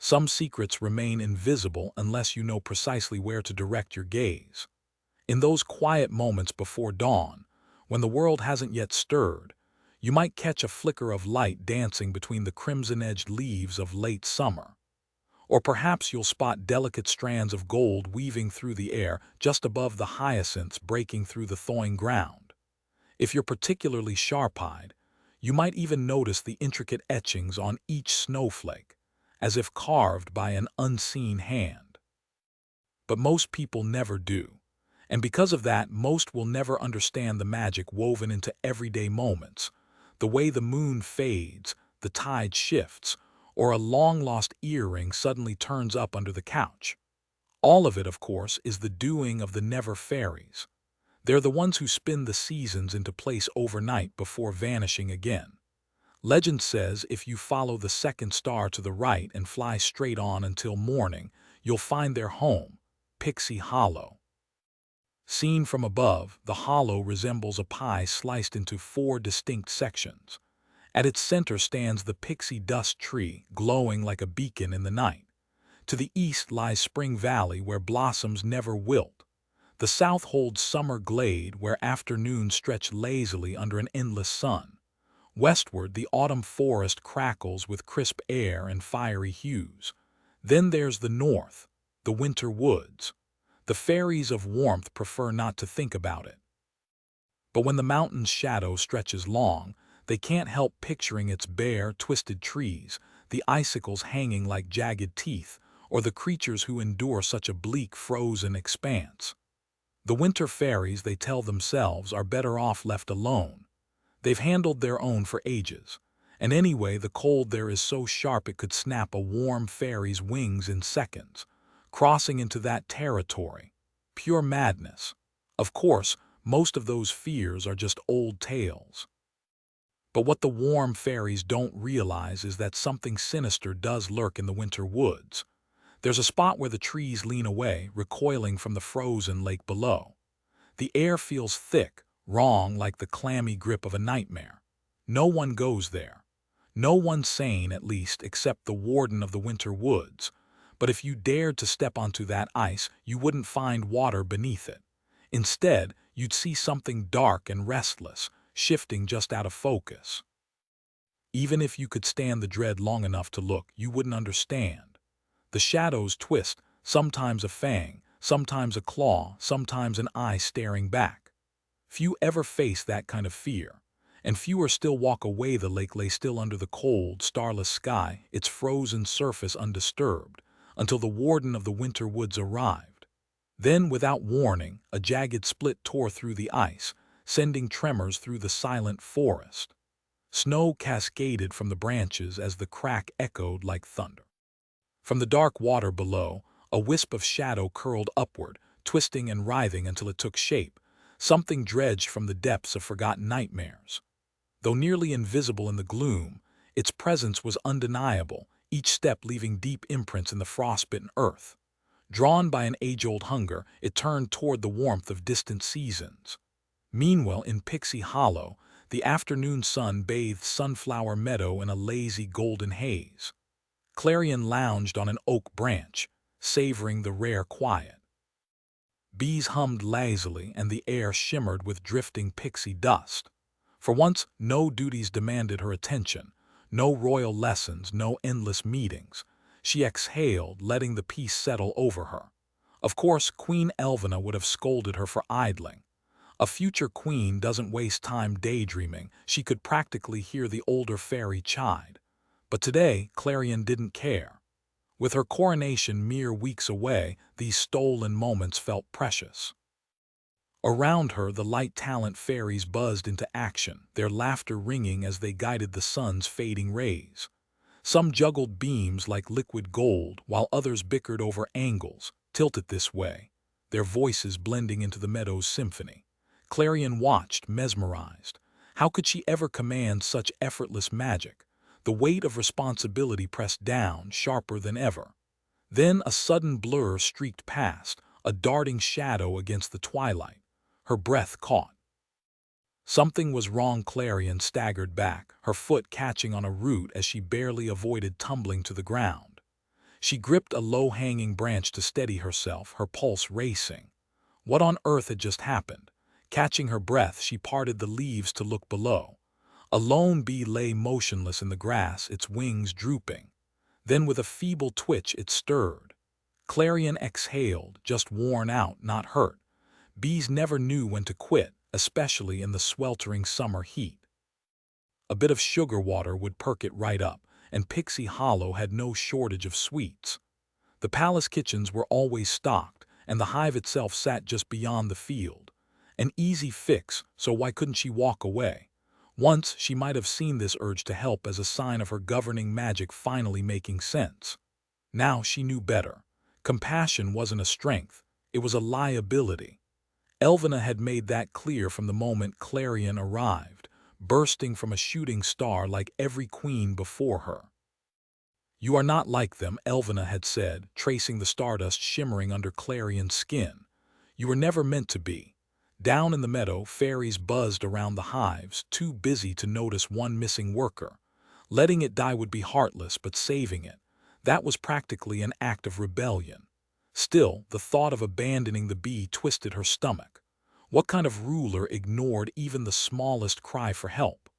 Some secrets remain invisible unless you know precisely where to direct your gaze. In those quiet moments before dawn, when the world hasn't yet stirred, you might catch a flicker of light dancing between the crimson-edged leaves of late summer. Or perhaps you'll spot delicate strands of gold weaving through the air just above the hyacinths breaking through the thawing ground. If you're particularly sharp-eyed, you might even notice the intricate etchings on each snowflake, as if carved by an unseen hand. But most people never do, and because of that, most will never understand the magic woven into everyday moments, the way the moon fades, the tide shifts, or a long-lost earring suddenly turns up under the couch. All of it, of course, is the doing of the never fairies. They're the ones who spin the seasons into place overnight before vanishing again. Legend says if you follow the second star to the right and fly straight on until morning, you'll find their home, Pixie Hollow. Seen from above, the hollow resembles a pie sliced into 4 distinct sections. At its center stands the pixie dust tree, glowing like a beacon in the night. To the east lies Spring Valley, where blossoms never wilt. The south holds Summer Glade, where afternoons stretch lazily under an endless sun. Westward, the autumn forest crackles with crisp air and fiery hues. Then there's the north, the winter woods. The fairies of warmth prefer not to think about it. But when the mountain's shadow stretches long, they can't help picturing its bare, twisted trees, the icicles hanging like jagged teeth, or the creatures who endure such a bleak, frozen expanse. The winter fairies, they tell themselves, are better off left alone. They've handled their own for ages, and anyway, the cold there is so sharp it could snap a warm fairy's wings in seconds. Crossing into that territory, pure madness. Of course, most of those fears are just old tales. But what the warm fairies don't realize is that something sinister does lurk in the winter woods. There's a spot where the trees lean away, recoiling from the frozen lake below. The air feels thick, wrong, like the clammy grip of a nightmare. No one goes there. No one sane, at least, except the warden of the winter woods. But if you dared to step onto that ice, you wouldn't find water beneath it. Instead, you'd see something dark and restless, shifting just out of focus. Even if you could stand the dread long enough to look, you wouldn't understand. The shadows twist, sometimes a fang, sometimes a claw, sometimes an eye staring back. Few ever face that kind of fear, and fewer still walk away. The lake lay still under the cold, starless sky, its frozen surface undisturbed, until the warden of the winter woods arrived. Then, without warning, a jagged split tore through the ice, sending tremors through the silent forest. Snow cascaded from the branches as the crack echoed like thunder. From the dark water below, a wisp of shadow curled upward, twisting and writhing until it took shape, something dredged from the depths of forgotten nightmares. Though nearly invisible in the gloom, its presence was undeniable, each step leaving deep imprints in the frostbitten earth. Drawn by an age-old hunger, it turned toward the warmth of distant seasons. Meanwhile, in Pixie Hollow, the afternoon sun bathed Sunflower Meadow in a lazy golden haze. Clarion lounged on an oak branch, savoring the rare quiet. Bees hummed lazily and the air shimmered with drifting pixie dust. For once, no duties demanded her attention, no royal lessons, no endless meetings. She exhaled, letting the peace settle over her. Of course, Queen Elvina would have scolded her for idling. A future queen doesn't waste time daydreaming. She could practically hear the older fairy chide. But today, Clarion didn't care. With her coronation mere weeks away, these stolen moments felt precious. Around her, the light talent fairies buzzed into action, their laughter ringing as they guided the sun's fading rays. Some juggled beams like liquid gold, while others bickered over angles, tilted this way, their voices blending into the meadow's symphony. Clarion watched, mesmerized. How could she ever command such effortless magic? The weight of responsibility pressed down, sharper than ever. Then a sudden blur streaked past, a darting shadow against the twilight. Her breath caught. Something was wrong. Clarion staggered back, her foot catching on a root as she barely avoided tumbling to the ground. She gripped a low-hanging branch to steady herself, her pulse racing. What on earth had just happened? Catching her breath, she parted the leaves to look below. A lone bee lay motionless in the grass, its wings drooping. Then with a feeble twitch it stirred. Clarion exhaled, just worn out, not hurt. Bees never knew when to quit, especially in the sweltering summer heat. A bit of sugar water would perk it right up, and Pixie Hollow had no shortage of sweets. The palace kitchens were always stocked, and the hive itself sat just beyond the field. An easy fix, so why couldn't she walk away? Once she might have seen this urge to help as a sign of her governing magic finally making sense. Now she knew better. Compassion wasn't a strength, it was a liability. Elvina had made that clear from the moment Clarion arrived, bursting from a shooting star like every queen before her. "You are not like them," Elvina had said, tracing the stardust shimmering under Clarion's skin. "You were never meant to be." Down in the meadow, fairies buzzed around the hives, too busy to notice one missing worker. Letting it die would be heartless, but saving it, that was practically an act of rebellion. Still, the thought of abandoning the bee twisted her stomach. What kind of ruler ignored even the smallest cry for help?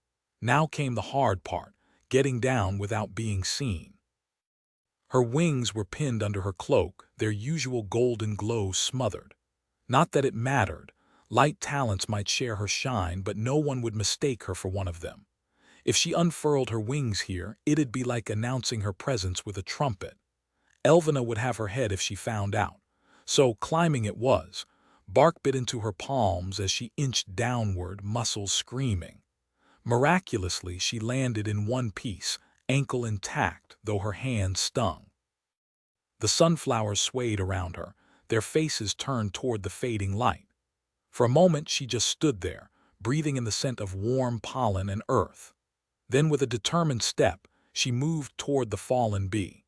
Now came the hard part, getting down without being seen. Her wings were pinned under her cloak, their usual golden glow smothered. Not that it mattered. Light talents might share her shine, but no one would mistake her for one of them. If she unfurled her wings here, it'd be like announcing her presence with a trumpet. Elvina would have her head if she found out. So climbing it was. Bark bit into her palms as she inched downward, muscles screaming. Miraculously, she landed in one piece, ankle intact, though her hands stung. The sunflowers swayed around her, their faces turned toward the fading light. For a moment she just stood there, breathing in the scent of warm pollen and earth. Then with a determined step, she moved toward the fallen bee.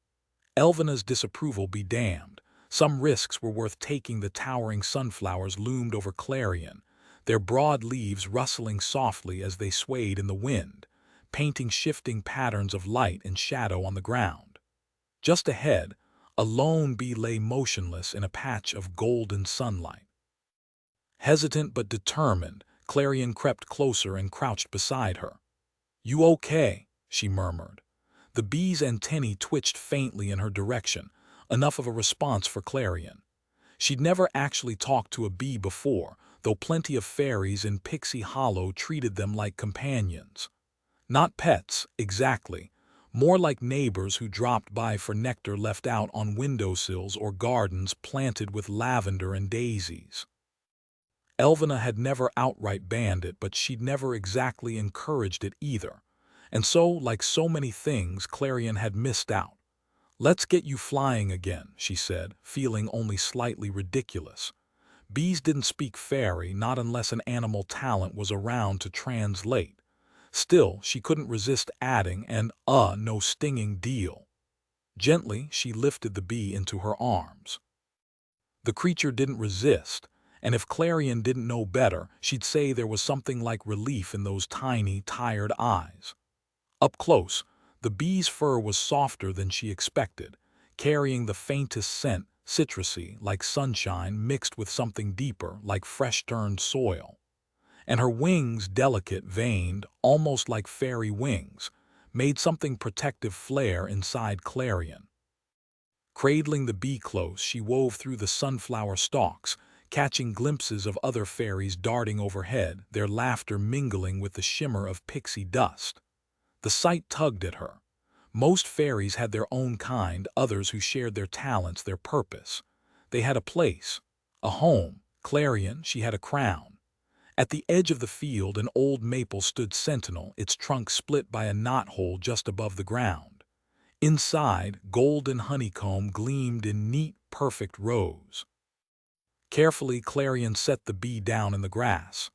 Elvina's disapproval be damned. Some risks were worth taking. The towering sunflowers loomed over Clarion, their broad leaves rustling softly as they swayed in the wind, painting shifting patterns of light and shadow on the ground. Just ahead, a lone bee lay motionless in a patch of golden sunlight. Hesitant but determined, Clarion crept closer and crouched beside her. "You okay?" she murmured. The bee's antennae twitched faintly in her direction, enough of a response for Clarion. She'd never actually talked to a bee before, though plenty of fairies in Pixie Hollow treated them like companions. Not pets, exactly, more like neighbors who dropped by for nectar left out on windowsills or gardens planted with lavender and daisies. Elvina had never outright banned it, but she'd never exactly encouraged it either. And so, like so many things, Clarion had missed out. "Let's get you flying again," she said, feeling only slightly ridiculous. Bees didn't speak fairy, not unless an animal talent was around to translate. Still, she couldn't resist adding an no stinging deal. Gently, she lifted the bee into her arms. The creature didn't resist, and if Clarion didn't know better, she'd say there was something like relief in those tiny, tired eyes. Up close, the bee's fur was softer than she expected, carrying the faintest scent, citrusy, like sunshine mixed with something deeper, like fresh-turned soil. And her wings, delicate, veined, almost like fairy wings, made something protective flare inside Clarion. Cradling the bee close, she wove through the sunflower stalks, catching glimpses of other fairies darting overhead, their laughter mingling with the shimmer of pixie dust. The sight tugged at her. Most fairies had their own kind, others who shared their talents, their purpose. They had a place, a home. Clarion, she had a crown. At the edge of the field, an old maple stood sentinel, its trunk split by a knothole just above the ground. Inside, golden honeycomb gleamed in neat, perfect rows. Carefully, Clarion set the bee down in the grass.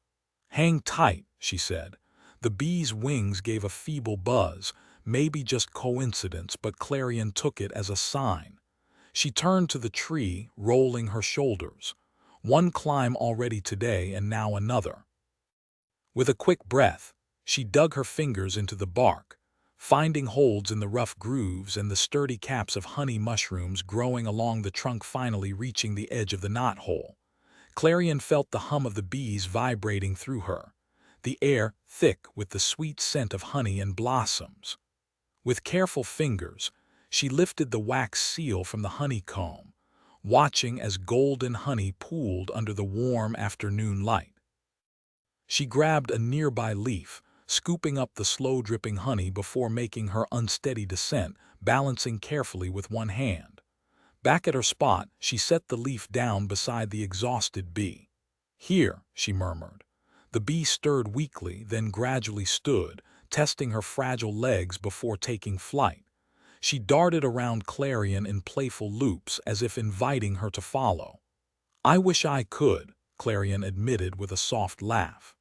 "Hang tight," she said. The bee's wings gave a feeble buzz, maybe just coincidence, but Clarion took it as a sign. She turned to the tree, rolling her shoulders. One climb already today and now another. With a quick breath, she dug her fingers into the bark. finding holds in the rough grooves and the sturdy caps of honey mushrooms growing along the trunk finally reaching the edge of the knothole. Clarion felt the hum of the bees vibrating through her, the air thick with the sweet scent of honey and blossoms. With careful fingers, she lifted the wax seal from the honeycomb, watching as golden honey pooled under the warm afternoon light. She grabbed a nearby leaf, scooping up the slow-dripping honey before making her unsteady descent, balancing carefully with one hand. Back at her spot, she set the leaf down beside the exhausted bee. "Here," she murmured. The bee stirred weakly, then gradually stood, testing her fragile legs before taking flight. She darted around Clarion in playful loops as if inviting her to follow. "I wish I could," Clarion admitted with a soft laugh.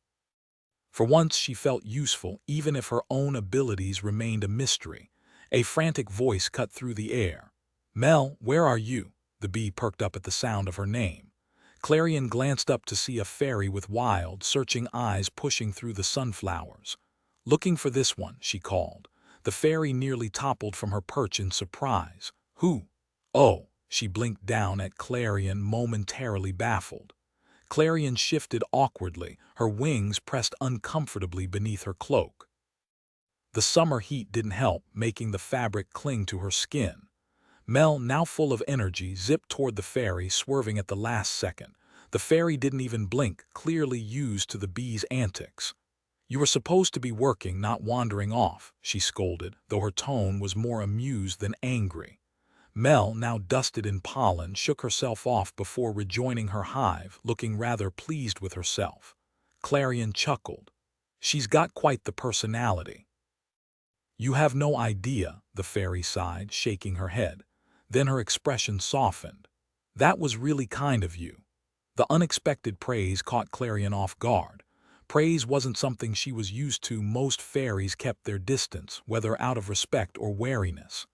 For once she felt useful even if her own abilities remained a mystery. A frantic voice cut through the air. "Mel, where are you?" The bee perked up at the sound of her name. Clarion glanced up to see a fairy with wild, searching eyes pushing through the sunflowers. "Looking for this one," she called. The fairy nearly toppled from her perch in surprise. "Who?" "Oh," she blinked down at Clarion, momentarily baffled. Clarion shifted awkwardly, her wings pressed uncomfortably beneath her cloak. The summer heat didn't help, making the fabric cling to her skin. Mel, now full of energy, zipped toward the fairy, swerving at the last second. The fairy didn't even blink, clearly used to the bee's antics. "You were supposed to be working, not wandering off," she scolded, though her tone was more amused than angry. Mel, now dusted in pollen, shook herself off before rejoining her hive, looking rather pleased with herself. Clarion chuckled. "She's got quite the personality." "You have no idea," the fairy sighed, shaking her head. Then her expression softened. "That was really kind of you." The unexpected praise caught Clarion off guard. Praise wasn't something she was used to. Most fairies kept their distance, whether out of respect or wariness.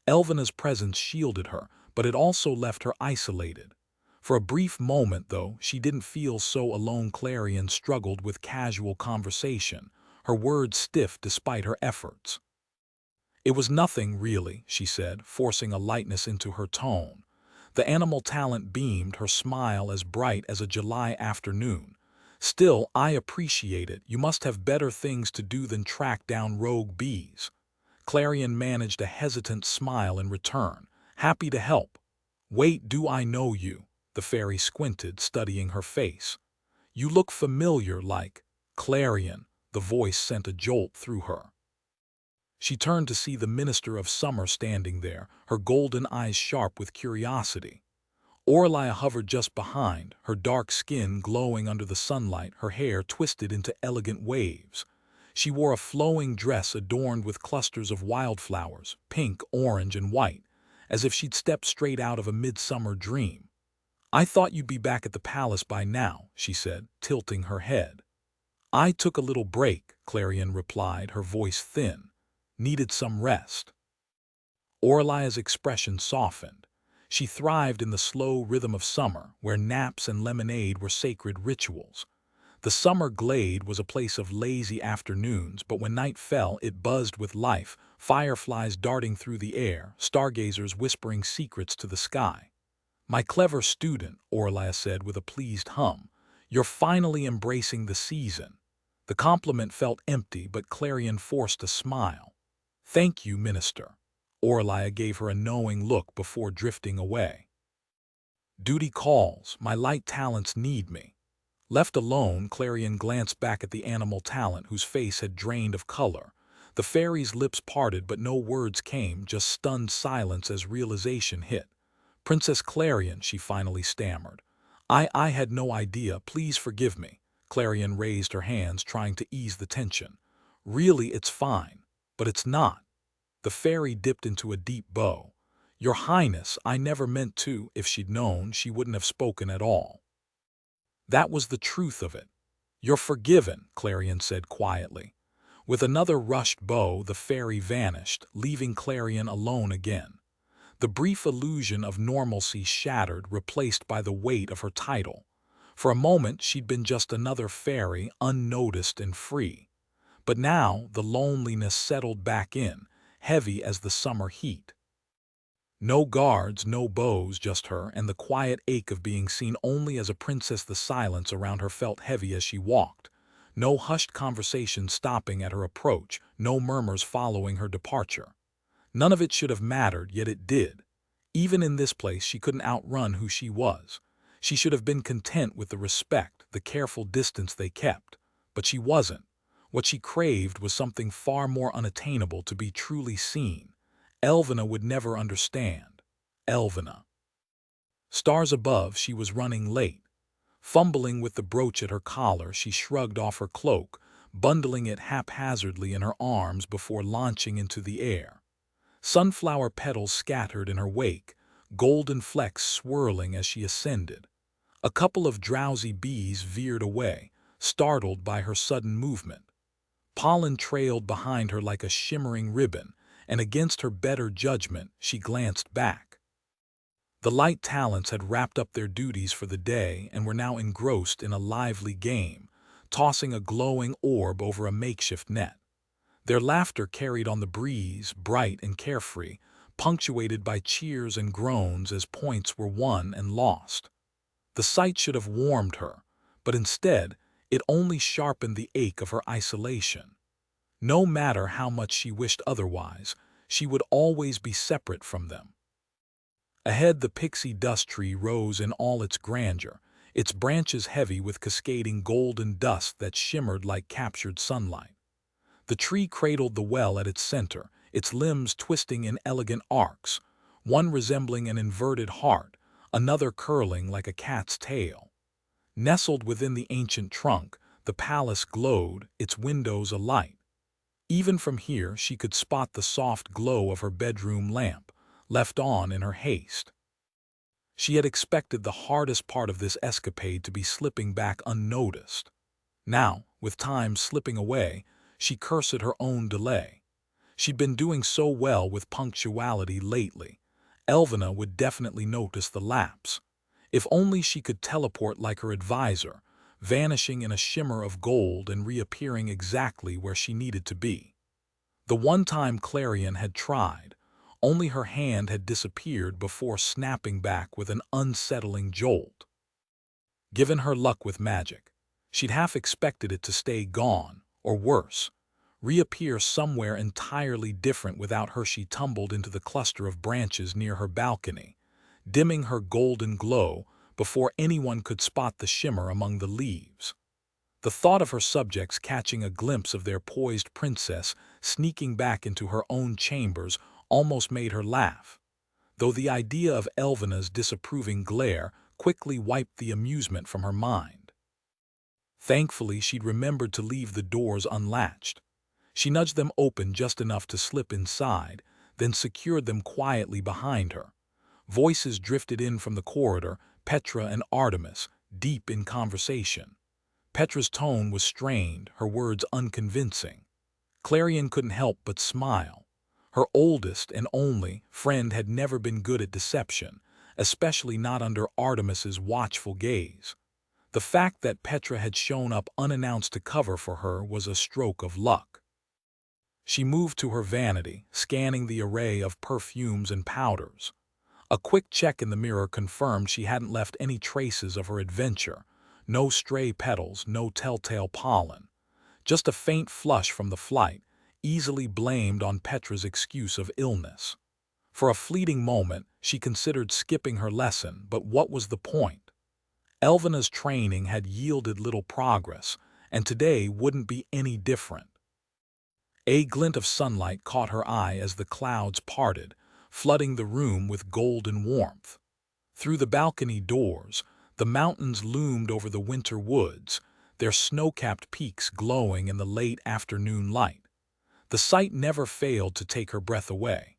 Elvena's presence shielded her, but it also left her isolated. For a brief moment, though, she didn't feel so alone. Clarion struggled with casual conversation, her words stiff despite her efforts. "It was nothing, really," she said, forcing a lightness into her tone. The animal talent beamed, her smile as bright as a July afternoon. "Still, I appreciate it. You must have better things to do than track down rogue bees." Clarion managed a hesitant smile in return. "Happy to help." "Wait, do I know you?" The fairy squinted, studying her face. "You look familiar, like—" "Clarion," the voice sent a jolt through her. She turned to see the Minister of Summer standing there, her golden eyes sharp with curiosity. Aurelia hovered just behind, her dark skin glowing under the sunlight, her hair twisted into elegant waves. She wore a flowing dress adorned with clusters of wildflowers, pink, orange, and white, as if she'd stepped straight out of a midsummer dream. "I thought you'd be back at the palace by now," she said, tilting her head. "I took a little break," Clarion replied, her voice thin. "Needed some rest." Aurelia's expression softened. She thrived in the slow rhythm of summer, where naps and lemonade were sacred rituals. The summer glade was a place of lazy afternoons, but when night fell, it buzzed with life, fireflies darting through the air, stargazers whispering secrets to the sky. "My clever student," Aurelia said with a pleased hum, "you're finally embracing the season." The compliment felt empty, but Clarion forced a smile. "Thank you, Minister." Aurelia gave her a knowing look before drifting away. "Duty calls. My light talents need me." Left alone, Clarion glanced back at the animal talent whose face had drained of color. The fairy's lips parted, but no words came, just stunned silence as realization hit. "Princess Clarion," she finally stammered. I had no idea. Please forgive me." Clarion raised her hands, trying to ease the tension. "Really, it's fine. But it's not." The fairy dipped into a deep bow. "Your Highness, I never meant to." If she'd known, she wouldn't have spoken at all. That was the truth of it. "You're forgiven," Clarion said quietly. With another rushed bow, the fairy vanished, leaving Clarion alone again. The brief illusion of normalcy shattered, replaced by the weight of her title. For a moment, she'd been just another fairy, unnoticed and free. But now the loneliness settled back in, heavy as the summer heat. No guards, no bows, just her, and the quiet ache of being seen only as a princess. The silence around her felt heavy as she walked. No hushed conversation stopping at her approach, no murmurs following her departure. None of it should have mattered, yet it did. Even in this place she couldn't outrun who she was. She should have been content with the respect, the careful distance they kept. But she wasn't. What she craved was something far more unattainable, to be truly seen. Elvina would never understand. Elvina. Stars above, she was running late. Fumbling with the brooch at her collar, she shrugged off her cloak, bundling it haphazardly in her arms before launching into the air. Sunflower petals scattered in her wake, golden flecks swirling as she ascended. A couple of drowsy bees veered away, startled by her sudden movement. Pollen trailed behind her like a shimmering ribbon, and against her better judgment she glanced back. The light talents had wrapped up their duties for the day and were now engrossed in a lively game, tossing a glowing orb over a makeshift net. Their laughter carried on the breeze, bright and carefree, punctuated by cheers and groans as points were won and lost. The sight should have warmed her, but instead it only sharpened the ache of her isolation. No matter how much she wished otherwise, she would always be separate from them. Ahead, the pixie dust tree rose in all its grandeur, its branches heavy with cascading golden dust that shimmered like captured sunlight. The tree cradled the well at its center, its limbs twisting in elegant arcs, one resembling an inverted heart, another curling like a cat's tail. Nestled within the ancient trunk, the palace glowed, its windows alight. Even from here she could spot the soft glow of her bedroom lamp, left on in her haste. She had expected the hardest part of this escapade to be slipping back unnoticed. Now, with time slipping away, she cursed her own delay. She'd been doing so well with punctuality lately. Elvina would definitely notice the lapse. If only she could teleport like her advisor, vanishing in a shimmer of gold and reappearing exactly where she needed to be. The one time Clarion had tried, only her hand had disappeared before snapping back with an unsettling jolt. Given her luck with magic, she'd half expected it to stay gone, or worse, reappear somewhere entirely different without her. She tumbled into the cluster of branches near her balcony, dimming her golden glow before anyone could spot the shimmer among the leaves. The thought of her subjects catching a glimpse of their poised princess sneaking back into her own chambers almost made her laugh, though the idea of Elvina's disapproving glare quickly wiped the amusement from her mind. Thankfully, she'd remembered to leave the doors unlatched. She nudged them open just enough to slip inside, then secured them quietly behind her. Voices drifted in from the corridor, Petra and Artemis, deep in conversation. Petra's tone was strained, her words unconvincing. Clarion couldn't help but smile. Her oldest and only friend had never been good at deception, especially not under Artemis's watchful gaze. The fact that Petra had shown up unannounced to cover for her was a stroke of luck. She moved to her vanity, scanning the array of perfumes and powders. A quick check in the mirror confirmed she hadn't left any traces of her adventure. No stray petals, no telltale pollen. Just a faint flush from the flight, easily blamed on Petra's excuse of illness. For a fleeting moment, she considered skipping her lesson, but what was the point? Elvina's training had yielded little progress, and today wouldn't be any different. A glint of sunlight caught her eye as the clouds parted, flooding the room with golden warmth. Through the balcony doors, the mountains loomed over the winter woods, their snow-capped peaks glowing in the late afternoon light. The sight never failed to take her breath away.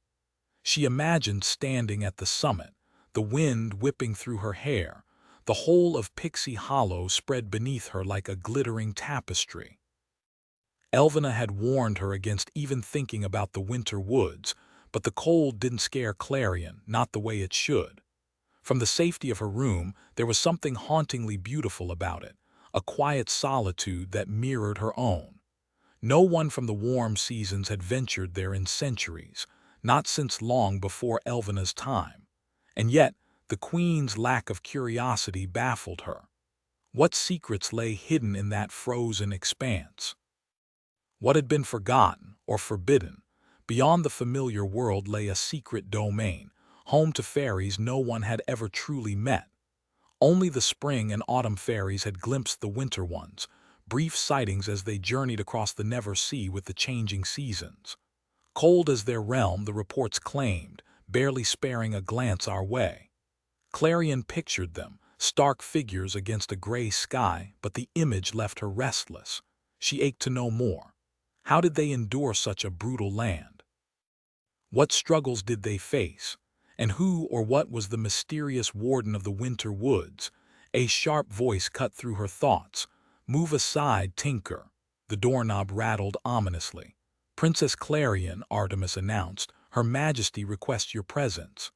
She imagined standing at the summit, the wind whipping through her hair, the whole of Pixie Hollow spread beneath her like a glittering tapestry. Elvina had warned her against even thinking about the winter woods, but the cold didn't scare Clarion, not the way it should. From the safety of her room, there was something hauntingly beautiful about it, a quiet solitude that mirrored her own. No one from the warm seasons had ventured there in centuries, not since long before Elvina's time. And yet, the queen's lack of curiosity baffled her. What secrets lay hidden in that frozen expanse? What had been forgotten or forbidden? Beyond the familiar world lay a secret domain, home to fairies no one had ever truly met. Only the spring and autumn fairies had glimpsed the winter ones, brief sightings as they journeyed across the never sea with the changing seasons. Cold as their realm, the reports claimed, barely sparing a glance our way. Clarion pictured them, stark figures against a gray sky, but the image left her restless. She ached to know more. How did they endure such a brutal land? What struggles did they face? And who or what was the mysterious warden of the winter woods? A sharp voice cut through her thoughts. "Move aside, Tinker." The doorknob rattled ominously. "Princess Clarion," Artemis announced, "Her Majesty requests your presence."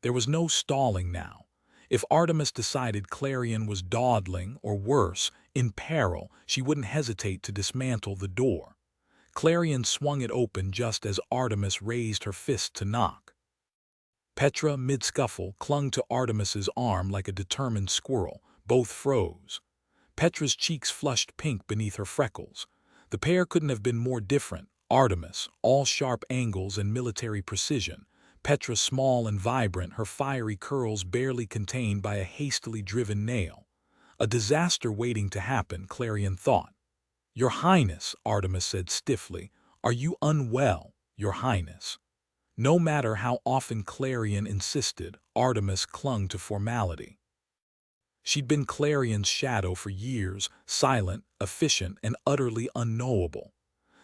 There was no stalling now. If Artemis decided Clarion was dawdling, or worse, in peril, she wouldn't hesitate to dismantle the door. Clarion swung it open just as Artemis raised her fist to knock. Petra, mid-scuffle, clung to Artemis's arm like a determined squirrel. Both froze. Petra's cheeks flushed pink beneath her freckles. The pair couldn't have been more different. Artemis, all sharp angles and military precision. Petra small and vibrant, her fiery curls barely contained by a hastily driven nail. A disaster waiting to happen, Clarion thought. "Your Highness," Artemis said stiffly, "are you unwell, Your Highness?" No matter how often Clarion insisted, Artemis clung to formality. She'd been Clarion's shadow for years, silent, efficient, and utterly unknowable.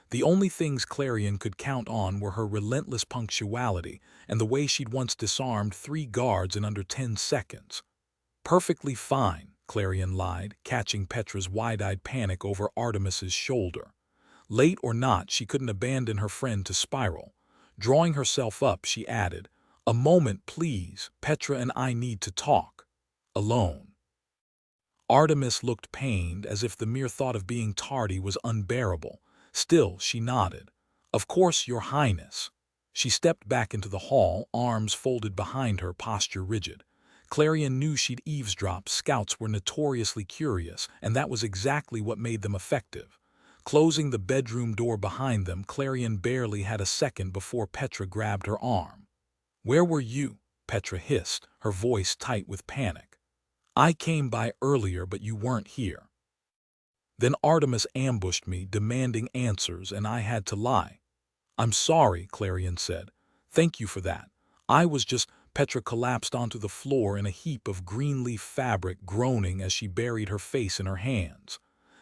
The only things Clarion could count on were her relentless punctuality and the way she'd once disarmed 3 guards in under 10 seconds. "Perfectly fine," Clarion lied, catching Petra's wide-eyed panic over Artemis's shoulder. Late or not, she couldn't abandon her friend to spiral. Drawing herself up, she added, "A moment, please. Petra and I need to talk. Alone." Artemis looked pained, as if the mere thought of being tardy was unbearable. Still, she nodded. "Of course, Your Highness." She stepped back into the hall, arms folded behind her, posture rigid. Clarion knew she'd eavesdrop. Scouts were notoriously curious, and that was exactly what made them effective. Closing the bedroom door behind them, Clarion barely had a second before Petra grabbed her arm. "Where were you?" Petra hissed, her voice tight with panic. "I came by earlier, but you weren't here." "Then Artemis ambushed me, demanding answers, and I had to lie." "I'm sorry," Clarion said. "Thank you for that. I was just—" Petra collapsed onto the floor in a heap of green leaf fabric, groaning as she buried her face in her hands.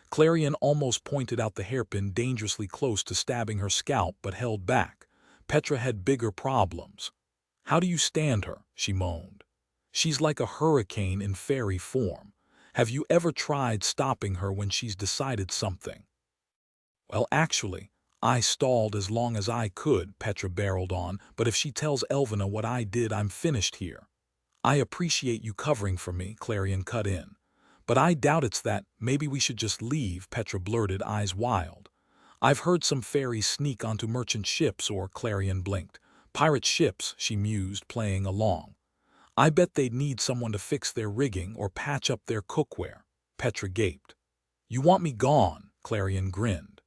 Clarion almost pointed out the hairpin dangerously close to stabbing her scalp, but held back. Petra had bigger problems. "How do you stand her?" she moaned. "She's like a hurricane in fairy form. Have you ever tried stopping her when she's decided something?" "Well, actually, I stalled as long as I could," Petra barreled on, "but if she tells Elvina what I did, I'm finished here." "I appreciate you covering for me," Clarion cut in. "But I doubt it's that. Maybe we should just leave," Petra blurted, eyes wild. "I've heard some fairies sneak onto merchant ships," or Clarion blinked. "Pirate ships," she mused, playing along. "I bet they'd need someone to fix their rigging or patch up their cookware." Petra gaped. "You want me gone?" Clarion grinned.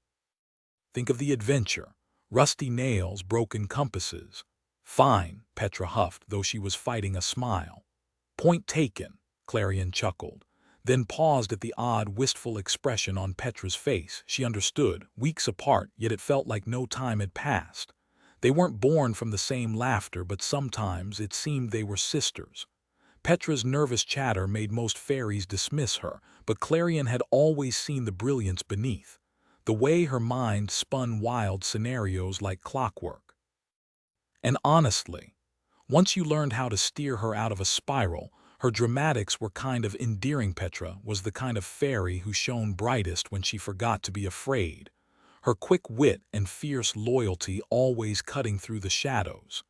"Think of the adventure. Rusty nails, broken compasses." "Fine," Petra huffed, though she was fighting a smile. "Point taken," Clarion chuckled, then paused at the odd, wistful expression on Petra's face. She understood, weeks apart, yet it felt like no time had passed. They weren't born from the same laughter, but sometimes it seemed they were sisters. Petra's nervous chatter made most fairies dismiss her, but Clarion had always seen the brilliance beneath. The way her mind spun wild scenarios like clockwork. And honestly, once you learned how to steer her out of a spiral, her dramatics were kind of endearing. Petra was the kind of fairy who shone brightest when she forgot to be afraid. Her quick wit and fierce loyalty always cutting through the shadows.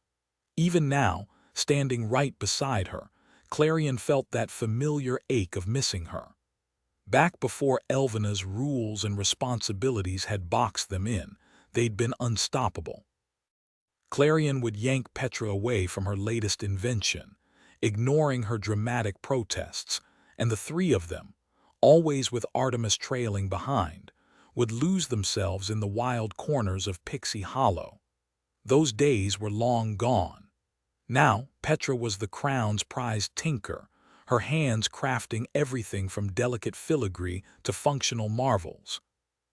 Even now, standing right beside her, Clarion felt that familiar ache of missing her. Back before Elvina's rules and responsibilities had boxed them in, they'd been unstoppable. Clarion would yank Petra away from her latest invention, ignoring her dramatic protests, and the three of them, always with Artemis trailing behind, would lose themselves in the wild corners of Pixie Hollow. Those days were long gone. Now, Petra was the crown's prized tinker, her hands crafting everything from delicate filigree to functional marvels.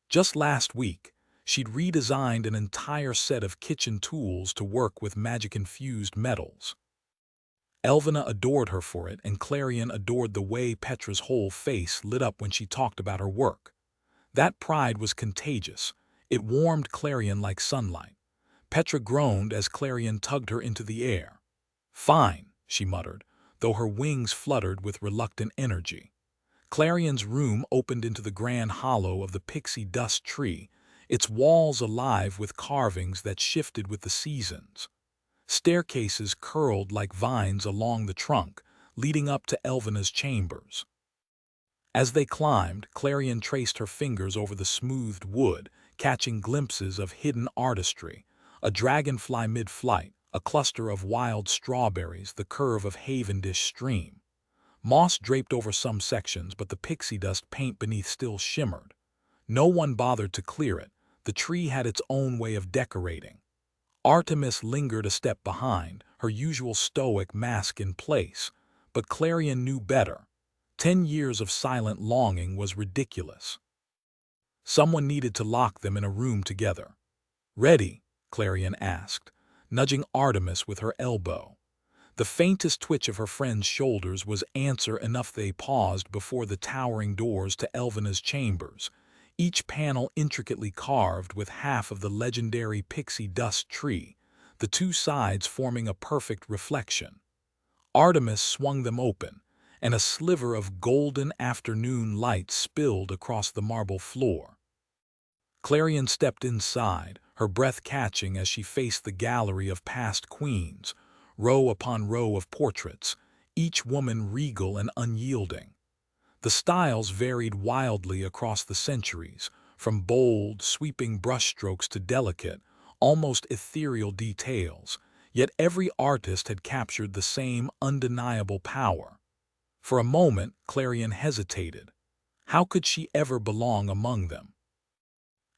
Just last week, she'd redesigned an entire set of kitchen tools to work with magic-infused metals. Elvina adored her for it, and Clarion adored the way Petra's whole face lit up when she talked about her work. That pride was contagious. It warmed Clarion like sunlight. Petra groaned as Clarion tugged her into the air. "Fine," she muttered, though her wings fluttered with reluctant energy. Clarion's room opened into the grand hollow of the pixie dust tree, its walls alive with carvings that shifted with the seasons. Staircases curled like vines along the trunk, leading up to Elvina's chambers. As they climbed, Clarion traced her fingers over the smoothed wood, catching glimpses of hidden artistry, a dragonfly mid-flight, a cluster of wild strawberries, the curve of Havendish stream. Moss draped over some sections, but the pixie dust paint beneath still shimmered. No one bothered to clear it. The tree had its own way of decorating. Artemis lingered a step behind, her usual stoic mask in place, but Clarion knew better. 10 years of silent longing was ridiculous. Someone needed to lock them in a room together. "Ready?" Clarion asked, nudging Artemis with her elbow. The faintest twitch of her friend's shoulders was answer enough. They paused before the towering doors to Elvina's chambers, each panel intricately carved with half of the legendary pixie dust tree, the two sides forming a perfect reflection. Artemis swung them open, and a sliver of golden afternoon light spilled across the marble floor. Clarion stepped inside, her breath catching as she faced the gallery of past queens, row upon row of portraits, each woman regal and unyielding. The styles varied wildly across the centuries, from bold, sweeping brushstrokes to delicate, almost ethereal details, yet every artist had captured the same undeniable power. For a moment, Clarion hesitated. How could she ever belong among them?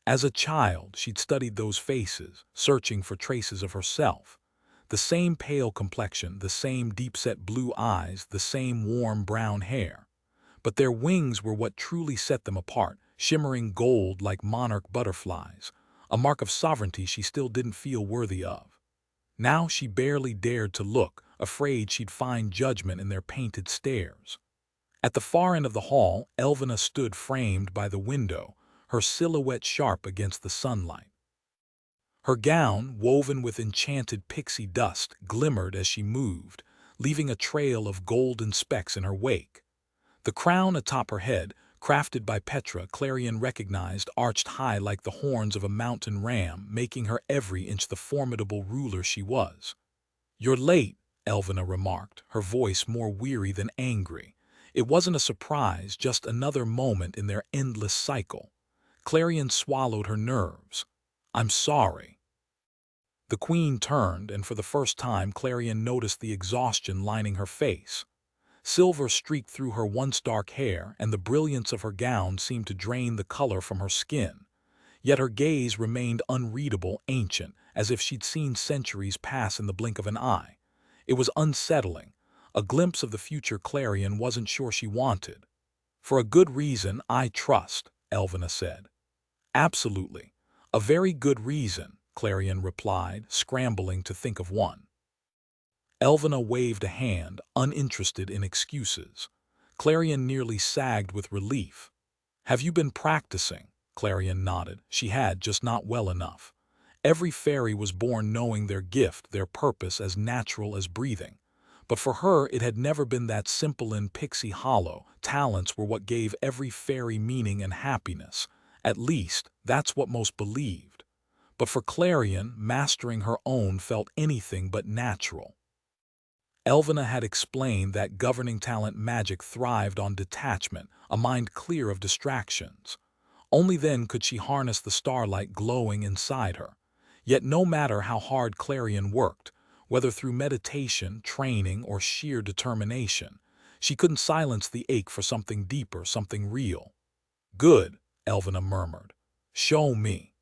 As a child, she'd studied those faces, searching for traces of herself. The same pale complexion, the same deep-set blue eyes, the same warm brown hair. But their wings were what truly set them apart, shimmering gold like monarch butterflies, a mark of sovereignty she still didn't feel worthy of. Now she barely dared to look, afraid she'd find judgment in their painted stares. At the far end of the hall, Elvina stood framed by the window, her silhouette sharp against the sunlight. Her gown, woven with enchanted pixie dust, glimmered as she moved, leaving a trail of golden specks in her wake. The crown atop her head, crafted by Petra, Clarion recognized, arched high like the horns of a mountain ram, making her every inch the formidable ruler she was. "You're late," Elvina remarked, her voice more weary than angry. It wasn't a surprise, just another moment in their endless cycle. Clarion swallowed her nerves. "I'm sorry." The queen turned, and for the first time Clarion noticed the exhaustion lining her face. Silver streaked through her once dark hair, and the brilliance of her gown seemed to drain the color from her skin. Yet her gaze remained unreadable, ancient, as if she'd seen centuries pass in the blink of an eye. It was unsettling, a glimpse of the future Clarion wasn't sure she wanted. "For a good reason, I trust," Elvina said. "Absolutely. A very good reason," Clarion replied, scrambling to think of one. Elvina waved a hand, uninterested in excuses. Clarion nearly sagged with relief. "Have you been practicing?" Clarion nodded. She had, just not well enough. Every fairy was born knowing their gift, their purpose as natural as breathing. But for her, it had never been that simple. In Pixie Hollow, talents were what gave every fairy meaning and happiness. At least, that's what most believed. But for Clarion, mastering her own felt anything but natural. Elvina had explained that governing talent magic thrived on detachment, a mind clear of distractions. Only then could she harness the starlight glowing inside her. Yet no matter how hard Clarion worked, whether through meditation, training, or sheer determination, she couldn't silence the ache for something deeper, something real. "Good," Elvina murmured. "Show me."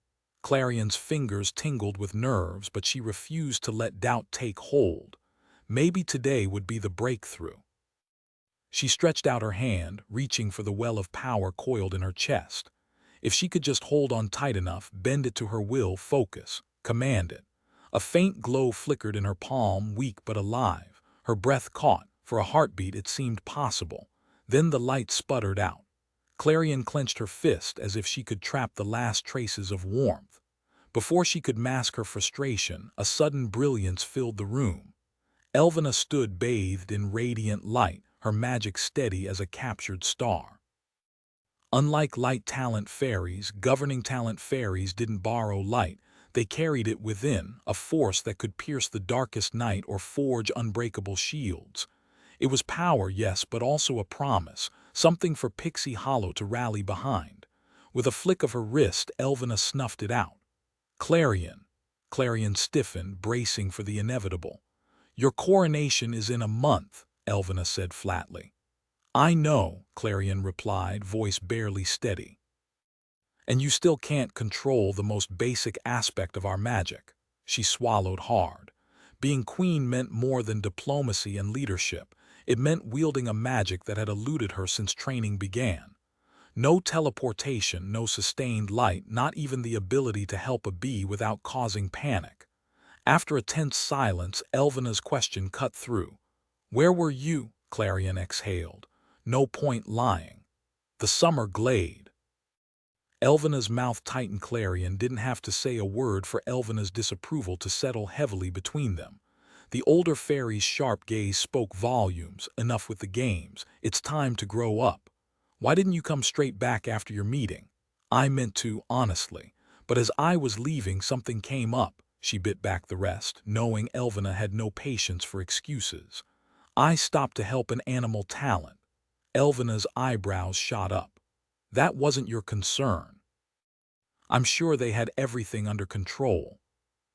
Clarion's fingers tingled with nerves, but she refused to let doubt take hold. Maybe today would be the breakthrough. She stretched out her hand, reaching for the well of power coiled in her chest. If she could just hold on tight enough, bend it to her will, focus, command it. A faint glow flickered in her palm, weak but alive. Her breath caught. For a heartbeat it seemed possible. Then the light sputtered out. Clarion clenched her fist as if she could trap the last traces of warmth. Before she could mask her frustration, a sudden brilliance filled the room. Elvina stood bathed in radiant light, her magic steady as a captured star. Unlike light talent fairies, governing talent fairies didn't borrow light. They carried it within, a force that could pierce the darkest night or forge unbreakable shields. It was power, yes, but also a promise, something for Pixie Hollow to rally behind. With a flick of her wrist, Elvina snuffed it out. "Clarion." Clarion stiffened, bracing for the inevitable. "Your coronation is in a month," Elvina said flatly. "I know," Clarion replied, voice barely steady. "And you still can't control the most basic aspect of our magic." She swallowed hard. Being queen meant more than diplomacy and leadership. It meant wielding a magic that had eluded her since training began. No teleportation, no sustained light, not even the ability to help a bee without causing panic. After a tense silence, Elvina's question cut through. "Where were you?" Clarion exhaled. "No point lying." "The summer glade." Elvina's mouth tightened. Clarion didn't have to say a word for Elvina's disapproval to settle heavily between them. The older fairy's sharp gaze spoke volumes. "Enough with the games. It's time to grow up. Why didn't you come straight back after your meeting?" "I meant to, honestly. But as I was leaving, something came up." She bit back the rest, knowing Elvina had no patience for excuses. "I stopped to help an animal talent." Elvina's eyebrows shot up. "That wasn't your concern." "I'm sure they had everything under control."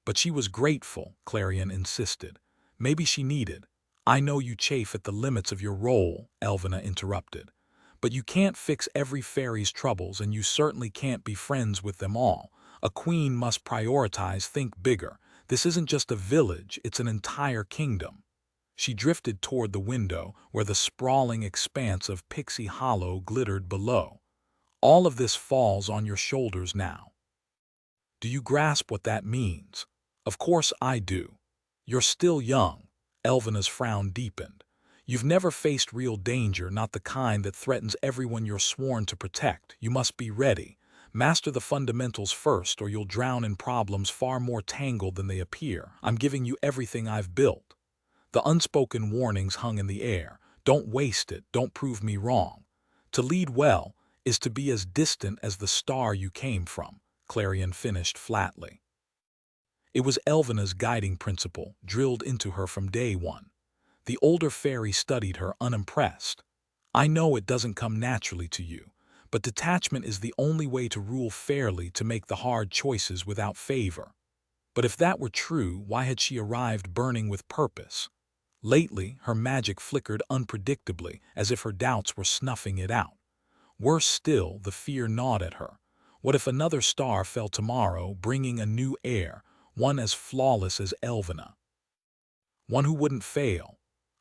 "But she was grateful," Clarion insisted. "Maybe she needed—" "I know you chafe at the limits of your role," Elvina interrupted. "But you can't fix every fairy's troubles, and you certainly can't be friends with them all. A queen must prioritize, think bigger. This isn't just a village, it's an entire kingdom." She drifted toward the window, where the sprawling expanse of Pixie Hollow glittered below. "All of this falls on your shoulders now. Do you grasp what that means?" "Of course I do." "You're still young." Elvina's frown deepened. "You've never faced real danger, not the kind that threatens everyone you're sworn to protect. You must be ready. Master the fundamentals first, or you'll drown in problems far more tangled than they appear. I'm giving you everything I've built." The unspoken warnings hung in the air. "Don't waste it, don't prove me wrong." "To lead well is to be as distant as the star you came from," Clarion finished flatly. It was Elvina's guiding principle, drilled into her from day one. The older fairy studied her, unimpressed. "I know it doesn't come naturally to you, but detachment is the only way to rule fairly, to make the hard choices without favor." But if that were true, why had she arrived burning with purpose? Lately, her magic flickered unpredictably, as if her doubts were snuffing it out. Worse still, the fear gnawed at her. What if another star fell tomorrow, bringing a new heir, one as flawless as Elvina? One who wouldn't fail.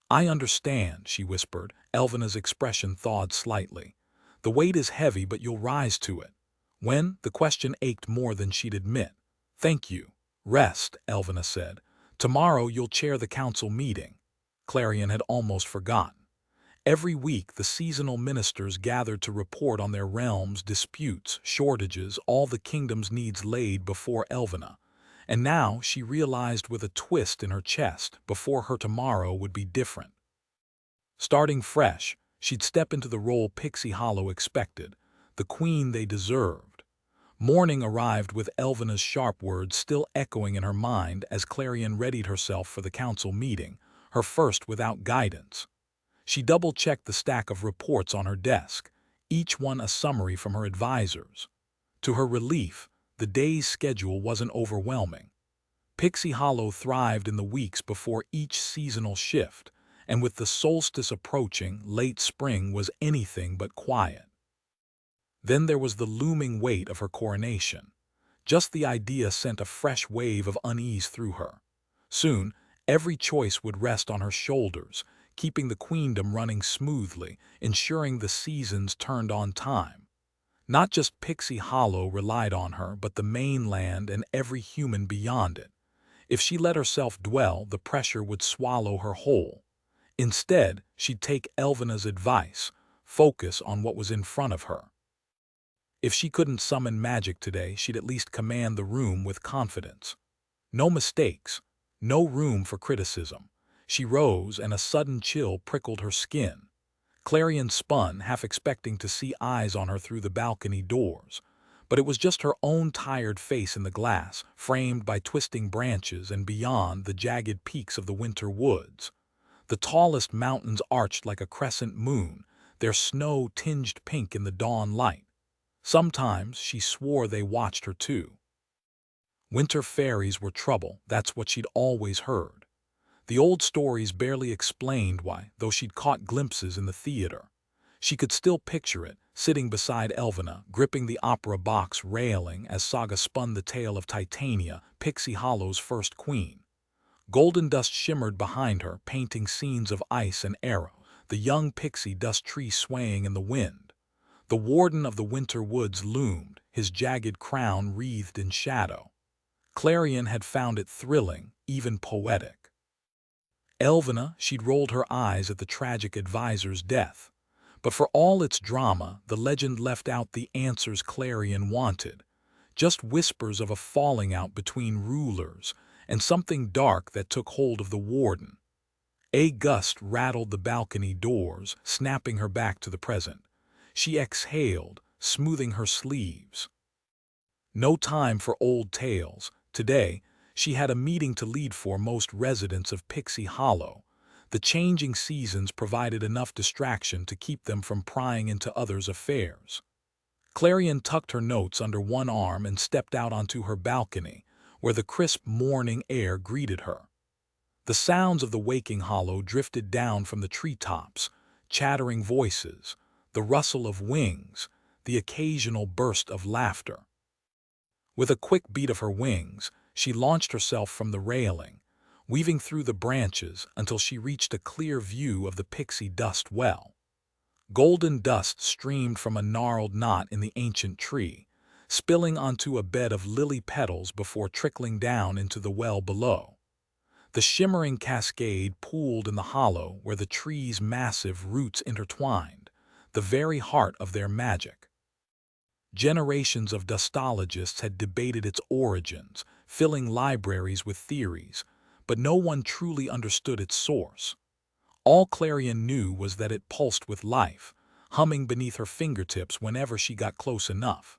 "I understand," she whispered. Elvina's expression thawed slightly. "The weight is heavy, but you'll rise to it." When? The question ached more than she'd admit. "Thank you." "Rest," Elvina said. "Tomorrow you'll chair the council meeting." Clarion had almost forgotten. Every week the seasonal ministers gathered to report on their realms, disputes, shortages, all the kingdom's needs laid before Elvina. And now she realized with a twist in her chest, before her tomorrow would be different. Starting fresh, she'd step into the role Pixie Hollow expected, the queen they deserved. Morning arrived with Elvina's sharp words still echoing in her mind as Clarion readied herself for the council meeting. her first without guidance. She double-checked the stack of reports on her desk, each one a summary from her advisors. To her relief, the day's schedule wasn't overwhelming. Pixie Hollow thrived in the weeks before each seasonal shift, and with the solstice approaching, late spring was anything but quiet. Then there was the looming weight of her coronation. Just the idea sent a fresh wave of unease through her. Soon, every choice would rest on her shoulders, keeping the queendom running smoothly, ensuring the seasons turned on time. Not just Pixie Hollow relied on her, but the mainland and every human beyond it. If she let herself dwell, the pressure would swallow her whole. Instead, she'd take Elvena's advice, focus on what was in front of her. If she couldn't summon magic today, she'd at least command the room with confidence. No mistakes, no room for criticism. She rose, and a sudden chill prickled her skin. Clarion spun, half expecting to see eyes on her through the balcony doors. But it was just her own tired face in the glass, framed by twisting branches and beyond the jagged peaks of the winter woods. The tallest mountains arched like a crescent moon, their snow tinged pink in the dawn light. Sometimes she swore they watched her too. Winter fairies were trouble, that's what she'd always heard. The old stories barely explained why, though she'd caught glimpses in the theater. She could still picture it, sitting beside Elvena, gripping the opera box railing as Saga spun the tale of Titania, Pixie Hollow's first queen. Golden dust shimmered behind her, painting scenes of ice and arrow, the young pixie dust tree swaying in the wind. The warden of the winter woods loomed, his jagged crown wreathed in shadow. Clarion had found it thrilling, even poetic. Elvena, she'd rolled her eyes at the tragic advisor's death. But for all its drama, the legend left out the answers Clarion wanted. Just whispers of a falling out between rulers, and something dark that took hold of the warden. A gust rattled the balcony doors, snapping her back to the present. She exhaled, smoothing her sleeves. No time for old tales. Today, she had a meeting to lead for most residents of Pixie Hollow. The changing seasons provided enough distraction to keep them from prying into others' affairs. Clarion tucked her notes under one arm and stepped out onto her balcony, where the crisp morning air greeted her. The sounds of the waking hollow drifted down from the treetops, chattering voices, the rustle of wings, the occasional burst of laughter. With a quick beat of her wings, she launched herself from the railing, weaving through the branches until she reached a clear view of the pixie dust well. Golden dust streamed from a gnarled knot in the ancient tree, spilling onto a bed of lily petals before trickling down into the well below. The shimmering cascade pooled in the hollow where the tree's massive roots intertwined, the very heart of their magic. Generations of dustologists had debated its origins, filling libraries with theories, but no one truly understood its source. All Clarion knew was that it pulsed with life, humming beneath her fingertips whenever she got close enough.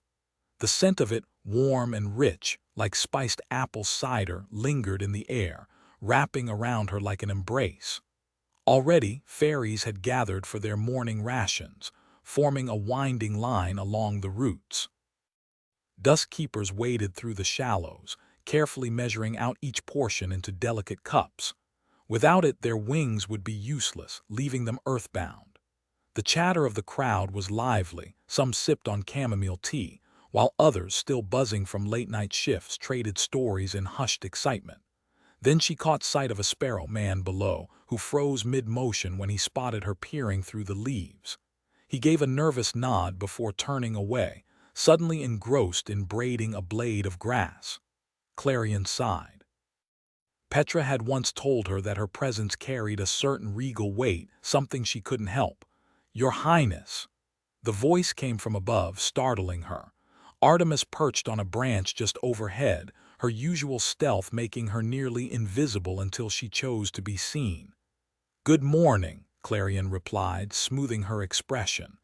The scent of it, warm and rich, like spiced apple cider, lingered in the air, wrapping around her like an embrace. Already, fairies had gathered for their morning rations, forming a winding line along the roots. Dusk keepers waded through the shallows, carefully measuring out each portion into delicate cups. Without it, their wings would be useless, leaving them earthbound. The chatter of the crowd was lively, some sipped on chamomile tea, while others, still buzzing from late-night shifts, traded stories in hushed excitement. Then she caught sight of a sparrow man below, who froze mid-motion when he spotted her peering through the leaves. He gave a nervous nod before turning away, suddenly engrossed in braiding a blade of grass. Clarion sighed. Petra had once told her that her presence carried a certain regal weight, something she couldn't help. "Your Highness." The voice came from above, startling her. Artemis perched on a branch just overhead, her usual stealth making her nearly invisible until she chose to be seen. "Good morning," Clarion replied, smoothing her expression.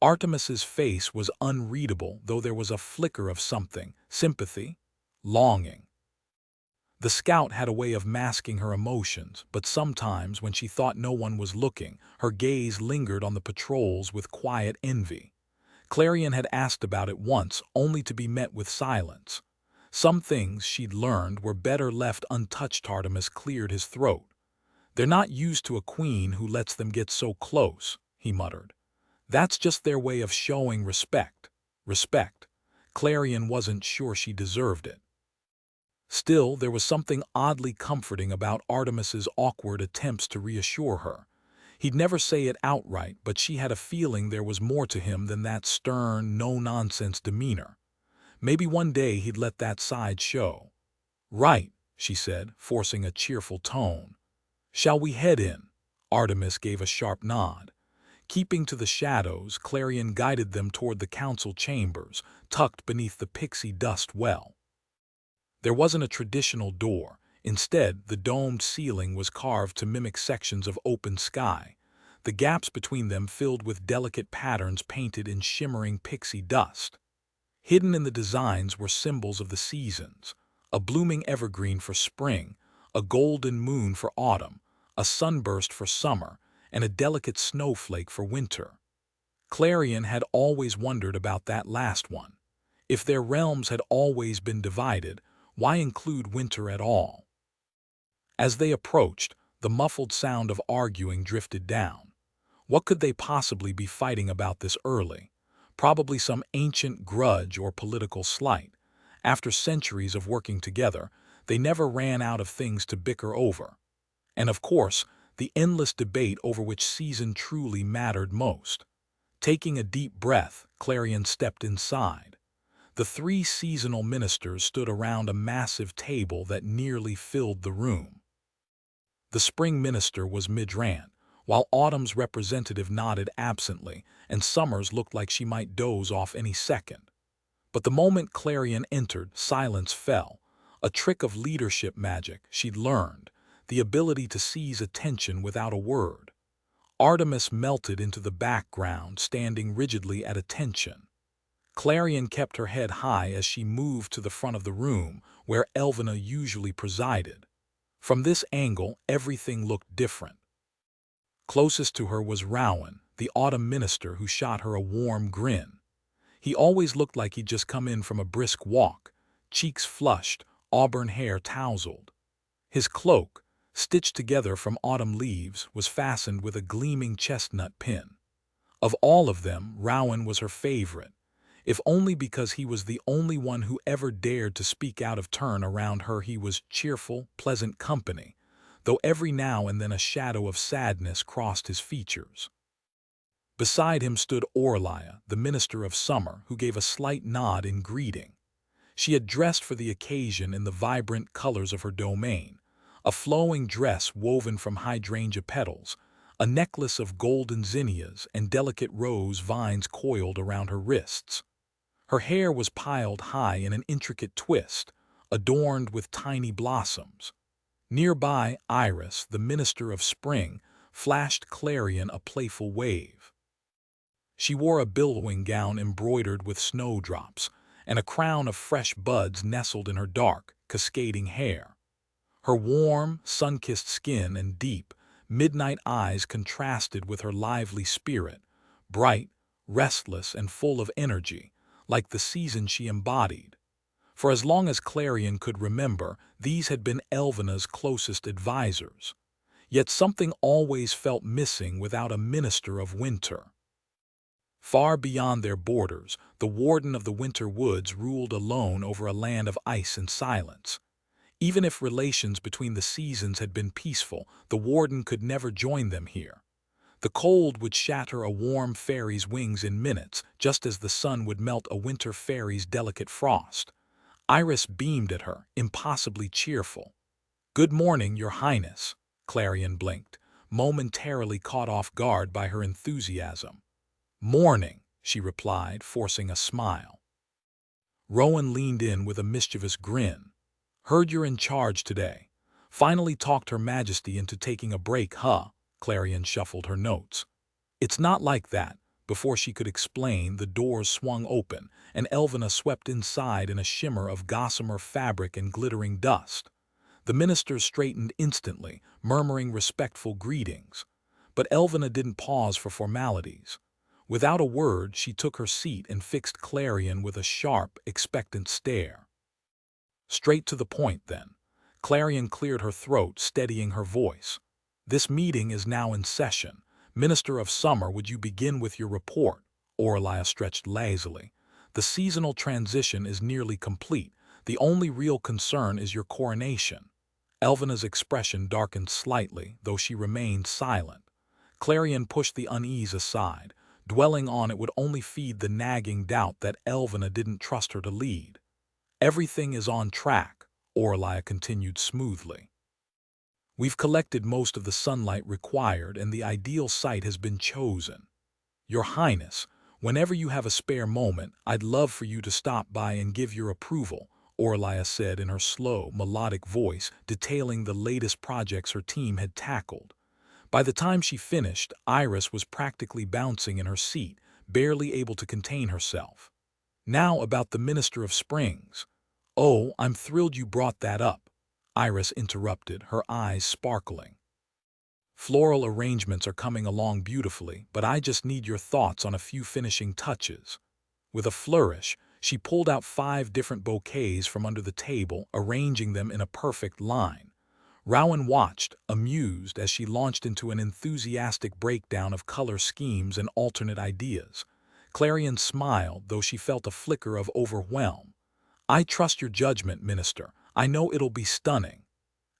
Artemis's face was unreadable, though there was a flicker of something, sympathy, longing. The scout had a way of masking her emotions, but sometimes, when she thought no one was looking, her gaze lingered on the patrols with quiet envy. Clarion had asked about it once, only to be met with silence. Some things, she'd learned, were better left untouched. Artemis cleared his throat. "They're not used to a queen who lets them get so close," he muttered. "That's just their way of showing respect." Respect. Clarion wasn't sure she deserved it. Still, there was something oddly comforting about Artemis's awkward attempts to reassure her. He'd never say it outright, but she had a feeling there was more to him than that stern, no-nonsense demeanor. Maybe one day he'd let that side show. "Right," she said, forcing a cheerful tone. "Shall we head in?" Artemis gave a sharp nod. Keeping to the shadows, Clarion guided them toward the council chambers, tucked beneath the pixie dust well. There wasn't a traditional door. Instead, the domed ceiling was carved to mimic sections of open sky, the gaps between them filled with delicate patterns painted in shimmering pixie dust. Hidden in the designs were symbols of the seasons: a blooming evergreen for spring, a golden moon for autumn, a sunburst for summer, and a delicate snowflake for winter. Clarion had always wondered about that last one. If their realms had always been divided, why include winter at all? As they approached, the muffled sound of arguing drifted down. What could they possibly be fighting about this early? Probably some ancient grudge or political slight. After centuries of working together, they never ran out of things to bicker over. And of course, the endless debate over which season truly mattered most. Taking a deep breath, Clarion stepped inside. The three seasonal ministers stood around a massive table that nearly filled the room. The spring minister was Midrand, while autumn's representative nodded absently, and summer's looked like she might doze off any second. But the moment Clarion entered, silence fell, a trick of leadership magic she'd learned, the ability to seize attention without a word. Artemis melted into the background, standing rigidly at attention. Clarion kept her head high as she moved to the front of the room, where Elvina usually presided. From this angle, everything looked different. Closest to her was Rowan, the autumn minister, who shot her a warm grin. He always looked like he'd just come in from a brisk walk, cheeks flushed, auburn hair tousled. His cloak, stitched together from autumn leaves, was fastened with a gleaming chestnut pin. Of all of them, Rowan was her favorite, if only because he was the only one who ever dared to speak out of turn around her. He was cheerful, pleasant company, though every now and then a shadow of sadness crossed his features. Beside him stood Orlia, the minister of summer, who gave a slight nod in greeting. She had dressed for the occasion in the vibrant colors of her domain, a flowing dress woven from hydrangea petals, a necklace of golden zinnias, and delicate rose vines coiled around her wrists. Her hair was piled high in an intricate twist, adorned with tiny blossoms. Nearby, Iris, the minister of spring, flashed Clarion a playful wave. She wore a billowing gown embroidered with snowdrops, and a crown of fresh buds nestled in her dark, cascading hair. Her warm, sun-kissed skin and deep, midnight eyes contrasted with her lively spirit, bright, restless, and full of energy, like the season she embodied. For as long as Clarion could remember, these had been Elvina's closest advisors. Yet something always felt missing without a minister of winter. Far beyond their borders, the warden of the winter woods ruled alone over a land of ice and silence. Even if relations between the seasons had been peaceful, the warden could never join them here. The cold would shatter a warm fairy's wings in minutes, just as the sun would melt a winter fairy's delicate frost. Iris beamed at her, impossibly cheerful. "Good morning, Your Highness," Clarion blinked, momentarily caught off guard by her enthusiasm. "Morning," she replied, forcing a smile. Rowan leaned in with a mischievous grin. "Heard you're in charge today. Finally talked Her Majesty into taking a break, huh?" Clarion shuffled her notes. "It's not like that." Before she could explain, the doors swung open, and Elvina swept inside in a shimmer of gossamer fabric and glittering dust. The ministers straightened instantly, murmuring respectful greetings. But Elvina didn't pause for formalities. Without a word, she took her seat and fixed Clarion with a sharp, expectant stare. Straight to the point, then. Clarion cleared her throat, steadying her voice. This meeting is now in session. Minister of Summer, would you begin with your report? Aurelia stretched lazily. The seasonal transition is nearly complete. The only real concern is your coronation. Elvina's expression darkened slightly, though she remained silent. Clarion pushed the unease aside. Dwelling on it would only feed the nagging doubt that Elvina didn't trust her to lead. Everything is on track, Aurelia continued smoothly. We've collected most of the sunlight required and the ideal site has been chosen. Your Highness, whenever you have a spare moment, I'd love for you to stop by and give your approval, Aurelia said in her slow, melodic voice, detailing the latest projects her team had tackled. By the time she finished, Iris was practically bouncing in her seat, barely able to contain herself. Now about the Minister of Springs. Oh, I'm thrilled you brought that up, Iris interrupted, her eyes sparkling. Floral arrangements are coming along beautifully, but I just need your thoughts on a few finishing touches. With a flourish, she pulled out 5 different bouquets from under the table, arranging them in a perfect line. Rowan watched, amused, as she launched into an enthusiastic breakdown of color schemes and alternate ideas. Clarion smiled, though she felt a flicker of overwhelm. I trust your judgment, Minister. I know it'll be stunning.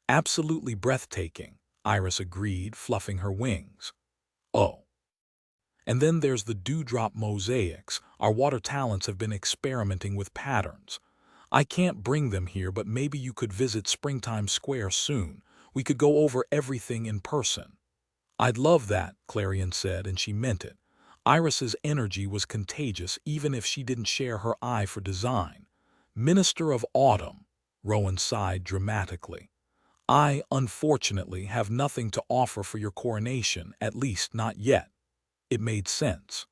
Absolutely breathtaking, Iris agreed, fluffing her wings. Oh. And then there's the dewdrop mosaics. Our water talents have been experimenting with patterns. I can't bring them here, but maybe you could visit Springtime Square soon. We could go over everything in person. I'd love that, Clarion said, and she meant it. Iris's energy was contagious, even if she didn't share her eye for design. Minister of Autumn, Rowan sighed dramatically. I, unfortunately, have nothing to offer for your coronation, at least not yet. It made sense.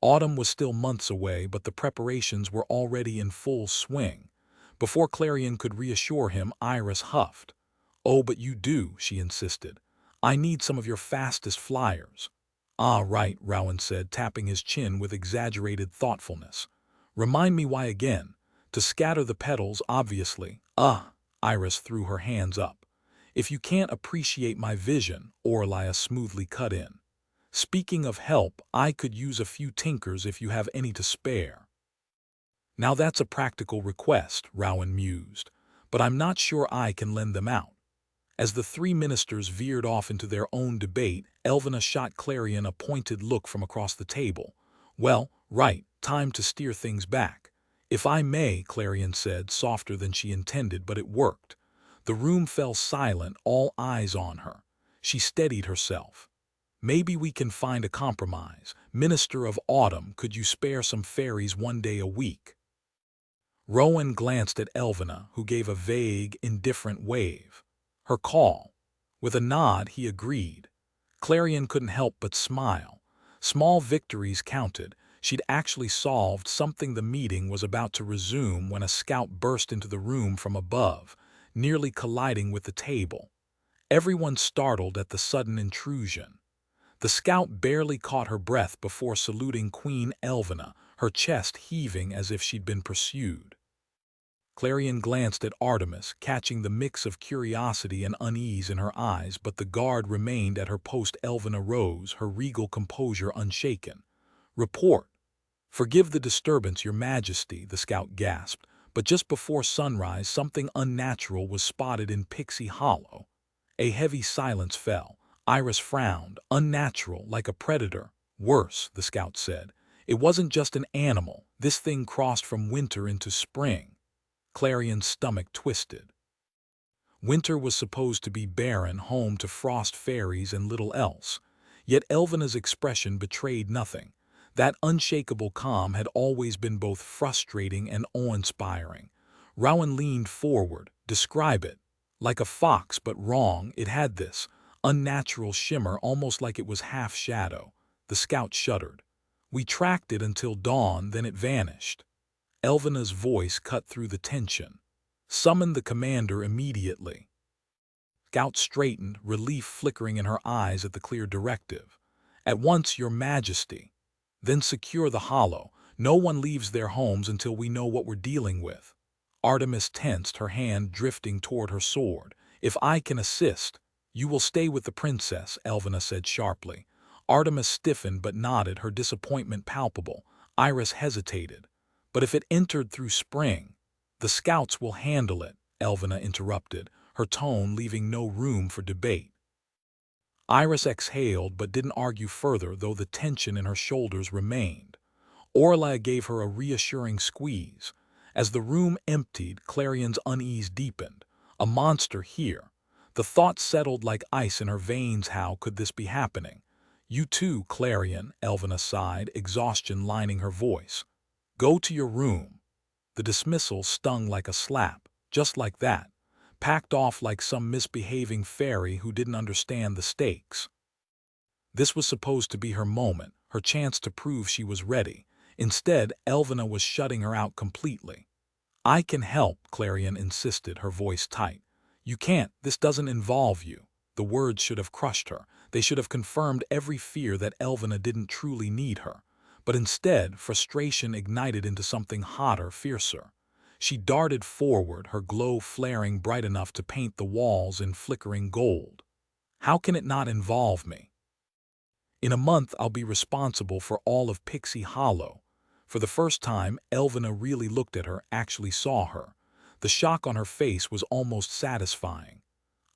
Autumn was still months away, but the preparations were already in full swing. Before Clarion could reassure him, Iris huffed. Oh, but you do, she insisted. I need some of your fastest flyers. Ah, right, Rowan said, tapping his chin with exaggerated thoughtfulness. Remind me why again? To scatter the petals, obviously. Iris threw her hands up. If you can't appreciate my vision, Aurelia smoothly cut in. Speaking of help, I could use a few tinkers if you have any to spare. Now that's a practical request, Rowan mused, but I'm not sure I can lend them out. As the 3 ministers veered off into their own debate, Elvina shot Clarion a pointed look from across the table. Well, right, time to steer things back. If I may, Clarion said, softer than she intended, but it worked. The room fell silent, all eyes on her. She steadied herself. Maybe we can find a compromise. Minister of Autumn, could you spare some fairies 1 day a week? Rowan glanced at Elvina, who gave a vague, indifferent wave. Her call. With a nod, he agreed. Clarion couldn't help but smile. Small victories counted. She'd actually solved something. The meeting was about to resume when a scout burst into the room from above, nearly colliding with the table. Everyone startled at the sudden intrusion. The scout barely caught her breath before saluting Queen Elvina, her chest heaving as if she'd been pursued. Clarion glanced at Artemis, catching the mix of curiosity and unease in her eyes, but the guard remained at her post. Elvina rose, her regal composure unshaken. Report. Forgive the disturbance, Your Majesty, the scout gasped, but just before sunrise something unnatural was spotted in Pixie Hollow. A heavy silence fell. Iris frowned. Unnatural, like a predator. Worse, the scout said. It wasn't just an animal. This thing crossed from winter into spring. Clarion's stomach twisted. Winter was supposed to be barren, home to frost fairies and little else. Yet Elvina's expression betrayed nothing. That unshakable calm had always been both frustrating and awe-inspiring. Rowan leaned forward. Describe it. Like a fox, but wrong. It had this unnatural shimmer, almost like it was half shadow. The scout shuddered. We tracked it until dawn, then it vanished. Elvina's voice cut through the tension. Summon the commander immediately. Scout straightened, relief flickering in her eyes at the clear directive. At once, Your Majesty. Then secure the hollow. No one leaves their homes until we know what we're dealing with. Artemis tensed, her hand drifting toward her sword. If I can assist, you will stay with the princess, Elvina said sharply. Artemis stiffened but nodded, her disappointment palpable. Iris hesitated. But if it entered through spring, the scouts will handle it, Elvina interrupted, her tone leaving no room for debate. Iris exhaled but didn't argue further, though the tension in her shoulders remained. Orla gave her a reassuring squeeze. As the room emptied, Clarion's unease deepened. A monster here. The thought settled like ice in her veins. How could this be happening? You too, Clarion, Elvina sighed, exhaustion lining her voice. Go to your room. The dismissal stung like a slap, just like that. Packed off like some misbehaving fairy who didn't understand the stakes. This was supposed to be her moment, her chance to prove she was ready. Instead, Elvina was shutting her out completely. I can help, Clarion insisted, her voice tight. You can't, this doesn't involve you. The words should have crushed her. They should have confirmed every fear that Elvina didn't truly need her. But instead, frustration ignited into something hotter, fiercer. She darted forward, her glow flaring bright enough to paint the walls in flickering gold. How can it not involve me? In a month, I'll be responsible for all of Pixie Hollow. For the first time, Elvina really looked at her, actually saw her. The shock on her face was almost satisfying.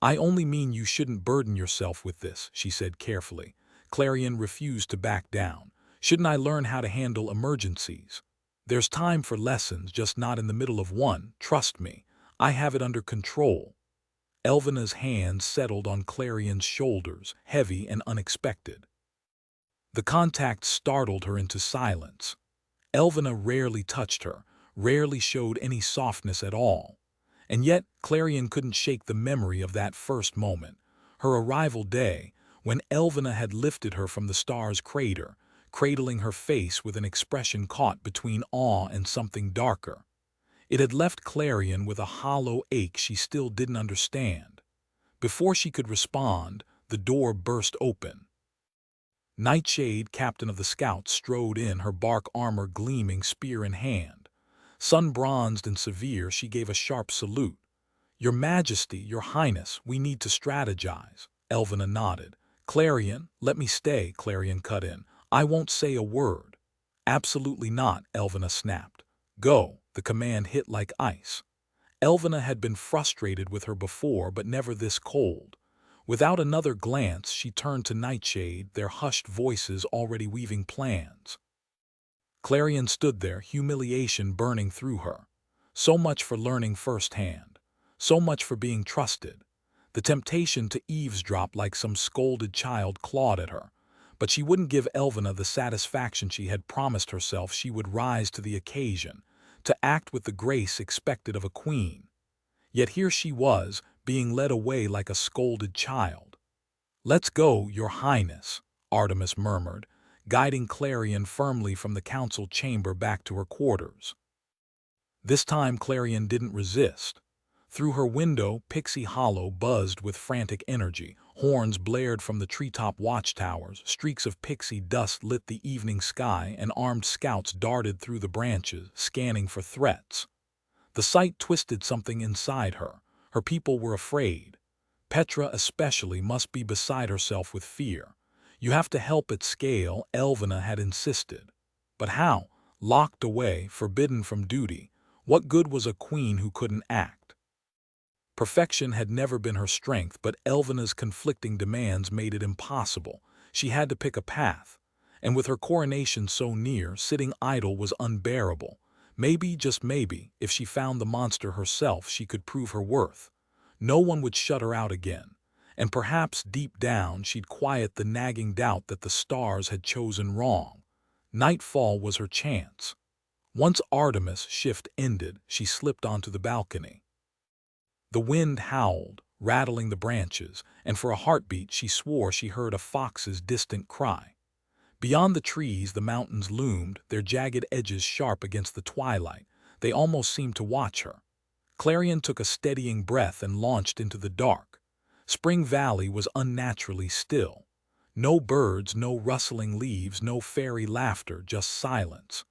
I only mean you shouldn't burden yourself with this, she said carefully. Clarion refused to back down. Shouldn't I learn how to handle emergencies? There's time for lessons, just not in the middle of one. Trust me, I have it under control. Elvina's hands settled on Clarion's shoulders, heavy and unexpected. The contact startled her into silence. Elvina rarely touched her, rarely showed any softness at all. And yet, Clarion couldn't shake the memory of that first moment, her arrival day, when Elvina had lifted her from the star's crater, cradling her face with an expression caught between awe and something darker. It had left Clarion with a hollow ache she still didn't understand. Before she could respond, the door burst open. Nightshade, captain of the scouts, strode in, her bark armor gleaming, spear in hand. Sun-bronzed and severe, she gave a sharp salute. Your Majesty, Your Highness, we need to strategize. Elvina nodded. Clarion, let me stay, Clarion cut in. I won't say a word. Absolutely not, Elvina snapped. Go, the command hit like ice. Elvina had been frustrated with her before, but never this cold. Without another glance, she turned to Nightshade, their hushed voices already weaving plans. Clarion stood there, humiliation burning through her. So much for learning firsthand. So much for being trusted. The temptation to eavesdrop like some scolded child clawed at her. But she wouldn't give Elvina the satisfaction she had promised herself. She would rise to the occasion, to act with the grace expected of a queen. Yet here she was, being led away like a scolded child. Let's go, Your Highness, Artemis murmured, guiding Clarion firmly from the council chamber back to her quarters. This time Clarion didn't resist. Through her window, Pixie Hollow buzzed with frantic energy. Horns blared from the treetop watchtowers, streaks of pixie dust lit the evening sky, and armed scouts darted through the branches, scanning for threats. The sight twisted something inside her. Her people were afraid. Petra especially must be beside herself with fear. You have to help at scale, Elvina had insisted. But how? Locked away, forbidden from duty. What good was a queen who couldn't act? Perfection had never been her strength, but Elvina's conflicting demands made it impossible. She had to pick a path. And with her coronation so near, sitting idle was unbearable. Maybe, just maybe, if she found the monster herself, she could prove her worth. No one would shut her out again. And perhaps, deep down, she'd quiet the nagging doubt that the stars had chosen wrong. Nightfall was her chance. Once Artemis' shift ended, she slipped onto the balcony. The wind howled, rattling the branches, and for a heartbeat she swore she heard a fox's distant cry. Beyond the trees, the mountains loomed, their jagged edges sharp against the twilight. They almost seemed to watch her. Clarion took a steadying breath and launched into the dark. Spring Valley was unnaturally still. No birds, no rustling leaves, no fairy laughter, just silence.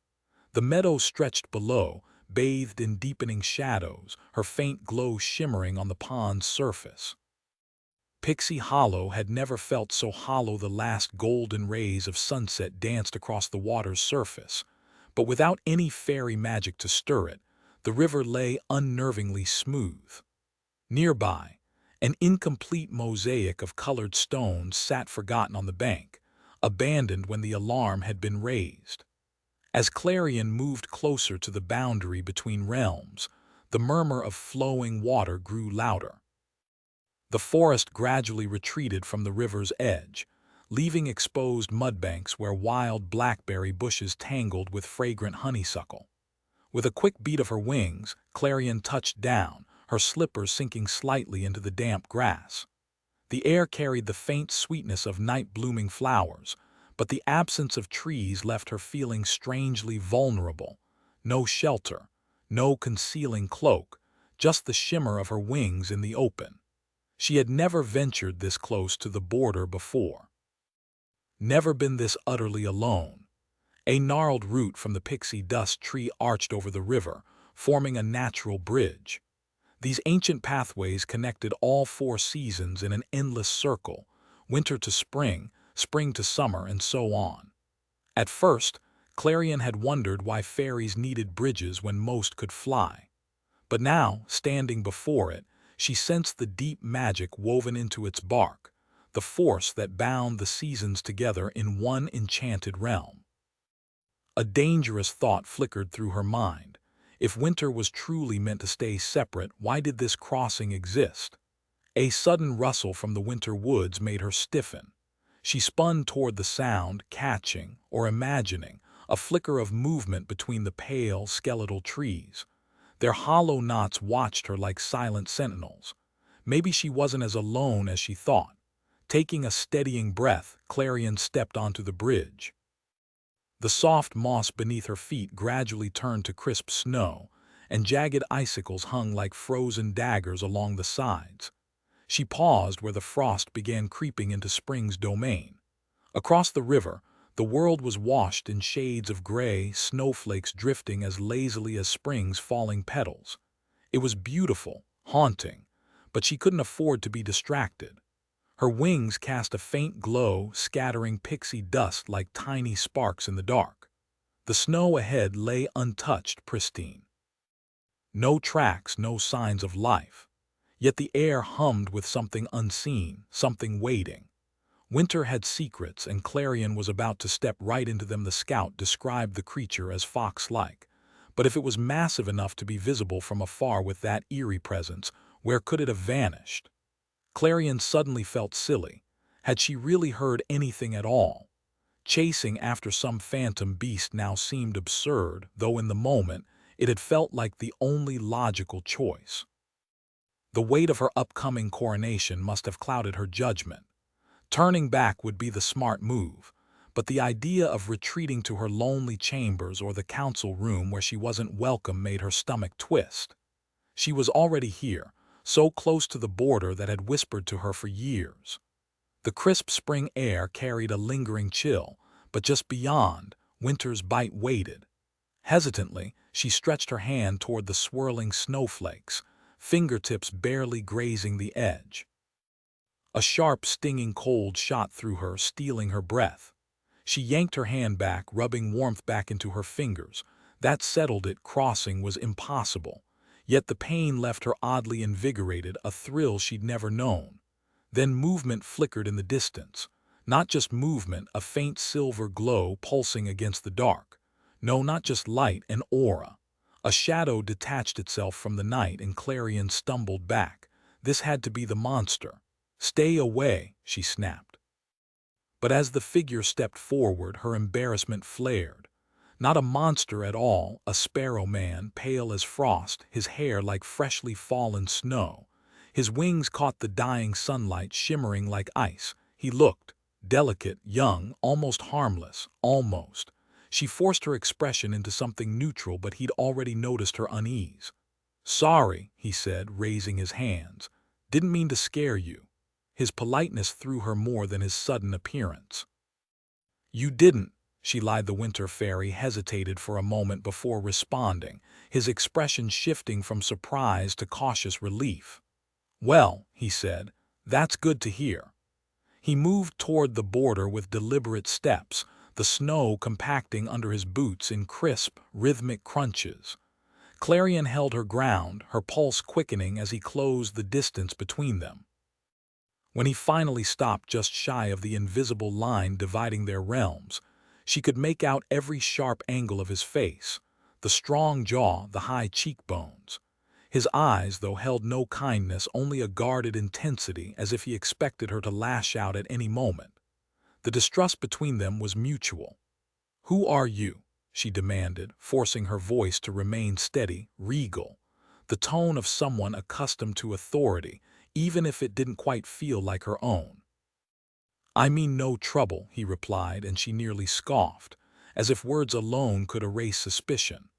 The meadow stretched below, bathed in deepening shadows, her faint glow shimmering on the pond's surface. Pixie Hollow had never felt so hollow. The last golden rays of sunset danced across the water's surface, but without any fairy magic to stir it, the river lay unnervingly smooth. Nearby, an incomplete mosaic of colored stones sat forgotten on the bank, abandoned when the alarm had been raised. As Clarion moved closer to the boundary between realms, the murmur of flowing water grew louder. The forest gradually retreated from the river's edge, leaving exposed mudbanks where wild blackberry bushes tangled with fragrant honeysuckle. With a quick beat of her wings, Clarion touched down, her slippers sinking slightly into the damp grass. The air carried the faint sweetness of night-blooming flowers, but the absence of trees left her feeling strangely vulnerable. No shelter, no concealing cloak, just the shimmer of her wings in the open. She had never ventured this close to the border before. Never been this utterly alone. A gnarled root from the pixie dust tree arched over the river, forming a natural bridge. These ancient pathways connected all four seasons in an endless circle, winter to spring, spring to summer, and so on. At first, Clarion had wondered why fairies needed bridges when most could fly. But now, standing before it, she sensed the deep magic woven into its bark, the force that bound the seasons together in one enchanted realm. A dangerous thought flickered through her mind. If winter was truly meant to stay separate, why did this crossing exist? A sudden rustle from the winter woods made her stiffen. She spun toward the sound, catching, or imagining, a flicker of movement between the pale, skeletal trees. Their hollow knots watched her like silent sentinels. Maybe she wasn't as alone as she thought. Taking a steadying breath, Clarion stepped onto the bridge. The soft moss beneath her feet gradually turned to crisp snow, and jagged icicles hung like frozen daggers along the sides. She paused where the frost began creeping into spring's domain. Across the river, the world was washed in shades of gray, snowflakes drifting as lazily as spring's falling petals. It was beautiful, haunting, but she couldn't afford to be distracted. Her wings cast a faint glow, scattering pixie dust like tiny sparks in the dark. The snow ahead lay untouched, pristine. No tracks, no signs of life. Yet the air hummed with something unseen, something waiting. Winter had secrets, and Clarion was about to step right into them. The scout described the creature as fox-like. But if it was massive enough to be visible from afar with that eerie presence, where could it have vanished? Clarion suddenly felt silly. Had she really heard anything at all? Chasing after some phantom beast now seemed absurd, though in the moment it had felt like the only logical choice. The weight of her upcoming coronation must have clouded her judgment. Turning back would be the smart move, but the idea of retreating to her lonely chambers or the council room where she wasn't welcome made her stomach twist. She was already here, so close to the border that had whispered to her for years. The crisp spring air carried a lingering chill, but just beyond, winter's bite waited. Hesitantly, she stretched her hand toward the swirling snowflakes, fingertips barely grazing the edge. A sharp, stinging cold shot through her, stealing her breath. She yanked her hand back, rubbing warmth back into her fingers. That settled it. Crossing was impossible. Yet the pain left her oddly invigorated, a thrill she'd never known. Then movement flickered in the distance. Not just movement, a faint silver glow pulsing against the dark. No, not just light, an aura. A shadow detached itself from the night, and Clarion stumbled back. This had to be the monster. "Stay away," she snapped. But as the figure stepped forward, her embarrassment flared. Not a monster at all, a sparrow man, pale as frost, his hair like freshly fallen snow. His wings caught the dying sunlight, shimmering like ice. He looked delicate, young, almost harmless, almost. She forced her expression into something neutral, but he'd already noticed her unease. "Sorry," he said, raising his hands. "Didn't mean to scare you." His politeness threw her more than his sudden appearance. "You didn't," she lied. The winter fairy hesitated for a moment before responding, his expression shifting from surprise to cautious relief. "Well," he said, "that's good to hear." He moved toward the border with deliberate steps, the snow compacting under his boots in crisp, rhythmic crunches. Clarion held her ground, her pulse quickening as he closed the distance between them. When he finally stopped just shy of the invisible line dividing their realms, she could make out every sharp angle of his face, the strong jaw, the high cheekbones. His eyes, though, held no kindness, only a guarded intensity, as if he expected her to lash out at any moment. The distrust between them was mutual. "Who are you?" she demanded, forcing her voice to remain steady, regal, the tone of someone accustomed to authority, even if it didn't quite feel like her own. "I mean no trouble," he replied, and she nearly scoffed, as if words alone could erase suspicion.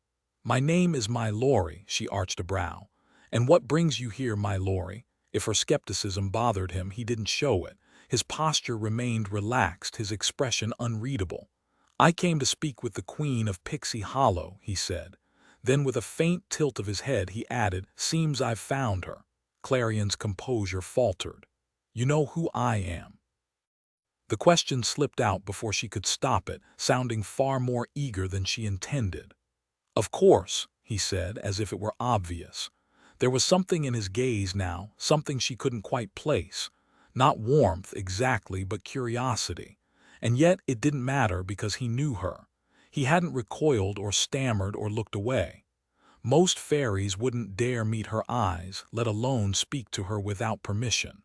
"My name is my Lori," she arched a brow. "And what brings you here, my Lori?" If her skepticism bothered him, he didn't show it. His posture remained relaxed, his expression unreadable. "I came to speak with the Queen of Pixie Hollow," he said. Then with a faint tilt of his head, he added, "Seems I've found her." Clarion's composure faltered. "You know who I am?" The question slipped out before she could stop it, sounding far more eager than she intended. "Of course," he said, as if it were obvious. There was something in his gaze now, something she couldn't quite place. Not warmth exactly, but curiosity. And yet it didn't matter because he knew her. He hadn't recoiled or stammered or looked away. Most fairies wouldn't dare meet her eyes, let alone speak to her without permission.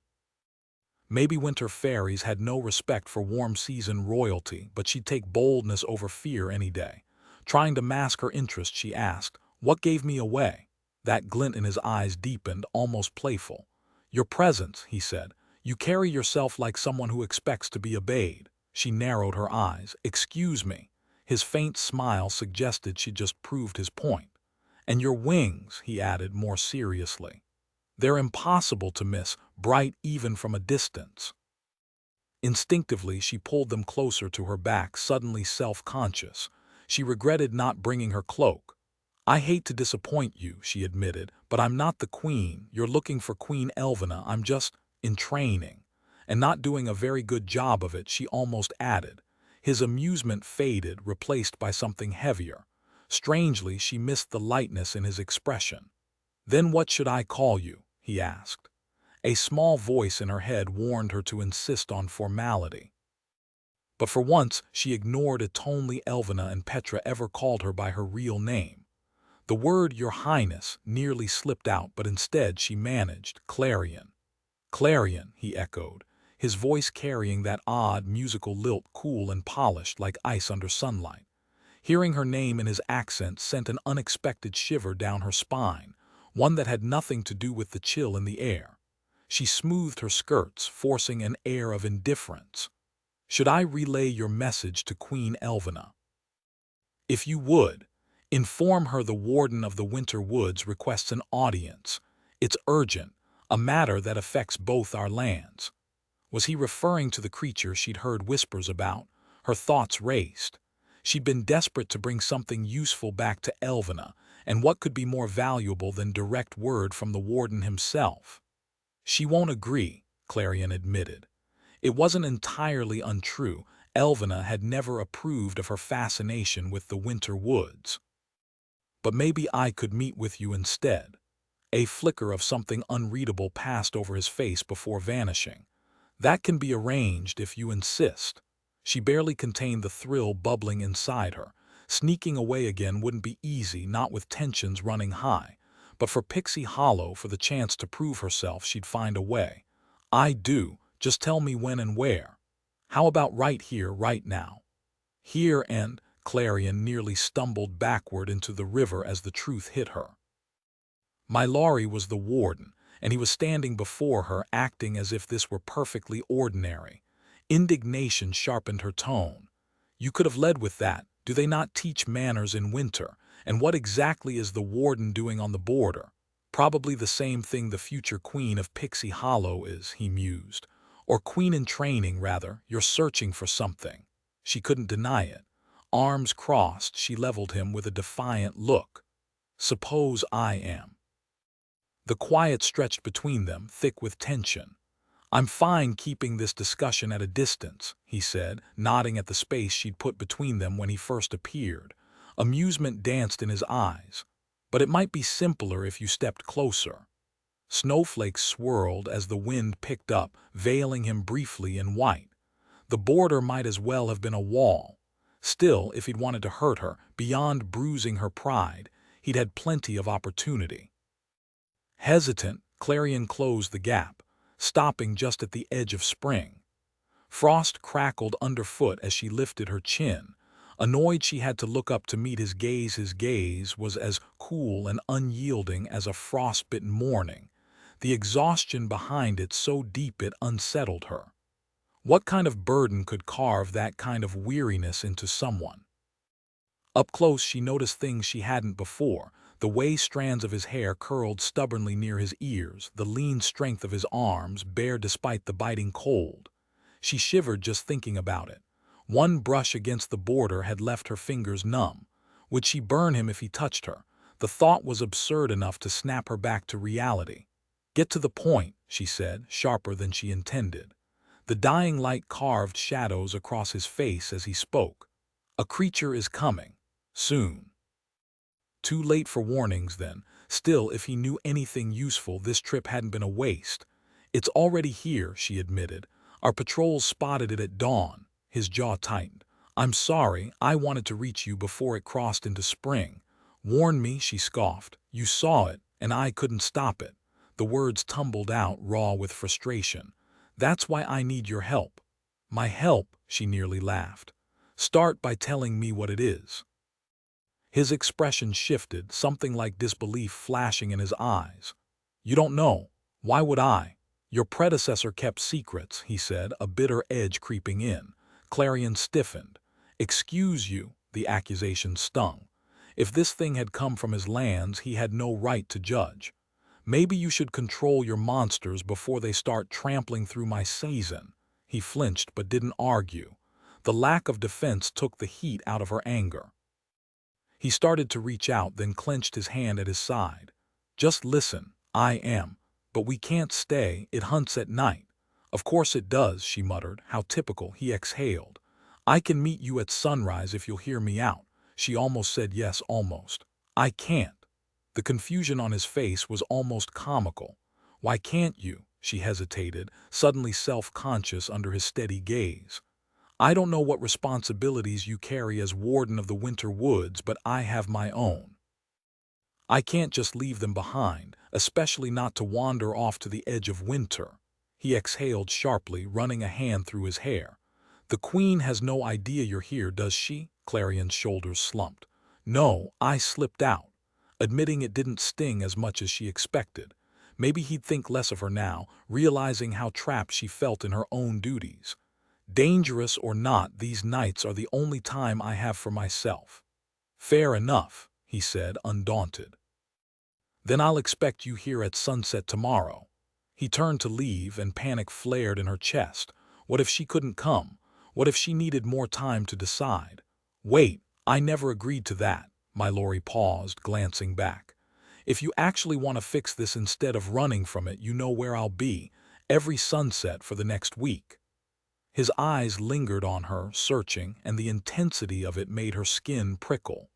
Maybe winter fairies had no respect for warm season royalty, but she'd take boldness over fear any day. Trying to mask her interest, she asked, "What gave me away?" That glint in his eyes deepened, almost playful. "Your presence," he said. "You carry yourself like someone who expects to be obeyed." She narrowed her eyes. "Excuse me." His faint smile suggested she'd just proved his point. "And your wings," he added more seriously. "They're impossible to miss, bright even from a distance." Instinctively, she pulled them closer to her back, suddenly self-conscious. She regretted not bringing her cloak. "I hate to disappoint you," she admitted, "but I'm not the queen. You're looking for Queen Elvina. I'm just in training. And not doing a very good job of it," she almost added. His amusement faded, replaced by something heavier. Strangely, she missed the lightness in his expression. "Then what should I call you?" he asked. A small voice in her head warned her to insist on formality. But for once, she ignored it. Only Elvina and Petra ever called her by her real name. The word "Your Highness" nearly slipped out, but instead she managed, "Clarion." "Clarion," he echoed, his voice carrying that odd musical lilt, cool and polished like ice under sunlight. Hearing her name in his accent sent an unexpected shiver down her spine, one that had nothing to do with the chill in the air. She smoothed her skirts, forcing an air of indifference. "Should I relay your message to Queen Elvina?" "If you would. Inform her the Warden of the Winter Woods requests an audience. It's urgent, a matter that affects both our lands." Was he referring to the creature she'd heard whispers about? Her thoughts raced. She'd been desperate to bring something useful back to Elvina, and what could be more valuable than direct word from the Warden himself? "She won't agree," Clarion admitted. It wasn't entirely untrue. Elvina had never approved of her fascination with the winter woods. "But maybe I could meet with you instead." A flicker of something unreadable passed over his face before vanishing. "That can be arranged if you insist." She barely contained the thrill bubbling inside her. Sneaking away again wouldn't be easy, not with tensions running high. But for Pixie Hollow, for the chance to prove herself, she'd find a way. "I do. Just tell me when and where." "How about right here, right now?" "Here and—" Clarion nearly stumbled backward into the river as the truth hit her. My Laurie was the Warden, and he was standing before her, acting as if this were perfectly ordinary. Indignation sharpened her tone. "You could have led with that. Do they not teach manners in winter? And what exactly is the Warden doing on the border?" Probably the same thing the future queen of Pixie Hollow is, he mused. Or queen in training, rather. You're searching for something. She couldn't deny it. Arms crossed, she leveled him with a defiant look. Suppose I am. The quiet stretched between them, thick with tension. I'm fine keeping this discussion at a distance, he said, nodding at the space she'd put between them when he first appeared. Amusement danced in his eyes. But it might be simpler if you stepped closer. Snowflakes swirled as the wind picked up, veiling him briefly in white. The border might as well have been a wall. Still, if he'd wanted to hurt her, beyond bruising her pride, he'd had plenty of opportunity. Hesitant, Clarion closed the gap, stopping just at the edge of spring. Frost crackled underfoot as she lifted her chin. Annoyed she had to look up to meet his gaze was as cool and unyielding as a frostbitten morning, the exhaustion behind it so deep it unsettled her. What kind of burden could carve that kind of weariness into someone? Up close she noticed things she hadn't before, the way strands of his hair curled stubbornly near his ears, the lean strength of his arms, bare despite the biting cold. She shivered just thinking about it. One brush against the border had left her fingers numb. Would she burn him if he touched her? The thought was absurd enough to snap her back to reality. Get to the point, she said, sharper than she intended. The dying light carved shadows across his face as he spoke. A creature is coming. Soon. Too late for warnings then. Still, if he knew anything useful, this trip hadn't been a waste. It's already here, she admitted. Our patrols spotted it at dawn. His jaw tightened. I'm sorry, I wanted to reach you before it crossed into spring. Warn me, she scoffed. You saw it, and I couldn't stop it. The words tumbled out, raw with frustration. That's why I need your help. My help, she nearly laughed. Start by telling me what it is. His expression shifted, something like disbelief flashing in his eyes. You don't know. Why would I? Your predecessor kept secrets, he said, a bitter edge creeping in. Clarion stiffened. Excuse you, the accusation stung. If this thing had come from his lands, he had no right to judge. Maybe you should control your monsters before they start trampling through my season. He flinched but didn't argue. The lack of defense took the heat out of her anger. He started to reach out, then clenched his hand at his side. Just listen, I am. But we can't stay, it hunts at night. Of course it does, she muttered. How typical, he exhaled. I can meet you at sunrise if you'll hear me out. She almost said yes, almost. I can't. The confusion on his face was almost comical. Why can't you? She hesitated, suddenly self-conscious under his steady gaze. I don't know what responsibilities you carry as warden of the winter woods, but I have my own. I can't just leave them behind, especially not to wander off to the edge of winter. He exhaled sharply, running a hand through his hair. The Queen has no idea you're here, does she? Clarion's shoulders slumped. No, I slipped out. Admitting it didn't sting as much as she expected. Maybe he'd think less of her now, realizing how trapped she felt in her own duties. Dangerous or not, these nights are the only time I have for myself. Fair enough, he said, undaunted. Then I'll expect you here at sunset tomorrow. He turned to leave, and panic flared in her chest. What if she couldn't come? What if she needed more time to decide? Wait, I never agreed to that. Mallory paused, glancing back. If you actually want to fix this instead of running from it, you know where I'll be, every sunset for the next week. His eyes lingered on her, searching, and the intensity of it made her skin prickle.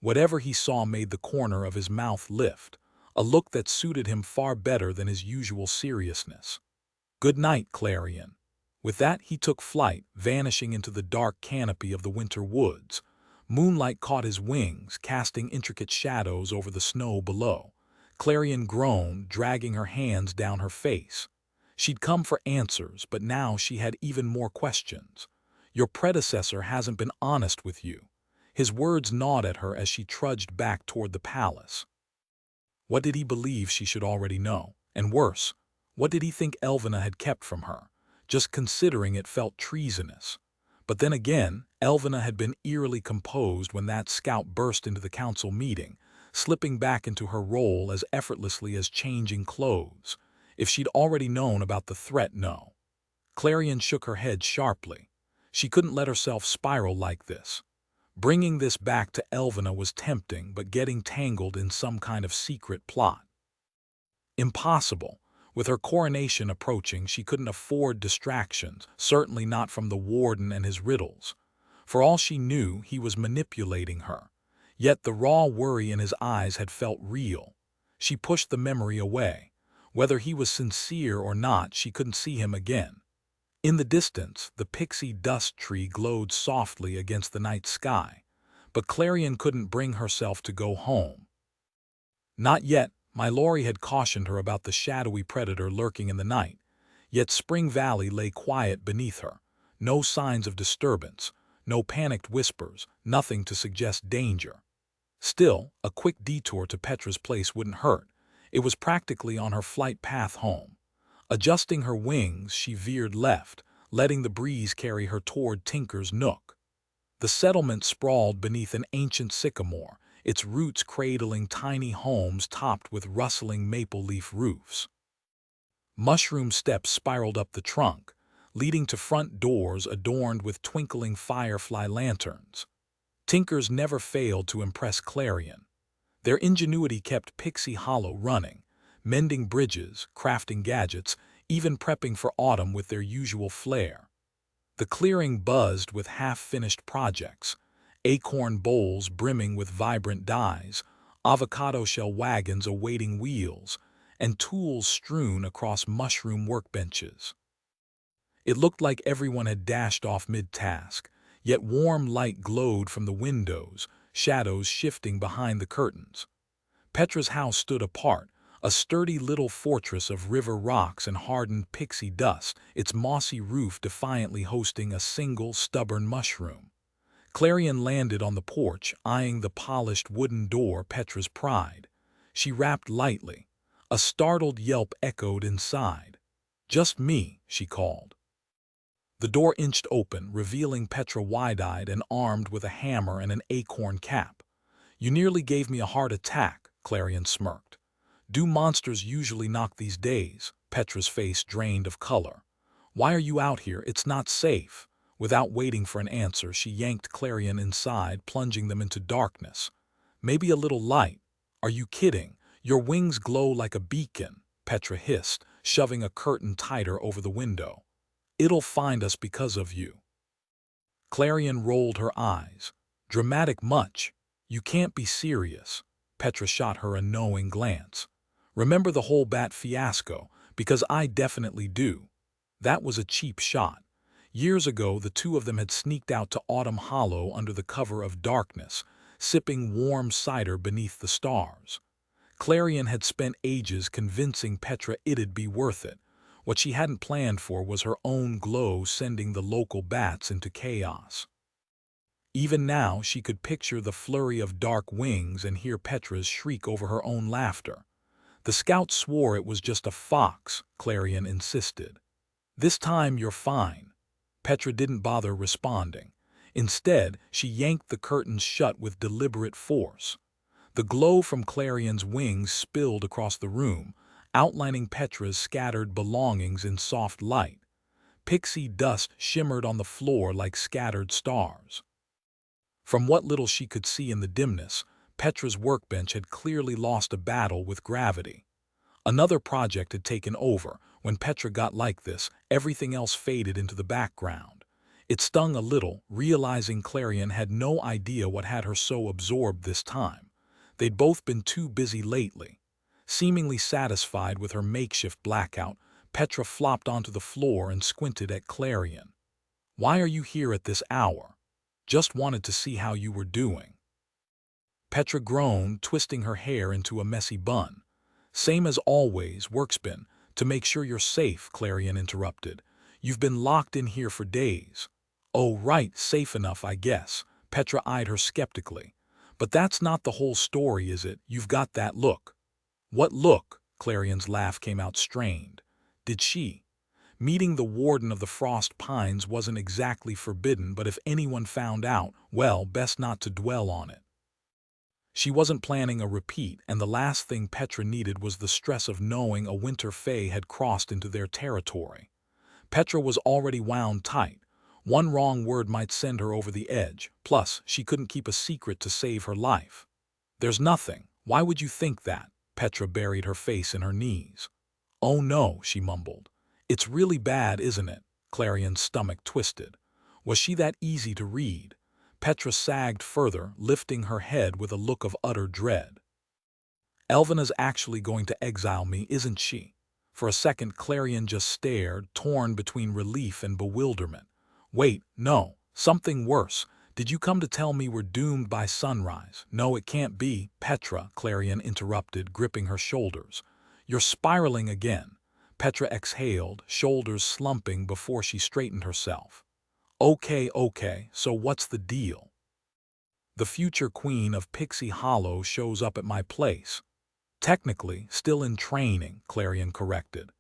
Whatever he saw made the corner of his mouth lift, a look that suited him far better than his usual seriousness. Good night, Clarion. With that he took flight, vanishing into the dark canopy of the winter woods. Moonlight caught his wings, casting intricate shadows over the snow below. Clarion groaned, dragging her hands down her face. She'd come for answers, but now she had even more questions. Your predecessor hasn't been honest with you. His words gnawed at her as she trudged back toward the palace. What did he believe she should already know? And worse, what did he think Elvina had kept from her? Just considering it felt treasonous. But then again, Elvina had been eerily composed when that scout burst into the council meeting. slipping back into her role as effortlessly as changing clothes. If she'd already known about the threat, no. Clarion shook her head sharply. She couldn't let herself spiral like this. Bringing this back to Elvina was tempting, but getting tangled in some kind of secret plot. Impossible. With her coronation approaching, she couldn't afford distractions, certainly not from the warden and his riddles. For all she knew, he was manipulating her. Yet the raw worry in his eyes had felt real. She pushed the memory away. Whether he was sincere or not, she couldn't see him again. In the distance, the pixie dust tree glowed softly against the night sky, but Clarion couldn't bring herself to go home. Not yet. Mallory had cautioned her about the shadowy predator lurking in the night, yet Spring Valley lay quiet beneath her. No signs of disturbance, no panicked whispers, nothing to suggest danger. Still, a quick detour to Petra's place wouldn't hurt. It was practically on her flight path home. Adjusting her wings, she veered left, letting the breeze carry her toward Tinker's Nook. The settlement sprawled beneath an ancient sycamore, its roots cradling tiny homes topped with rustling maple leaf roofs. Mushroom steps spiraled up the trunk, leading to front doors adorned with twinkling firefly lanterns. Tinkers never failed to impress Clarion. Their ingenuity kept Pixie Hollow running, mending bridges, crafting gadgets, even prepping for autumn with their usual flair. The clearing buzzed with half-finished projects, acorn bowls brimming with vibrant dyes, avocado shell wagons awaiting wheels, and tools strewn across mushroom workbenches. It looked like everyone had dashed off mid-task, yet warm light glowed from the windows, shadows shifting behind the curtains. Petra's house stood apart, a sturdy little fortress of river rocks and hardened pixie dust, its mossy roof defiantly hosting a single stubborn mushroom. Clarion landed on the porch, eyeing the polished wooden door, Petra's pride. She rapped lightly. A startled yelp echoed inside. "Just me," she called. The door inched open, revealing Petra wide-eyed and armed with a hammer and an acorn cap. "You nearly gave me a heart attack," Clarion smirked. "Do monsters usually knock these days?" Petra's face drained of color. "Why are you out here? It's not safe." Without waiting for an answer, she yanked Clarion inside, plunging them into darkness. "Maybe a little light." "Are you kidding? Your wings glow like a beacon," Petra hissed, shoving a curtain tighter over the window. "It'll find us because of you." Clarion rolled her eyes. "Dramatic much? You can't be serious." Petra shot her a knowing glance. "Remember the whole bat fiasco? Because I definitely do." That was a cheap shot. Years ago, the two of them had sneaked out to Autumn Hollow under the cover of darkness, sipping warm cider beneath the stars. Clarion had spent ages convincing Petra it'd be worth it. What she hadn't planned for was her own glow sending the local bats into chaos. Even now, she could picture the flurry of dark wings and hear Petra's shriek over her own laughter. "The scout swore it was just a fox," Clarion insisted. "This time you're fine." Petra didn't bother responding. Instead, she yanked the curtains shut with deliberate force. The glow from Clarion's wings spilled across the room, outlining Petra's scattered belongings in soft light. Pixie dust shimmered on the floor like scattered stars. From what little she could see in the dimness, Petra's workbench had clearly lost a battle with gravity. Another project had taken over. When Petra got like this, everything else faded into the background. It stung a little, realizing Clarion had no idea what had her so absorbed this time. They'd both been too busy lately. Seemingly satisfied with her makeshift blackout, Petra flopped onto the floor and squinted at Clarion. "Why are you here at this hour?" "Just wanted to see how you were doing." Petra groaned, twisting her hair into a messy bun. "Same as always, work's been. To make sure you're safe," Clarion interrupted. "You've been locked in here for days." "Oh, right, safe enough, I guess." Petra eyed her skeptically. "But that's not the whole story, is it? You've got that look." "What look?" Clarion's laugh came out strained. "Did she? Meeting the warden of the Frost Pines wasn't exactly forbidden, but if anyone found out, well, best not to dwell on it." She wasn't planning a repeat, and the last thing Petra needed was the stress of knowing a winter fae had crossed into their territory. Petra was already wound tight. One wrong word might send her over the edge, plus she couldn't keep a secret to save her life. "There's nothing. Why would you think that?" Petra buried her face in her knees. "Oh no," she mumbled. "It's really bad, isn't it?" Clarion's stomach twisted. Was she that easy to read? Petra sagged further, lifting her head with a look of utter dread. "Elvena's actually going to exile me, isn't she?" For a second Clarion just stared, torn between relief and bewilderment. "Wait, no, something worse. Did you come to tell me we're doomed by sunrise?" "No, it can't be, Petra," Clarion interrupted, gripping her shoulders. "You're spiraling again." Petra exhaled, shoulders slumping before she straightened herself. Okay, so what's the deal?" "The future queen of Pixie Hollow shows up at my place." "Technically, still in training," Clarion corrected.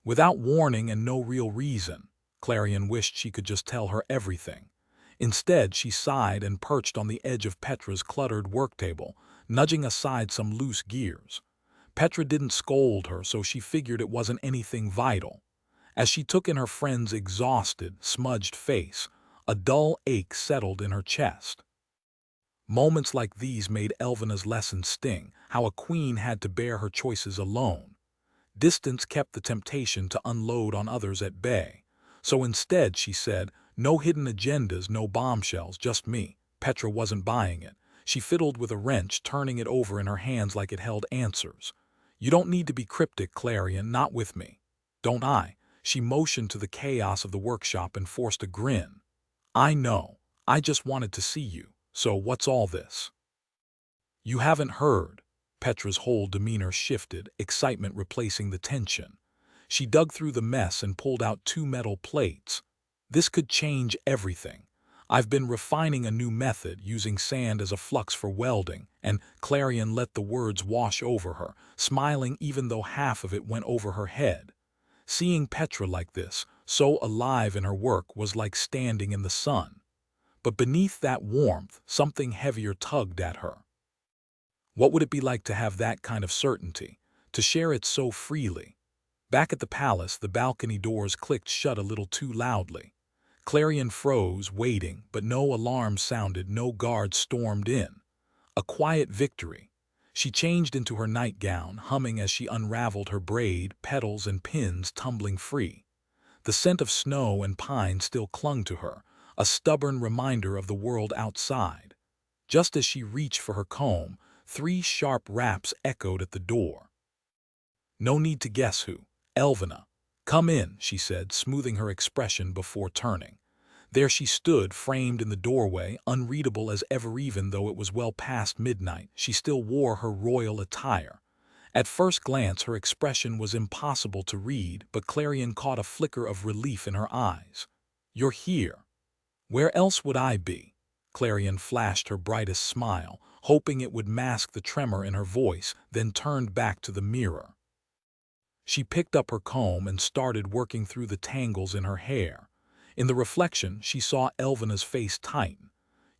"Without warning and no real reason." Clarion wished she could just tell her everything. Instead, she sighed and perched on the edge of Petra's cluttered work table, nudging aside some loose gears. Petra didn't scold her, so she figured it wasn't anything vital. As she took in her friend's exhausted, smudged face, a dull ache settled in her chest. Moments like these made Elvena's lesson sting, how a queen had to bear her choices alone. Distance kept the temptation to unload on others at bay. So instead, she said, "No hidden agendas, no bombshells, just me." Petra wasn't buying it. She fiddled with a wrench, turning it over in her hands like it held answers. "You don't need to be cryptic, Clarion, not with me." "Don't I?" She motioned to the chaos of the workshop and forced a grin. "I know. I just wanted to see you. So what's all this?" "You haven't heard." Petra's whole demeanor shifted, excitement replacing the tension. She dug through the mess and pulled out 2 metal plates. "This could change everything. I've been refining a new method, using sand as a flux for welding," and Clarion let the words wash over her, smiling even though half of it went over her head. Seeing Petra like this, so alive in her work, was like standing in the sun. But beneath that warmth, something heavier tugged at her. What would it be like to have that kind of certainty, to share it so freely? Back at the palace, the balcony doors clicked shut a little too loudly. Clarion froze, waiting, but no alarm sounded, no guard stormed in. A quiet victory. She changed into her nightgown, humming as she unraveled her braid, petals and pins tumbling free. The scent of snow and pine still clung to her, a stubborn reminder of the world outside. Just as she reached for her comb, 3 sharp raps echoed at the door. No need to guess who. "Elvena." "Come in," she said, smoothing her expression before turning. There she stood, framed in the doorway, unreadable as ever. Even though it was well past midnight, she still wore her royal attire. At first glance, her expression was impossible to read, but Clarion caught a flicker of relief in her eyes. "You're here." "Where else would I be?" Clarion flashed her brightest smile, hoping it would mask the tremor in her voice, then turned back to the mirror. She picked up her comb and started working through the tangles in her hair. In the reflection, she saw Elvena's face tighten.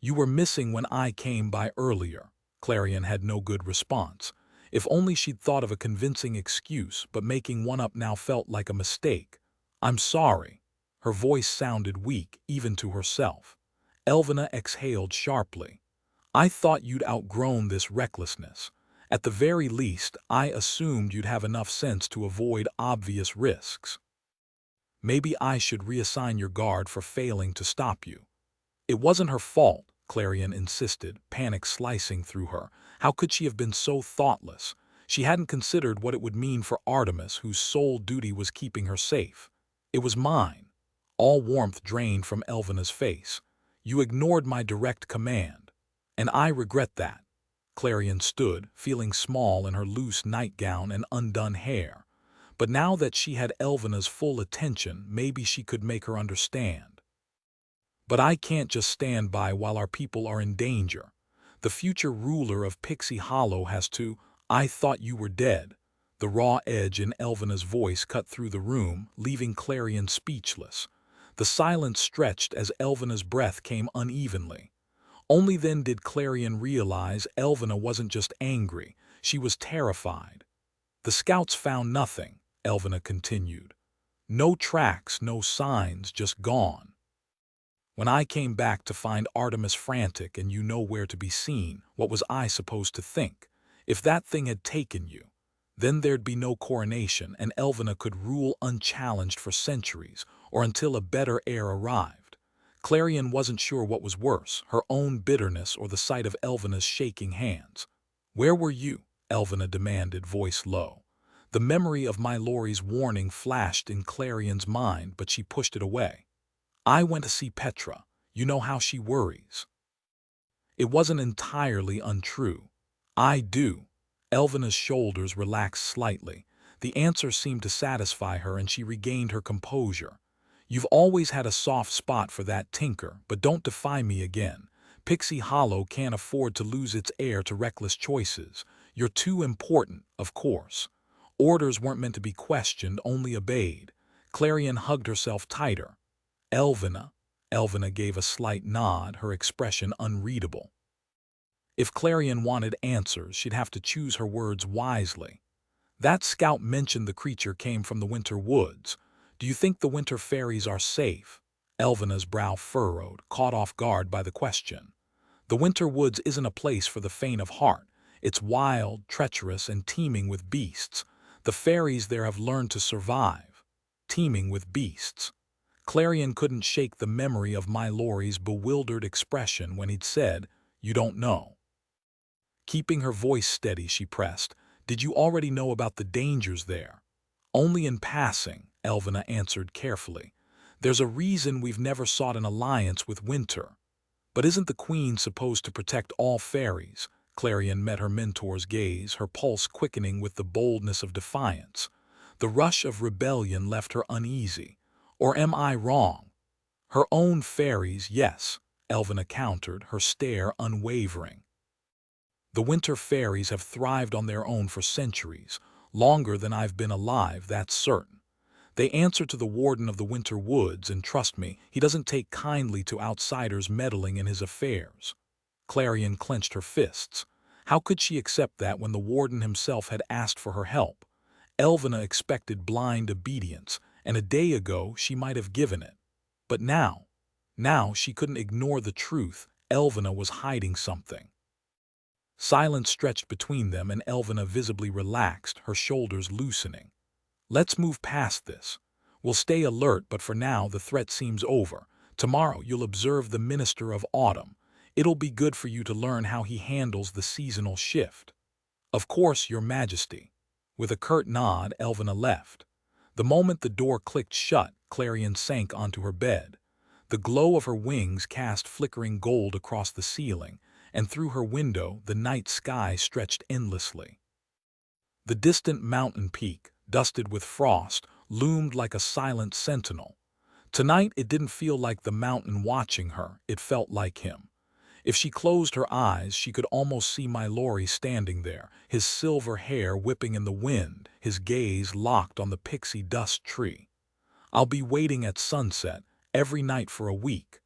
"You were missing when I came by earlier." Clarion had no good response. If only she'd thought of a convincing excuse, but making one up now felt like a mistake. "I'm sorry." Her voice sounded weak, even to herself. Elvena exhaled sharply. "I thought you'd outgrown this recklessness. At the very least, I assumed you'd have enough sense to avoid obvious risks. Maybe I should reassign your guard for failing to stop you." "It wasn't her fault," Clarion insisted, panic slicing through her. How could she have been so thoughtless? She hadn't considered what it would mean for Artemis, whose sole duty was keeping her safe. "It was mine." All warmth drained from Elvena's face. "You ignored my direct command. And I regret that." Clarion stood, feeling small in her loose nightgown and undone hair. But now that she had Elvena's full attention, maybe she could make her understand. "But I can't just stand by while our people are in danger. The future ruler of Pixie Hollow has to—" "I thought you were dead." The raw edge in Elvena's voice cut through the room, leaving Clarion speechless. The silence stretched as Elvena's breath came unevenly. Only then did Clarion realize Elvina wasn't just angry, she was terrified. "The scouts found nothing," Elvina continued. "No tracks, no signs, just gone. When I came back to find Artemis frantic and you nowhere to be seen, what was I supposed to think? If that thing had taken you, then there'd be no coronation and Elvina could rule unchallenged for centuries, or until a better heir arrived." Clarion wasn't sure what was worse, her own bitterness or the sight of Elvina's shaking hands. "Where were you?" Elvina demanded, voice low. The memory of my Laurie's warning flashed in Clarion's mind, but she pushed it away. "I went to see Petra. You know how she worries." It wasn't entirely untrue. "I do." Elvina's shoulders relaxed slightly. The answer seemed to satisfy her and she regained her composure. "You've always had a soft spot for that tinker, but don't defy me again. Pixie Hollow can't afford to lose its heir to reckless choices. You're too important, of course." Orders weren't meant to be questioned, only obeyed. Clarion hugged herself tighter. "Elvina." Elvina gave a slight nod, her expression unreadable. If Clarion wanted answers, she'd have to choose her words wisely. "That scout mentioned the creature came from the winter woods. Do you think the winter fairies are safe?" Elvina's brow furrowed, caught off guard by the question. "The winter woods isn't a place for the faint of heart. It's wild, treacherous, and teeming with beasts. The fairies there have learned to survive." Teeming with beasts. Clarion couldn't shake the memory of my Laurie's bewildered expression when he'd said, "You don't know." Keeping her voice steady, she pressed, "Did you already know about the dangers there?" "Only in passing," Elvina answered carefully. "There's a reason we've never sought an alliance with winter." "But isn't the queen supposed to protect all fairies?" Clarion met her mentor's gaze, her pulse quickening with the boldness of defiance. The rush of rebellion left her uneasy. "Or am I wrong?" "Her own fairies, yes," Elvina countered, her stare unwavering. "The winter fairies have thrived on their own for centuries, longer than I've been alive, that's certain. They answer to the warden of the winter woods, and trust me, he doesn't take kindly to outsiders meddling in his affairs." Clarion clenched her fists. How could she accept that when the warden himself had asked for her help? Elvina expected blind obedience, and a day ago she might have given it. But now she couldn't ignore the truth. Elvina was hiding something. Silence stretched between them, and Elvina visibly relaxed, her shoulders loosening. "Let's move past this. We'll stay alert, but for now the threat seems over. Tomorrow you'll observe the Minister of Autumn. It'll be good for you to learn how he handles the seasonal shift." "Of course, Your Majesty." With a curt nod, Elvina left. The moment the door clicked shut, Clarion sank onto her bed. The glow of her wings cast flickering gold across the ceiling, and through her window the night sky stretched endlessly. The distant mountain peak, dusted with frost, loomed like a silent sentinel. Tonight it didn't feel like the mountain watching her, it felt like him. If she closed her eyes, she could almost see my Laurie standing there, his silver hair whipping in the wind, his gaze locked on the pixie dust tree. "I'll be waiting at sunset, every night for a week."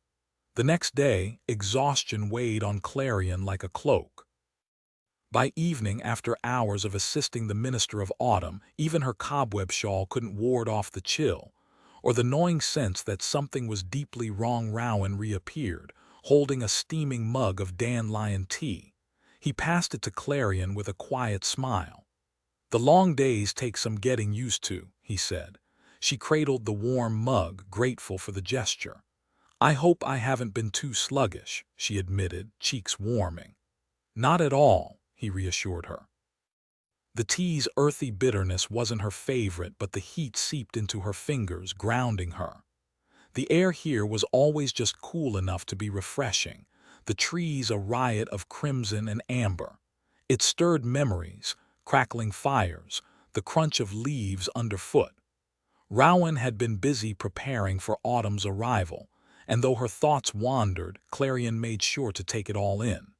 The next day, exhaustion weighed on Clarion like a cloak. By evening, after hours of assisting the Minister of Autumn, even her cobweb shawl couldn't ward off the chill, or the gnawing sense that something was deeply wrong. Rowan reappeared, holding a steaming mug of dandelion tea. He passed it to Clarion with a quiet smile. "The long days take some getting used to," he said. She cradled the warm mug, grateful for the gesture. "I hope I haven't been too sluggish," she admitted, cheeks warming. "Not at all," he reassured her. The tea's earthy bitterness wasn't her favorite, but the heat seeped into her fingers, grounding her. The air here was always just cool enough to be refreshing, the trees a riot of crimson and amber. It stirred memories, crackling fires, the crunch of leaves underfoot. Rowan had been busy preparing for autumn's arrival, and though her thoughts wandered, Clarion made sure to take it all in.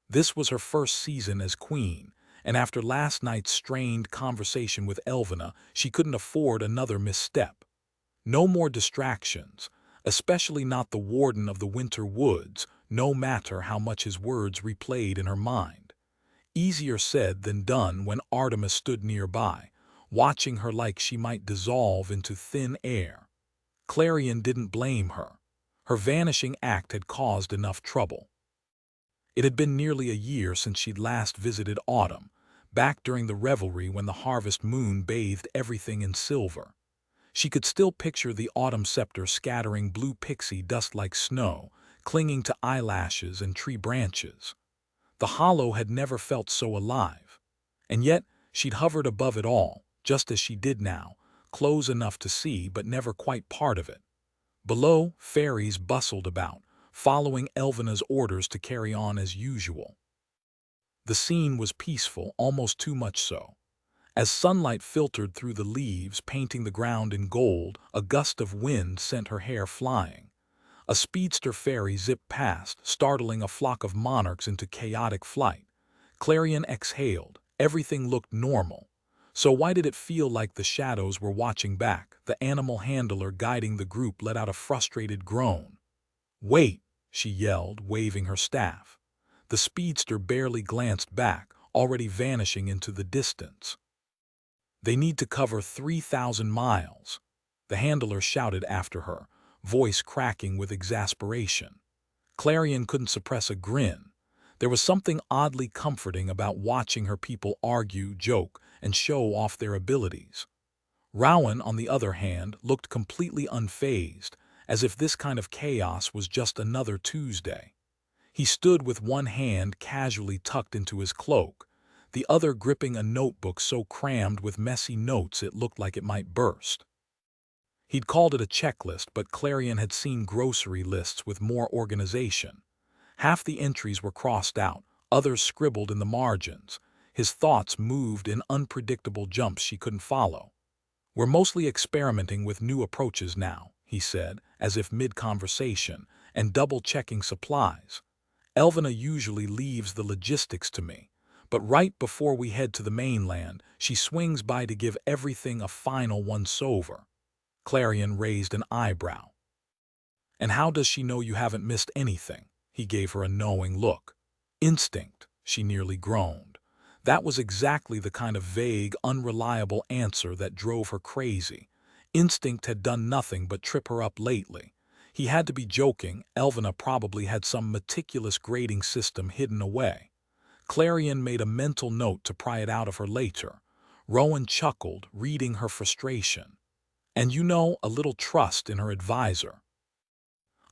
This was her first season as queen, and after last night's strained conversation with Elvina, she couldn't afford another misstep. No more distractions, especially not the warden of the winter woods, no matter how much his words replayed in her mind. Easier said than done when Artemis stood nearby, watching her like she might dissolve into thin air. Clarion didn't blame her. Her vanishing act had caused enough trouble. It had been nearly a year since she'd last visited Autumn, back during the revelry when the harvest moon bathed everything in silver. She could still picture the autumn scepter scattering blue pixie dust like snow, clinging to eyelashes and tree branches. The hollow had never felt so alive. And yet, she'd hovered above it all, just as she did now, close enough to see but never quite part of it. Below, fairies bustled about, following Elvina's orders to carry on as usual. The scene was peaceful, almost too much so. As sunlight filtered through the leaves, painting the ground in gold, a gust of wind sent her hair flying. A speedster fairy zipped past, startling a flock of monarchs into chaotic flight. Clarion exhaled. Everything looked normal. So why did it feel like the shadows were watching back? The animal handler guiding the group let out a frustrated groan. "Wait!" she yelled, waving her staff. The speedster barely glanced back, already vanishing into the distance. "They need to cover 3,000 miles," the handler shouted after her, voice cracking with exasperation. Clarion couldn't suppress a grin. There was something oddly comforting about watching her people argue, joke, and show off their abilities. Rowan, on the other hand, looked completely unfazed, as if this kind of chaos was just another Tuesday. He stood with one hand casually tucked into his cloak, the other gripping a notebook so crammed with messy notes it looked like it might burst. He'd called it a checklist, but Clarion had seen grocery lists with more organization. Half the entries were crossed out, others scribbled in the margins. His thoughts moved in unpredictable jumps she couldn't follow. "We're mostly experimenting with new approaches now," he said, as if mid-conversation, "and double-checking supplies. Elvina usually leaves the logistics to me, but right before we head to the mainland, she swings by to give everything a final once-over." Clarion raised an eyebrow. "And how does she know you haven't missed anything?" He gave her a knowing look. "Instinct," she nearly groaned. That was exactly the kind of vague, unreliable answer that drove her crazy. Instinct had done nothing but trip her up lately. He had to be joking. Elvina probably had some meticulous grading system hidden away. Clarion made a mental note to pry it out of her later. Rowan chuckled, reading her frustration. "And you know, a little trust in her advisor.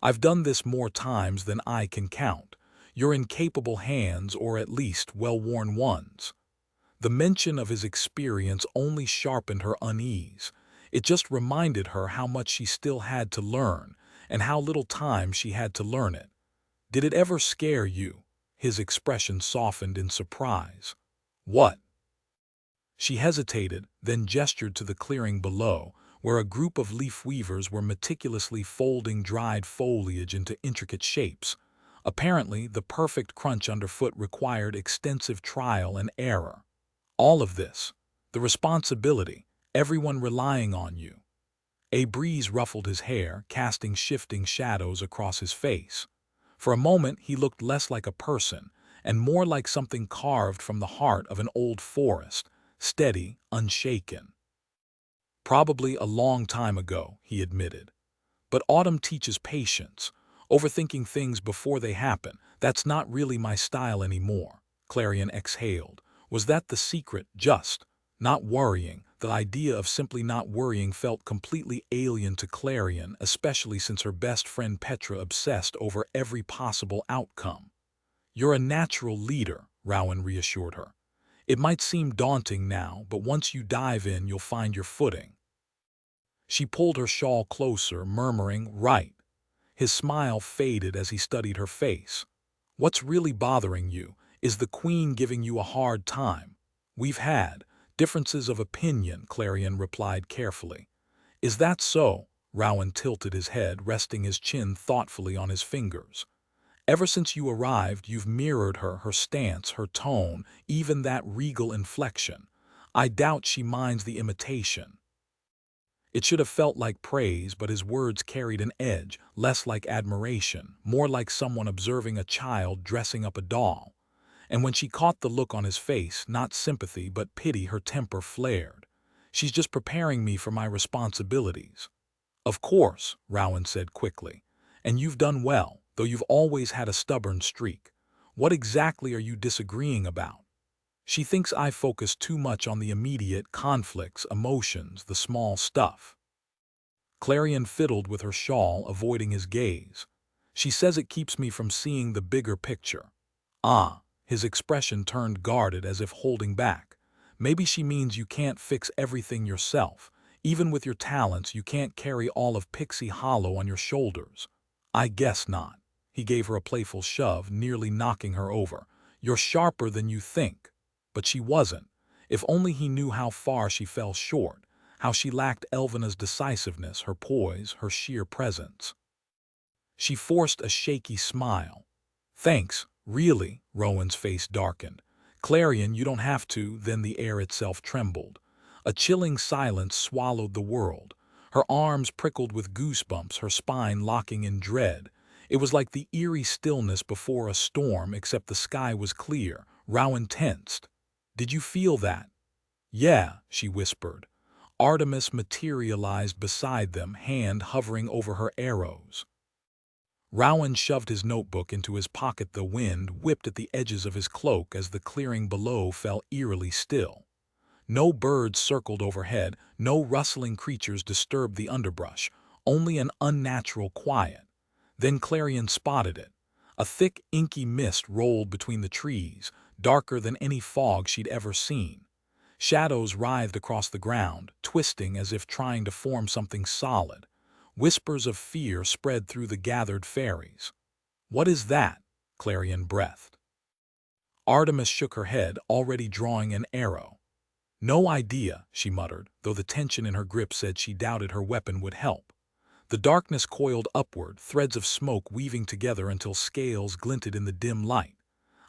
I've done this more times than I can count. You're in capable hands, or at least well-worn ones." The mention of his experience only sharpened her unease. It just reminded her how much she still had to learn, and how little time she had to learn it. "Did it ever scare you?" His expression softened in surprise. "What?" She hesitated, then gestured to the clearing below, where a group of leaf weavers were meticulously folding dried foliage into intricate shapes. Apparently, the perfect crunch underfoot required extensive trial and error. "All of this, the responsibility, everyone relying on you." A breeze ruffled his hair, casting shifting shadows across his face. For a moment, he looked less like a person, and more like something carved from the heart of an old forest, steady, unshaken. "Probably a long time ago," he admitted. "But autumn teaches patience. Overthinking things before they happen, that's not really my style anymore." Clarion exhaled. Was that the secret? Just not worrying. The idea of simply not worrying felt completely alien to Clarion, especially since her best friend Petra obsessed over every possible outcome. "You're a natural leader," Rowan reassured her. "It might seem daunting now, but once you dive in, you'll find your footing." She pulled her shawl closer, murmuring, "Right." His smile faded as he studied her face. "What's really bothering you? Is the Queen giving you a hard time?" "We've had differences of opinion," Clarion replied carefully. "Is that so?" Rowan tilted his head, resting his chin thoughtfully on his fingers. "Ever since you arrived, you've mirrored her stance, her tone, even that regal inflection. I doubt she minds the imitation." It should have felt like praise, but his words carried an edge, less like admiration, more like someone observing a child dressing up a doll. And when she caught the look on his face, not sympathy but pity, her temper flared. "She's just preparing me for my responsibilities." "Of course," Rowan said quickly. "And you've done well, though you've always had a stubborn streak. What exactly are you disagreeing about?" "She thinks I focus too much on the immediate conflicts, emotions, the small stuff." Clarion fiddled with her shawl, avoiding his gaze. "She says it keeps me from seeing the bigger picture." "Ah." His expression turned guarded, as if holding back. "Maybe she means you can't fix everything yourself. Even with your talents, you can't carry all of Pixie Hollow on your shoulders." "I guess not." He gave her a playful shove, nearly knocking her over. "You're sharper than you think." But she wasn't. If only he knew how far she fell short, how she lacked Elvena's decisiveness, her poise, her sheer presence. She forced a shaky smile. "Thanks, really." Rowan's face darkened. "Clarion, you don't have to." Then the air itself trembled. A chilling silence swallowed the world. Her arms prickled with goosebumps, her spine locking in dread. It was like the eerie stillness before a storm, except the sky was clear. Rowan tensed. "Did you feel that?" "Yeah," she whispered. Artemis materialized beside them, hand hovering over her arrows. Rowan shoved his notebook into his pocket. The wind whipped at the edges of his cloak as the clearing below fell eerily still. No birds circled overhead, no rustling creatures disturbed the underbrush, only an unnatural quiet. Then Clarion spotted it. A thick, inky mist rolled between the trees, darker than any fog she'd ever seen. Shadows writhed across the ground, twisting as if trying to form something solid. Whispers of fear spread through the gathered fairies. "What is that?" Clarion breathed. Artemis shook her head, already drawing an arrow. "No idea," she muttered, though the tension in her grip said she doubted her weapon would help. The darkness coiled upward, threads of smoke weaving together until scales glinted in the dim light.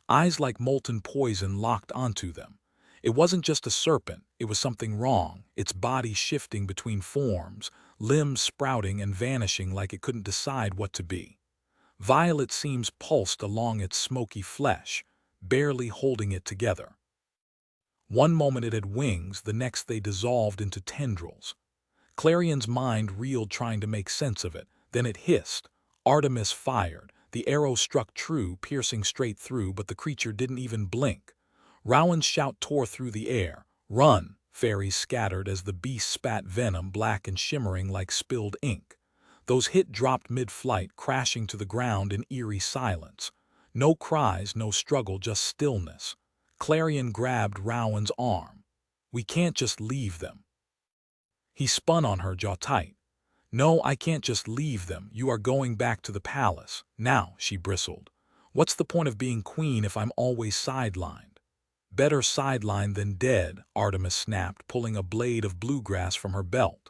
Eyes like molten poison locked onto them. It wasn't just a serpent, it was something wrong, its body shifting between forms, limbs sprouting and vanishing like it couldn't decide what to be. Violet seams pulsed along its smoky flesh, barely holding it together. One moment it had wings, the next they dissolved into tendrils. Clarion's mind reeled, trying to make sense of it. Then it hissed. Artemis fired. The arrow struck true, piercing straight through, but the creature didn't even blink. Rowan's shout tore through the air. "Run!" Fairies scattered as the beast spat venom, black and shimmering like spilled ink. Those hit dropped mid-flight, crashing to the ground in eerie silence. No cries, no struggle, just stillness. Clarion grabbed Rowan's arm. "We can't just leave them." He spun on her, jaw tight. "No, I can't just leave them. You are going back to the palace. Now," she bristled. "What's the point of being queen if I'm always sidelined?" "Better sidelined than dead," Artemis snapped, pulling a blade of bluegrass from her belt.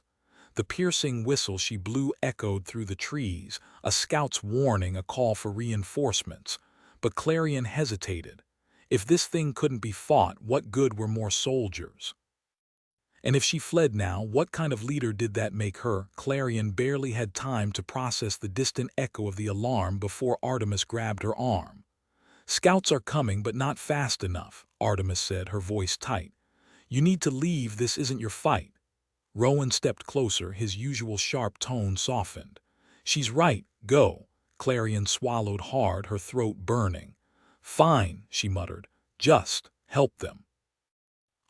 The piercing whistle she blew echoed through the trees, a scout's warning, a call for reinforcements. But Clarion hesitated. If this thing couldn't be fought, what good were more soldiers? And if she fled now, what kind of leader did that make her? Clarion barely had time to process the distant echo of the alarm before Artemis grabbed her arm. "Scouts are coming, but not fast enough," Artemis said, her voice tight. "You need to leave, this isn't your fight." Rowan stepped closer, his usual sharp tone softened. "She's right, go." Clarion swallowed hard, her throat burning. "Fine," she muttered. "Just help them."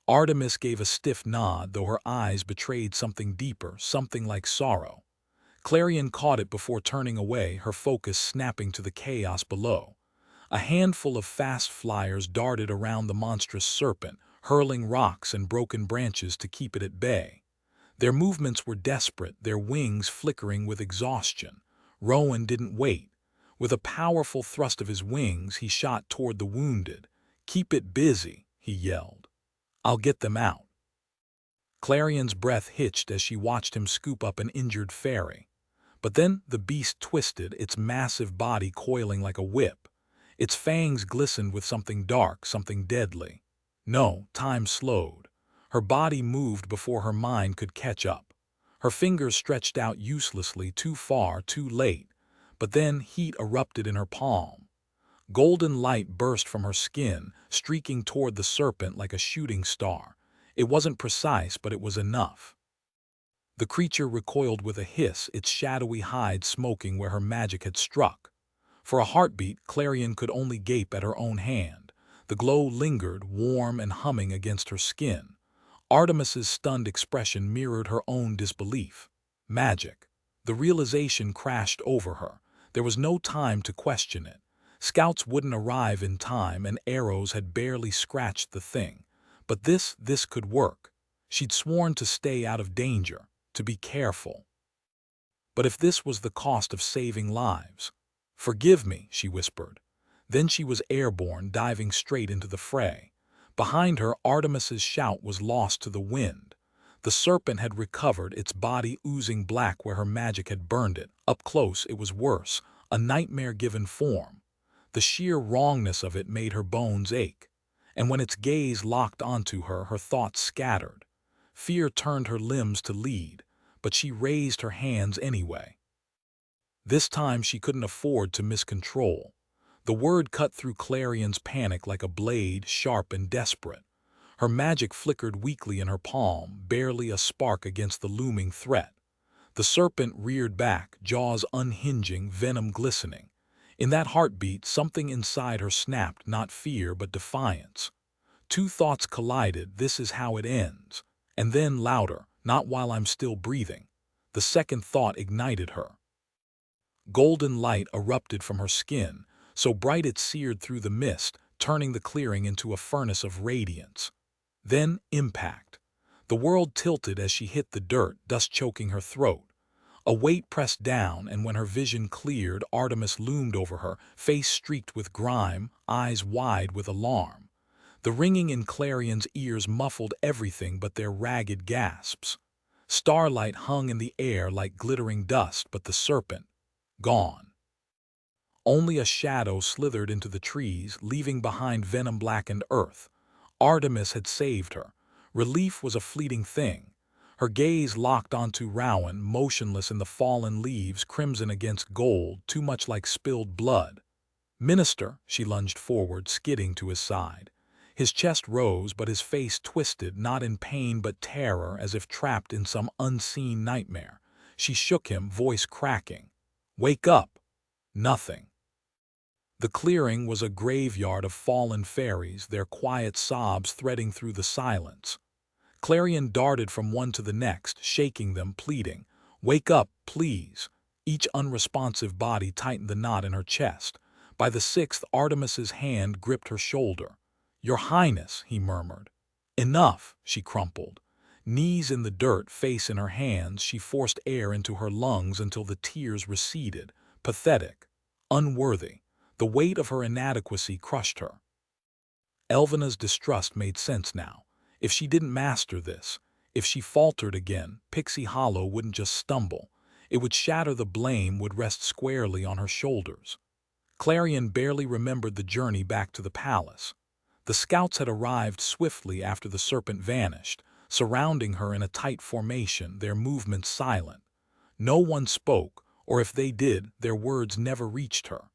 Artemis gave a stiff nod, though her eyes betrayed something deeper, something like sorrow. Clarion caught it before turning away, her focus snapping to the chaos below. A handful of fast flyers darted around the monstrous serpent, hurling rocks and broken branches to keep it at bay. Their movements were desperate, their wings flickering with exhaustion. Rowan didn't wait. With a powerful thrust of his wings, he shot toward the wounded. "Keep it busy," he yelled. "I'll get them out." Clarion's breath hitched as she watched him scoop up an injured fairy. But then the beast twisted, its massive body coiling like a whip. Its fangs glistened with something dark, something deadly. No, time slowed. Her body moved before her mind could catch up. Her fingers stretched out uselessly, too far, too late, but then heat erupted in her palm. Golden light burst from her skin, streaking toward the serpent like a shooting star. It wasn't precise, but it was enough. The creature recoiled with a hiss, its shadowy hide smoking where her magic had struck. For a heartbeat, Clarion could only gape at her own hand. The glow lingered, warm and humming against her skin. Artemis's stunned expression mirrored her own disbelief. Magic. The realization crashed over her. There was no time to question it. Scouts wouldn't arrive in time, and arrows had barely scratched the thing. But this could work. She'd sworn to stay out of danger, to be careful. But if this was the cost of saving lives? "Forgive me," she whispered. Then she was airborne, diving straight into the fray. Behind her, Artemis's shout was lost to the wind. The serpent had recovered, its body oozing black where her magic had burned it. Up close, it was worse, a nightmare-given form. The sheer wrongness of it made her bones ache. And when its gaze locked onto her, her thoughts scattered. Fear turned her limbs to lead, but she raised her hands anyway. This time she couldn't afford to miss control. The word cut through Clarion's panic like a blade, sharp and desperate. Her magic flickered weakly in her palm, barely a spark against the looming threat. The serpent reared back, jaws unhinging, venom glistening. In that heartbeat, something inside her snapped, not fear but defiance. Two thoughts collided, "This is how it ends." And then louder, "Not while I'm still breathing." The second thought ignited her. Golden light erupted from her skin, so bright it seared through the mist, turning the clearing into a furnace of radiance. Then impact. The world tilted as she hit the dirt, dust choking her throat. A weight pressed down, and when her vision cleared, Artemis loomed over her, face streaked with grime, eyes wide with alarm. The ringing in Clarion's ears muffled everything but their ragged gasps. Starlight hung in the air like glittering dust, but the serpent, gone. Only a shadow slithered into the trees, leaving behind venom-blackened earth. Artemis had saved her. Relief was a fleeting thing. Her gaze locked onto Rowan, motionless in the fallen leaves, crimson against gold, too much like spilled blood. "Minister," she lunged forward, skidding to his side. His chest rose, but his face twisted, not in pain but terror, as if trapped in some unseen nightmare. She shook him, voice cracking. "Wake up!" Nothing. The clearing was a graveyard of fallen fairies, their quiet sobs threading through the silence. Clarion darted from one to the next, shaking them, pleading, "Wake up, please." Each unresponsive body tightened the knot in her chest. By the sixth, Artemis's hand gripped her shoulder. "Your Highness," he murmured. "Enough," she crumpled. Knees in the dirt, face in her hands, she forced air into her lungs until the tears receded. Pathetic. Unworthy. The weight of her inadequacy crushed her. Elvena's distrust made sense now. If she didn't master this, if she faltered again, Pixie Hollow wouldn't just stumble. It would shatter. The blame would rest squarely on her shoulders. Clarion barely remembered the journey back to the palace. The scouts had arrived swiftly after the serpent vanished, surrounding her in a tight formation, their movements silent. No one spoke, or if they did, their words never reached her.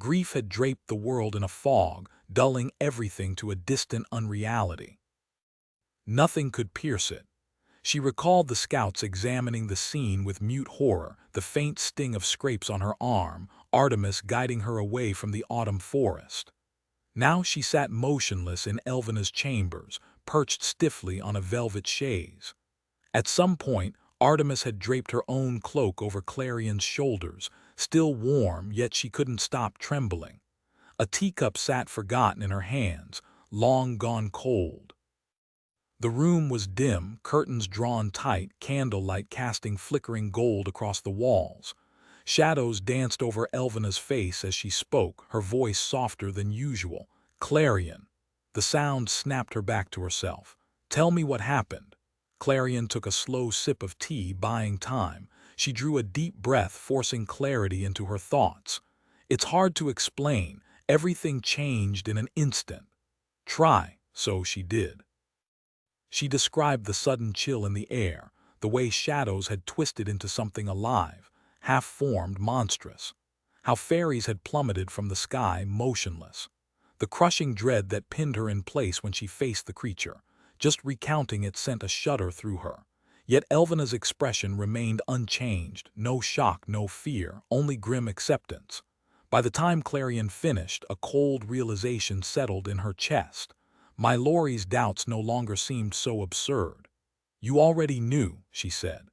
Grief had draped the world in a fog, dulling everything to a distant unreality. Nothing could pierce it. She recalled the scouts examining the scene with mute horror, the faint sting of scrapes on her arm, Artemis guiding her away from the autumn forest. Now she sat motionless in Elvena's chambers, perched stiffly on a velvet chaise. At some point, Artemis had draped her own cloak over Clarion's shoulders, still warm, yet she couldn't stop trembling. A teacup sat forgotten in her hands, long gone cold. The room was dim, curtains drawn tight, candlelight casting flickering gold across the walls. Shadows danced over Elvena's face as she spoke, her voice softer than usual. "Clarion." The sound snapped her back to herself. "Tell me what happened." Clarion took a slow sip of tea, buying time. She drew a deep breath, forcing clarity into her thoughts. "It's hard to explain. Everything changed in an instant." "Try." So she did. She described the sudden chill in the air, the way shadows had twisted into something alive, half-formed, monstrous. How fairies had plummeted from the sky, motionless. The crushing dread that pinned her in place when she faced the creature, just recounting it sent a shudder through her. Yet Elvena's expression remained unchanged, no shock, no fear, only grim acceptance. By the time Clarion finished, a cold realization settled in her chest. My Laurie's doubts no longer seemed so absurd. "You already knew," she said.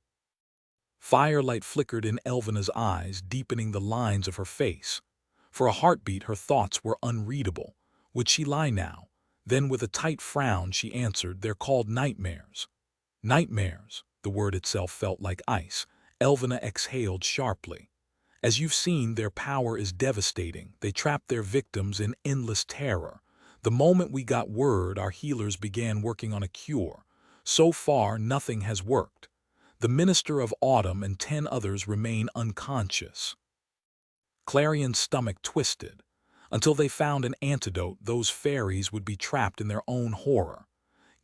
Firelight flickered in Elvena's eyes, deepening the lines of her face. For a heartbeat her thoughts were unreadable. Would she lie now? Then with a tight frown she answered, "They're called nightmares." Nightmares. The word itself felt like ice. Elvena exhaled sharply. "As you've seen, their power is devastating. They trap their victims in endless terror. The moment we got word, our healers began working on a cure. So far, nothing has worked. The Minister of Autumn and 10 others remain unconscious." Clarion's stomach twisted. Until they found an antidote, those fairies would be trapped in their own horror.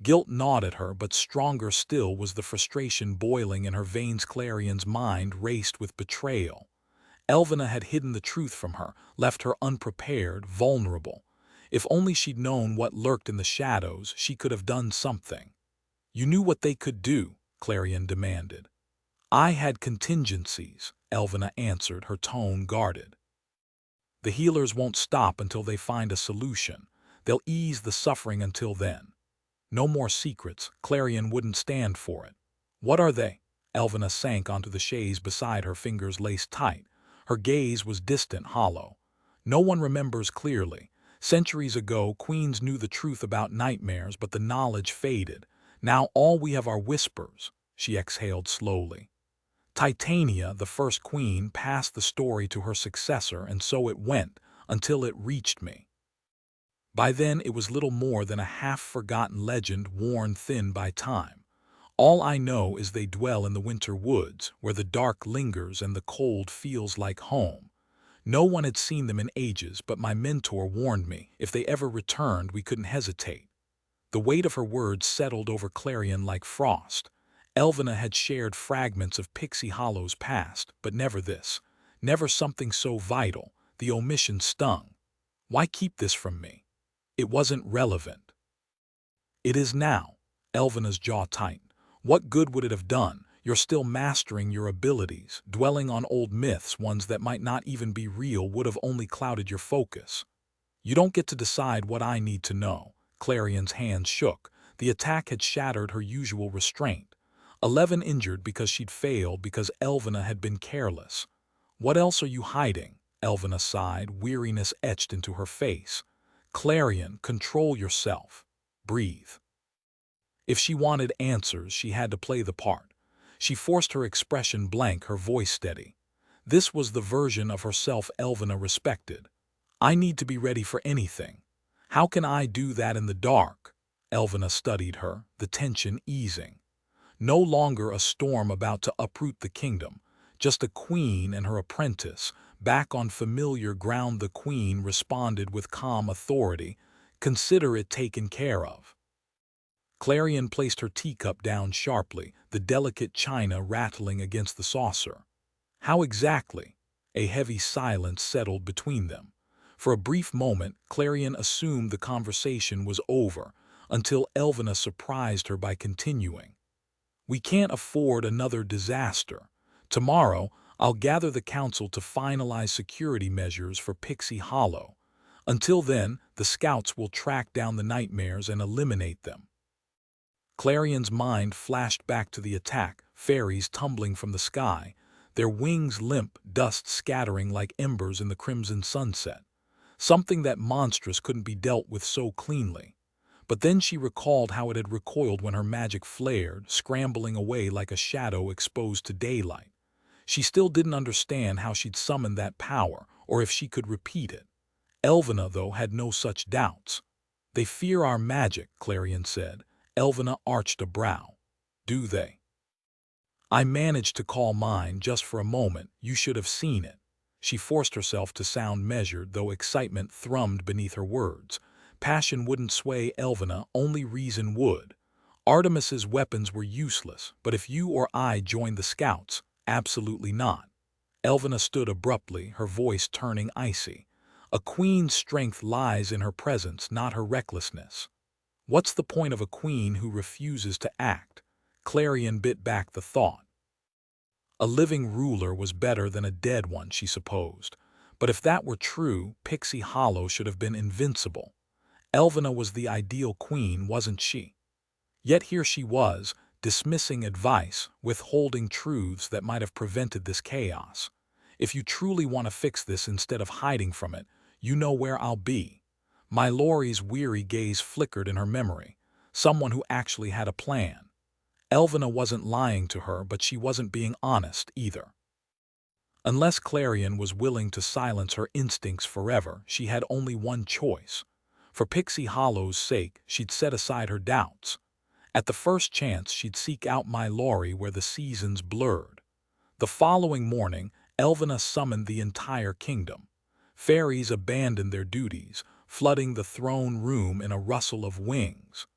Guilt gnawed at her, but stronger still was the frustration boiling in her veins. Clarion's mind raced with betrayal. Elvena had hidden the truth from her, left her unprepared, vulnerable. If only she'd known what lurked in the shadows, she could have done something. "You knew what they could do," Clarion demanded. "I had contingencies," Elvena answered, her tone guarded. "The healers won't stop until they find a solution. They'll ease the suffering until then. No more secrets." Clarion wouldn't stand for it. "What are they?" Elvena sank onto the chaise beside her, fingers laced tight. Her gaze was distant, hollow. "No one remembers clearly. Centuries ago, queens knew the truth about nightmares, but the knowledge faded. Now all we have are whispers." She exhaled slowly. "Titania, the first queen, passed the story to her successor, and so it went, until it reached me. By then it was little more than a half-forgotten legend worn thin by time. All I know is they dwell in the winter woods, where the dark lingers and the cold feels like home. No one had seen them in ages, but my mentor warned me, if they ever returned, we couldn't hesitate." The weight of her words settled over Clarion like frost. Elvena had shared fragments of Pixie Hollow's past, but never this. Never something so vital. The omission stung. Why keep this from me? It wasn't relevant. "It is now." Elvena's jaw tightened. "What good would it have done? You're still mastering your abilities. Dwelling on old myths, ones that might not even be real, would have only clouded your focus. You don't get to decide what I need to know." Clarion's hands shook. The attack had shattered her usual restraint. 11 injured because she'd failed, because Elvena had been careless. "What else are you hiding?" Elvena sighed, weariness etched into her face. "Clarion, control yourself. Breathe." If she wanted answers, she had to play the part. She forced her expression blank, her voice steady. This was the version of herself Elvena respected. "I need to be ready for anything." "How can I do that in the dark?" Elvena studied her, the tension easing. No longer a storm about to uproot the kingdom, just a queen and her apprentice, back on familiar ground. The queen responded with calm authority, "Consider it taken care of." Clarion placed her teacup down sharply, the delicate china rattling against the saucer. "How exactly?" A heavy silence settled between them. For a brief moment, Clarion assumed the conversation was over, until Elvena surprised her by continuing. "We can't afford another disaster. Tomorrow, I'll gather the council to finalize security measures for Pixie Hollow. Until then, the scouts will track down the nightmares and eliminate them." Clarion's mind flashed back to the attack, fairies tumbling from the sky, their wings limp, dust scattering like embers in the crimson sunset. Something that monstrous couldn't be dealt with so cleanly. But then she recalled how it had recoiled when her magic flared, scrambling away like a shadow exposed to daylight. She still didn't understand how she'd summoned that power, or if she could repeat it. Elvena, though, had no such doubts. "They fear our magic," Clarion said. Elvena arched a brow. "Do they?" "I managed to call mine just for a moment. You should have seen it." She forced herself to sound measured, though excitement thrummed beneath her words. Passion wouldn't sway Elvena, only reason would. Artemis's weapons were useless, but if you or I joined the scouts, absolutely not. Elvina stood abruptly, her voice turning icy. A queen's strength lies in her presence, not her recklessness. What's the point of a queen who refuses to act? Clarion bit back the thought. A living ruler was better than a dead one, she supposed. But if that were true, Pixie Hollow should have been invincible. Elvina was the ideal queen, wasn't she? Yet here she was, dismissing advice, withholding truths that might have prevented this chaos. If you truly want to fix this instead of hiding from it, you know where I'll be. My Laurie's weary gaze flickered in her memory. Someone who actually had a plan. Elvina wasn't lying to her, but she wasn't being honest either. Unless Clarion was willing to silence her instincts forever, she had only one choice. For Pixie Hollow's sake, she'd set aside her doubts. At the first chance, she'd seek out My Laurie where the seasons blurred. The following morning, Elvina summoned the entire kingdom. Fairies abandoned their duties, flooding the throne room in a rustle of wings.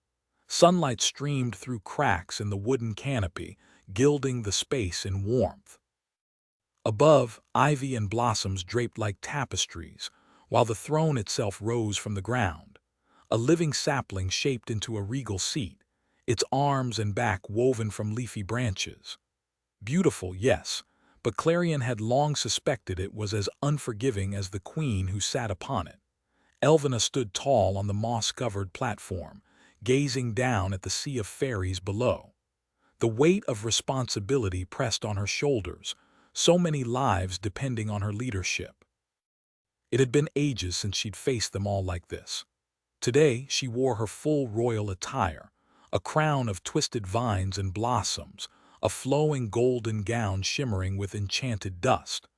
Sunlight streamed through cracks in the wooden canopy, gilding the space in warmth. Above, ivy and blossoms draped like tapestries, while the throne itself rose from the ground. A living sapling shaped into a regal seat, its arms and back woven from leafy branches. Beautiful, yes, but Clarion had long suspected it was as unforgiving as the queen who sat upon it. Elvina stood tall on the moss-covered platform, gazing down at the sea of fairies below. The weight of responsibility pressed on her shoulders, so many lives depending on her leadership. It had been ages since she'd faced them all like this. Today, she wore her full royal attire, a crown of twisted vines and blossoms, a flowing golden gown shimmering with enchanted dust.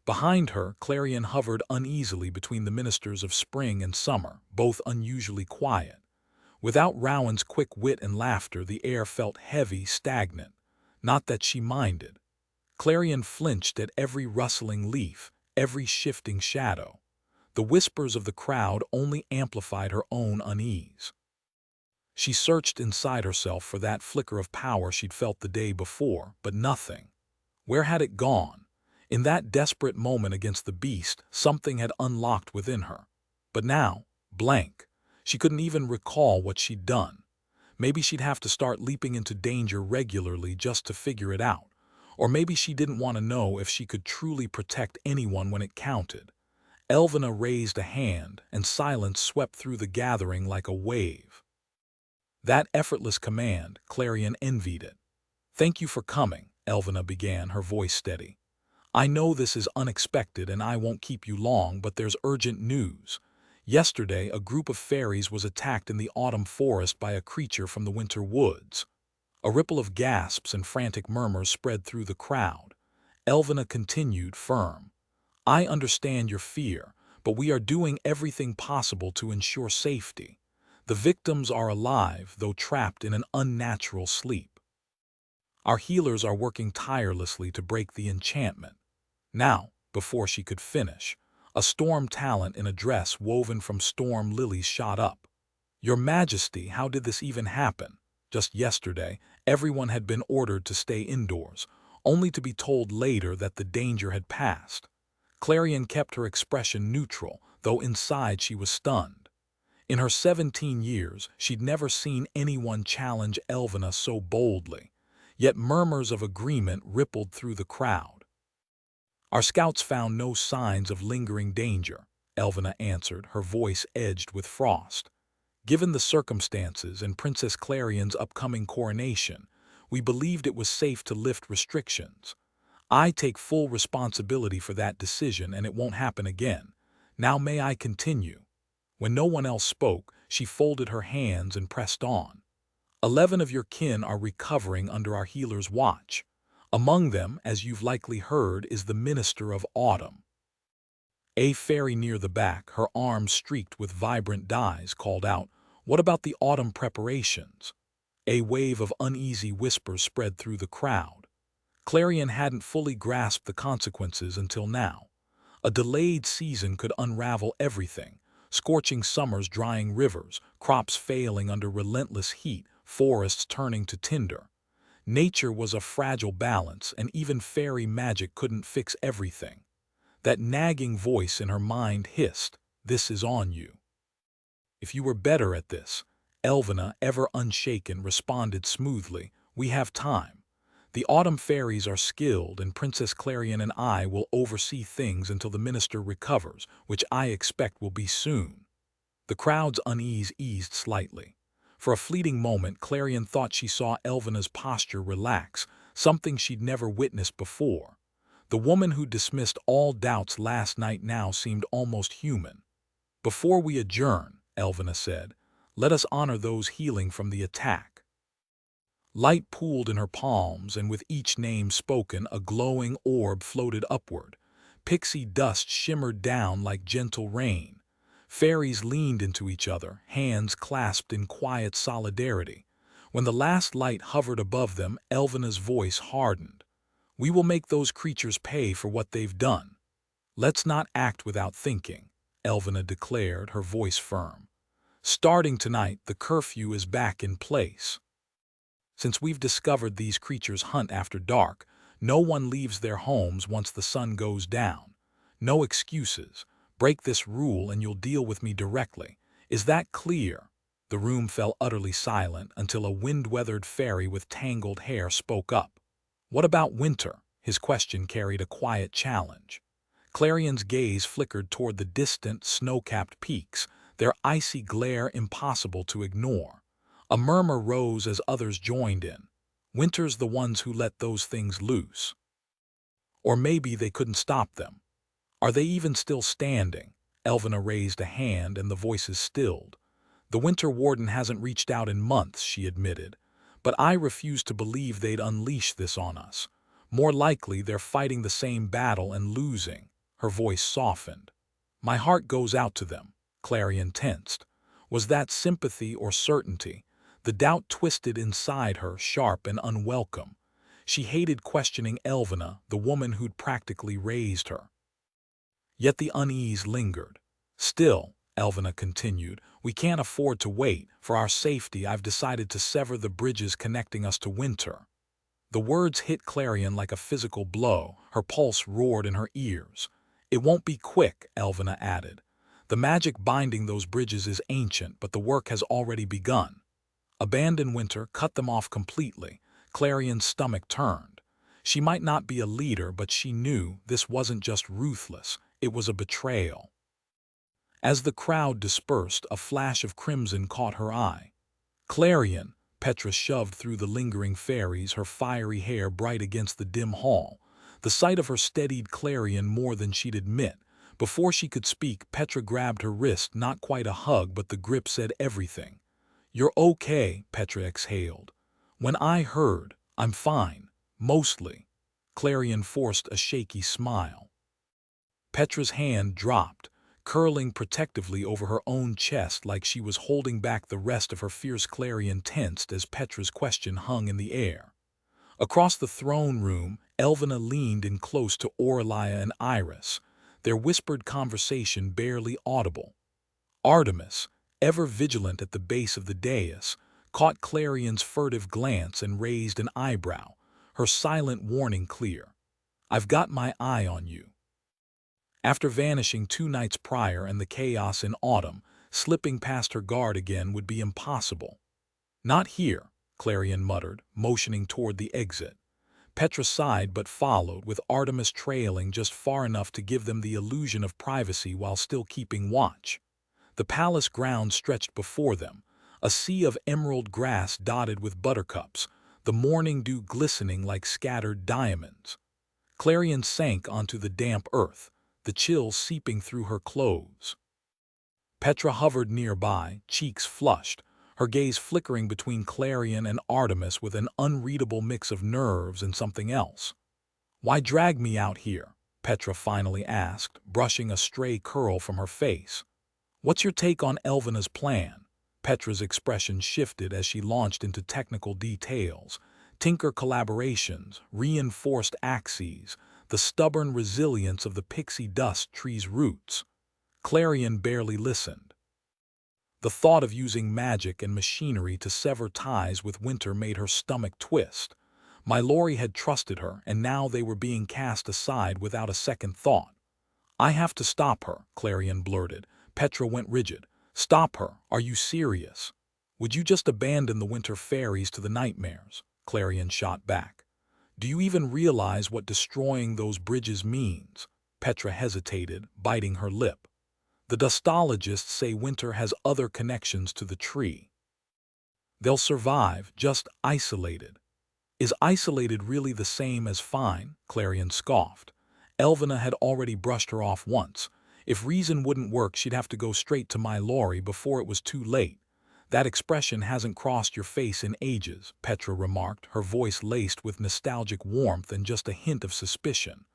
Behind her, Clarion hovered uneasily between the ministers of spring and summer, both unusually quiet. Without Rowan's quick wit and laughter, the air felt heavy, stagnant. Not that she minded. Clarion flinched at every rustling leaf, every shifting shadow. The whispers of the crowd only amplified her own unease. She searched inside herself for that flicker of power she'd felt the day before, but nothing. Where had it gone? In that desperate moment against the beast, something had unlocked within her. But now, blank. She couldn't even recall what she'd done. Maybe she'd have to start leaping into danger regularly just to figure it out. Or maybe she didn't want to know if she could truly protect anyone when it counted. Elvina raised a hand, and silence swept through the gathering like a wave. That effortless command, Clarion envied it. "Thank you for coming," Elvina began, her voice steady. "I know this is unexpected and I won't keep you long, but there's urgent news. Yesterday, a group of fairies was attacked in the autumn forest by a creature from the winter woods." A ripple of gasps and frantic murmurs spread through the crowd. Elvina continued, firm. "I understand your fear, but we are doing everything possible to ensure safety. The victims are alive, though trapped in an unnatural sleep. Our healers are working tirelessly to break the enchantment." Now, before she could finish, a storm talent in a dress woven from storm lilies shot up. "Your Majesty, how did this even happen? Just yesterday, everyone had been ordered to stay indoors, only to be told later that the danger had passed." Clarion kept her expression neutral, though inside she was stunned. In her 17 years, she'd never seen anyone challenge Elvina so boldly, yet murmurs of agreement rippled through the crowd. "Our scouts found no signs of lingering danger," Elvina answered, her voice edged with frost. "Given the circumstances and Princess Clarion's upcoming coronation, we believed it was safe to lift restrictions. I take full responsibility for that decision and it won't happen again. Now may I continue?" When no one else spoke, she folded her hands and pressed on. 11 of your kin are recovering under our healer's watch. Among them, as you've likely heard, is the Minister of Autumn." A fairy near the back, her arms streaked with vibrant dyes, called out, "What about the autumn preparations?" A wave of uneasy whispers spread through the crowd. Clarion hadn't fully grasped the consequences until now. A delayed season could unravel everything: scorching summers drying rivers, crops failing under relentless heat, forests turning to tinder. Nature was a fragile balance, and even fairy magic couldn't fix everything. That nagging voice in her mind hissed, "This is on you." "If you were better at this," Elvina, ever unshaken, responded smoothly, "we have time. The autumn fairies are skilled, and Princess Clarion and I will oversee things until the minister recovers, which I expect will be soon." The crowd's unease eased slightly. For a fleeting moment, Clarion thought she saw Elvina's posture relax, something she'd never witnessed before. The woman who dismissed all doubts last night now seemed almost human. "Before we adjourn," Elvina said, "let us honor those healing from the attack." Light pooled in her palms, and with each name spoken, a glowing orb floated upward. Pixie dust shimmered down like gentle rain. Fairies leaned into each other, hands clasped in quiet solidarity. When the last light hovered above them, Elvina's voice hardened. "We will make those creatures pay for what they've done." "Let's not act without thinking," Elvina declared, her voice firm. "Starting tonight, the curfew is back in place. Since we've discovered these creatures hunt after dark, no one leaves their homes once the sun goes down. No excuses. Break this rule and you'll deal with me directly. Is that clear?" The room fell utterly silent until a wind-weathered fairy with tangled hair spoke up. "What about winter?" His question carried a quiet challenge. Clarion's gaze flickered toward the distant, snow-capped peaks, their icy glare impossible to ignore. A murmur rose as others joined in. "Winter's the ones who let those things loose. Or maybe they couldn't stop them. Are they even still standing?" Elvina raised a hand and the voices stilled. "The Winter Warden hasn't reached out in months," she admitted. "But I refuse to believe they'd unleash this on us. More likely they're fighting the same battle and losing." Her voice softened. "My heart goes out to them." Clarion tensed. Was that sympathy or certainty? The doubt twisted inside her, sharp and unwelcome. She hated questioning Elvina, the woman who'd practically raised her. Yet the unease lingered. "Still," Elvina continued, "we can't afford to wait. For our safety, I've decided to sever the bridges connecting us to winter." The words hit Clarion like a physical blow. Her pulse roared in her ears. "It won't be quick," Elvina added. "The magic binding those bridges is ancient, but the work has already begun." Abandon winter, cut them off completely. Clarion's stomach turned. She might not be a leader, but she knew this wasn't just ruthless, it was a betrayal. As the crowd dispersed, a flash of crimson caught her eye. "Clarion!" Petra shoved through the lingering fairies, her fiery hair bright against the dim hall. The sight of her steadied Clarion more than she'd admit. Before she could speak, Petra grabbed her wrist, not quite a hug, but the grip said everything. "You're okay," Petra exhaled. "When I heard, I'm fine. Mostly." Clarion forced a shaky smile. Petra's hand dropped, curling protectively over her own chest like she was holding back the rest of her fierce. Clarion tensed as Petra's question hung in the air. Across the throne room, Elvina leaned in close to Aurelia and Iris, their whispered conversation barely audible. Artemis, ever vigilant at the base of the dais, caught Clarion's furtive glance and raised an eyebrow, her silent warning clear. "I've got my eye on you." After vanishing 2 nights prior and the chaos in autumn, slipping past her guard again would be impossible. "Not here," Clarion muttered, motioning toward the exit. Petra sighed but followed, with Artemis trailing just far enough to give them the illusion of privacy while still keeping watch. The palace grounds stretched before them, a sea of emerald grass dotted with buttercups, the morning dew glistening like scattered diamonds. Clarion sank onto the damp earth, the chill seeping through her clothes. Petra hovered nearby, cheeks flushed, her gaze flickering between Clarion and Artemis with an unreadable mix of nerves and something else. "Why drag me out here?" Petra finally asked, brushing a stray curl from her face. "What's your take on Elvina's plan?" Petra's expression shifted as she launched into technical details. Tinker collaborations, reinforced axes, the stubborn resilience of the pixie dust tree's roots. Clarion barely listened. The thought of using magic and machinery to sever ties with Winter made her stomach twist. My Lori had trusted her, and now they were being cast aside without a second thought. "I have to stop her," Clarion blurted. Petra went rigid. "Stop her? Are you serious? Would you just abandon the winter fairies to the nightmares?" Clarion shot back. "Do you even realize what destroying those bridges means?" Petra hesitated, biting her lip. "The dustologists say Winter has other connections to the tree. They'll survive, just isolated." "Is isolated really the same as fine?" Clarion scoffed. Elvina had already brushed her off once. If reason wouldn't work, she'd have to go straight to my Lori before it was too late. "That expression hasn't crossed your face in ages," Petra remarked, her voice laced with nostalgic warmth and just a hint of suspicion.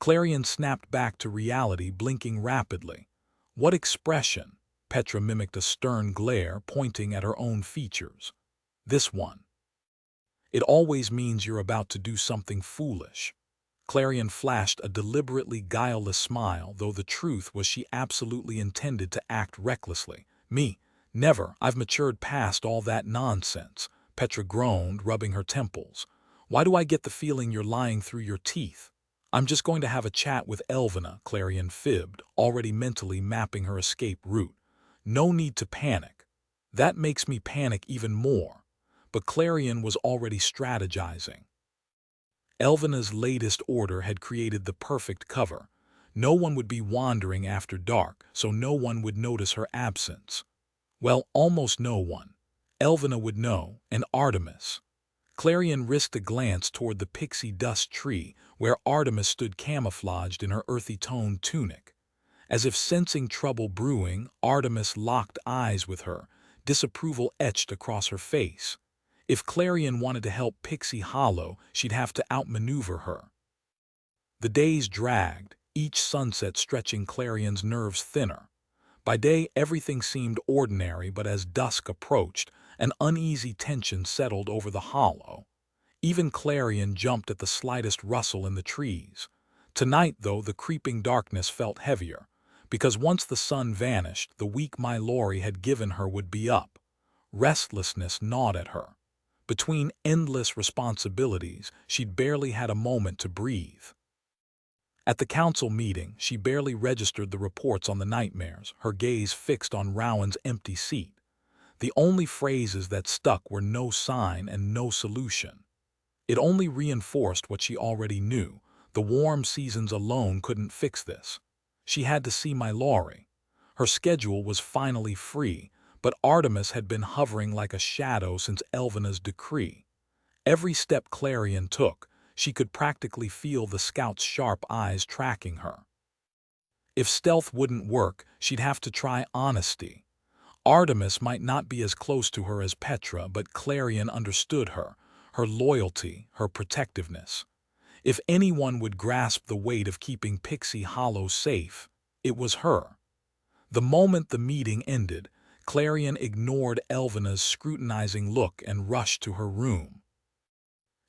Clarion snapped back to reality, blinking rapidly. "What expression?" Petra mimicked a stern glare, pointing at her own features. "This one. It always means you're about to do something foolish." Clarion flashed a deliberately guileless smile, though the truth was she absolutely intended to act recklessly. "Me? Never. I've matured past all that nonsense." Petra groaned, rubbing her temples. "Why do I get the feeling you're lying through your teeth?" "I'm just going to have a chat with Elvina," Clarion fibbed, already mentally mapping her escape route. "No need to panic." "That makes me panic even more." But Clarion was already strategizing. Elvina's latest order had created the perfect cover. No one would be wandering after dark, so no one would notice her absence. Well, almost no one. Elvina would know, and Artemis. Clarion risked a glance toward the pixie dust tree, where Artemis stood camouflaged in her earthy-toned tunic. As if sensing trouble brewing, Artemis locked eyes with her, disapproval etched across her face. If Clarion wanted to help Pixie Hollow, she'd have to outmaneuver her. The days dragged, each sunset stretching Clarion's nerves thinner. By day, everything seemed ordinary, but as dusk approached, an uneasy tension settled over the hollow. Even Clarion jumped at the slightest rustle in the trees. Tonight, though, the creeping darkness felt heavier, because once the sun vanished, the week my Lori had given her would be up. Restlessness gnawed at her. Between endless responsibilities, she'd barely had a moment to breathe. At the council meeting, she barely registered the reports on the nightmares, her gaze fixed on Rowan's empty seat. The only phrases that stuck were "no sign" and "no solution." It only reinforced what she already knew. The warm seasons alone couldn't fix this. She had to see my Lori. Her schedule was finally free, but Artemis had been hovering like a shadow since Elvina's decree. Every step Clarion took, she could practically feel the scout's sharp eyes tracking her. If stealth wouldn't work, she'd have to try honesty. Artemis might not be as close to her as Petra, but Clarion understood her loyalty, her protectiveness. If anyone would grasp the weight of keeping Pixie Hollow safe, it was her. The moment the meeting ended, Clarion ignored Elvina's scrutinizing look and rushed to her room.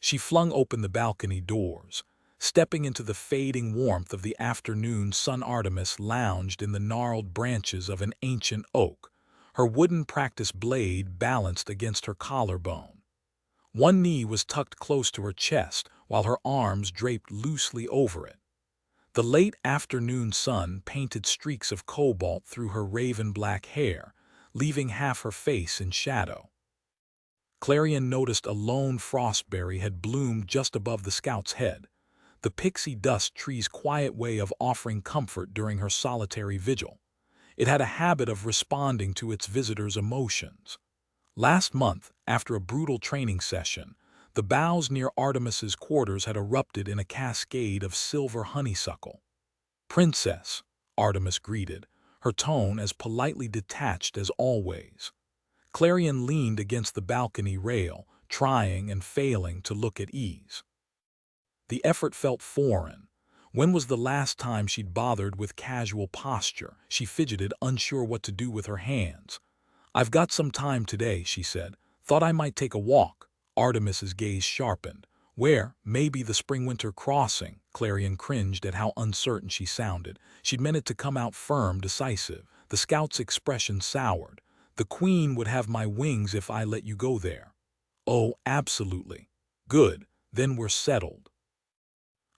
She flung open the balcony doors. Stepping into the fading warmth of the afternoon sun, Artemis lounged in the gnarled branches of an ancient oak, her wooden practice blade balanced against her collarbone. One knee was tucked close to her chest, while her arms draped loosely over it. The late afternoon sun painted streaks of cobalt through her raven-black hair, leaving half her face in shadow. Clarion noticed a lone frostberry had bloomed just above the scout's head, the pixie dust tree's quiet way of offering comfort during her solitary vigil. It had a habit of responding to its visitors' emotions. Last month, after a brutal training session, the boughs near Artemis's quarters had erupted in a cascade of silver honeysuckle. "Princess," Artemis greeted, her tone as politely detached as always. Clarion leaned against the balcony rail, trying and failing to look at ease. The effort felt foreign. When was the last time she'd bothered with casual posture? She fidgeted, unsure what to do with her hands. "I've got some time today," she said. "Thought I might take a walk." Artemis's gaze sharpened. "Where? Maybe the spring-winter crossing." Clarion cringed at how uncertain she sounded. She'd meant it to come out firm, decisive. The scout's expression soured. The queen would have my wings if I let you go there. Oh, absolutely. Good, then we're settled.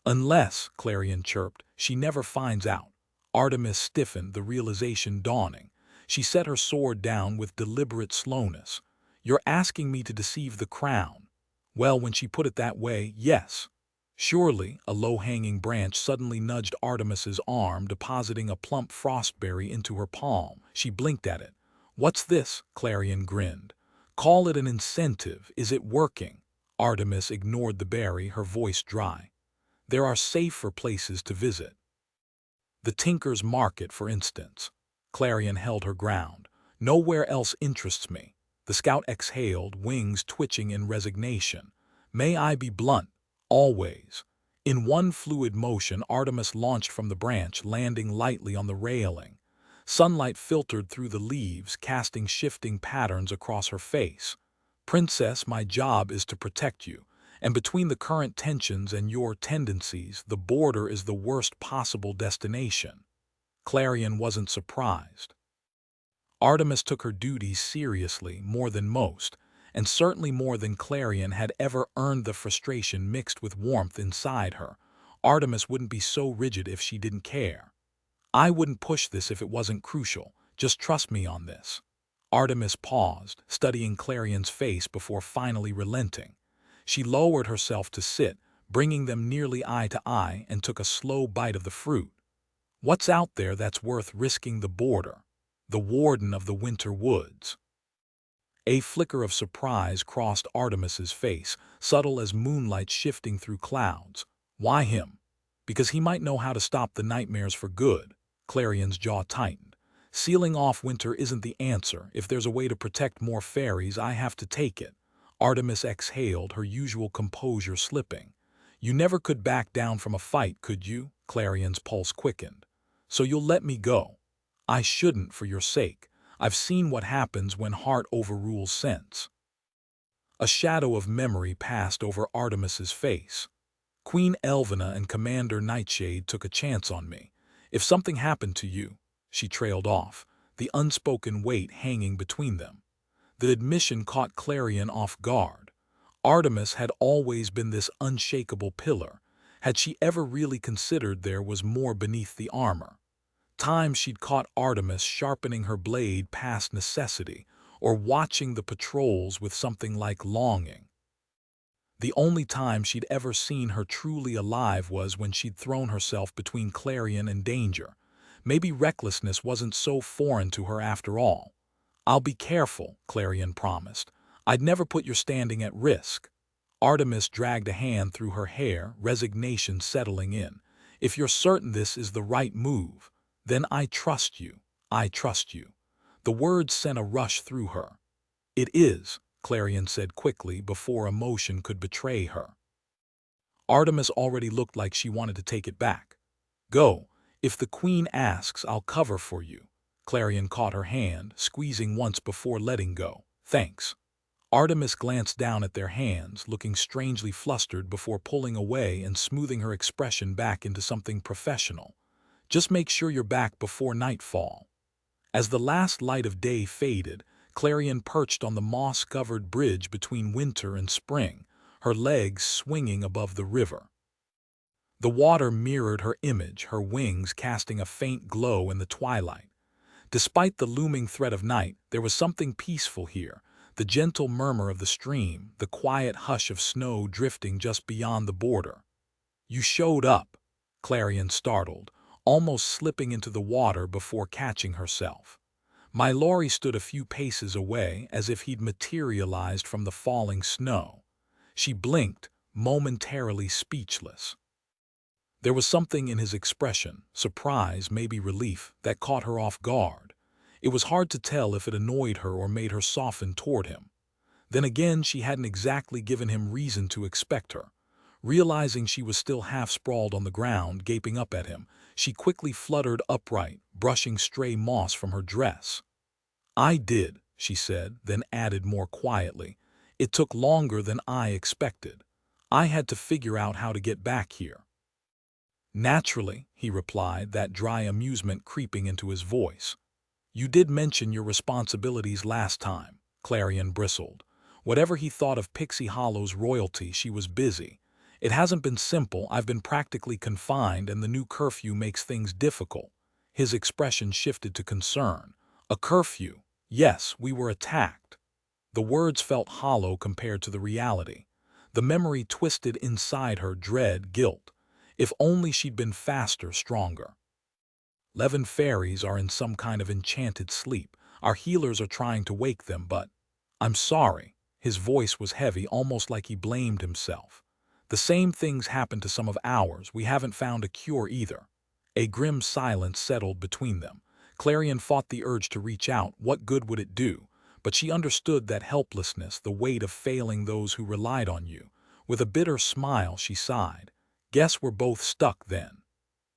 Unless, Clarion chirped, she never finds out. Artemis stiffened, the realization dawning. She set her sword down with deliberate slowness. You're asking me to deceive the crown. Well, when she put it that way, yes. Surely, a low-hanging branch suddenly nudged Artemis's arm, depositing a plump frostberry into her palm. She blinked at it. What's this? Clarion grinned. Call it an incentive. Is it working? Artemis ignored the berry, her voice dry. There are safer places to visit. The Tinker's Market, for instance. Clarion held her ground. Nowhere else interests me. The scout exhaled, wings twitching in resignation. May I be blunt? Always. In one fluid motion, Artemis launched from the branch, landing lightly on the railing. Sunlight filtered through the leaves, casting shifting patterns across her face. Princess, my job is to protect you. And between the current tensions and your tendencies, the border is the worst possible destination. Clarion wasn't surprised. Artemis took her duties seriously, more than most, and certainly more than Clarion had ever earned. The frustration mixed with warmth inside her. Artemis wouldn't be so rigid if she didn't care. I wouldn't push this if it wasn't crucial. Just trust me on this. Artemis paused, studying Clarion's face before finally relenting. She lowered herself to sit, bringing them nearly eye to eye, and took a slow bite of the fruit. What's out there that's worth risking the border? The warden of the winter woods. A flicker of surprise crossed Artemis's face, subtle as moonlight shifting through clouds. Why him? Because he might know how to stop the nightmares for good. Clarion's jaw tightened. Sealing off winter isn't the answer. If there's a way to protect more fairies, I have to take it. Artemis exhaled, her usual composure slipping. You never could back down from a fight, could you? Clarion's pulse quickened. So you'll let me go? I shouldn't, for your sake. I've seen what happens when heart overrules sense. A shadow of memory passed over Artemis's face. Queen Elvina and Commander Nightshade took a chance on me. If something happened to you, she trailed off, the unspoken weight hanging between them. The admission caught Clarion off guard. Artemis had always been this unshakable pillar. Had she ever really considered there was more beneath the armor? Times she'd caught Artemis sharpening her blade past necessity, or watching the patrols with something like longing. The only time she'd ever seen her truly alive was when she'd thrown herself between Clarion and danger. Maybe recklessness wasn't so foreign to her after all. I'll be careful, Clarion promised. I'd never put your standing at risk. Artemis dragged a hand through her hair, resignation settling in. If you're certain this is the right move, then I trust you. I trust you. The words sent a rush through her. It is, Clarion said quickly before emotion could betray her. Artemis already looked like she wanted to take it back. Go. If the queen asks, I'll cover for you. Clarion caught her hand, squeezing once before letting go. Thanks. Artemis glanced down at their hands, looking strangely flustered before pulling away and smoothing her expression back into something professional. Just make sure you're back before nightfall. As the last light of day faded, Clarion perched on the moss-covered bridge between winter and spring, her legs swinging above the river. The water mirrored her image, her wings casting a faint glow in the twilight. Despite the looming threat of night, there was something peaceful here, the gentle murmur of the stream, the quiet hush of snow drifting just beyond the border. You showed up, Clarion startled, almost slipping into the water before catching herself. My Laurie stood a few paces away, as if he'd materialized from the falling snow. She blinked, momentarily speechless. There was something in his expression, surprise, maybe relief, that caught her off guard. It was hard to tell if it annoyed her or made her soften toward him. Then again, she hadn't exactly given him reason to expect her. Realizing she was still half-sprawled on the ground, gaping up at him, she quickly fluttered upright, brushing stray moss from her dress. I did, she said, then added more quietly. It took longer than I expected. I had to figure out how to get back here. Naturally, he replied, that dry amusement creeping into his voice. You did mention your responsibilities last time, Clarion bristled. Whatever he thought of Pixie Hollow's royalty, she was busy. It hasn't been simple. I've been practically confined, and the new curfew makes things difficult. His expression shifted to concern. A curfew? Yes, we were attacked. The words felt hollow compared to the reality. The memory twisted inside her, dread, guilt. If only she'd been faster, stronger. 11 fairies are in some kind of enchanted sleep. Our healers are trying to wake them, but I'm sorry. His voice was heavy, almost like he blamed himself. The same things happened to some of ours. We haven't found a cure either. A grim silence settled between them. Clarion fought the urge to reach out. What good would it do? But she understood that helplessness, the weight of failing those who relied on you. With a bitter smile, she sighed. Guess we're both stuck then.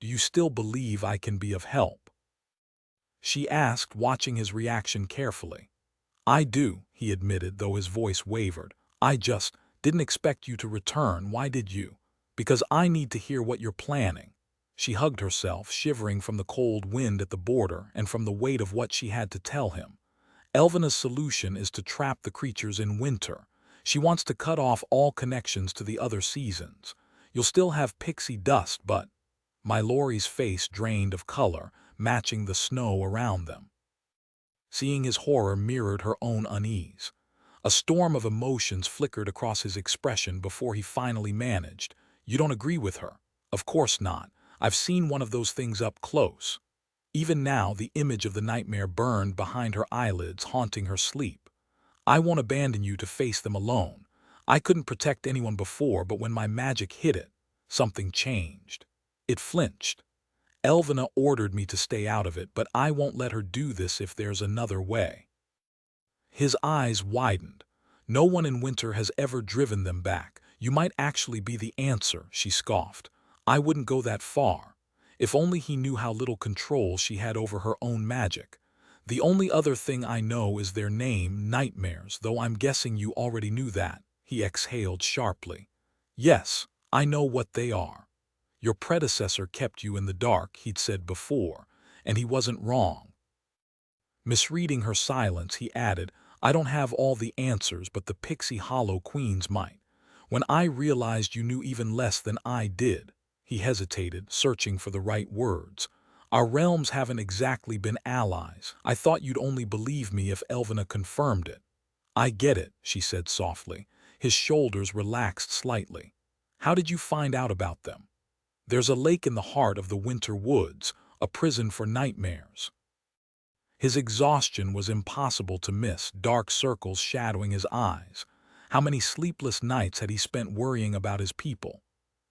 Do you still believe I can be of help? She asked, watching his reaction carefully. I do, he admitted, though his voice wavered. I just didn't expect you to return. Why did you? Because I need to hear what you're planning. She hugged herself, shivering from the cold wind at the border and from the weight of what she had to tell him. Elvena's solution is to trap the creatures in winter. She wants to cut off all connections to the other seasons. You'll still have pixie dust, but my Laurie's face drained of color, matching the snow around them. Seeing his horror mirrored her own unease. A storm of emotions flickered across his expression before he finally managed. You don't agree with her? Of course not. I've seen one of those things up close. Even now, the image of the nightmare burned behind her eyelids, haunting her sleep. I won't abandon you to face them alone. I couldn't protect anyone before, but when my magic hit it, something changed. It flinched. Elvena ordered me to stay out of it, but I won't let her do this if there's another way. His eyes widened. No one in winter has ever driven them back. You might actually be the answer, she scoffed. I wouldn't go that far. If only he knew how little control she had over her own magic. The only other thing I know is their name, nightmares, though I'm guessing you already knew that, he exhaled sharply. Yes, I know what they are. Your predecessor kept you in the dark, he'd said before, and he wasn't wrong. Misreading her silence, he added, I don't have all the answers, but the Pixie Hollow Queens might. When I realized you knew even less than I did, he hesitated, searching for the right words. Our realms haven't exactly been allies. I thought you'd only believe me if Elvena confirmed it. I get it, she said softly. His shoulders relaxed slightly. How did you find out about them? There's a lake in the heart of the winter woods, a prison for nightmares. His exhaustion was impossible to miss, dark circles shadowing his eyes. How many sleepless nights had he spent worrying about his people?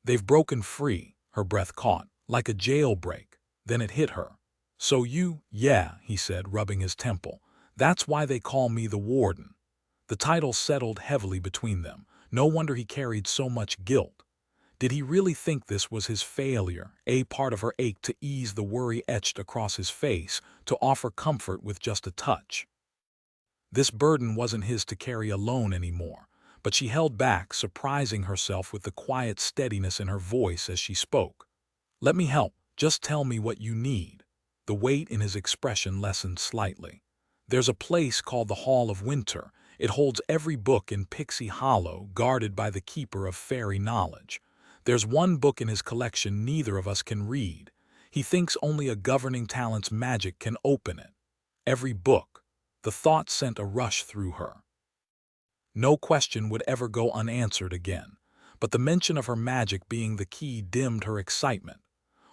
They've broken free, her breath caught, like a jailbreak. Then it hit her. So you, yeah, he said, rubbing his temple. That's why they call me the Warden. The title settled heavily between them. No wonder he carried so much guilt. Did he really think this was his failure? A part of her ached to ease the worry etched across his face, to offer comfort with just a touch. This burden wasn't his to carry alone anymore, but she held back, surprising herself with the quiet steadiness in her voice as she spoke. Let me help. Just tell me what you need. The weight in his expression lessened slightly. There's a place called the Hall of Winter. It holds every book in Pixie Hollow, guarded by the keeper of fairy knowledge. There's one book in his collection neither of us can read. He thinks only a governing talent's magic can open it. Every book. The thought sent a rush through her. No question would ever go unanswered again, but the mention of her magic being the key dimmed her excitement.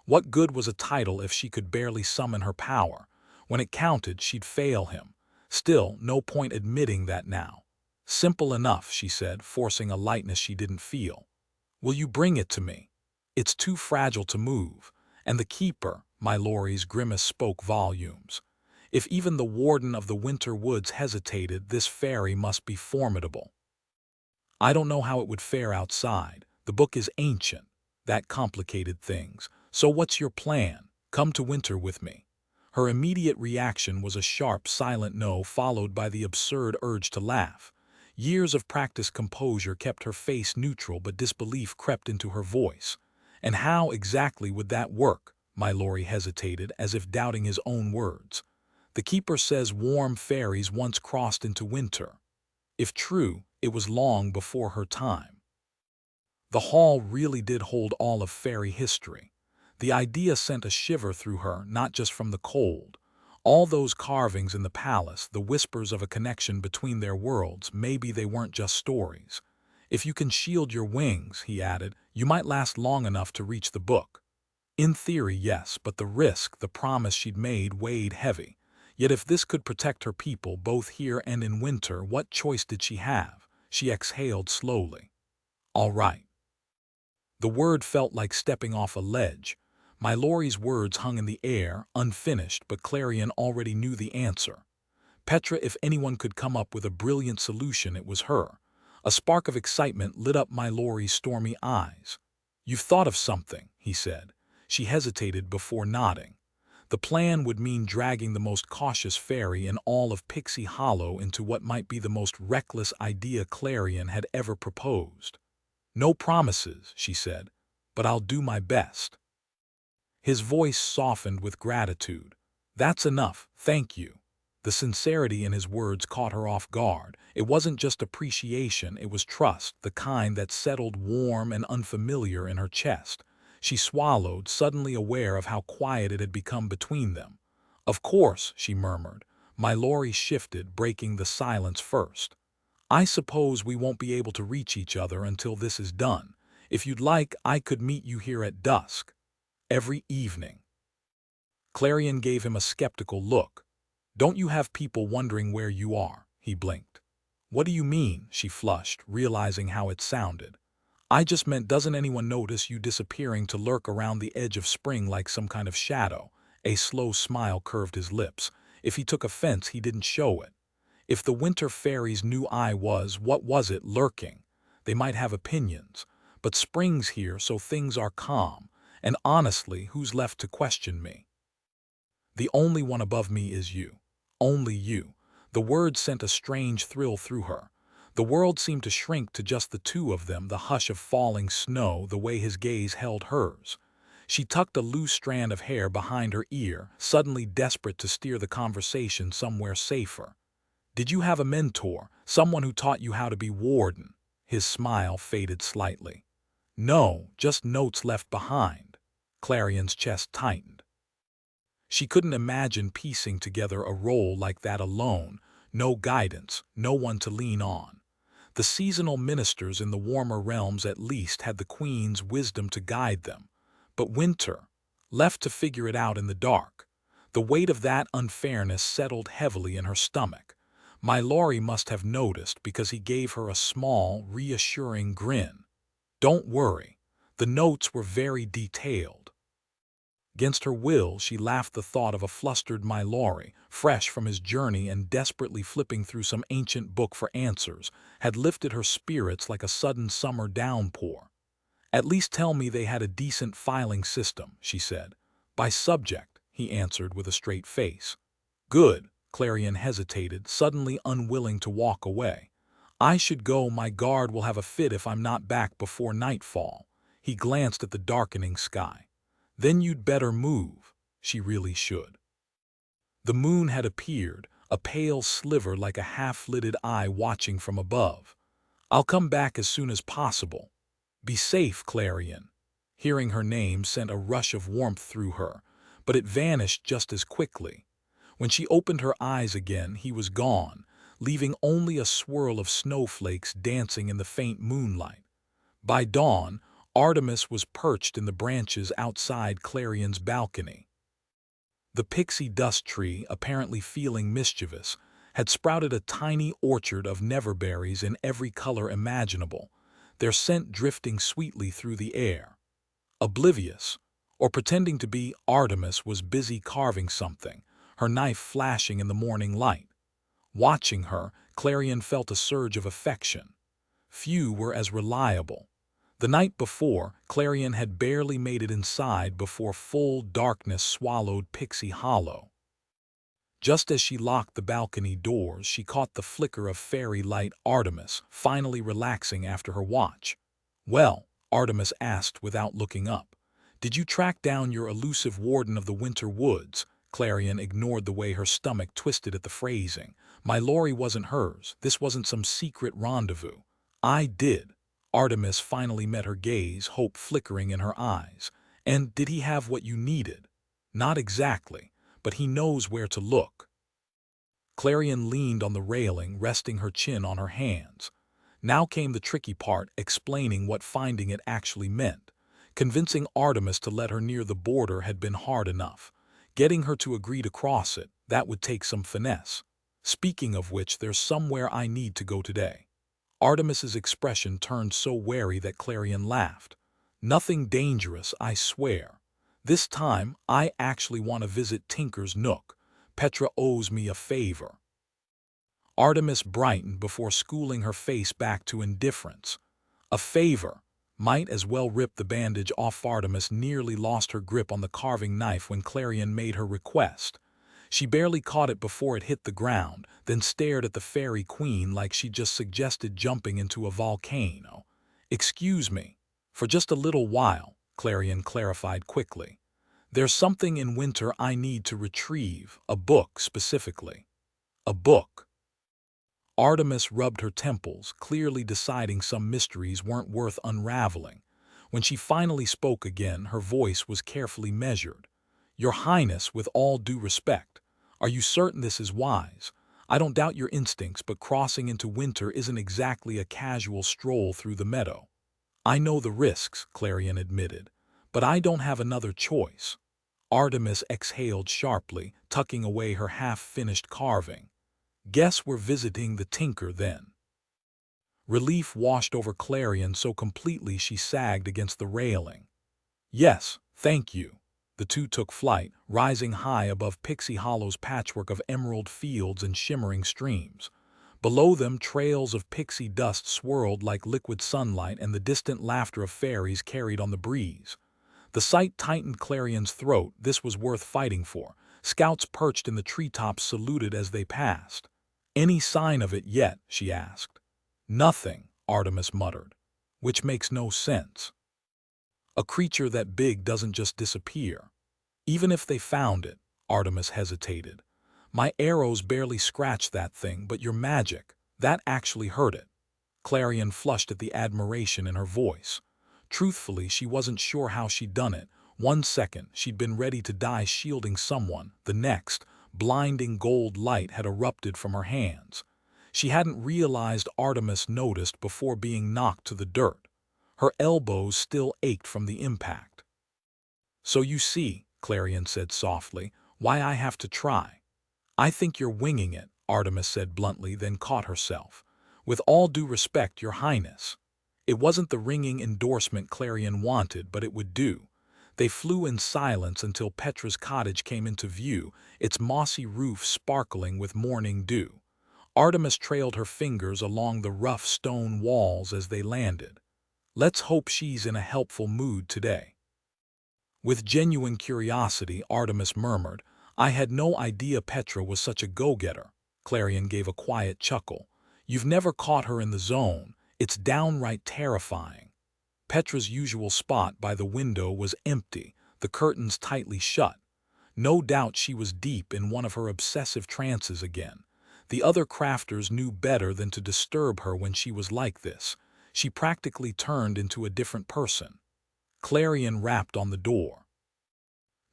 What good was a title if she could barely summon her power? When it counted, she'd fail him. Still, no point admitting that now. Simple enough, she said, forcing a lightness she didn't feel. Will you bring it to me? It's too fragile to move. And the keeper, my Laurie's grimace spoke volumes. If even the warden of the winter woods hesitated, this fairy must be formidable. I don't know how it would fare outside. The book is ancient. That complicated things. So what's your plan? Come to winter with me. Her immediate reaction was a sharp, silent no, followed by the absurd urge to laugh. Years of practiced composure kept her face neutral, but disbelief crept into her voice. And how exactly would that work? My Laurie hesitated, as if doubting his own words. The keeper says warm fairies once crossed into winter. If true, it was long before her time. The hall really did hold all of fairy history. The idea sent a shiver through her, not just from the cold. All those carvings in the palace, the whispers of a connection between their worlds, maybe they weren't just stories. If you can shield your wings, he added, you might last long enough to reach the book. In theory, yes, but the risk, the promise she'd made, weighed heavy. Yet if this could protect her people, both here and in winter, what choice did she have? She exhaled slowly. All right. The word felt like stepping off a ledge. My Laurie's words hung in the air, unfinished, but Clarion already knew the answer. Petra, if anyone could come up with a brilliant solution, it was her. A spark of excitement lit up my Laurie's stormy eyes. You've thought of something, he said. She hesitated before nodding. The plan would mean dragging the most cautious fairy in all of Pixie Hollow into what might be the most reckless idea Clarion had ever proposed. No promises, she said, but I'll do my best. His voice softened with gratitude. That's enough, thank you. The sincerity in his words caught her off guard. It wasn't just appreciation, it was trust, the kind that settled warm and unfamiliar in her chest. She swallowed, suddenly aware of how quiet it had become between them. Of course, she murmured. My Laurie shifted, breaking the silence first. I suppose we won't be able to reach each other until this is done. If you'd like, I could meet you here at dusk. Every evening. Clarion gave him a skeptical look. Don't you have people wondering where you are? He blinked. What do you mean? She flushed, realizing how it sounded. I just meant, doesn't anyone notice you disappearing to lurk around the edge of spring like some kind of shadow? A slow smile curved his lips. If he took offense, he didn't show it. If the winter fairies knew I was, what was it, lurking? They might have opinions. But spring's here, so things are calm. And honestly, who's left to question me? The only one above me is you. Only you. The word sent a strange thrill through her. The world seemed to shrink to just the two of them, the hush of falling snow, the way his gaze held hers. She tucked a loose strand of hair behind her ear, suddenly desperate to steer the conversation somewhere safer. Did you have a mentor, someone who taught you how to be warden? His smile faded slightly. No, just notes left behind. Clarion's chest tightened. She couldn't imagine piecing together a role like that alone, no guidance, no one to lean on. The seasonal ministers in the warmer realms at least had the queen's wisdom to guide them. But winter, left to figure it out in the dark. The weight of that unfairness settled heavily in her stomach. My Laurie must have noticed because he gave her a small, reassuring grin. Don't worry. The notes were very detailed. Against her will, she laughed the thought of a flustered My Laurie, fresh from his journey and desperately flipping through some ancient book for answers, had lifted her spirits like a sudden summer downpour. At least tell me they had a decent filing system, she said. By subject, he answered with a straight face. Good. Clarion hesitated, suddenly unwilling to walk away. I should go, my guard will have a fit if I'm not back before nightfall. He glanced at the darkening sky. Then you'd better move. She really should. The moon had appeared, a pale sliver like a half-lidded eye watching from above. I'll come back as soon as possible. Be safe, Clarion. Hearing her name sent a rush of warmth through her, but it vanished just as quickly. When she opened her eyes again, he was gone, leaving only a swirl of snowflakes dancing in the faint moonlight. By dawn, Artemis was perched in the branches outside Clarion's balcony. The pixie dust tree, apparently feeling mischievous, had sprouted a tiny orchard of neverberries in every color imaginable, their scent drifting sweetly through the air. Oblivious, or pretending to be, Artemis was busy carving something, her knife flashing in the morning light. Watching her, Clarion felt a surge of affection. Few were as reliable. The night before, Clarion had barely made it inside before full darkness swallowed Pixie Hollow. Just as she locked the balcony doors, she caught the flicker of fairy light. Artemis, finally relaxing after her watch. Well, Artemis asked without looking up, did you track down your elusive warden of the winter woods? Clarion ignored the way her stomach twisted at the phrasing. My lorry wasn't hers. This wasn't some secret rendezvous. I did. Artemis finally met her gaze, hope flickering in her eyes. And did he have what you needed? Not exactly, but he knows where to look. Clarion leaned on the railing, resting her chin on her hands. Now came the tricky part, explaining what finding it actually meant. Convincing Artemis to let her near the border had been hard enough. Getting her to agree to cross it, that would take some finesse. Speaking of which, there's somewhere I need to go today. Artemis's expression turned so wary that Clarion laughed. Nothing dangerous, I swear. This time, I actually want to visit Tinker's Nook. Petra owes me a favor. Artemis brightened before schooling her face back to indifference. A favor. Might as well rip the bandage off. Artemis nearly lost her grip on the carving knife when Clarion made her request. She barely caught it before it hit the ground, then stared at the fairy queen like she just suggested jumping into a volcano. Excuse me. For just a little while, Clarion clarified quickly. There's something in winter I need to retrieve, a book specifically. A book. Artemis rubbed her temples, clearly deciding some mysteries weren't worth unraveling. When she finally spoke again, her voice was carefully measured. Your Highness, with all due respect, are you certain this is wise? I don't doubt your instincts, but crossing into winter isn't exactly a casual stroll through the meadow. I know the risks, Clarion admitted, but I don't have another choice. Artemis exhaled sharply, tucking away her half-finished carving. Guess we're visiting the Tinker then. Relief washed over Clarion so completely she sagged against the railing. Yes, thank you. The two took flight, rising high above Pixie Hollow's patchwork of emerald fields and shimmering streams. Below them, trails of pixie dust swirled like liquid sunlight, and the distant laughter of fairies carried on the breeze. The sight tightened Clarion's throat. This was worth fighting for. Scouts perched in the treetops saluted as they passed. Any sign of it yet? She asked. Nothing, Artemis muttered. Which makes no sense. A creature that big doesn't just disappear. Even if they found it, Artemis hesitated. My arrows barely scratched that thing, but your magic, that actually hurt it. Clarion flushed at the admiration in her voice. Truthfully, she wasn't sure how she'd done it. One second, she'd been ready to die shielding someone. The next, blinding gold light had erupted from her hands. She hadn't realized Artemis noticed before being knocked to the dirt. Her elbows still ached from the impact. So you see, Clarion said softly, why I have to try. I think you're winging it, Artemis said bluntly, then caught herself. With all due respect, Your Highness. It wasn't the ringing endorsement Clarion wanted, but it would do. They flew in silence until Petra's cottage came into view, its mossy roof sparkling with morning dew. Artemis trailed her fingers along the rough stone walls as they landed. Let's hope she's in a helpful mood today. With genuine curiosity, Artemis murmured, I had no idea Petra was such a go-getter. Clarion gave a quiet chuckle. You've never caught her in the zone. It's downright terrifying. Petra's usual spot by the window was empty, the curtains tightly shut. No doubt she was deep in one of her obsessive trances again. The other crafters knew better than to disturb her when she was like this. She practically turned into a different person. Clarion rapped on the door.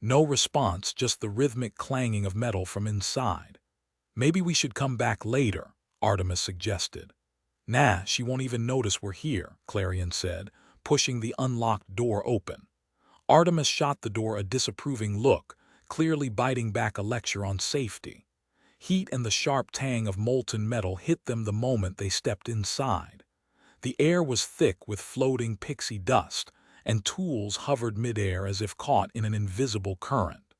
No response, just the rhythmic clanging of metal from inside. Maybe we should come back later, Artemis suggested. Nah, she won't even notice we're here, Clarion said, pushing the unlocked door open. Artemis shot the door a disapproving look, clearly biting back a lecture on safety. Heat and the sharp tang of molten metal hit them the moment they stepped inside. The air was thick with floating pixie dust, and tools hovered midair as if caught in an invisible current.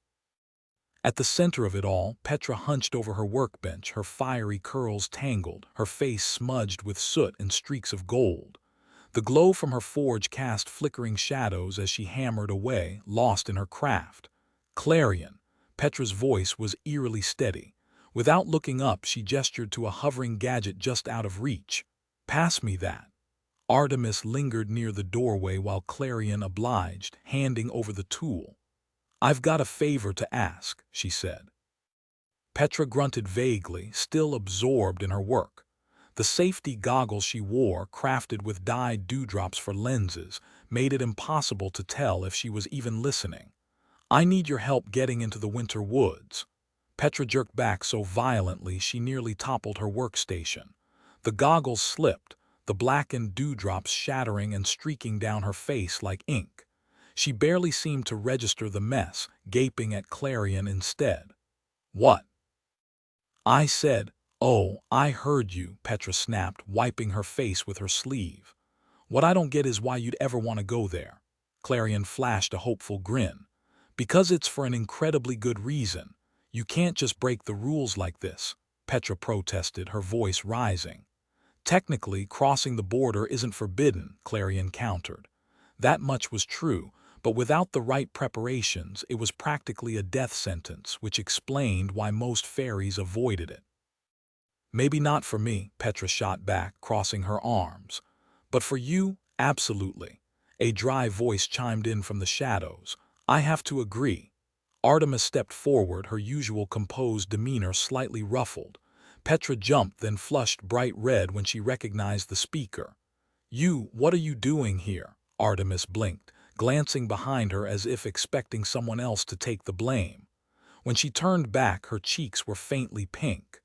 At the center of it all, Petra hunched over her workbench, her fiery curls tangled, her face smudged with soot and streaks of gold. The glow from her forge cast flickering shadows as she hammered away, lost in her craft. Clarion. Petra's voice was eerily steady. Without looking up, she gestured to a hovering gadget just out of reach. Pass me that. Artemis lingered near the doorway while Clarion obliged, handing over the tool. "I've got a favor to ask," she said. Petra grunted vaguely, still absorbed in her work. The safety goggles she wore, crafted with dyed dewdrops for lenses, made it impossible to tell if she was even listening. "I need your help getting into the winter woods." Petra jerked back so violently she nearly toppled her workstation. The goggles slipped, the blackened dewdrops shattering and streaking down her face like ink. She barely seemed to register the mess, gaping at Clarion instead. "What?" I said. "Oh, I heard you," Petra snapped, wiping her face with her sleeve. "What I don't get is why you'd ever want to go there." Clarion flashed a hopeful grin. "Because it's for an incredibly good reason. You can't just break the rules like this," Petra protested, her voice rising. "Technically, crossing the border isn't forbidden," Clarion countered. That much was true, but without the right preparations, it was practically a death sentence, which explained why most fairies avoided it. "Maybe not for me," Petra shot back, crossing her arms. "But for you, absolutely." A dry voice chimed in from the shadows. "I have to agree." Artemis stepped forward, her usual composed demeanor slightly ruffled. Petra jumped, then flushed bright red when she recognized the speaker. What are you doing here?" Artemis blinked, glancing behind her as if expecting someone else to take the blame. When she turned back, her cheeks were faintly pink.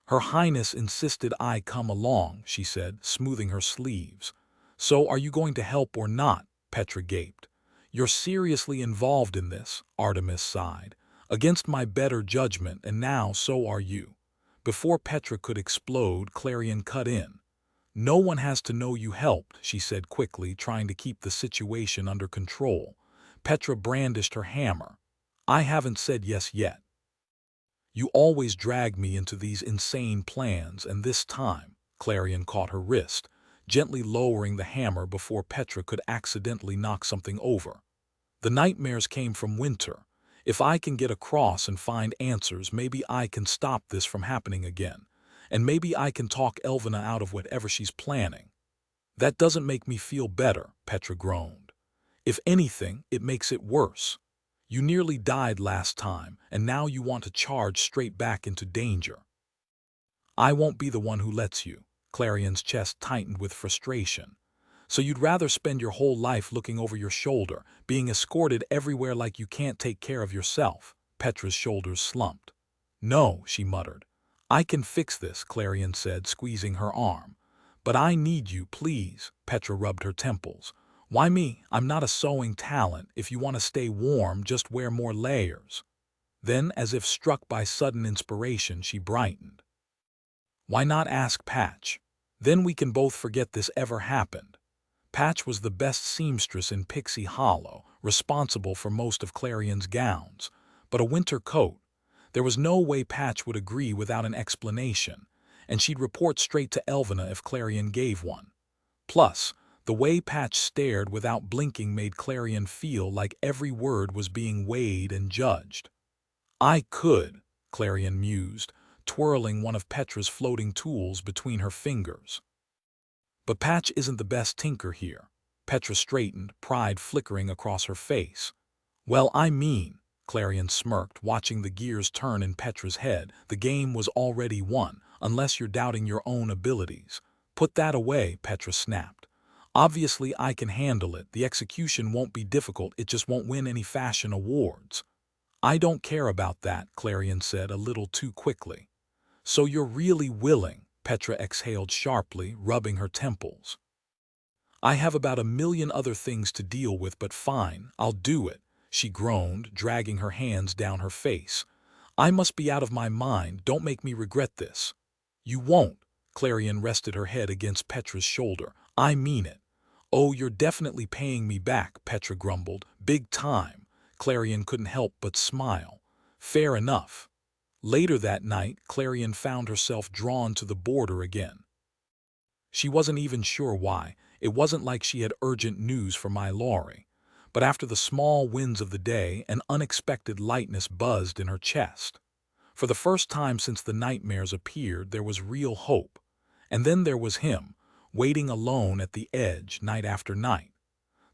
"Her Highness insisted I come along," she said, smoothing her sleeves. "So are you going to help or not?" Petra gaped. "You're seriously involved in this," Artemis sighed. "Against my better judgment, and now so are you." Before Petra could explode, Clarion cut in. "No one has to know you helped," she said quickly, trying to keep the situation under control. Petra brandished her hammer. "I haven't said yes yet. You always drag me into these insane plans, and this time," Clarion caught her wrist, gently lowering the hammer before Petra could accidentally knock something over. "The nightmares came from winter. If I can get across and find answers, maybe I can stop this from happening again. And maybe I can talk Elvina out of whatever she's planning." "That doesn't make me feel better," Petra groaned. "If anything, it makes it worse. You nearly died last time, and now you want to charge straight back into danger." "I won't be the one who lets you." Clarion's chest tightened with frustration. "So you'd rather spend your whole life looking over your shoulder, being escorted everywhere like you can't take care of yourself?" Petra's shoulders slumped. "No," she muttered. "I can fix this," Clarion said, squeezing her arm. "But I need you, please." Petra rubbed her temples. "Why me? I'm not a sewing talent. If you want to stay warm, just wear more layers." Then, as if struck by sudden inspiration, she brightened. "Why not ask Patch? Then we can both forget this ever happened." Patch was the best seamstress in Pixie Hollow, responsible for most of Clarion's gowns. But a winter coat? There was no way Patch would agree without an explanation, and she'd report straight to Elvina if Clarion gave one. Plus, the way Patch stared without blinking made Clarion feel like every word was being weighed and judged. "I could," Clarion mused, twirling one of Petra's floating tools between her fingers. "But Patch isn't the best tinker here." Petra straightened, pride flickering across her face. "Well, I mean," Clarion smirked, watching the gears turn in Petra's head, "the game was already won, unless you're doubting your own abilities." "Put that away," Petra snapped. "Obviously I can handle it. The execution won't be difficult, it just won't win any fashion awards." "I don't care about that," Clarion said a little too quickly. "So you're really willing?" Petra exhaled sharply, rubbing her temples. "I have about a million other things to deal with, but fine, I'll do it," she groaned, dragging her hands down her face. "I must be out of my mind, don't make me regret this." "You won't." Clarion rested her head against Petra's shoulder. "I mean it." "Oh, you're definitely paying me back," Petra grumbled. "Big time." Clarion couldn't help but smile. "Fair enough." Later that night, Clarion found herself drawn to the border again. She wasn't even sure why. It wasn't like she had urgent news for my Laurie. But after the small wins of the day, an unexpected lightness buzzed in her chest. For the first time since the nightmares appeared, there was real hope. And then there was him, waiting alone at the edge night after night.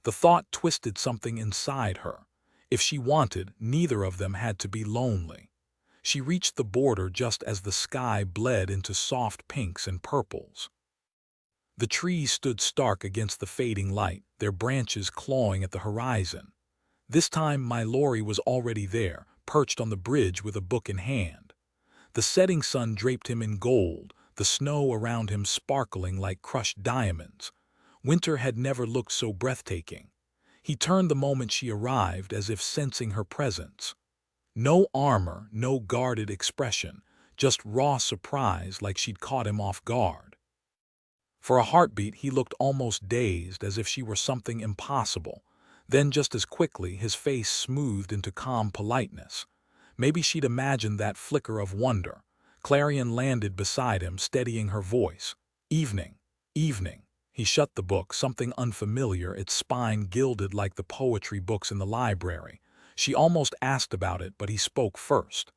The thought twisted something inside her. If she wanted, neither of them had to be lonely. She reached the border just as the sky bled into soft pinks and purples. The trees stood stark against the fading light, their branches clawing at the horizon. This time my Lori was already there, perched on the bridge with a book in hand. The setting sun draped him in gold, the snow around him sparkling like crushed diamonds. Winter had never looked so breathtaking. He turned the moment she arrived as if sensing her presence. No armor, no guarded expression, just raw surprise like she'd caught him off guard. For a heartbeat he looked almost dazed, as if she were something impossible. Then just as quickly his face smoothed into calm politeness. Maybe she'd imagined that flicker of wonder. Clarion landed beside him, steadying her voice. "Evening, evening." He shut the book, something unfamiliar, its spine gilded like the poetry books in the library. She almost asked about it, but he spoke first.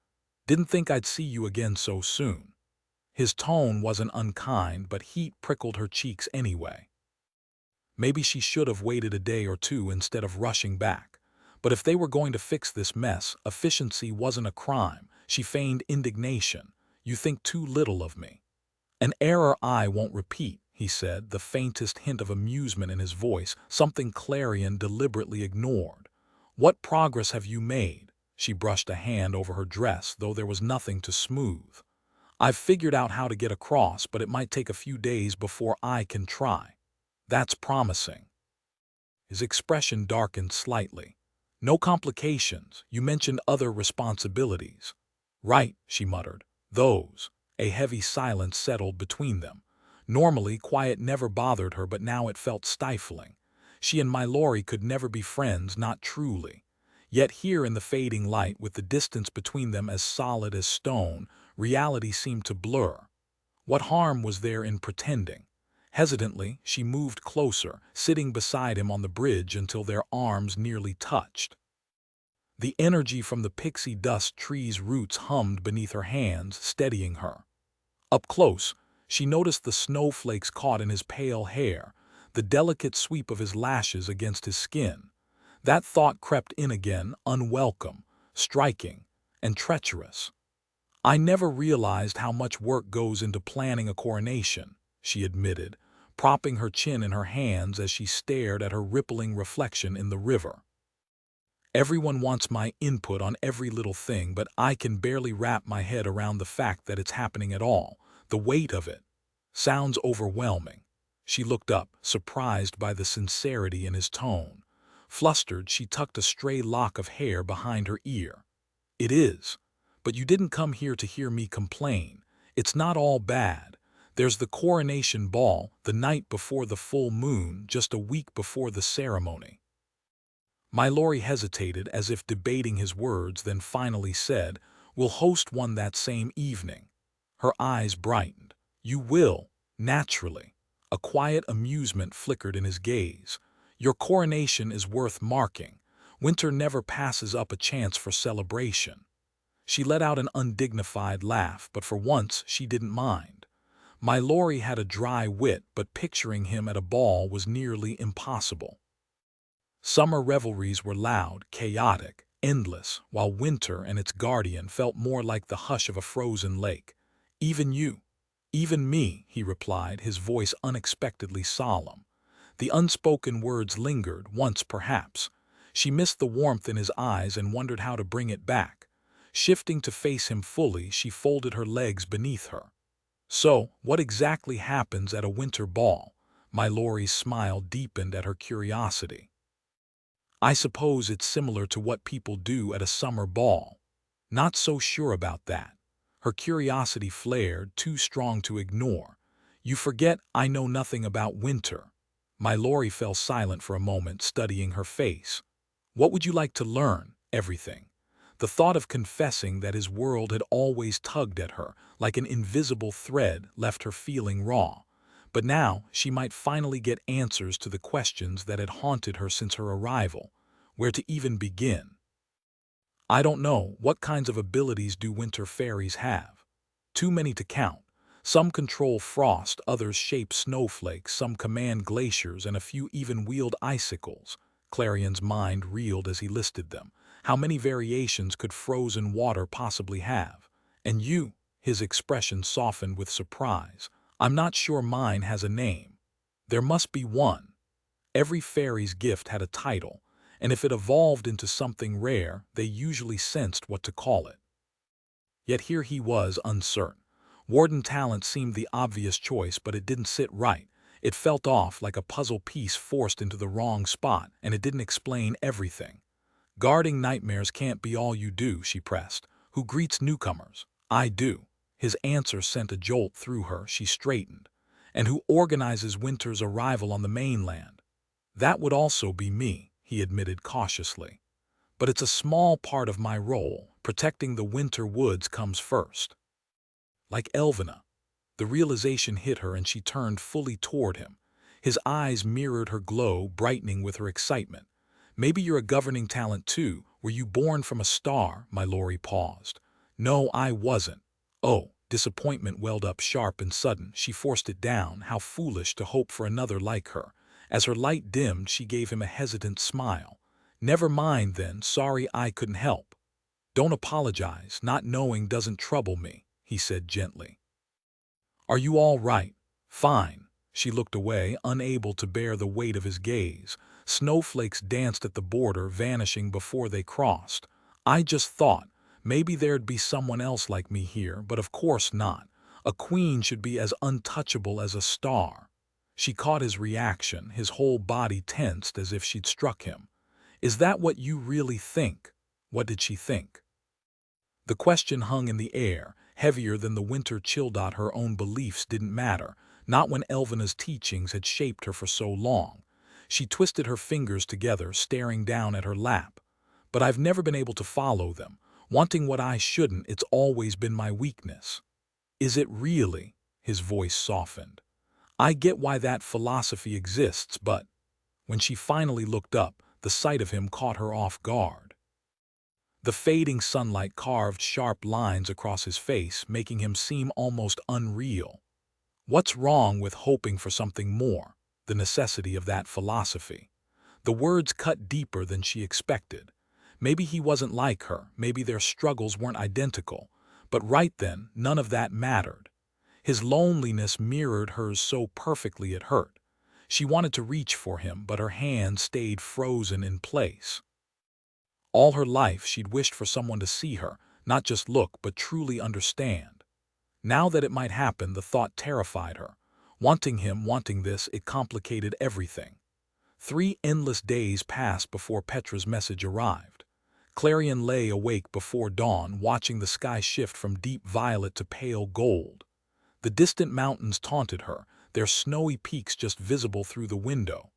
"Didn't think I'd see you again so soon." His tone wasn't unkind, but heat prickled her cheeks anyway. Maybe she should have waited a day or two instead of rushing back. But if they were going to fix this mess, efficiency wasn't a crime. She feigned indignation. "You think too little of me." "An error I won't repeat," he said, the faintest hint of amusement in his voice, something Clarion deliberately ignored. "What progress have you made?" She brushed a hand over her dress, though there was nothing to smooth. "I've figured out how to get across, but it might take a few days before I can try." "That's promising." His expression darkened slightly. "No complications. You mentioned other responsibilities." "Right," she muttered. "Those." A heavy silence settled between them. Normally, quiet never bothered her, but now it felt stifling. She and my Lori could never be friends, not truly. Yet here in the fading light, with the distance between them as solid as stone, reality seemed to blur. What harm was there in pretending? Hesitantly, she moved closer, sitting beside him on the bridge until their arms nearly touched. The energy from the pixie dust tree's roots hummed beneath her hands, steadying her. Up close, she noticed the snowflakes caught in his pale hair, the delicate sweep of his lashes against his skin. That thought crept in again, unwelcome, striking, and treacherous. "I never realized how much work goes into planning a coronation," she admitted, propping her chin in her hands as she stared at her rippling reflection in the river. "Everyone wants my input on every little thing, but I can barely wrap my head around the fact that it's happening at all. The weight of it sounds overwhelming." She looked up, surprised by the sincerity in his tone. Flustered, she tucked a stray lock of hair behind her ear. "It is. But you didn't come here to hear me complain. It's not all bad. There's the coronation ball, the night before the full moon, just a week before the ceremony." My Lori hesitated, as if debating his words, then finally said, "We'll host one that same evening." Her eyes brightened. "You will, naturally." A quiet amusement flickered in his gaze. "Your coronation is worth marking. Winter never passes up a chance for celebration." She let out an undignified laugh, but for once she didn't mind. My Lori had a dry wit, but picturing him at a ball was nearly impossible. Summer revelries were loud, chaotic, endless, while winter and its guardian felt more like the hush of a frozen lake. "Even you." "Even me," he replied, his voice unexpectedly solemn. The unspoken words lingered, once perhaps. She missed the warmth in his eyes and wondered how to bring it back. Shifting to face him fully, she folded her legs beneath her. "So, what exactly happens at a winter ball?" My Lori's smile deepened at her curiosity. "I suppose it's similar to what people do at a summer ball." "Not so sure about that." Her curiosity flared, too strong to ignore. "You forget I know nothing about winter." My Lori fell silent for a moment, studying her face. "What would you like to learn?" "Everything." The thought of confessing that his world had always tugged at her, like an invisible thread, left her feeling raw. But now she might finally get answers to the questions that had haunted her since her arrival. Where to even begin? "I don't know. What kinds of abilities do winter fairies have?" "Too many to count. Some control frost, others shape snowflakes, some command glaciers, and a few even wield icicles." Clarion's mind reeled as he listed them. How many variations could frozen water possibly have? And you, his expression softened with surprise. I'm not sure mine has a name. There must be one. Every fairy's gift had a title, and if it evolved into something rare, they usually sensed what to call it. Yet here he was, uncertain. Warden talent seemed the obvious choice, but it didn't sit right. It felt off, like a puzzle piece forced into the wrong spot, and it didn't explain everything. Guarding nightmares can't be all you do, she pressed. Who greets newcomers? I do. His answer sent a jolt through her. She straightened. And who organizes winter's arrival on the mainland? That would also be me, he admitted cautiously. But it's a small part of my role. Protecting the winter woods comes first. Like Elvina. The realization hit her and she turned fully toward him. His eyes mirrored her glow, brightening with her excitement. Maybe you're a governing talent too. Were you born from a star? My Lori paused. No, I wasn't. Oh, disappointment welled up sharp and sudden. She forced it down. How foolish to hope for another like her. As her light dimmed, she gave him a hesitant smile. Never mind then, sorry I couldn't help. Don't apologize, not knowing doesn't trouble me, he said gently. Are you all right? Fine. She looked away, unable to bear the weight of his gaze. Snowflakes danced at the border, vanishing before they crossed. I just thought, maybe there'd be someone else like me here, but of course not. A queen should be as untouchable as a star. She caught his reaction, his whole body tensed as if she'd struck him. Is that what you really think? What did she think? The question hung in the air, heavier than the winter chill. Her own beliefs didn't matter, not when Elvina's teachings had shaped her for so long. She twisted her fingers together, staring down at her lap. But I've never been able to follow them. Wanting what I shouldn't, it's always been my weakness. Is it really? His voice softened. I get why that philosophy exists, but... When she finally looked up, the sight of him caught her off guard. The fading sunlight carved sharp lines across his face, making him seem almost unreal. What's wrong with hoping for something more? The necessity of that philosophy. The words cut deeper than she expected. Maybe he wasn't like her, maybe their struggles weren't identical, but right then, none of that mattered. His loneliness mirrored hers so perfectly it hurt. She wanted to reach for him, but her hand stayed frozen in place. All her life she'd wished for someone to see her, not just look, but truly understand. Now that it might happen, the thought terrified her. Wanting him, wanting this, it complicated everything. 3 endless days passed before Petra's message arrived. Clarion lay awake before dawn, watching the sky shift from deep violet to pale gold. The distant mountains taunted her, their snowy peaks just visible through the window.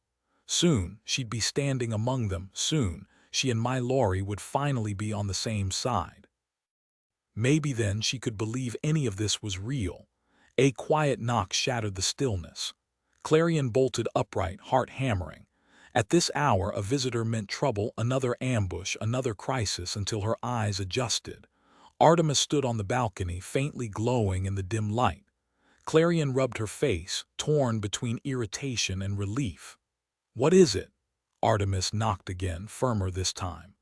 Soon, she'd be standing among them, soon. She and my Lori would finally be on the same side. Maybe then she could believe any of this was real. A quiet knock shattered the stillness. Clarion bolted upright, heart hammering. At this hour, a visitor meant trouble, another ambush, another crisis, until her eyes adjusted. Artemis stood on the balcony, faintly glowing in the dim light. Clarion rubbed her face, torn between irritation and relief. What is it? Artemis knocked again, firmer this time.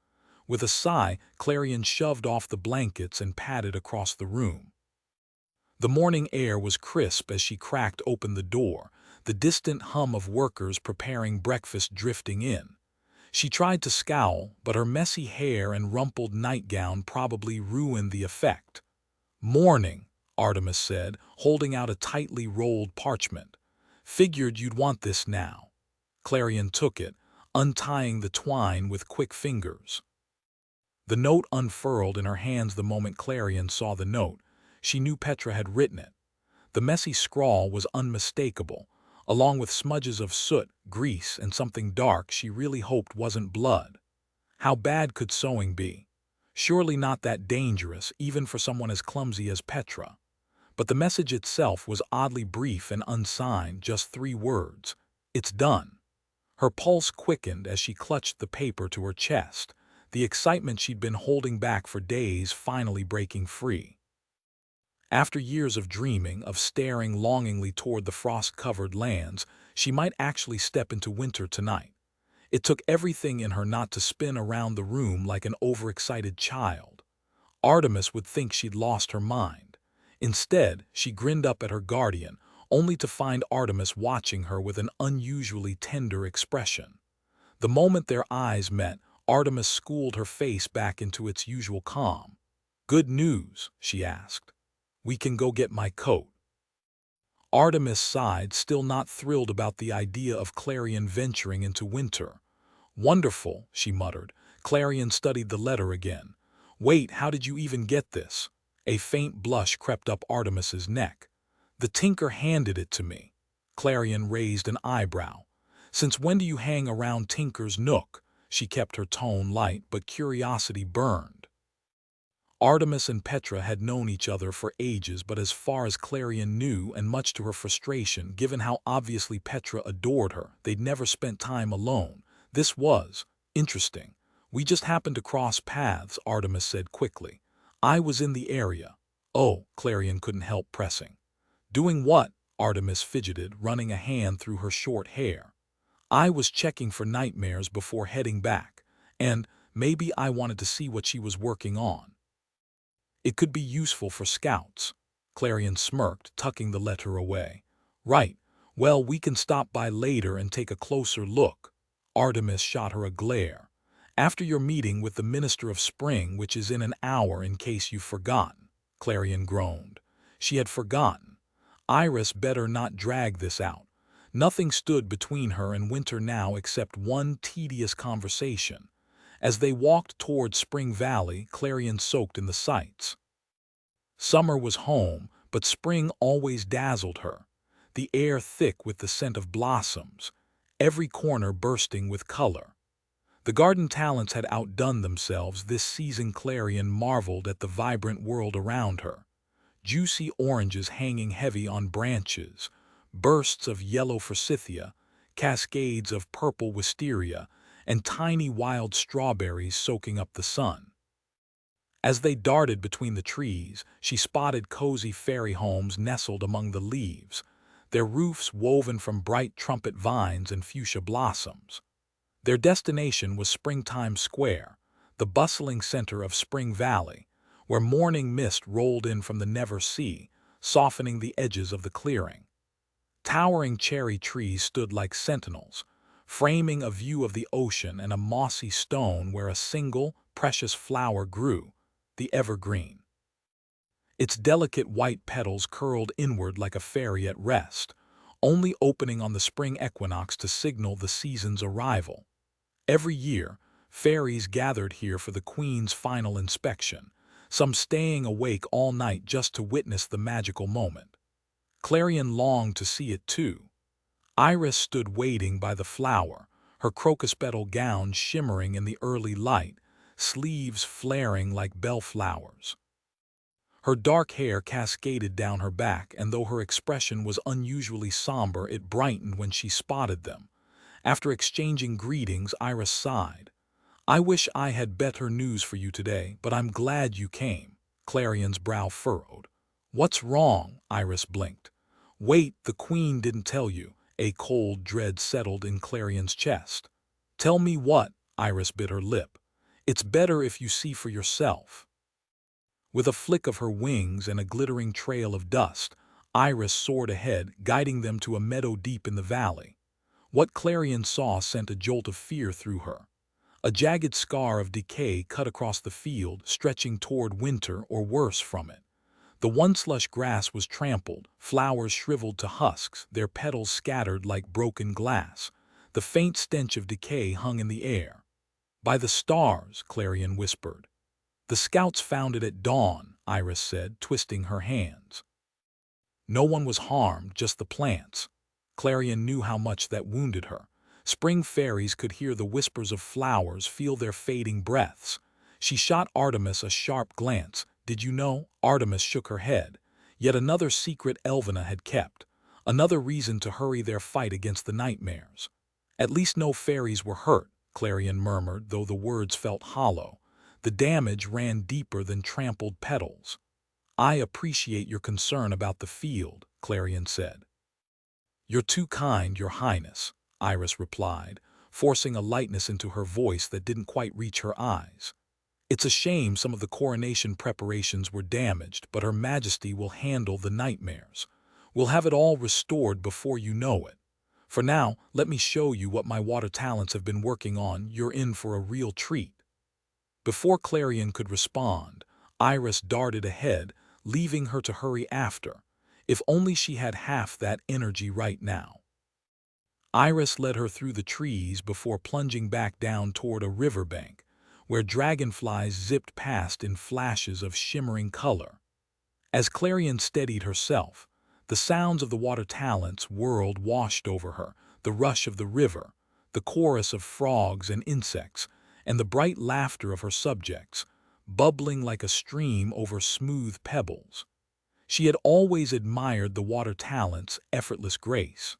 With a sigh, Clarion shoved off the blankets and padded across the room. The morning air was crisp as she cracked open the door, the distant hum of workers preparing breakfast drifting in. She tried to scowl, but her messy hair and rumpled nightgown probably ruined the effect. Morning, Artemis said, holding out a tightly rolled parchment. Figured you'd want this now. Clarion took it, untying the twine with quick fingers. The note unfurled in her hands the moment Clarion saw the note. She knew Petra had written it. The messy scrawl was unmistakable, along with smudges of soot, grease, and something dark she really hoped wasn't blood. How bad could sewing be? Surely not that dangerous, even for someone as clumsy as Petra. But the message itself was oddly brief and unsigned, just 3 words. It's done. Her pulse quickened as she clutched the paper to her chest, the excitement she'd been holding back for days finally breaking free. After years of dreaming, of staring longingly toward the frost-covered lands, she might actually step into winter tonight. It took everything in her not to spin around the room like an overexcited child. Artemis would think she'd lost her mind. Instead, she grinned up at her guardian, only to find Artemis watching her with an unusually tender expression. The moment their eyes met, Artemis schooled her face back into its usual calm. "Good news?" she asked. "We can go get my coat." Artemis sighed, still not thrilled about the idea of Clarion venturing into winter. "Wonderful," she muttered. Clarion studied the letter again. "Wait, how did you even get this?" A faint blush crept up Artemis's neck. "The tinker handed it to me." Clarion raised an eyebrow. "Since when do you hang around Tinker's nook?" She kept her tone light, but curiosity burned. Artemis and Petra had known each other for ages, but as far as Clarion knew, and much to her frustration, given how obviously Petra adored her, they'd never spent time alone. This was interesting. "We just happened to cross paths," Artemis said quickly. "I was in the area." "Oh," Clarion couldn't help pressing. "Doing what?" Artemis fidgeted, running a hand through her short hair. "I was checking for nightmares before heading back, and maybe I wanted to see what she was working on. It could be useful for scouts." Clarion smirked, tucking the letter away. "Right. Well, we can stop by later and take a closer look." Artemis shot her a glare. "After your meeting with the Minister of Spring, which is in an hour in case you've forgotten." Clarion groaned. She had forgotten. Iris better not drag this out. Nothing stood between her and winter now except one tedious conversation. As they walked toward Spring Valley, Clarion soaked in the sights. Summer was home, but spring always dazzled her. The air thick with the scent of blossoms, every corner bursting with color. The garden talents had outdone themselves this season. Clarion marveled at the vibrant world around her. Juicy oranges hanging heavy on branches, bursts of yellow forsythia, cascades of purple wisteria, and tiny wild strawberries soaking up the sun. As they darted between the trees, she spotted cozy fairy homes nestled among the leaves, their roofs woven from bright trumpet vines and fuchsia blossoms. Their destination was Springtime Square, the bustling center of Spring Valley, where morning mist rolled in from the Never Sea, softening the edges of the clearing. Towering cherry trees stood like sentinels, framing a view of the ocean and a mossy stone where a single, precious flower grew, the evergreen. Its delicate white petals curled inward like a fairy at rest, only opening on the spring equinox to signal the season's arrival. Every year, fairies gathered here for the Queen's final inspection, some staying awake all night just to witness the magical moment. Clarion longed to see it too. Iris stood waiting by the flower, her crocus petal gown shimmering in the early light, sleeves flaring like bellflowers. Her dark hair cascaded down her back, and though her expression was unusually somber, it brightened when she spotted them. After exchanging greetings, Iris sighed. "I wish I had better news for you today, but I'm glad you came." Clarion's brow furrowed. "What's wrong?" Iris blinked. "Wait, the Queen didn't tell you." A cold dread settled in Clarion's chest. "Tell me what?" Iris bit her lip. "It's better if you see for yourself." With a flick of her wings and a glittering trail of dust, Iris soared ahead, guiding them to a meadow deep in the valley. What Clarion saw sent a jolt of fear through her. A jagged scar of decay cut across the field, stretching toward winter or worse from it. The once lush grass was trampled, flowers shriveled to husks, their petals scattered like broken glass. The faint stench of decay hung in the air. "By the stars," Clarion whispered. "The scouts found it at dawn," Iris said, twisting her hands. "No one was harmed, just the plants." Clarion knew how much that wounded her. Spring fairies could hear the whispers of flowers, feel their fading breaths. She shot Artemis a sharp glance. "Did you know?" Artemis shook her head. Yet another secret Elvina had kept. Another reason to hurry their fight against the nightmares. "At least no fairies were hurt," Clarion murmured, though the words felt hollow. "The damage ran deeper than trampled petals." "I appreciate your concern about the field," Clarion said. "You're too kind, Your Highness," Iris replied, forcing a lightness into her voice that didn't quite reach her eyes. "It's a shame some of the coronation preparations were damaged, but Her Majesty will handle the nightmares. We'll have it all restored before you know it. For now, let me show you what my water talents have been working on. You're in for a real treat." Before Clarion could respond, Iris darted ahead, leaving her to hurry after. If only she had half that energy right now. Iris led her through the trees before plunging back down toward a riverbank, where dragonflies zipped past in flashes of shimmering color. As Clarion steadied herself, the sounds of the water talents whirled washed over her, the rush of the river, the chorus of frogs and insects, and the bright laughter of her subjects, bubbling like a stream over smooth pebbles. She had always admired the water talents' effortless grace.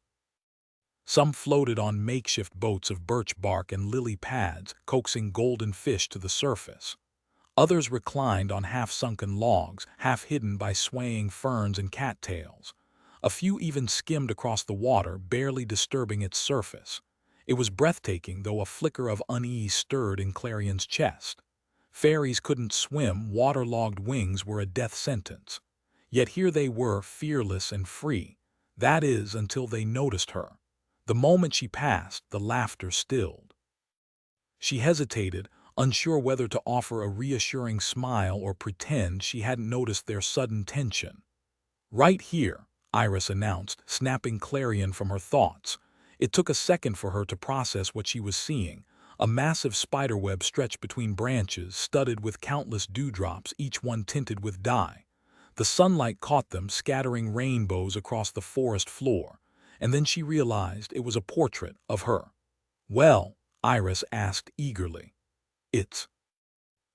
Some floated on makeshift boats of birch bark and lily pads, coaxing golden fish to the surface. Others reclined on half-sunken logs, half hidden by swaying ferns and cattails. A few even skimmed across the water, barely disturbing its surface. It was breathtaking, though a flicker of unease stirred in Clarion's chest. Fairies couldn't swim, waterlogged wings were a death sentence. Yet here they were, fearless and free. That is, until they noticed her. The moment she passed, the laughter stilled. She hesitated, unsure whether to offer a reassuring smile or pretend she hadn't noticed their sudden tension. "Right here," Iris announced, snapping Clarion from her thoughts. It took a second for her to process what she was seeing. A massive spiderweb stretched between branches, studded with countless dewdrops, each one tinted with dye. The sunlight caught them, scattering rainbows across the forest floor. And then she realized it was a portrait of her. "Well?" Iris asked eagerly. "It's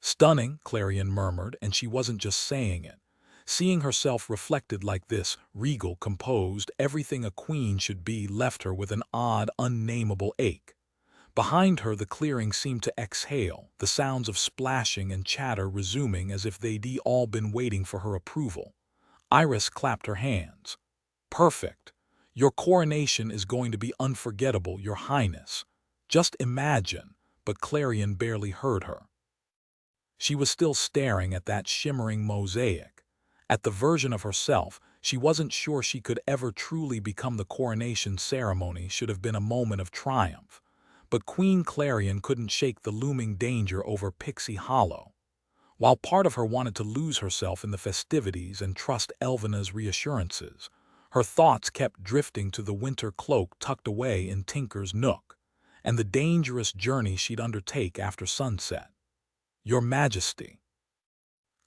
stunning," Clarion murmured, and she wasn't just saying it. Seeing herself reflected like this, regal, composed, everything a queen should be, left her with an odd, unnameable ache. Behind her, the clearing seemed to exhale, the sounds of splashing and chatter resuming as if they'd all been waiting for her approval. Iris clapped her hands. "Perfect. Your coronation is going to be unforgettable, Your Highness. Just imagine," but Clarion barely heard her. She was still staring at that shimmering mosaic. At the version of herself, she wasn't sure she could ever truly become. The coronation ceremony should have been a moment of triumph. But Queen Clarion couldn't shake the looming danger over Pixie Hollow. While part of her wanted to lose herself in the festivities and trust Elvena's reassurances, her thoughts kept drifting to the winter cloak tucked away in Tinker's nook, and the dangerous journey she'd undertake after sunset. "Your Majesty."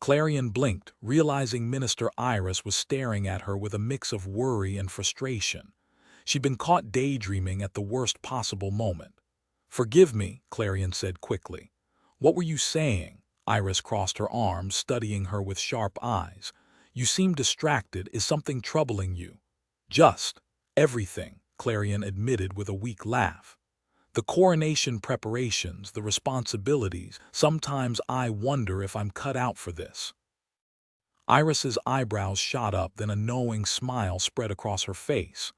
Clarion blinked, realizing Minister Iris was staring at her with a mix of worry and frustration. She'd been caught daydreaming at the worst possible moment. "Forgive me," Clarion said quickly. "What were you saying?" Iris crossed her arms, studying her with sharp eyes. "You seem distracted. Is something troubling you?" "Just everything," Clarion admitted with a weak laugh. "The coronation preparations, the responsibilities. Sometimes I wonder if I'm cut out for this." Iris's eyebrows shot up, then a knowing smile spread across her face.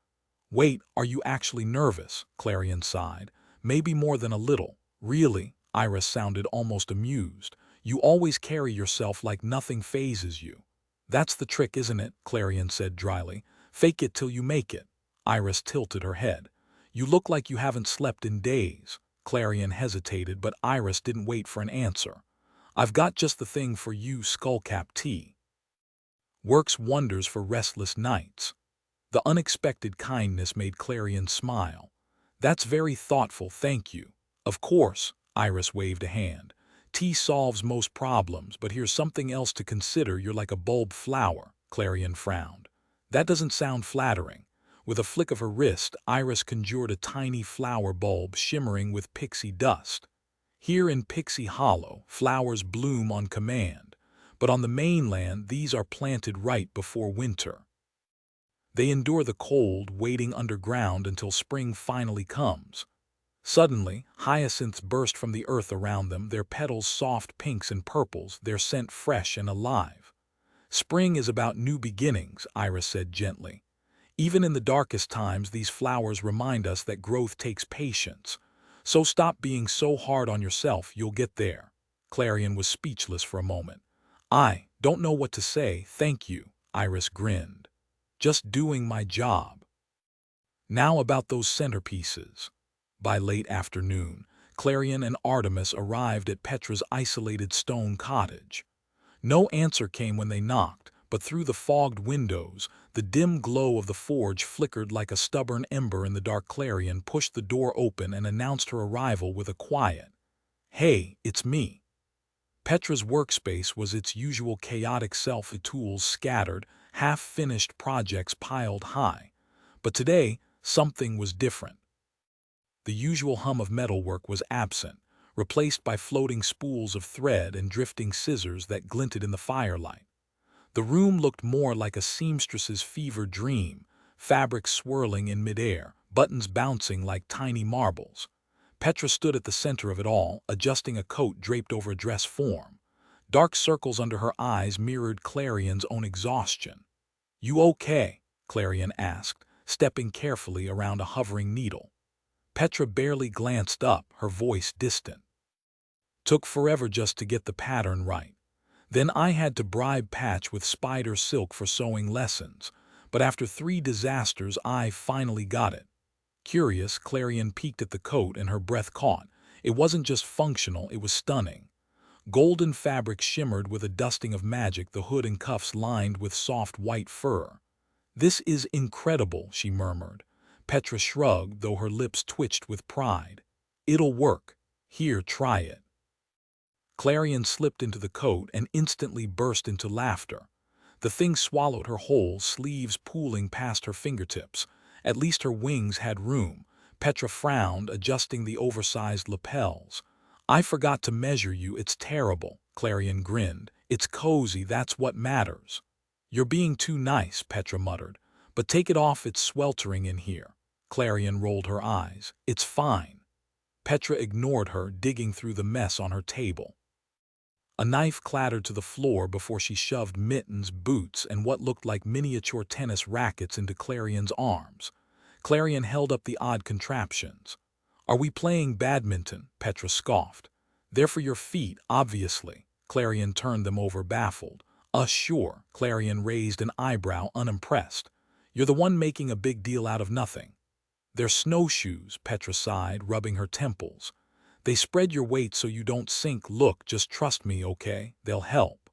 "Wait, are you actually nervous?" Clarion sighed. "Maybe more than a little." "Really?" Iris sounded almost amused. "You always carry yourself like nothing phases you." "That's the trick, isn't it?" Clarion said dryly. "Fake it till you make it." Iris tilted her head. "You look like you haven't slept in days." Clarion hesitated, but Iris didn't wait for an answer. "I've got just the thing for you, skullcap tea. Works wonders for restless nights." The unexpected kindness made Clarion smile. "That's very thoughtful, thank you." "Of course," Iris waved a hand. "Tea solves most problems, but here's something else to consider. You're like a bulb flower." Clarion frowned. "That doesn't sound flattering." With a flick of her wrist, Iris conjured a tiny flower bulb shimmering with pixie dust. "Here in Pixie Hollow, flowers bloom on command, but on the mainland these are planted right before winter. They endure the cold, waiting underground until spring finally comes." Suddenly, hyacinths burst from the earth around them, their petals soft pinks and purples, their scent fresh and alive. "Spring is about new beginnings," Iris said gently. "Even in the darkest times, these flowers remind us that growth takes patience. So stop being so hard on yourself, you'll get there. Clarion was speechless for a moment. I don't know what to say, thank you, Iris grinned. Just doing my job. Now about those centerpieces. By late afternoon, Clarion and Artemis arrived at Petra's isolated stone cottage. No answer came when they knocked, but through the fogged windows, the dim glow of the forge flickered like a stubborn ember in the dark. Clarion pushed the door open and announced her arrival with a quiet, "Hey, it's me." Petra's workspace was its usual chaotic self, tools scattered, half-finished projects piled high. But today, something was different. The usual hum of metalwork was absent, replaced by floating spools of thread and drifting scissors that glinted in the firelight. The room looked more like a seamstress's fever dream, fabric swirling in midair, buttons bouncing like tiny marbles. Petra stood at the center of it all, adjusting a coat draped over a dress form. Dark circles under her eyes mirrored Clarion's own exhaustion. "You okay?" Clarion asked, stepping carefully around a hovering needle. Petra barely glanced up, her voice distant. "Took forever just to get the pattern right. Then I had to bribe Patch with spider silk for sewing lessons, but after 3 disasters I finally got it." Curious, Clarion peeked at the coat and her breath caught. It wasn't just functional, it was stunning. Golden fabric shimmered with a dusting of magic, the hood and cuffs lined with soft white fur. "This is incredible," she murmured. Petra shrugged, though her lips twitched with pride. "It'll work. Here, try it." Clarion slipped into the coat and instantly burst into laughter. The thing swallowed her whole, sleeves pooling past her fingertips. At least her wings had room. Petra frowned, adjusting the oversized lapels. "I forgot to measure you, it's terrible," Clarion grinned. "It's cozy, that's what matters." "You're being too nice," Petra muttered. "But take it off, it's sweltering in here." Clarion rolled her eyes. "It's fine." Petra ignored her, digging through the mess on her table. A knife clattered to the floor before she shoved mittens, boots, and what looked like miniature tennis rackets into Clarion's arms. Clarion held up the odd contraptions. "Are we playing badminton?" Petra scoffed. "They're for your feet, obviously." Clarion turned them over, baffled. Sure." Clarion raised an eyebrow, unimpressed. "You're the one making a big deal out of nothing." "They're snowshoes," Petra sighed, rubbing her temples. "They spread your weight so you don't sink. Look, just trust me, okay? They'll help."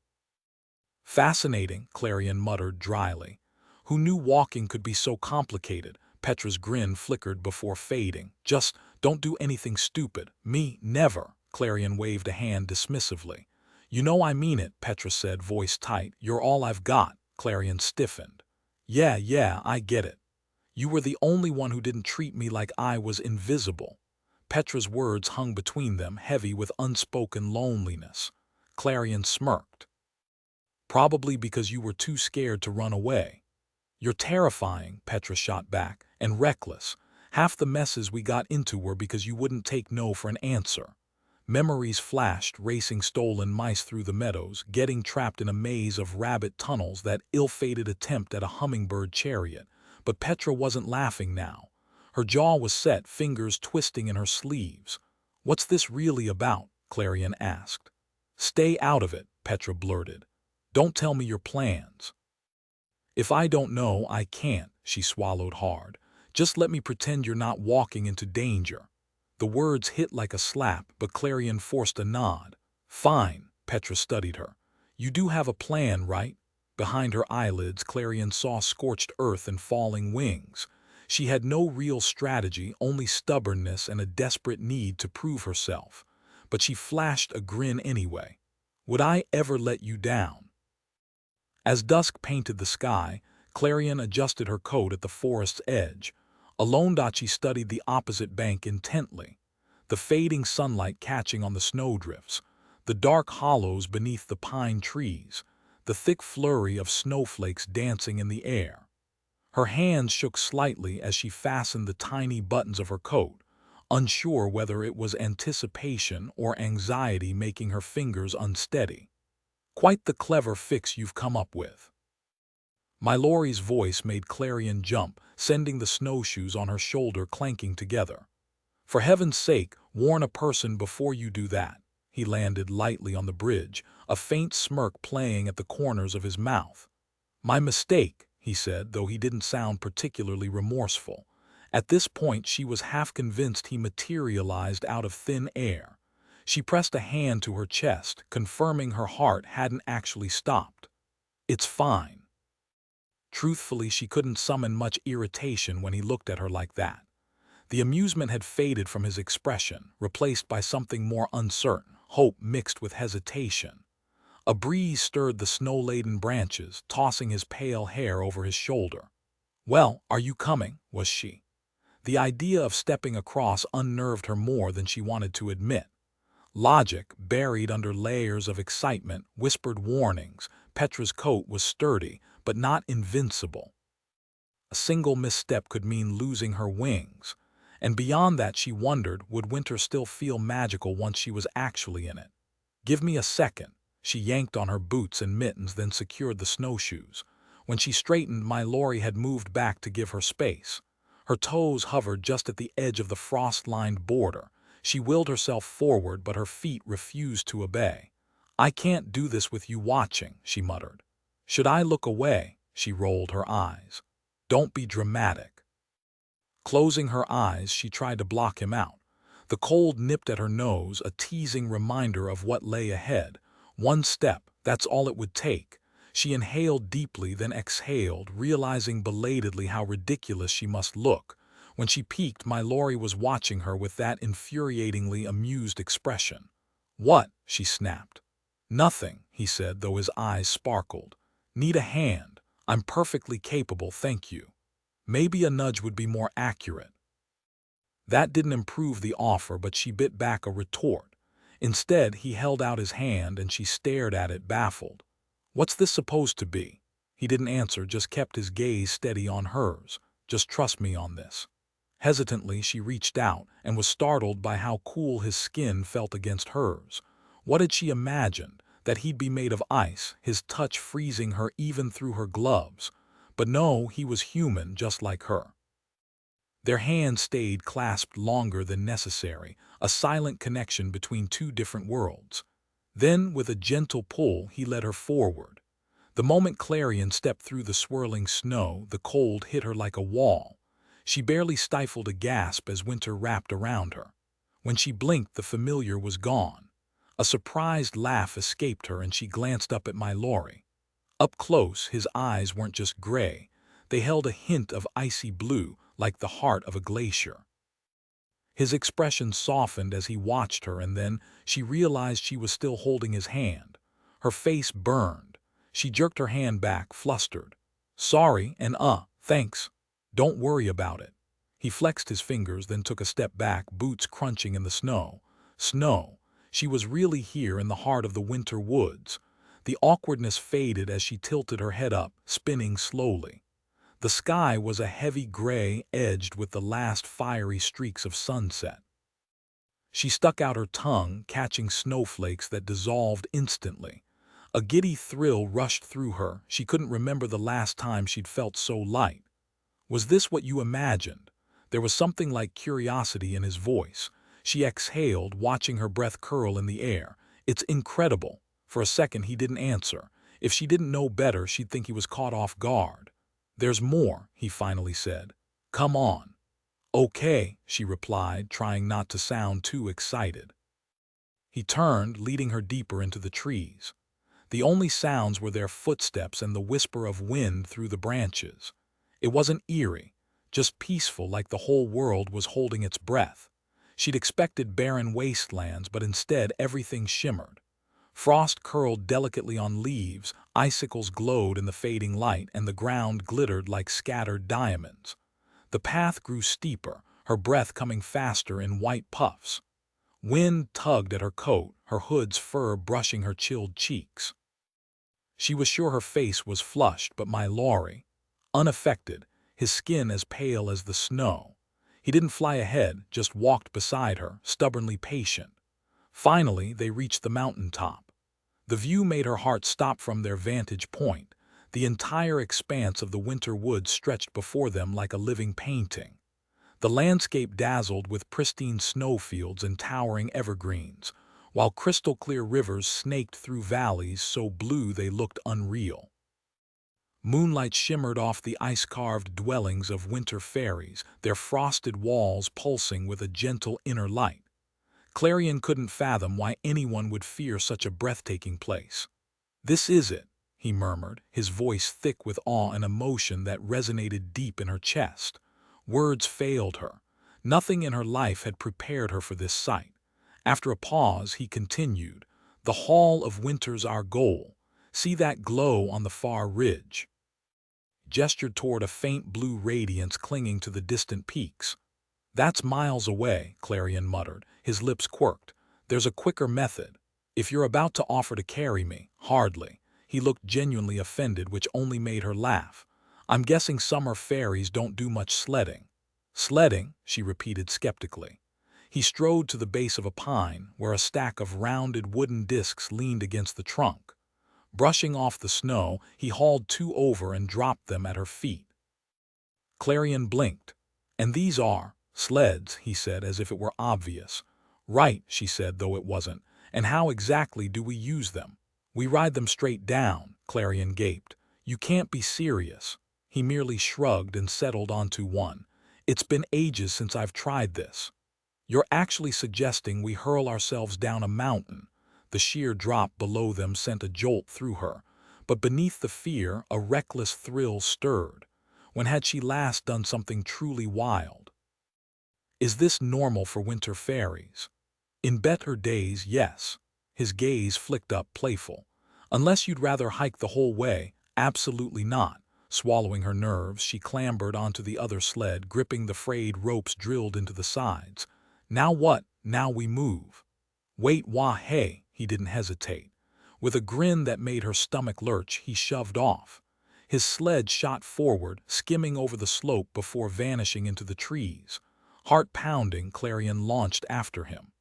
"Fascinating," Clarion muttered dryly. Who knew walking could be so complicated? Petra's grin flickered before fading. "Just don't do anything stupid." "Me, never." Clarion waved a hand dismissively. "You know I mean it," Petra said, voice tight. "You're all I've got." Clarion stiffened. Yeah, I get it. You were the only one who didn't treat me like I was invisible." Petra's words hung between them, heavy with unspoken loneliness. Clarion smirked. "Probably because you were too scared to run away." "You're terrifying," Petra shot back, "and reckless. Half the messes we got into were because you wouldn't take no for an answer." Memories flashed, racing stolen mice through the meadows, getting trapped in a maze of rabbit tunnels, that ill-fated attempt at a hummingbird chariot. But Petra wasn't laughing now. Her jaw was set, fingers twisting in her sleeves. "What's this really about?" Clarion asked. "Stay out of it," Petra blurted. "Don't tell me your plans." "If I don't know, I can't," she swallowed hard. "Just let me pretend you're not walking into danger." The words hit like a slap, but Clarion forced a nod. "Fine," Petra studied her. "You do have a plan, right?" Behind her eyelids, Clarion saw scorched earth and falling wings. She had no real strategy, only stubbornness and a desperate need to prove herself. But she flashed a grin anyway. "Would I ever let you down?" As dusk painted the sky, Clarion adjusted her coat at the forest's edge. Alone, she studied the opposite bank intently. The fading sunlight catching on the snowdrifts, the dark hollows beneath the pine trees, the thick flurry of snowflakes dancing in the air. Her hands shook slightly as she fastened the tiny buttons of her coat, unsure whether it was anticipation or anxiety making her fingers unsteady. "Quite the clever fix you've come up with." Mylori's voice made Clarion jump, sending the snowshoes on her shoulder clanking together. "For heaven's sake, Warn a person before you do that." He landed lightly on the bridge, a faint smirk playing at the corners of his mouth. "My mistake," he said, though he didn't sound particularly remorseful. At this point she was half convinced he materialized out of thin air. She pressed a hand to her chest, confirming her heart hadn't actually stopped. "It's fine." Truthfully, she couldn't summon much irritation when he looked at her like that. The amusement had faded from his expression, replaced by something more uncertain, hope mixed with hesitation. A breeze stirred the snow-laden branches, tossing his pale hair over his shoulder. "Well, are you coming?" was she. The idea of stepping across unnerved her more than she wanted to admit. Logic, buried under layers of excitement, whispered warnings. Petra's coat was sturdy, but not invincible. A single misstep could mean losing her wings. And beyond that, she wondered, would winter still feel magical once she was actually in it? "Give me a second." She yanked on her boots and mittens, then secured the snowshoes. When she straightened, my Lori had moved back to give her space. Her toes hovered just at the edge of the frost-lined border. She willed herself forward, but her feet refused to obey. "I can't do this with you watching," she muttered. "Should I look away?" She rolled her eyes. "Don't be dramatic." Closing her eyes, she tried to block him out. The cold nipped at her nose, a teasing reminder of what lay ahead. One step, that's all it would take. She inhaled deeply, then exhaled, realizing belatedly how ridiculous she must look. When she peeked, my Lori was watching her with that infuriatingly amused expression. "What?" she snapped. "Nothing," he said, though his eyes sparkled. "Need a hand? I'm perfectly capable, thank you." Maybe a nudge would be more accurate. That didn't improve the offer, but she bit back a retort. Instead, he held out his hand and she stared at it, baffled. "What's this supposed to be?" He didn't answer, just kept his gaze steady on hers. "Just trust me on this." Hesitantly, she reached out and was startled by how cool his skin felt against hers. What had she imagined? That he'd be made of ice, his touch freezing her even through her gloves. But no, he was human, just like her. Their hands stayed clasped longer than necessary, a silent connection between two different worlds. Then, with a gentle pull, he led her forward. The moment Clarion stepped through the swirling snow, the cold hit her like a wall. She barely stifled a gasp as winter wrapped around her. When she blinked, the familiar was gone. A surprised laugh escaped her and she glanced up at my Lori. Up close, his eyes weren't just gray. They held a hint of icy blue, like the heart of a glacier. His expression softened as he watched her, and then she realized she was still holding his hand. Her face burned. She jerked her hand back, flustered. "Sorry, and thanks. Don't worry about it." He flexed his fingers, then took a step back, boots crunching in the snow. Snow. She was really here in the heart of the winter woods. The awkwardness faded as she tilted her head up, spinning slowly. The sky was a heavy gray, edged with the last fiery streaks of sunset. She stuck out her tongue, catching snowflakes that dissolved instantly. A giddy thrill rushed through her. She couldn't remember the last time she'd felt so light. "Was this what you imagined?" There was something like curiosity in his voice. She exhaled, watching her breath curl in the air. "It's incredible." For a second he didn't answer. If she didn't know better, she'd think he was caught off guard. "There's more," he finally said. "Come on." "Okay," she replied, trying not to sound too excited. He turned, leading her deeper into the trees. The only sounds were their footsteps and the whisper of wind through the branches. It wasn't eerie, just peaceful, like the whole world was holding its breath. She'd expected barren wastelands, but instead everything shimmered. Frost curled delicately on leaves, icicles glowed in the fading light, and the ground glittered like scattered diamonds. The path grew steeper, her breath coming faster in white puffs. Wind tugged at her coat, her hood's fur brushing her chilled cheeks. She was sure her face was flushed, but my Lori, unaffected, his skin as pale as the snow. He didn't fly ahead, just walked beside her, stubbornly patient. Finally, they reached the mountaintop. The view made her heart stop. From their vantage point, the entire expanse of the winter woods stretched before them like a living painting. The landscape dazzled with pristine snowfields and towering evergreens, while crystal-clear rivers snaked through valleys so blue they looked unreal. Moonlight shimmered off the ice-carved dwellings of winter fairies, their frosted walls pulsing with a gentle inner light. Clarion couldn't fathom why anyone would fear such a breathtaking place. "This is it," he murmured, his voice thick with awe and emotion that resonated deep in her chest. Words failed her. Nothing in her life had prepared her for this sight. After a pause, he continued, "The Hall of Winter's our goal. See that glow on the far ridge." Gestured toward a faint blue radiance clinging to the distant peaks. "That's miles away," Clarion muttered, his lips quirked. "There's a quicker method. If you're about to offer to carry me—" "Hardly." He looked genuinely offended, which only made her laugh. "I'm guessing summer fairies don't do much sledding." "Sledding?" she repeated skeptically. He strode to the base of a pine, where a stack of rounded wooden discs leaned against the trunk. Brushing off the snow, he hauled two over and dropped them at her feet. Clarion blinked. "And these are sleds," he said, as if it were obvious. "Right," she said, though it wasn't. "And how exactly do we use them?" "We ride them straight down," Clarion gaped. "You can't be serious." He merely shrugged and settled onto one. "It's been ages since I've tried this." "You're actually suggesting we hurl ourselves down a mountain?" The sheer drop below them sent a jolt through her, but beneath the fear a reckless thrill stirred. When had she last done something truly wild? "Is this normal for winter fairies?" "In better days, yes." His gaze flicked up, playful. "Unless you'd rather hike the whole way, absolutely not." Swallowing her nerves, she clambered onto the other sled, gripping the frayed ropes drilled into the sides. "Now what? Now we move." "Wait, hey." He didn't hesitate. With a grin that made her stomach lurch, he shoved off. His sled shot forward, skimming over the slope before vanishing into the trees. Heart pounding, Clarion launched after him.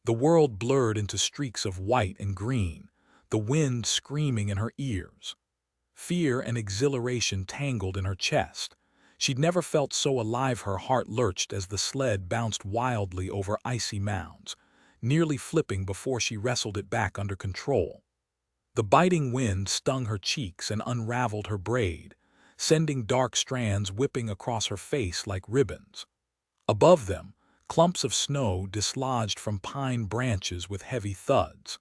The world blurred into streaks of white and green, the wind screaming in her ears. Fear and exhilaration tangled in her chest. She'd never felt so alive. Her heart lurched as the sled bounced wildly over icy mounds, nearly flipping before she wrestled it back under control. The biting wind stung her cheeks and unraveled her braid, sending dark strands whipping across her face like ribbons. Above them, clumps of snow dislodged from pine branches with heavy thuds.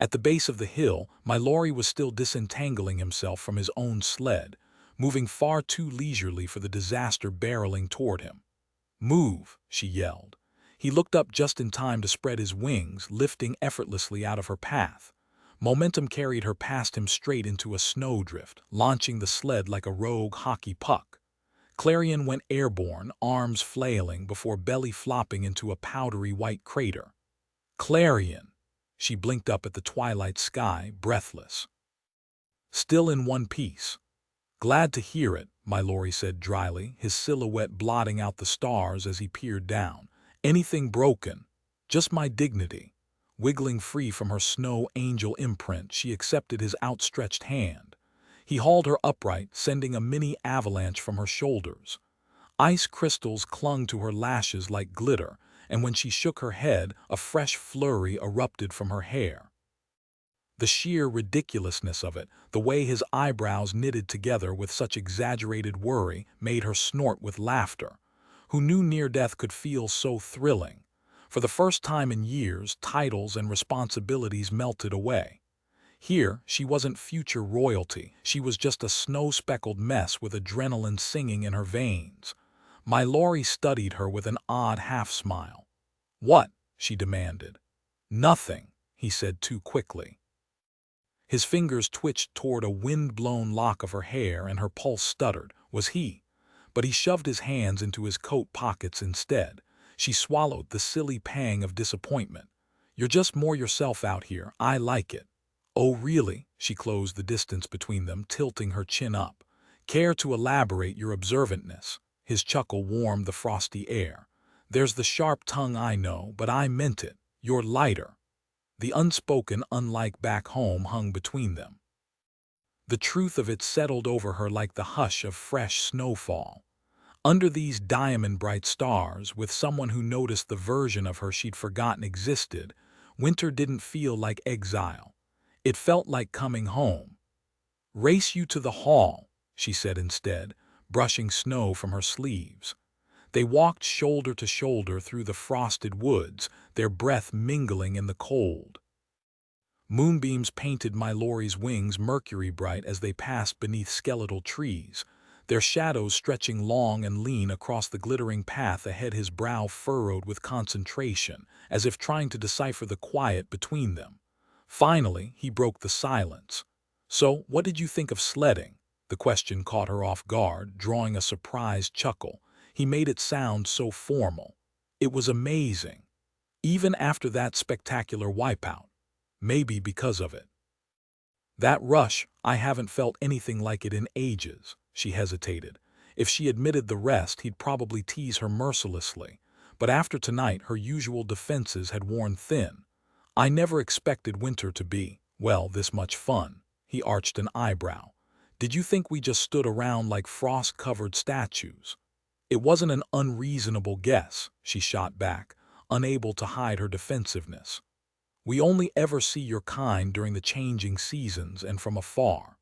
At the base of the hill, Mallory was still disentangling himself from his own sled, moving far too leisurely for the disaster barreling toward him. "Move," she yelled. He looked up just in time to spread his wings, lifting effortlessly out of her path. Momentum carried her past him straight into a snowdrift, launching the sled like a rogue hockey puck. Clarion went airborne, arms flailing, before belly flopping into a powdery white crater. "Clarion!" She blinked up at the twilight sky, breathless. "Still in one piece." "Glad to hear it," Mallory said dryly, his silhouette blotting out the stars as he peered down. "Anything broken?" "Just my dignity." Wiggling free from her snow angel imprint, she accepted his outstretched hand. He hauled her upright, sending a mini avalanche from her shoulders. Ice crystals clung to her lashes like glitter, and when she shook her head, a fresh flurry erupted from her hair. The sheer ridiculousness of it, the way his eyebrows knitted together with such exaggerated worry, made her snort with laughter. Who knew near death could feel so thrilling? For the first time in years, titles and responsibilities melted away. Here, she wasn't future royalty. She was just a snow-speckled mess with adrenaline singing in her veins. Mallory studied her with an odd half-smile. "What?" she demanded. "Nothing," he said too quickly. His fingers twitched toward a wind-blown lock of her hair and her pulse stuttered. Was he? But he shoved his hands into his coat pockets instead. She swallowed the silly pang of disappointment. "You're just more yourself out here. I like it." "Oh, really?" She closed the distance between them, tilting her chin up. "Care to elaborate your observantness?" His chuckle warmed the frosty air. "There's the sharp tongue, I know, but I meant it. You're lighter." The unspoken, unlike back home, hung between them. The truth of it settled over her like the hush of fresh snowfall. Under these diamond-bright stars, with someone who noticed the version of her she'd forgotten existed, winter didn't feel like exile. It felt like coming home. "Race you to the hall," she said instead, brushing snow from her sleeves. They walked shoulder to shoulder through the frosted woods, their breath mingling in the cold. Moonbeams painted My Laurie's wings mercury bright as they passed beneath skeletal trees, their shadows stretching long and lean across the glittering path ahead, his brow furrowed with concentration, as if trying to decipher the quiet between them. Finally, he broke the silence. "So, what did you think of sledding?" The question caught her off guard, drawing a surprised chuckle. He made it sound so formal. "It was amazing. Even after that spectacular wipeout. Maybe because of it. That rush, I haven't felt anything like it in ages." She hesitated. If she admitted the rest, he'd probably tease her mercilessly. But after tonight, her usual defenses had worn thin. "I never expected winter to be, well, this much fun." He arched an eyebrow. "Did you think we just stood around like frost-covered statues?" "It wasn't an unreasonable guess," she shot back, unable to hide her defensiveness. "We only ever see your kind during the changing seasons and from afar.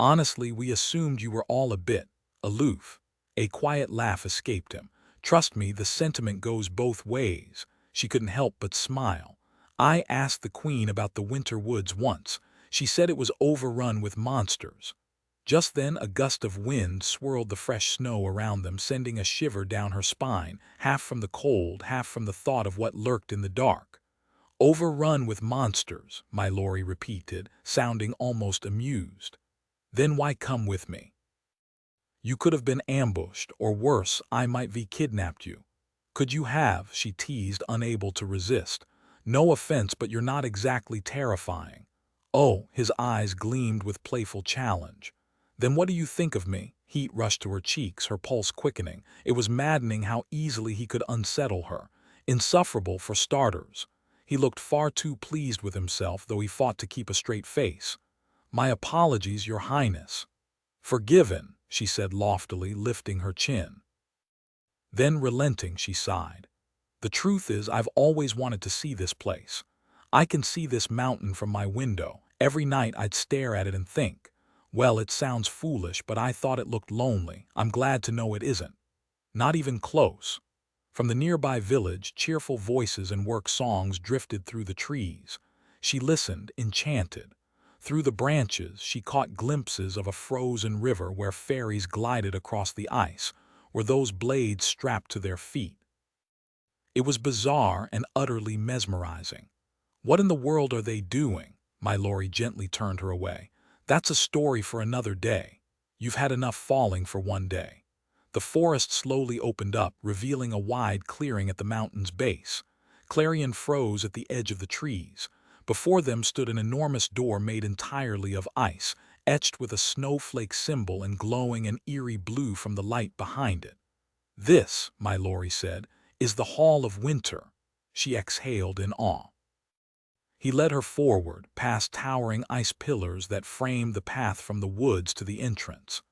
Honestly, we assumed you were all a bit aloof." A quiet laugh escaped him. "Trust me, the sentiment goes both ways." She couldn't help but smile. "I asked the Queen about the winter woods once. She said it was overrun with monsters." Just then a gust of wind swirled the fresh snow around them, sending a shiver down her spine, half from the cold, half from the thought of what lurked in the dark. "Overrun with monsters," My Laurie repeated, sounding almost amused. "Then why come with me? You could have been ambushed, or worse, I might have kidnapped you." "Could you have?" she teased, unable to resist. "No offense, but you're not exactly terrifying." "Oh," his eyes gleamed with playful challenge. "Then what do you think of me?" Heat rushed to her cheeks, her pulse quickening. It was maddening how easily he could unsettle her. Insufferable, for starters. He looked far too pleased with himself, though he fought to keep a straight face. "My apologies, Your Highness." "Forgiven," she said loftily, lifting her chin. Then, relenting, she sighed. "The truth is, I've always wanted to see this place. I can see this mountain from my window. Every night I'd stare at it and think, well, it sounds foolish, but I thought it looked lonely. I'm glad to know it isn't. Not even close." From the nearby village, cheerful voices and work songs drifted through the trees. She listened, enchanted. Through the branches, she caught glimpses of a frozen river where fairies glided across the ice, or those blades strapped to their feet. It was bizarre and utterly mesmerizing. "What in the world are they doing?" My Laurie gently turned her away. "That's a story for another day. You've had enough falling for one day." The forest slowly opened up, revealing a wide clearing at the mountain's base. Clarion froze at the edge of the trees. Before them stood an enormous door made entirely of ice, etched with a snowflake symbol and glowing an eerie blue from the light behind it. "This," My Laurie said, "is the Hall of Winter." She exhaled in awe. He led her forward, past towering ice pillars that framed the path from the woods to the entrance.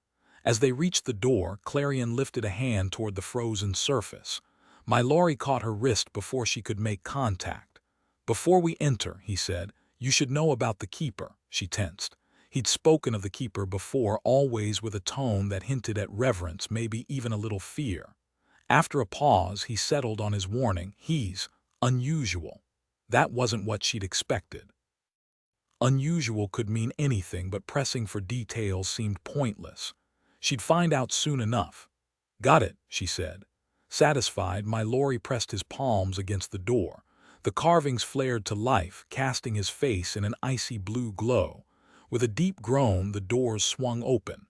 As they reached the door, Clarion lifted a hand toward the frozen surface. My Laurie caught her wrist before she could make contact. "Before we enter," he said, "you should know about the Keeper." She tensed. He'd spoken of the Keeper before, always with a tone that hinted at reverence, maybe even a little fear. After a pause, he settled on his warning. "He's unusual." That wasn't what she'd expected. Unusual could mean anything, but pressing for details seemed pointless. She'd find out soon enough. "Got it," she said. Satisfied, My Laurie pressed his palms against the door. The carvings flared to life, casting his face in an icy blue glow. With a deep groan, the doors swung open.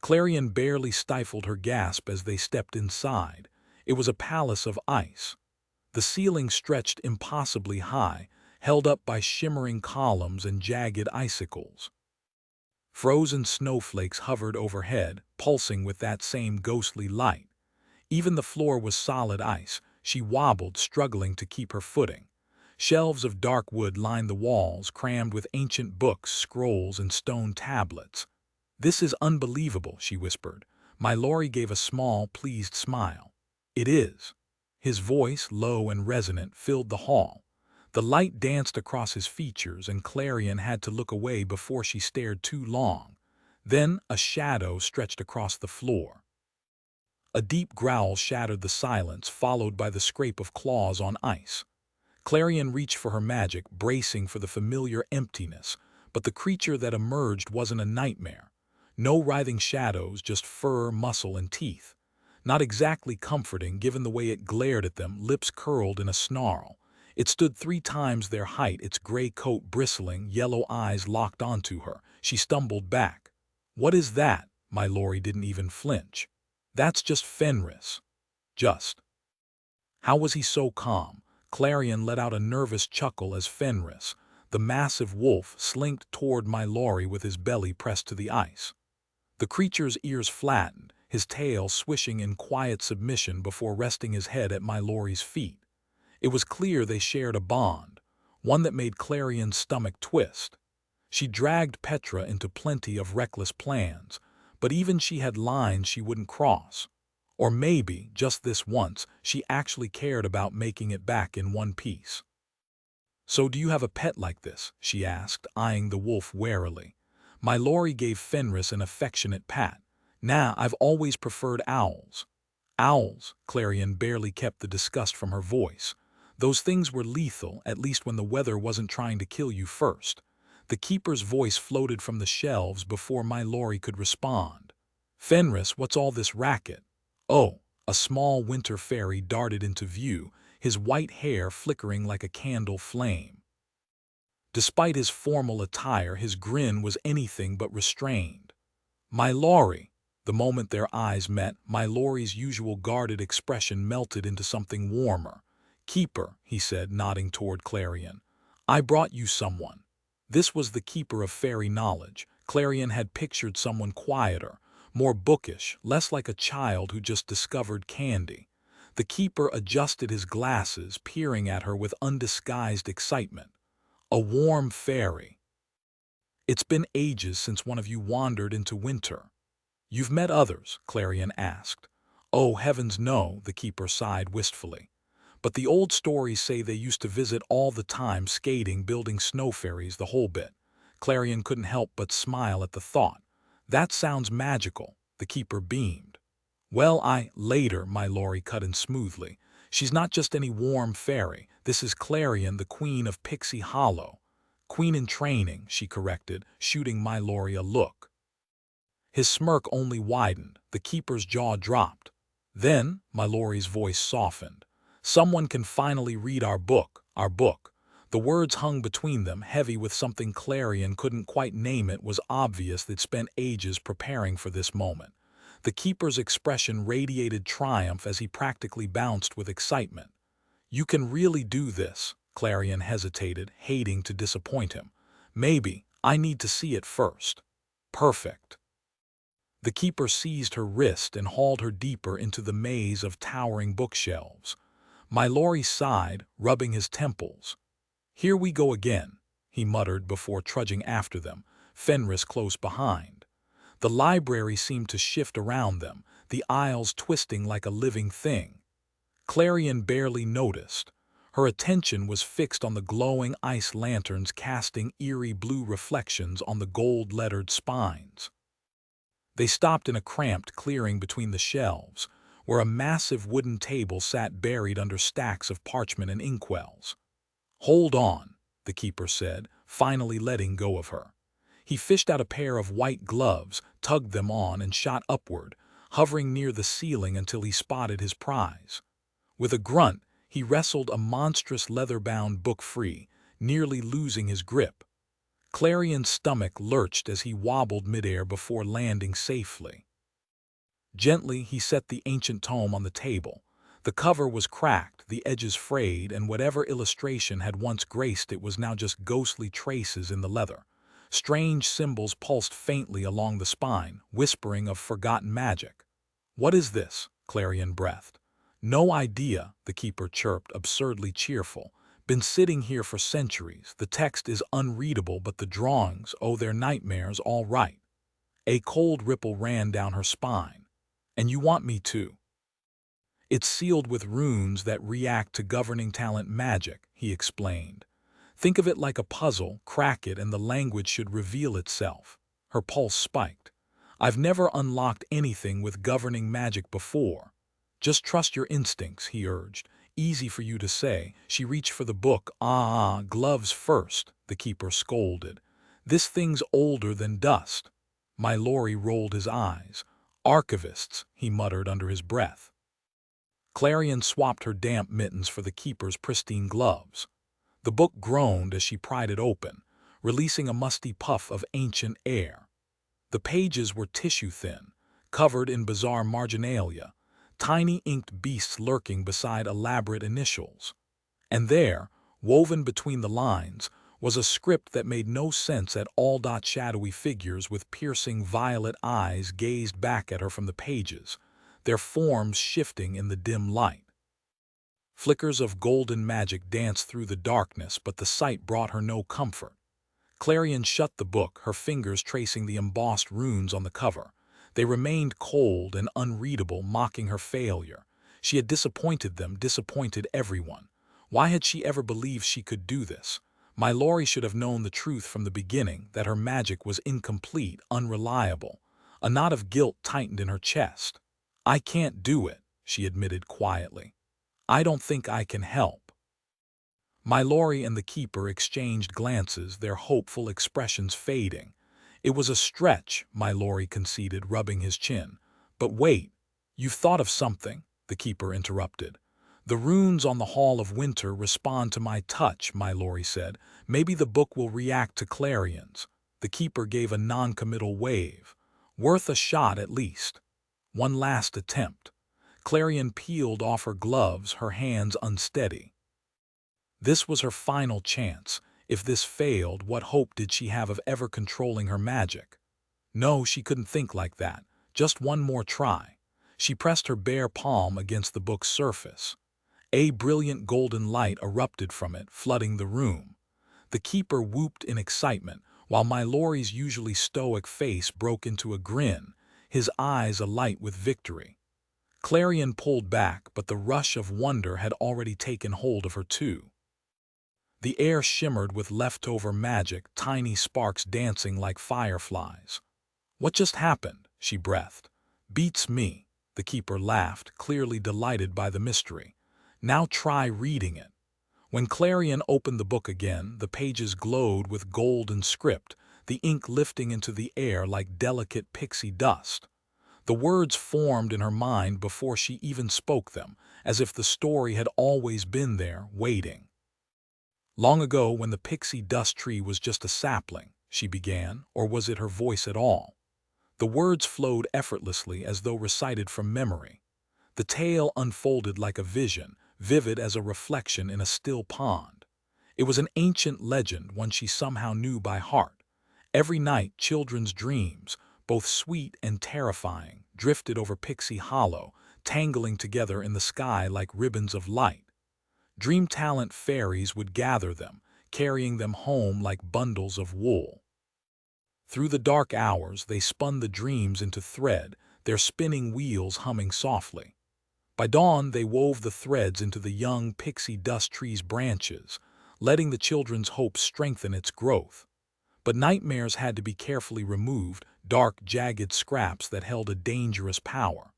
Clarion barely stifled her gasp as they stepped inside. It was a palace of ice. The ceiling stretched impossibly high, held up by shimmering columns and jagged icicles. Frozen snowflakes hovered overhead, pulsing with that same ghostly light. Even the floor was solid ice. She wobbled, struggling to keep her footing. Shelves of dark wood lined the walls, crammed with ancient books, scrolls, and stone tablets. "This is unbelievable," she whispered. Mallory gave a small, pleased smile. It is. His voice, low and resonant, filled the hall. The light danced across his features, and Clarion had to look away before she stared too long. Then a shadow stretched across the floor. A deep growl shattered the silence, followed by the scrape of claws on ice. Clarion reached for her magic, bracing for the familiar emptiness, but the creature that emerged wasn't a nightmare. No writhing shadows, just fur, muscle, and teeth. Not exactly comforting, given the way it glared at them, lips curled in a snarl. It stood 3 times their height, its gray coat bristling, yellow eyes locked onto her. She stumbled back. "What is that?" Mallory didn't even flinch. "That's just Fenris." Just. How was he so calm? Clarion let out a nervous chuckle as Fenris, the massive wolf, slinked toward Mallory with his belly pressed to the ice. The creature's ears flattened, his tail swishing in quiet submission before resting his head at Mallory's feet. It was clear they shared a bond, one that made Clarion's stomach twist. She dragged Petra into plenty of reckless plans, but even she had lines she wouldn't cross. Or maybe, just this once, she actually cared about making it back in one piece. "So do you have a pet like this?" she asked, eyeing the wolf warily. Mallory gave Fenris an affectionate pat. "Nah, I've always preferred owls." "Owls," Clarion barely kept the disgust from her voice. "Those things were lethal, at least when the weather wasn't trying to kill you first." The keeper's voice floated from the shelves before Mallory could respond. "Fenris, what's all this racket?" "Oh." A small winter fairy darted into view, his white hair flickering like a candle flame. Despite his formal attire, his grin was anything but restrained. "Mallory." The moment their eyes met, Mallory's usual guarded expression melted into something warmer. "Keeper," he said, nodding toward Clarion. "I brought you someone." This was the keeper of fairy knowledge. Clarion had pictured someone quieter, more bookish, less like a child who just discovered candy. The keeper adjusted his glasses, peering at her with undisguised excitement. "A warm fairy." "It's been ages since one of you wandered into winter." "You've met others?" Clarion asked. "Oh, heavens no," the keeper sighed wistfully. "But the old stories say they used to visit all the time, skating, building snow fairies, the whole bit." Clarion couldn't help but smile at the thought. "That sounds magical." The keeper beamed. "Well, later," Mallory cut in smoothly. "She's not just any warm fairy. This is Clarion, the queen of Pixie Hollow." "Queen in training," she corrected, shooting Mallory a look. His smirk only widened. The keeper's jaw dropped. Then, Mallory's voice softened. "Someone can finally read our book, our book." The words hung between them, heavy with something Clarion couldn't quite name. It was obvious they'd spent ages preparing for this moment. The keeper's expression radiated triumph as he practically bounced with excitement. "You can really do this?" Clarion hesitated, hating to disappoint him. "Maybe. I need to see it first." "Perfect." The keeper seized her wrist and hauled her deeper into the maze of towering bookshelves. Mallory sighed, rubbing his temples. "Here we go again," he muttered before trudging after them, Fenris close behind. The library seemed to shift around them, the aisles twisting like a living thing. Clarion barely noticed. Her attention was fixed on the glowing ice lanterns casting eerie blue reflections on the gold-lettered spines. They stopped in a cramped clearing between the shelves, where a massive wooden table sat buried under stacks of parchment and inkwells. "Hold on," the keeper said, finally letting go of her. He fished out a pair of white gloves, tugged them on, and shot upward, hovering near the ceiling until he spotted his prize. With a grunt, he wrestled a monstrous leather-bound book free, nearly losing his grip. Clarion's stomach lurched as he wobbled midair before landing safely. Gently, he set the ancient tome on the table. The cover was cracked, the edges frayed, and whatever illustration had once graced it was now just ghostly traces in the leather. Strange symbols pulsed faintly along the spine, whispering of forgotten magic. "What is this?" Clarion breathed. "No idea," the keeper chirped, absurdly cheerful. "Been sitting here for centuries. The text is unreadable, but the drawings, oh, they're nightmares, all right." A cold ripple ran down her spine. And you want me to. It's sealed with runes that react to governing talent magic, he explained. Think of it like a puzzle, crack it and the language should reveal itself. Her pulse spiked. I've never unlocked anything with governing magic before. Just trust your instincts, he urged. Easy for you to say. She reached for the book. Gloves first, the keeper scolded. This thing's older than dust. My Lori rolled his eyes. Archivists, he muttered under his breath. Clarion swapped her damp mittens for the keeper's pristine gloves. The book groaned as she pried it open, releasing a musty puff of ancient air. The pages were tissue-thin, covered in bizarre marginalia, tiny inked beasts lurking beside elaborate initials. And there, woven between the lines, was a script that made no sense at all. Shadowy figures with piercing violet eyes gazed back at her from the pages, their forms shifting in the dim light. Flickers of golden magic danced through the darkness, but the sight brought her no comfort. Clarion shut the book, her fingers tracing the embossed runes on the cover. They remained cold and unreadable, mocking her failure. She had disappointed them, disappointed everyone. Why had she ever believed she could do this? My Lori should have known the truth from the beginning, that her magic was incomplete, unreliable. A knot of guilt tightened in her chest. I can't do it, she admitted quietly. I don't think I can help. My Lori and the keeper exchanged glances, their hopeful expressions fading. It was a stretch, My Lori conceded, rubbing his chin. But wait, you've thought of something, the keeper interrupted. The runes on the Hall of Winter respond to my touch, My Lori said. Maybe the book will react to Clarion's. The keeper gave a non-committal wave. Worth a shot at least. One last attempt. Clarion peeled off her gloves, her hands unsteady. This was her final chance. If this failed, what hope did she have of ever controlling her magic? No, she couldn't think like that. Just one more try. She pressed her bare palm against the book's surface. A brilliant golden light erupted from it, flooding the room. The keeper whooped in excitement, while My Lori's usually stoic face broke into a grin, his eyes alight with victory. Clarion pulled back, but the rush of wonder had already taken hold of her too. The air shimmered with leftover magic, tiny sparks dancing like fireflies. What just happened? She breathed. Beats me, the keeper laughed, clearly delighted by the mystery. Now try reading it. When Clarion opened the book again, the pages glowed with golden script, the ink lifting into the air like delicate pixie dust. The words formed in her mind before she even spoke them, as if the story had always been there, waiting. Long ago, when the pixie dust tree was just a sapling, she began, or was it her voice at all? The words flowed effortlessly as though recited from memory. The tale unfolded like a vision, vivid as a reflection in a still pond. It was an ancient legend, one she somehow knew by heart. Every night, children's dreams, both sweet and terrifying, drifted over Pixie Hollow, tangling together in the sky like ribbons of light. Dream talent fairies would gather them, carrying them home like bundles of wool. Through the dark hours, they spun the dreams into thread, their spinning wheels humming softly. By dawn, they wove the threads into the young pixie dust tree's branches, letting the children's hope strengthen its growth. But nightmares had to be carefully removed, dark, jagged scraps that held a dangerous power.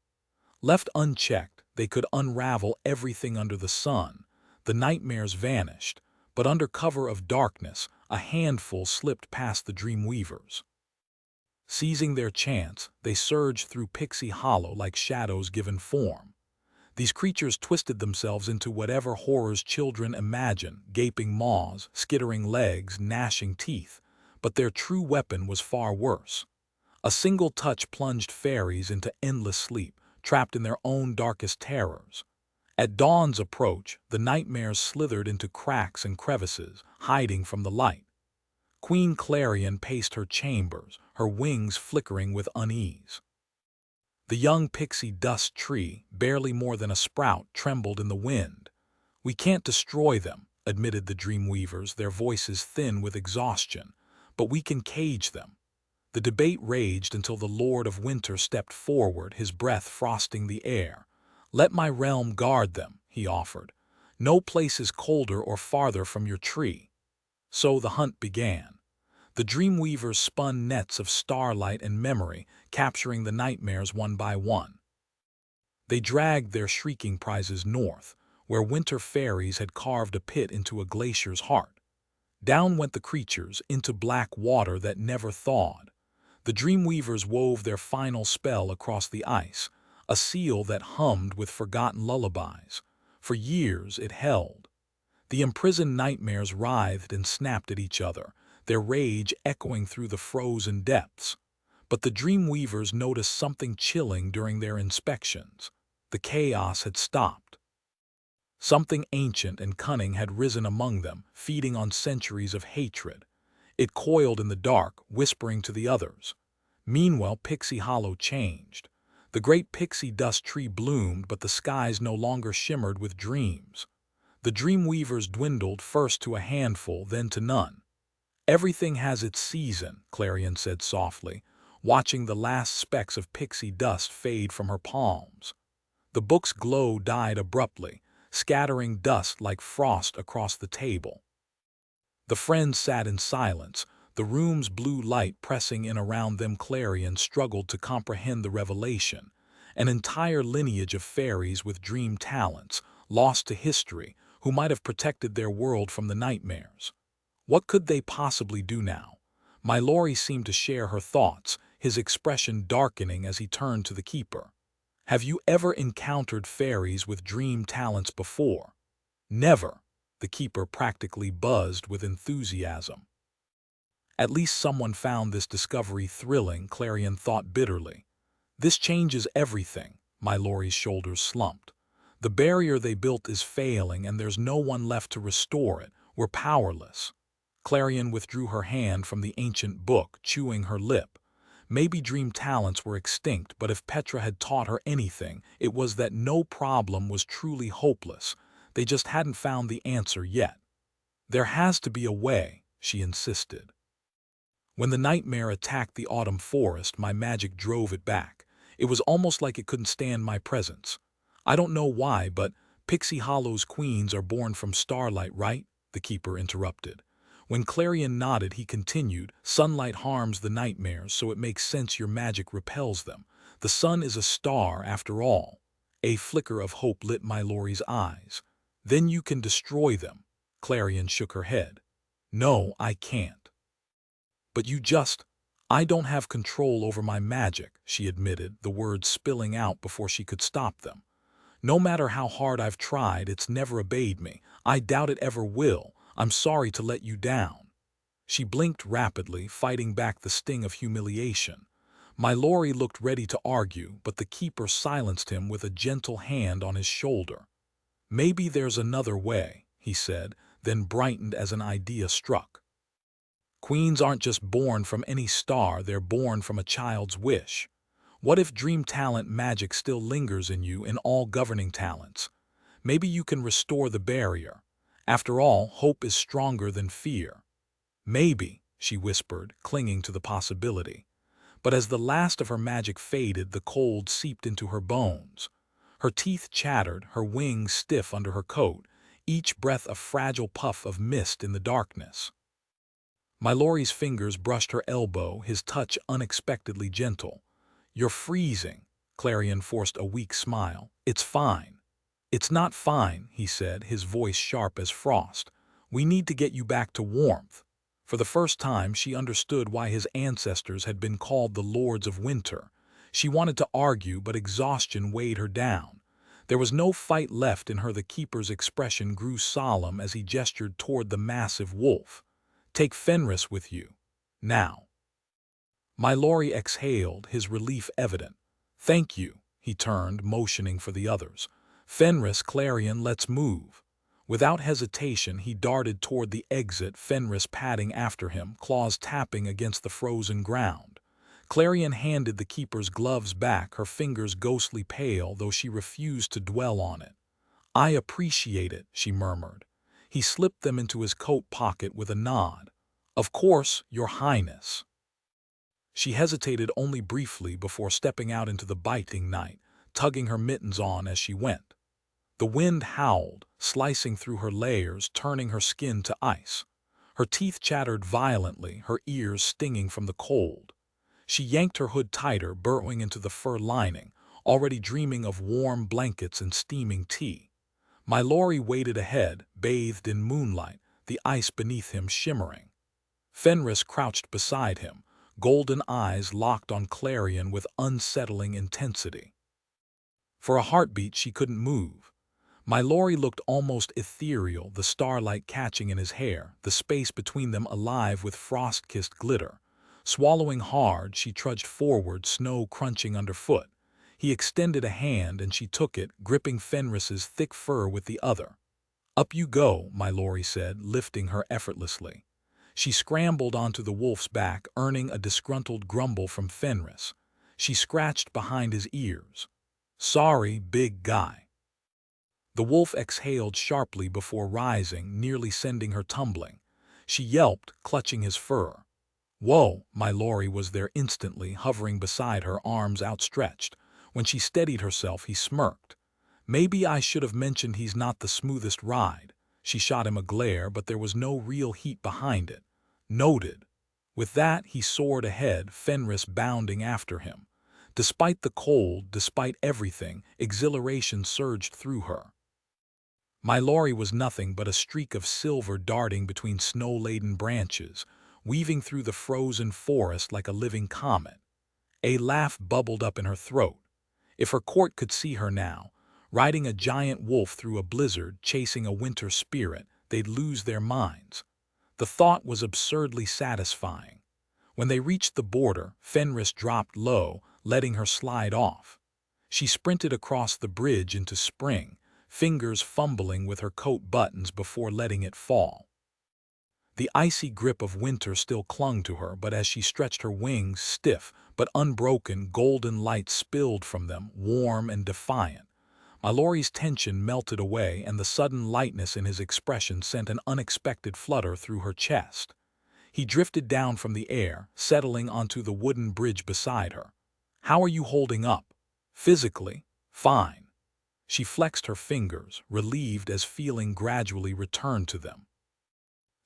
Left unchecked, they could unravel everything under the sun. The nightmares vanished, but under cover of darkness, a handful slipped past the dreamweavers. Seizing their chance, they surged through Pixie Hollow like shadows given form. These creatures twisted themselves into whatever horrors children imagine, gaping maws, skittering legs, gnashing teeth. But their true weapon was far worse. A single touch plunged fairies into endless sleep, trapped in their own darkest terrors. At dawn's approach, the nightmares slithered into cracks and crevices, hiding from the light. Queen Clarion paced her chambers, her wings flickering with unease. The young pixie dust tree, barely more than a sprout, trembled in the wind. "We can't destroy them," admitted the dreamweavers, their voices thin with exhaustion. "But we can cage them." The debate raged until the Lord of Winter stepped forward, his breath frosting the air. "Let my realm guard them," he offered. "No place is colder or farther from your tree." So the hunt began. The Dreamweavers spun nets of starlight and memory, capturing the nightmares one by one. They dragged their shrieking prizes north, where winter fairies had carved a pit into a glacier's heart. Down went the creatures, into black water that never thawed. The Dreamweavers wove their final spell across the ice, a seal that hummed with forgotten lullabies. For years it held. The imprisoned nightmares writhed and snapped at each other, their rage echoing through the frozen depths. But the Dreamweavers noticed something chilling during their inspections. The chaos had stopped. Something ancient and cunning had risen among them, feeding on centuries of hatred. It coiled in the dark, whispering to the others. Meanwhile, Pixie Hollow changed. The great pixie dust tree bloomed, but the skies no longer shimmered with dreams. The Dreamweavers dwindled, first to a handful, then to none. "Everything has its season," Clarion said softly, watching the last specks of pixie dust fade from her palms. The book's glow died abruptly, scattering dust like frost across the table. The friends sat in silence, the room's blue light pressing in around them. Clarion struggled to comprehend the revelation. An entire lineage of fairies with dream talents, lost to history, who might have protected their world from the nightmares. What could they possibly do now? Mallory seemed to share her thoughts, his expression darkening as he turned to the keeper. "Have you ever encountered fairies with dream talents before?" "Never," the keeper practically buzzed with enthusiasm. At least someone found this discovery thrilling, Clarion thought bitterly. "This changes everything." Mallory's shoulders slumped. "The barrier they built is failing, and there's no one left to restore it. We're powerless." Clarion withdrew her hand from the ancient book, chewing her lip. Maybe dream talents were extinct, but if Petra had taught her anything, it was that no problem was truly hopeless. They just hadn't found the answer yet. "There has to be a way," she insisted. "When the nightmare attacked the autumn forest, my magic drove it back. It was almost like it couldn't stand my presence. I don't know why, but Pixie Hollow's queens are born from starlight, right?" the keeper interrupted. When Clarion nodded, he continued, "Sunlight harms the nightmares, so it makes sense your magic repels them. The sun is a star, after all." A flicker of hope lit Mallory's eyes. "Then you can destroy them." Clarion shook her head. "No, I can't." "But you just—" "I don't have control over my magic," she admitted, the words spilling out before she could stop them. "No matter how hard I've tried, it's never obeyed me. I doubt it ever will. I'm sorry to let you down." She blinked rapidly, fighting back the sting of humiliation. Mallory looked ready to argue, but the keeper silenced him with a gentle hand on his shoulder. "Maybe there's another way," he said, then brightened as an idea struck. "Queens aren't just born from any star, they're born from a child's wish. What if dream talent magic still lingers in you, in all governing talents? Maybe you can restore the barrier. After all, hope is stronger than fear." "Maybe," she whispered, clinging to the possibility. But as the last of her magic faded, the cold seeped into her bones. Her teeth chattered, her wings stiff under her coat, each breath a fragile puff of mist in the darkness. Mallory's fingers brushed her elbow, his touch unexpectedly gentle. "You're freezing." Clarion forced a weak smile. "It's fine." "It's not fine," he said, his voice sharp as frost. "We need to get you back to warmth." For the first time, she understood why his ancestors had been called the Lords of Winter. She wanted to argue, but exhaustion weighed her down. There was no fight left in her. The keeper's expression grew solemn as he gestured toward the massive wolf. "Take Fenris with you. Now." Mallory exhaled, his relief evident. "Thank you." He turned, motioning for the others. "Fenris, Clarion, let's move." Without hesitation, he darted toward the exit, Fenris padding after him, claws tapping against the frozen ground. Clarion handed the keeper's gloves back, her fingers ghostly pale, though she refused to dwell on it. "I appreciate it," she murmured. He slipped them into his coat pocket with a nod. "Of course, Your Highness." She hesitated only briefly before stepping out into the biting night, tugging her mittens on as she went. The wind howled, slicing through her layers, turning her skin to ice. Her teeth chattered violently, her ears stinging from the cold. She yanked her hood tighter, burrowing into the fur lining, already dreaming of warm blankets and steaming tea. My Laurie waited ahead, bathed in moonlight, the ice beneath him shimmering. Fenris crouched beside him, golden eyes locked on Clarion with unsettling intensity. For a heartbeat she couldn't move. My Laurie looked almost ethereal, the starlight catching in his hair, the space between them alive with frost-kissed glitter. Swallowing hard, she trudged forward, snow crunching underfoot. He extended a hand and she took it, gripping Fenris's thick fur with the other. "Up you go," my Laurie said, lifting her effortlessly. She scrambled onto the wolf's back, earning a disgruntled grumble from Fenris. She scratched behind his ears. "Sorry, big guy." The wolf exhaled sharply before rising, nearly sending her tumbling. She yelped, clutching his fur. "Whoa!" My Laurie was there instantly, hovering beside her, arms outstretched. When she steadied herself, he smirked. "Maybe I should have mentioned he's not the smoothest ride." She shot him a glare, but there was no real heat behind it. "Noted." With that, he soared ahead, Fenris bounding after him. Despite the cold, despite everything, exhilaration surged through her. My Laurie was nothing but a streak of silver darting between snow-laden branches, weaving through the frozen forest like a living comet. A laugh bubbled up in her throat. If her court could see her now, riding a giant wolf through a blizzard, chasing a winter spirit, they'd lose their minds. The thought was absurdly satisfying. When they reached the border, Fenris dropped low, letting her slide off. She sprinted across the bridge into spring, fingers fumbling with her coat buttons before letting it fall. The icy grip of winter still clung to her, but as she stretched her wings, stiff but unbroken, golden light spilled from them, warm and defiant. My Laurie's tension melted away, and the sudden lightness in his expression sent an unexpected flutter through her chest. He drifted down from the air, settling onto the wooden bridge beside her. "How are you holding up?" "Physically, fine." She flexed her fingers, relieved as feeling gradually returned to them.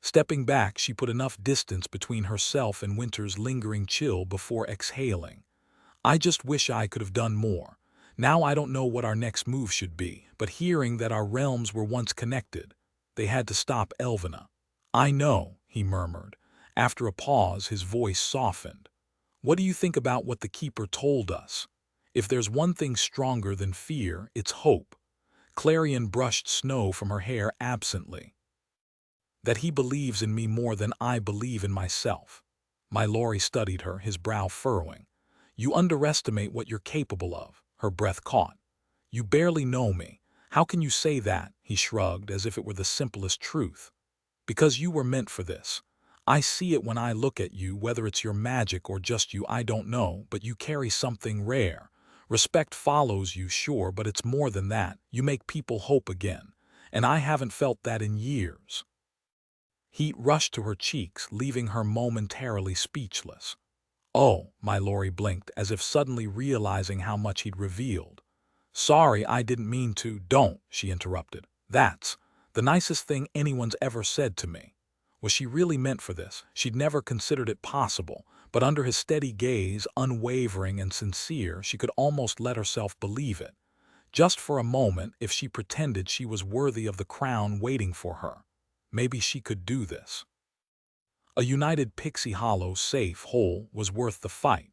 Stepping back, she put enough distance between herself and winter's lingering chill before exhaling. "I just wish I could have done more. Now I don't know what our next move should be, but hearing that our realms were once connected, they had to stop Elvina." "I know," he murmured. After a pause, his voice softened. "What do you think about what the Keeper told us? If there's one thing stronger than fear, it's hope." Clarion brushed snow from her hair absently. "That he believes in me more than I believe in myself." My Laurie studied her, his brow furrowing. "You underestimate what you're capable of." Her breath caught. "You barely know me. How can you say that?" He shrugged, as if it were the simplest truth. "Because you were meant for this. I see it when I look at you, whether it's your magic or just you, I don't know, but you carry something rare. Respect follows you, sure, but it's more than that. You make people hope again. And I haven't felt that in years." Heat rushed to her cheeks, leaving her momentarily speechless. "Oh," my Laurie blinked, as if suddenly realizing how much he'd revealed. "Sorry, I didn't mean to." "Don't," she interrupted. "That's the nicest thing anyone's ever said to me." Was she really meant for this? She'd never considered it possible, but under his steady gaze, unwavering and sincere, she could almost let herself believe it. Just for a moment, if she pretended she was worthy of the crown waiting for her, maybe she could do this. A united Pixie Hollow, safe, whole, was worth the fight.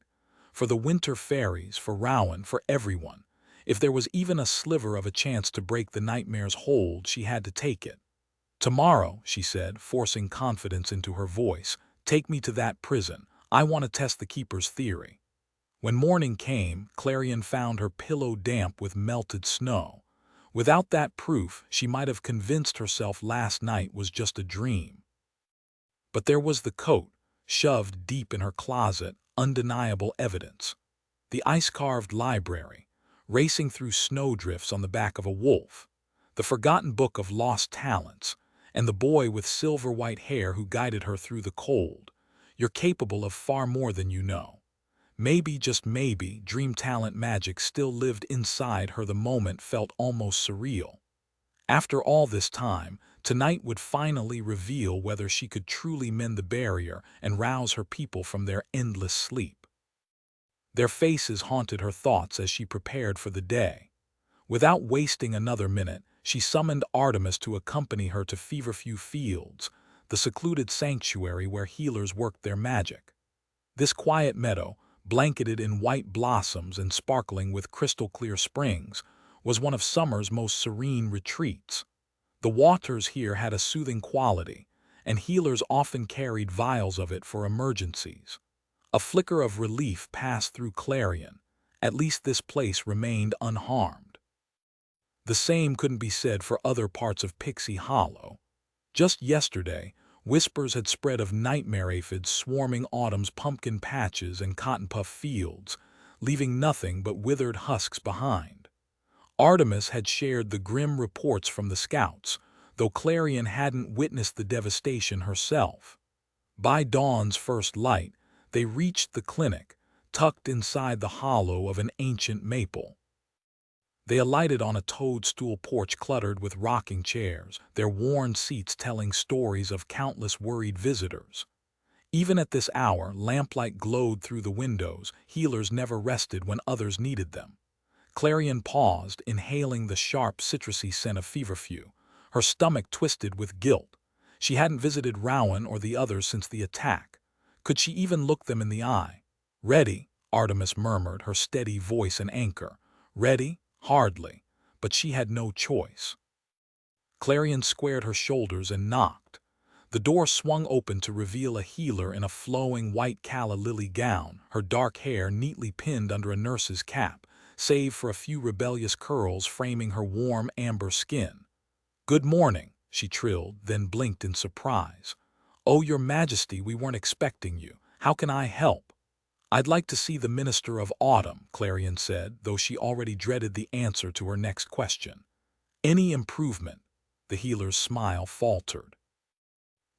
For the winter fairies, for Rowan, for everyone. If there was even a sliver of a chance to break the nightmare's hold, she had to take it. "Tomorrow," she said, forcing confidence into her voice, "take me to that prison. I want to test the Keeper's theory." When morning came, Clarion found her pillow damp with melted snow. Without that proof, she might have convinced herself last night was just a dream. But there was the coat, shoved deep in her closet, undeniable evidence. The ice-carved library, racing through snowdrifts on the back of a wolf. The forgotten book of lost talents, and the boy with silver-white hair who guided her through the cold. You're capable of far more than you know. Maybe, just maybe, dream talent magic still lived inside her. The moment felt almost surreal. After all this time, tonight would finally reveal whether she could truly mend the barrier and rouse her people from their endless sleep. Their faces haunted her thoughts as she prepared for the day. Without wasting another minute, she summoned Artemis to accompany her to Feverfew Fields, the secluded sanctuary where healers worked their magic. This quiet meadow, blanketed in white blossoms and sparkling with crystal-clear springs, was one of summer's most serene retreats. The waters here had a soothing quality, and healers often carried vials of it for emergencies. A flicker of relief passed through Clarion. At least this place remained unharmed. The same couldn't be said for other parts of Pixie Hollow. Just yesterday, whispers had spread of nightmare aphids swarming autumn's pumpkin patches and cotton-puff fields, leaving nothing but withered husks behind. Artemis had shared the grim reports from the scouts, though Clarion hadn't witnessed the devastation herself. By dawn's first light, they reached the clinic, tucked inside the hollow of an ancient maple. They alighted on a toadstool porch cluttered with rocking chairs, their worn seats telling stories of countless worried visitors. Even at this hour, lamplight glowed through the windows. Healers never rested when others needed them. Clarion paused, inhaling the sharp, citrusy scent of Feverfew, her stomach twisted with guilt. She hadn't visited Rowan or the others since the attack. Could she even look them in the eye? "Ready," Artemis murmured, her steady voice an anchor. "Ready? Hardly." But she had no choice. Clarion squared her shoulders and knocked. The door swung open to reveal a healer in a flowing white calla lily gown, her dark hair neatly pinned under a nurse's cap, save for a few rebellious curls framing her warm amber skin. "Good morning," she trilled, then blinked in surprise. "Oh, Your Majesty, we weren't expecting you. How can I help?" "I'd like to see the Minister of Autumn," Clarion said, though she already dreaded the answer to her next question. "Any improvement?" The healer's smile faltered.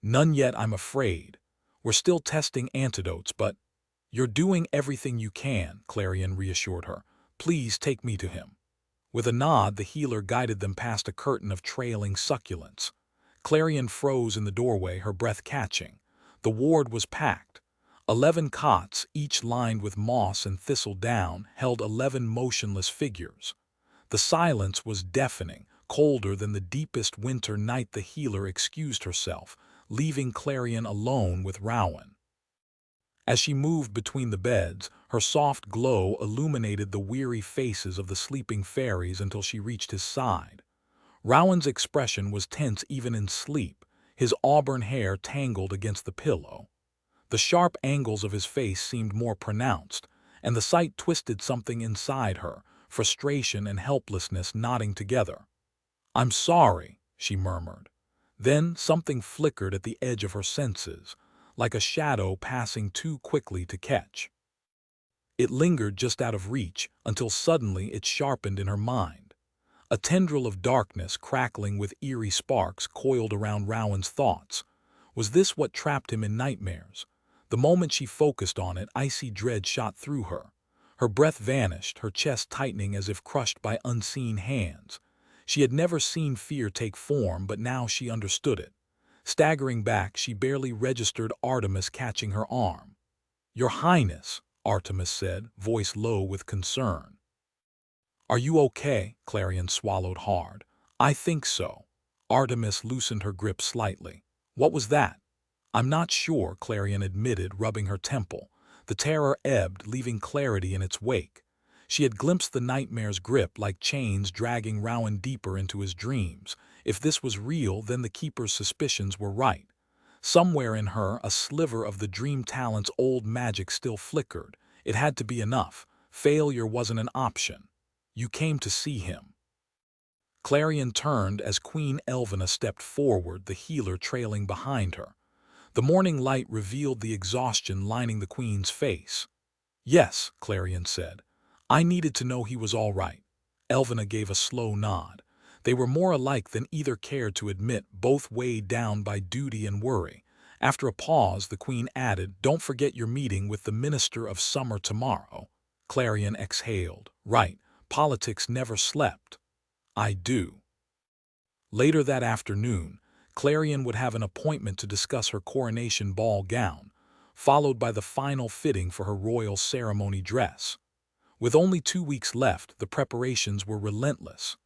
"None yet, I'm afraid. We're still testing antidotes, but—" "You're doing everything you can," Clarion reassured her. "Please take me to him." With a nod, the healer guided them past a curtain of trailing succulents. Clarion froze in the doorway, her breath catching. The ward was packed. 11 cots, each lined with moss and thistle down, held 11 motionless figures. The silence was deafening, colder than the deepest winter night. The healer excused herself, leaving Clarion alone with Rowan. As she moved between the beds, her soft glow illuminated the weary faces of the sleeping fairies until she reached his side. Rowan's expression was tense even in sleep, his auburn hair tangled against the pillow. The sharp angles of his face seemed more pronounced, and the sight twisted something inside her, frustration and helplessness knotting together. "I'm sorry," she murmured. Then something flickered at the edge of her senses, like a shadow passing too quickly to catch. It lingered just out of reach until suddenly it sharpened in her mind. A tendril of darkness crackling with eerie sparks coiled around Rowan's thoughts. Was this what trapped him in nightmares? The moment she focused on it, icy dread shot through her. Her breath vanished, her chest tightening as if crushed by unseen hands. She had never seen fear take form, but now she understood it. Staggering back, she barely registered Artemis catching her arm. "Your Highness," Artemis said, voice low with concern. "Are you okay?" Clarion swallowed hard. "I think so." Artemis loosened her grip slightly. "What was that?" "I'm not sure," Clarion admitted, rubbing her temple. The terror ebbed, leaving clarity in its wake. She had glimpsed the nightmare's grip like chains dragging Rowan deeper into his dreams. If this was real, then the Keeper's suspicions were right. Somewhere in her, a sliver of the dream talent's old magic still flickered. It had to be enough. Failure wasn't an option. "You came to see him." Clarion turned as Queen Elvina stepped forward, the healer trailing behind her. The morning light revealed the exhaustion lining the Queen's face. "Yes," Clarion said. "I needed to know he was all right." Elvina gave a slow nod. They were more alike than either cared to admit, both weighed down by duty and worry. After a pause, the queen added, "Don't forget your meeting with the Minister of Summer tomorrow." Clarion exhaled. "Right, politics never slept." "I do." Later that afternoon, Clarion would have an appointment to discuss her coronation ball gown, followed by the final fitting for her royal ceremony dress. With only 2 weeks left, the preparations were relentless.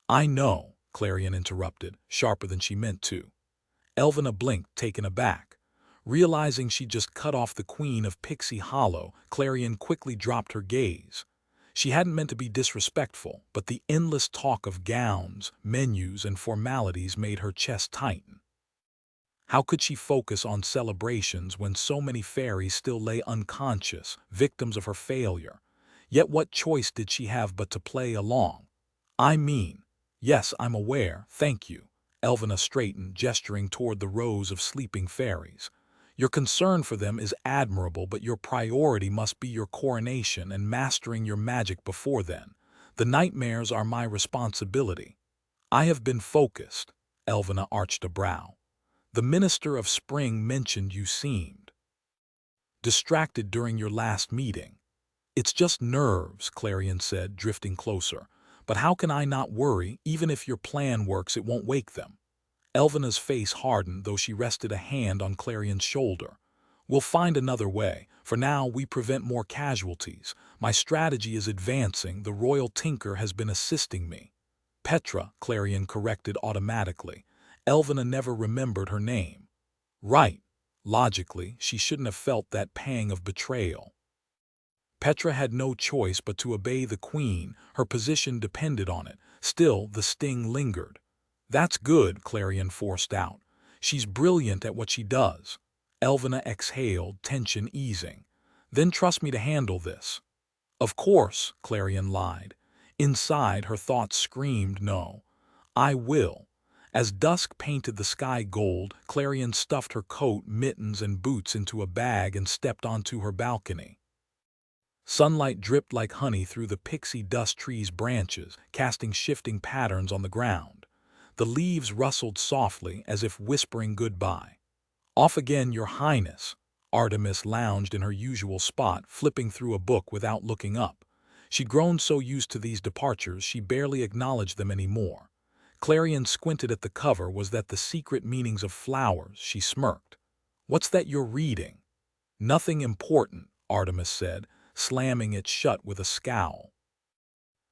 "I know," Clarion interrupted, sharper than she meant to. Elvina blinked, taken aback. Realizing she'd just cut off the queen of Pixie Hollow, Clarion quickly dropped her gaze. She hadn't meant to be disrespectful, but the endless talk of gowns, menus, and formalities made her chest tighten. How could she focus on celebrations when so many fairies still lay unconscious, victims of her failure? Yet what choice did she have but to play along? "I mean, yes, I'm aware, thank you." Elvina straightened, gesturing toward the rows of sleeping fairies. "Your concern for them is admirable, but your priority must be your coronation and mastering your magic before then. The nightmares are my responsibility." "I have been focused." Elvina arched a brow. "The Minister of Spring mentioned you seemed distracted during your last meeting." "It's just nerves," Clarion said, drifting closer. "But how can I not worry? Even if your plan works, it won't wake them." Elvina's face hardened, though she rested a hand on Clarion's shoulder. "We'll find another way. For now, we prevent more casualties. My strategy is advancing. The royal tinker has been assisting me." "Petra," Clarion corrected automatically. Elvina never remembered her name. Right. Logically, she shouldn't have felt that pang of betrayal. Petra had no choice but to obey the queen. Her position depended on it. Still, the sting lingered. "That's good," Clarion forced out. "She's brilliant at what she does." Elvina exhaled, tension easing. "Then trust me to handle this." "Of course," Clarion lied. Inside, her thoughts screamed no. "I will." As dusk painted the sky gold, Clarion stuffed her coat, mittens, and boots into a bag and stepped onto her balcony. Sunlight dripped like honey through the pixie dust tree's branches, casting shifting patterns on the ground. The leaves rustled softly, as if whispering goodbye. "Off again, Your Highness." Artemis lounged in her usual spot, flipping through a book without looking up. She'd grown so used to these departures she barely acknowledged them anymore. Clarion squinted at the cover. Was that the secret meanings of flowers? She smirked. "What's that you're reading?" "Nothing important," Artemis said, slamming it shut with a scowl.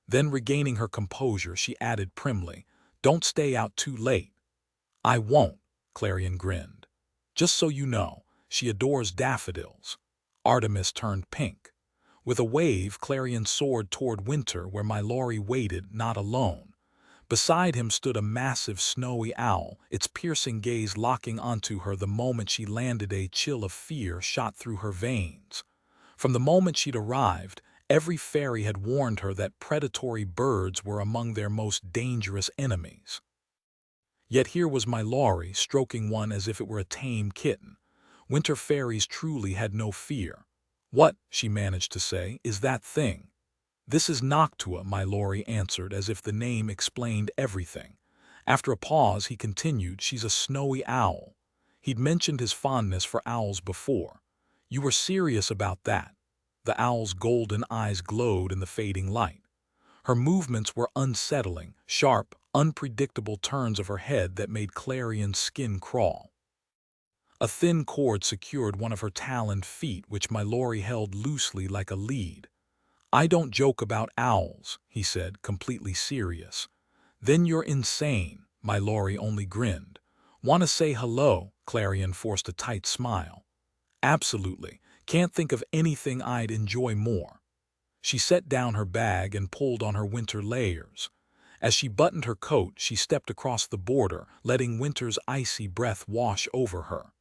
Then, regaining her composure, she added primly, "Don't stay out too late." "I won't," Clarion grinned. "Just so you know, she adores daffodils." Artemis turned pink. With a wave, Clarion soared toward Winter, where my Laurie waited, not alone. Beside him stood a massive snowy owl, its piercing gaze locking onto her. The moment she landed, a chill of fear shot through her veins. From the moment she'd arrived, every fairy had warned her that predatory birds were among their most dangerous enemies. Yet here was my Laurie, stroking one as if it were a tame kitten. Winter fairies truly had no fear. "What," she managed to say, "is that thing?" "This is Noctua," my Laurie answered, as if the name explained everything. After a pause, he continued, "She's a snowy owl." He'd mentioned his fondness for owls before. "You were serious about that?" The owl's golden eyes glowed in the fading light. Her movements were unsettling, sharp, unpredictable turns of her head that made Clarion's skin crawl. A thin cord secured one of her taloned feet, which my Laurie held loosely like a lead. "I don't joke about owls," he said, completely serious. "Then you're insane," my Laurie only grinned. "Want to say hello?" Clarion forced a tight smile. "Absolutely. Can't think of anything I'd enjoy more." She set down her bag and pulled on her winter layers. As she buttoned her coat, she stepped across the border, letting winter's icy breath wash over her.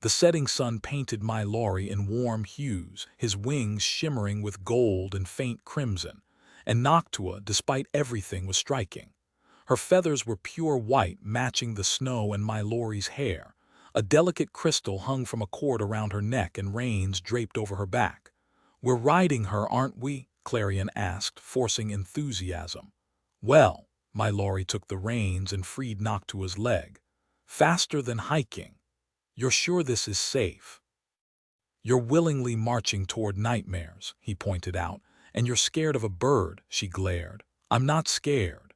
The setting sun painted my Laurie in warm hues, his wings shimmering with gold and faint crimson, and Noctua, despite everything, was striking. Her feathers were pure white, matching the snow and my Laurie's hair. A delicate crystal hung from a cord around her neck, and reins draped over her back. "We're riding her, aren't we?" Clarion asked, forcing enthusiasm. "Well," my Laurie took the reins and freed Noctua's leg. "Faster than hiking." You're sure this is safe? You're willingly marching toward nightmares, he pointed out, and you're scared of a bird, she glared. I'm not scared.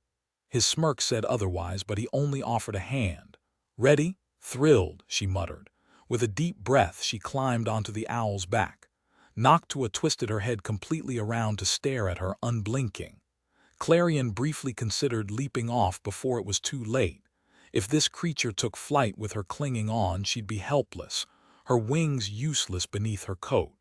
His smirk said otherwise, but he only offered a hand. Ready? Thrilled, she muttered. With a deep breath, she climbed onto the owl's back. Noctua twisted her head completely around to stare at her, unblinking. Clarion briefly considered leaping off before it was too late. If this creature took flight with her clinging on, she'd be helpless, her wings useless beneath her coat.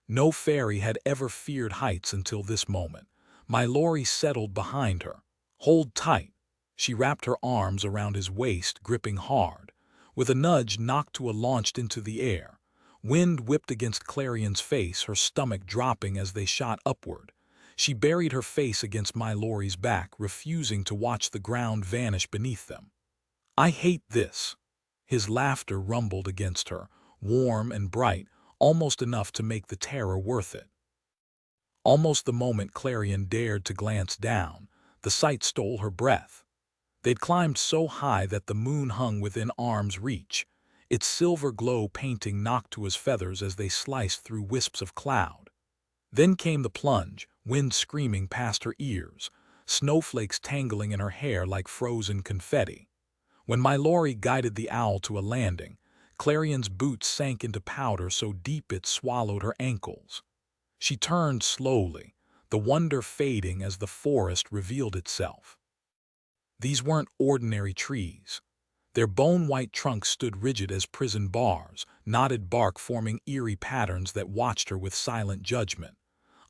No fairy had ever feared heights until this moment. Mylori settled behind her. Hold tight. She wrapped her arms around his waist, gripping hard. With a nudge, Noctua launched into the air. Wind whipped against Clarion's face, her stomach dropping as they shot upward. She buried her face against Mylori's back, refusing to watch the ground vanish beneath them. I hate this. His laughter rumbled against her, warm and bright, almost enough to make the terror worth it. Almost the moment Clarion dared to glance down, the sight stole her breath. They'd climbed so high that the moon hung within arm's reach, its silver glow painting Noctua's feathers as they sliced through wisps of cloud. Then came the plunge, wind screaming past her ears, snowflakes tangling in her hair like frozen confetti. When Mylori guided the owl to a landing, Clarion's boots sank into powder so deep it swallowed her ankles. She turned slowly, the wonder fading as the forest revealed itself. These weren't ordinary trees. Their bone-white trunks stood rigid as prison bars, knotted bark forming eerie patterns that watched her with silent judgment.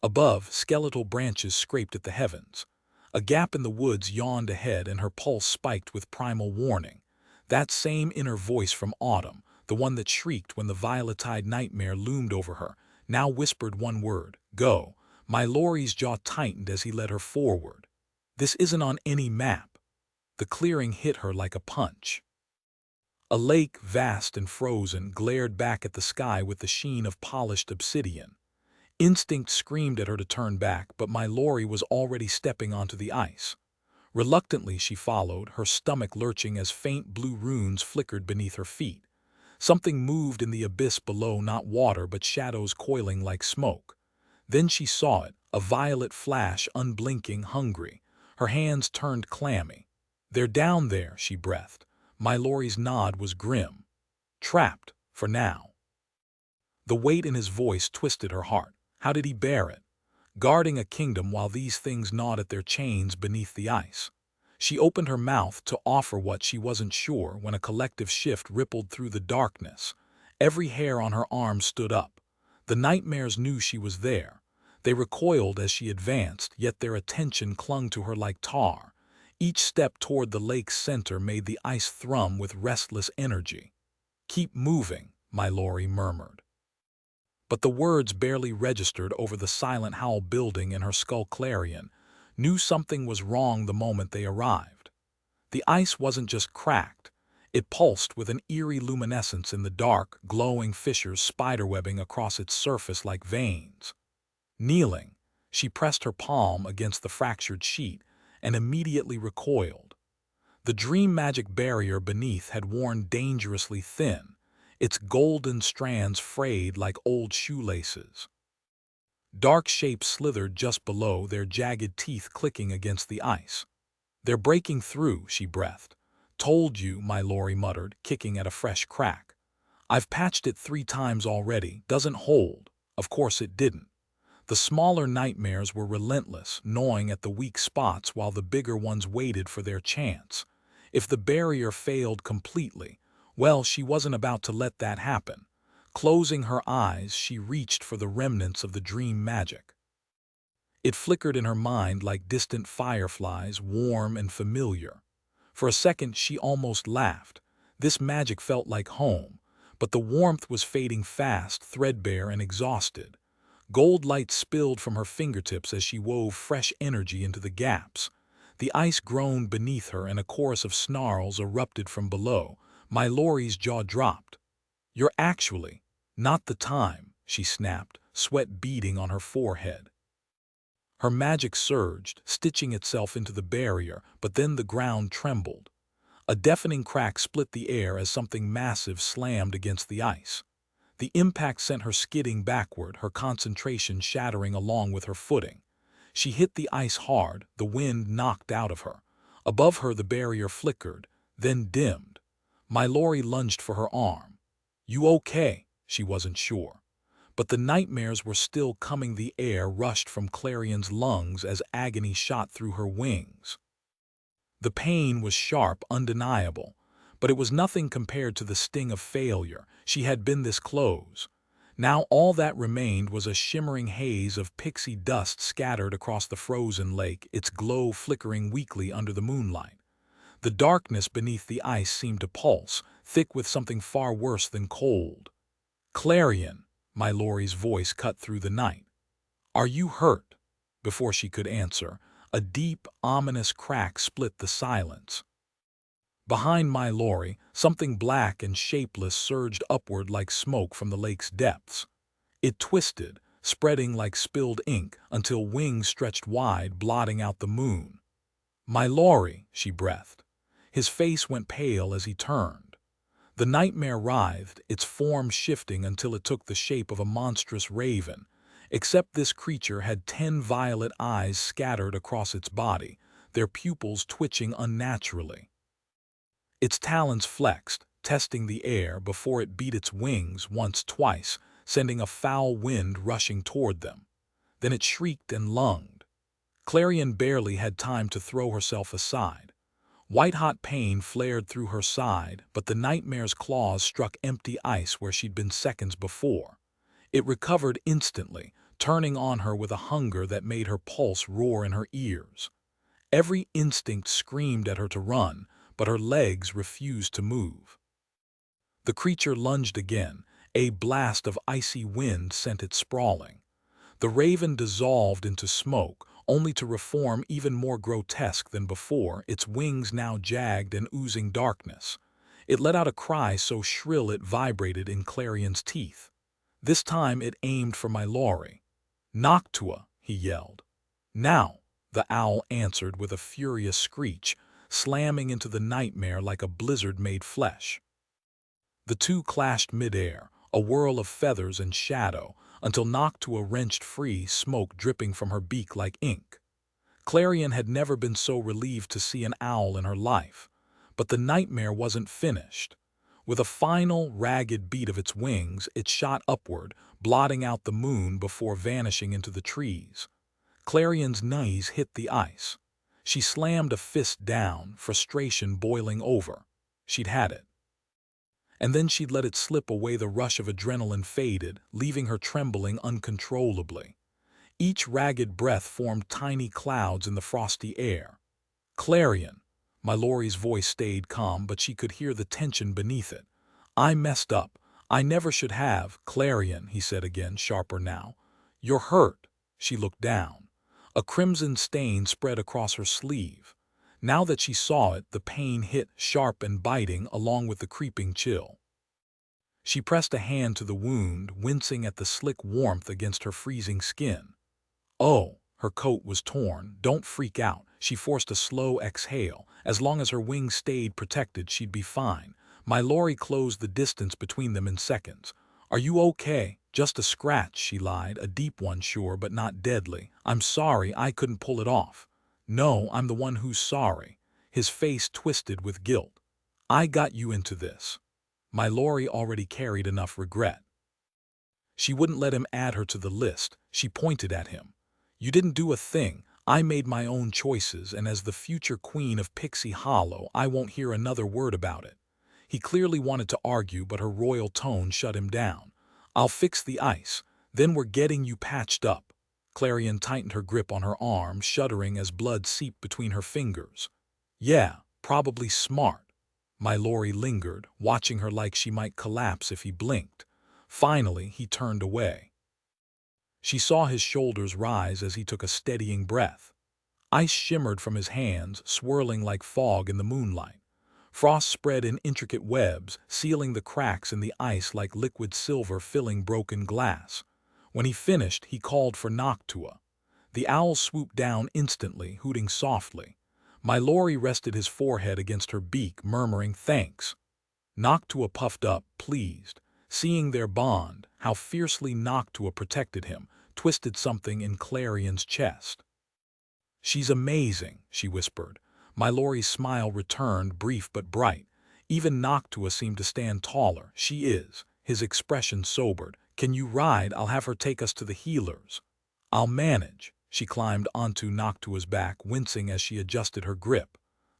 Above, skeletal branches scraped at the heavens. A gap in the woods yawned ahead, and her pulse spiked with primal warning. That same inner voice from autumn, the one that shrieked when the violetide nightmare loomed over her, now whispered one word, go. Mylori's jaw tightened as he led her forward. This isn't on any map. The clearing hit her like a punch. A lake, vast and frozen, glared back at the sky with the sheen of polished obsidian. Instinct screamed at her to turn back, but Mylori was already stepping onto the ice. Reluctantly she followed, her stomach lurching as faint blue runes flickered beneath her feet. Something moved in the abyss below, not water but shadows coiling like smoke. Then she saw it, a violet flash, unblinking, hungry. Her hands turned clammy. They're down there, she breathed. Mylori's nod was grim. Trapped, for now. The weight in his voice twisted her heart. How did he bear it? Guarding a kingdom while these things gnawed at their chains beneath the ice. She opened her mouth to offer what she wasn't sure when a collective shift rippled through the darkness. Every hair on her arm stood up. The nightmares knew she was there. They recoiled as she advanced, yet their attention clung to her like tar. Each step toward the lake's center made the ice thrum with restless energy. Keep moving, Mylori murmured. But the words barely registered over the silent howl building in her skull. Clarion knew something was wrong the moment they arrived. The ice wasn't just cracked. It pulsed with an eerie luminescence in the dark, glowing fissures spiderwebbing across its surface like veins. Kneeling, she pressed her palm against the fractured sheet and immediately recoiled. The dream magic barrier beneath had worn dangerously thin, its golden strands frayed like old shoelaces. Dark shapes slithered just below, their jagged teeth clicking against the ice. They're breaking through, she breathed. Told you, Mylori muttered, kicking at a fresh crack. I've patched it 3 times already. Doesn't hold. Of course it didn't. The smaller nightmares were relentless, gnawing at the weak spots while the bigger ones waited for their chance. If the barrier failed completely, well, she wasn't about to let that happen. Closing her eyes, she reached for the remnants of the dream magic. It flickered in her mind like distant fireflies, warm and familiar. For a second, she almost laughed. This magic felt like home, but the warmth was fading fast, threadbare and exhausted. Gold light spilled from her fingertips as she wove fresh energy into the gaps. The ice groaned beneath her and a chorus of snarls erupted from below. Mylori's jaw dropped. You're actually not the time, she snapped, sweat beading on her forehead. Her magic surged, stitching itself into the barrier, but then the ground trembled. A deafening crack split the air as something massive slammed against the ice. The impact sent her skidding backward, her concentration shattering along with her footing. She hit the ice hard, the wind knocked out of her. Above her the barrier flickered, then dimmed. Mallory lunged for her arm. "You okay?" She wasn't sure. But the nightmares were still coming. The air rushed from Clarion's lungs as agony shot through her wings. The pain was sharp, undeniable, but it was nothing compared to the sting of failure. She had been this close. Now all that remained was a shimmering haze of pixie dust scattered across the frozen lake, its glow flickering weakly under the moonlight. The darkness beneath the ice seemed to pulse, thick with something far worse than cold. "Clarion," Mallory's voice cut through the night. "Are you hurt?" Before she could answer, a deep, ominous crack split the silence. Behind Mallory, something black and shapeless surged upward like smoke from the lake's depths. It twisted, spreading like spilled ink, until wings stretched wide, blotting out the moon. "Mallory," she breathed. His face went pale as he turned. The nightmare writhed, its form shifting until it took the shape of a monstrous raven, except this creature had 10 violet eyes scattered across its body, their pupils twitching unnaturally. Its talons flexed, testing the air before it beat its wings once, twice, sending a foul wind rushing toward them. Then it shrieked and lunged. Clarion barely had time to throw herself aside. White-hot pain flared through her side, but the nightmare's claws struck empty ice where she'd been seconds before. It recovered instantly, turning on her with a hunger that made her pulse roar in her ears. Every instinct screamed at her to run, but her legs refused to move. The creature lunged again. A blast of icy wind sent it sprawling. The raven dissolved into smoke, only to reform even more grotesque than before, its wings now jagged and oozing darkness. It let out a cry so shrill it vibrated in Clarion's teeth. This time it aimed for Mallory. "Noctua," he yelled. "Now," the owl answered with a furious screech, slamming into the nightmare like a blizzard made flesh. The two clashed midair, a whirl of feathers and shadow, until Noctua wrenched free, smoke dripping from her beak like ink. Clarion had never been so relieved to see an owl in her life. But the nightmare wasn't finished. With a final, ragged beat of its wings, it shot upward, blotting out the moon before vanishing into the trees. Clarion's knees hit the ice. She slammed a fist down, frustration boiling over. She'd had it. And then she'd let it slip away. The rush of adrenaline faded, leaving her trembling uncontrollably. Each ragged breath formed tiny clouds in the frosty air. "Clarion." Mallory's voice stayed calm, but she could hear the tension beneath it. "I messed up. I never should have." "Clarion," he said again, sharper now. "You're hurt." She looked down. A crimson stain spread across her sleeve. Now that she saw it, the pain hit, sharp and biting, along with the creeping chill. She pressed a hand to the wound, wincing at the slick warmth against her freezing skin. "Oh," her coat was torn. "Don't freak out." She forced a slow exhale. As long as her wings stayed protected, she'd be fine. Mallory closed the distance between them in seconds. "Are you okay?" "Just a scratch," she lied. "A deep one, sure, but not deadly." "I'm sorry, I couldn't pull it off." "No, I'm the one who's sorry." His face twisted with guilt. "I got you into this." Mallory already carried enough regret. She wouldn't let him add her to the list. She pointed at him. "You didn't do a thing. I made my own choices, and as the future queen of Pixie Hollow, I won't hear another word about it." He clearly wanted to argue, but her royal tone shut him down. "I'll fix the ice. Then we're getting you patched up." Clarion tightened her grip on her arm, shuddering as blood seeped between her fingers. "Yeah, probably smart." Mallory lingered, watching her like she might collapse if he blinked. Finally, he turned away. She saw his shoulders rise as he took a steadying breath. Ice shimmered from his hands, swirling like fog in the moonlight. Frost spread in intricate webs, sealing the cracks in the ice like liquid silver filling broken glass. When he finished, he called for Noctua. The owl swooped down instantly, hooting softly. My Lori rested his forehead against her beak, murmuring thanks. Noctua puffed up, pleased. Seeing their bond, how fiercely Noctua protected him, twisted something in Clarion's chest. "She's amazing," she whispered. My Lori's smile returned, brief but bright. Even Noctua seemed to stand taller. "She is." His expression sobered. "Can you ride? I'll have her take us to the healers." "I'll manage." She climbed onto Noctua's back, wincing as she adjusted her grip.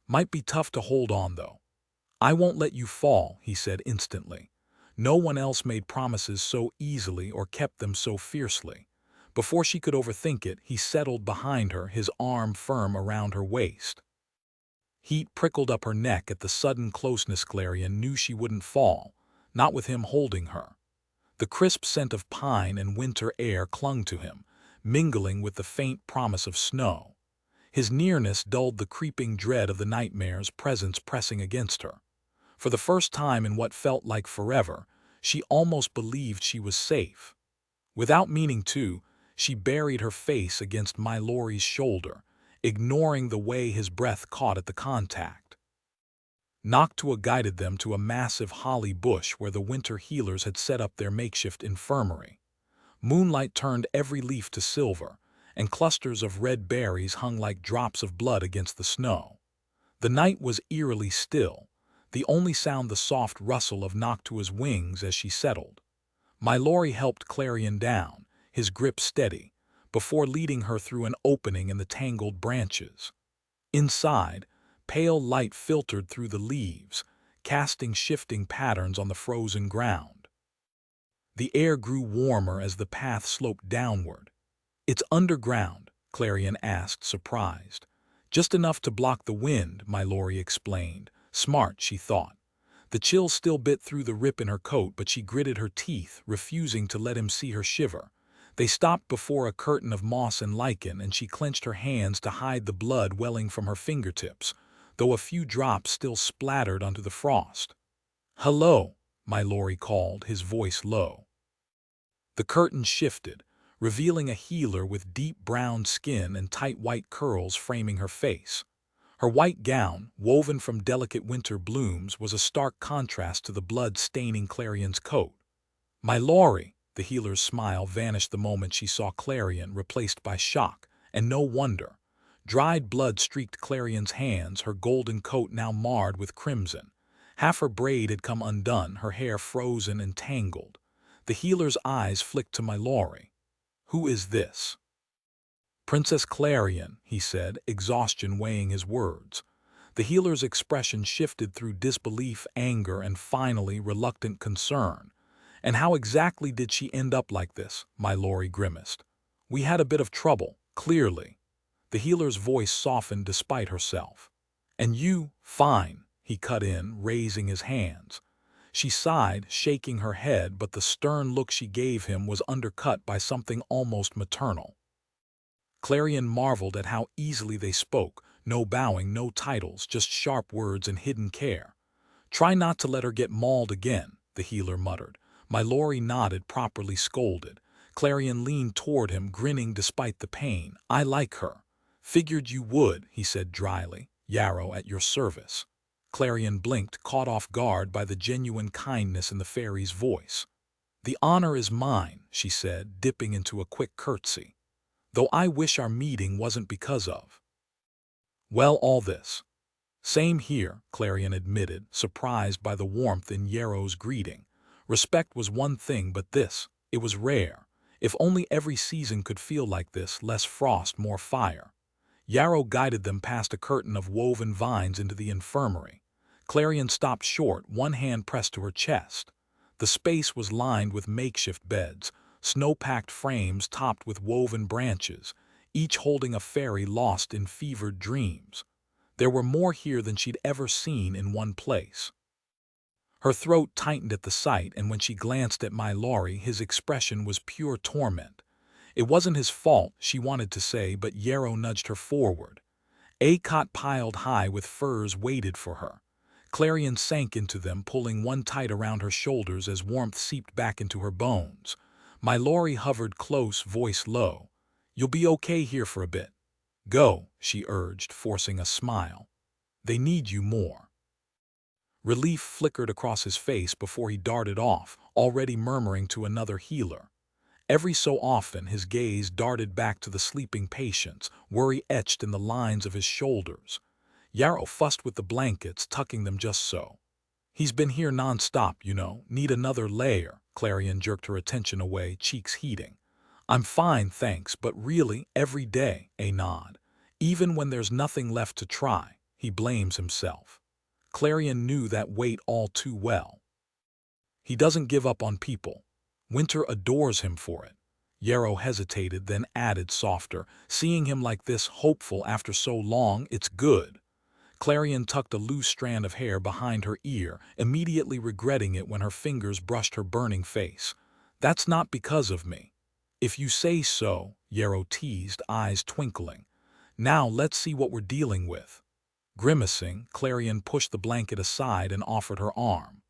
"Might be tough to hold on, though." "I won't let you fall," he said instantly. No one else made promises so easily or kept them so fiercely. Before she could overthink it, he settled behind her, his arm firm around her waist. Heat prickled up her neck at the sudden closeness. Clarion knew she wouldn't fall, not with him holding her. The crisp scent of pine and winter air clung to him, mingling with the faint promise of snow. His nearness dulled the creeping dread of the nightmare's presence pressing against her. For the first time in what felt like forever, she almost believed she was safe. Without meaning to, she buried her face against My Lori's shoulder, ignoring the way his breath caught at the contact. Noctua guided them to a massive holly bush where the winter healers had set up their makeshift infirmary. Moonlight turned every leaf to silver, and clusters of red berries hung like drops of blood against the snow. The night was eerily still, the only sound the soft rustle of Noctua's wings as she settled. My Lori helped Clarion down, his grip steady, before leading her through an opening in the tangled branches. Inside, pale light filtered through the leaves, casting shifting patterns on the frozen ground. The air grew warmer as the path sloped downward. "It's underground?" Clarion asked, surprised. "Just enough to block the wind," My Lori explained. Smart, she thought. The chill still bit through the rip in her coat, but she gritted her teeth, refusing to let him see her shiver. They stopped before a curtain of moss and lichen, and she clenched her hands to hide the blood welling from her fingertips, though a few drops still splattered onto the frost. "Hello," My Lori called, his voice low. The curtain shifted, revealing a healer with deep brown skin and tight white curls framing her face. Her white gown, woven from delicate winter blooms, was a stark contrast to the blood-staining Clarion's coat. "My Lori!" The healer's smile vanished the moment she saw Clarion, replaced by shock, and no wonder. Dried blood streaked Clarion's hands, her golden coat now marred with crimson. Half her braid had come undone, her hair frozen and tangled. The healer's eyes flicked to My Lori. "Who is this?" "Princess Clarion," he said, exhaustion weighing his words. The healer's expression shifted through disbelief, anger, and finally reluctant concern. "And how exactly did she end up like this?" My Lori grimaced. "We had a bit of trouble, clearly." The healer's voice softened despite herself. "And you, fine," he cut in, raising his hands. She sighed, shaking her head, but the stern look she gave him was undercut by something almost maternal. Clarion marveled at how easily they spoke, no bowing, no titles, just sharp words and hidden care. "Try not to let her get mauled again," the healer muttered. My Lori nodded, properly scolded. Clarion leaned toward him, grinning despite the pain. "I like her." "Figured you would," he said dryly. "Yarrow at your service." Clarion blinked, caught off guard by the genuine kindness in the fairy's voice. "The honor is mine," she said, dipping into a quick curtsy. "Though I wish our meeting wasn't because of, well, all this." "Same here," Clarion admitted, surprised by the warmth in Yarrow's greeting. Respect was one thing, but this, it was rare. If only every season could feel like this, less frost, more fire. Yarrow guided them past a curtain of woven vines into the infirmary. Clarion stopped short, one hand pressed to her chest. The space was lined with makeshift beds, snow-packed frames topped with woven branches, each holding a fairy lost in fevered dreams. There were more here than she'd ever seen in one place. Her throat tightened at the sight, and when she glanced at My Lori, his expression was pure torment. It wasn't his fault, she wanted to say, but Yarrow nudged her forward. A cot piled high with furs waited for her. Clarion sank into them, pulling one tight around her shoulders as warmth seeped back into her bones. My Lori hovered close, voice low. "You'll be okay here for a bit." Go, she urged, forcing a smile. They need you more. Relief flickered across his face before he darted off, already murmuring to another healer. Every so often his gaze darted back to the sleeping patients, worry etched in the lines of his shoulders. Yarrow fussed with the blankets, tucking them just so. He's been here non-stop, you know. Need another layer. Clarion jerked her attention away, cheeks heating. I'm fine, thanks, but really, every day, a nod. Even when there's nothing left to try, he blames himself. Clarion knew that weight all too well. He doesn't give up on people. Winter adores him for it. Yarrow hesitated, then added softer, seeing him like this, hopeful after so long, it's good. Clarion tucked a loose strand of hair behind her ear, immediately regretting it when her fingers brushed her burning face. That's not because of me. If you say so, Yarrow teased, eyes twinkling. Now let's see what we're dealing with. Grimacing, Clarion pushed the blanket aside and offered her arm.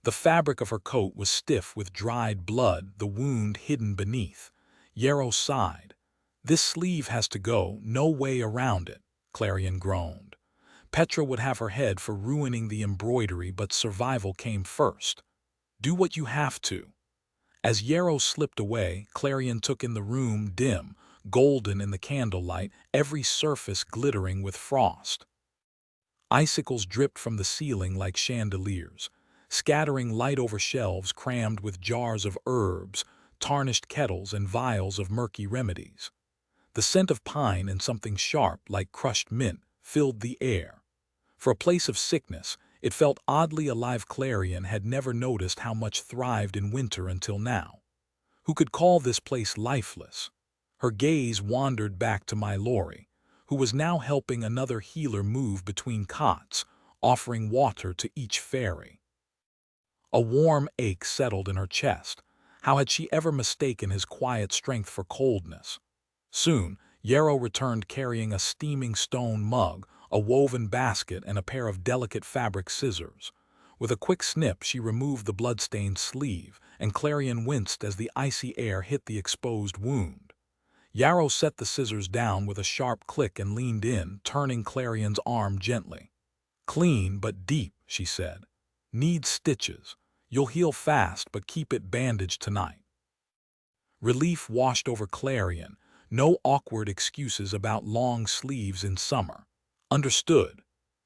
The fabric of her coat was stiff with dried blood, the wound hidden beneath. Yarrow sighed. This sleeve has to go, no way around it, Clarion groaned. Petra would have her head for ruining the embroidery, but survival came first. Do what you have to. As Yarrow slipped away, Clarion took in the room, dim, golden in the candlelight, every surface glittering with frost. Icicles dripped from the ceiling like chandeliers, scattering light over shelves crammed with jars of herbs, tarnished kettles, and vials of murky remedies. The scent of pine and something sharp, like crushed mint, filled the air. For a place of sickness, it felt oddly alive. Clarion had never noticed how much thrived in winter until now. Who could call this place lifeless? Her gaze wandered back to my Lori, who was now helping another healer move between cots, offering water to each fairy. A warm ache settled in her chest. How had she ever mistaken his quiet strength for coldness? Soon, Yarrow returned carrying a steaming stone mug, a woven basket, and a pair of delicate fabric scissors. With a quick snip, she removed the blood-stained sleeve, and Clarion winced as the icy air hit the exposed wound. Yarrow set the scissors down with a sharp click and leaned in, turning Clarion's arm gently. Clean but deep, she said. Needs stitches. You'll heal fast, but keep it bandaged tonight. Relief washed over Clarion. No awkward excuses about long sleeves in summer. Understood.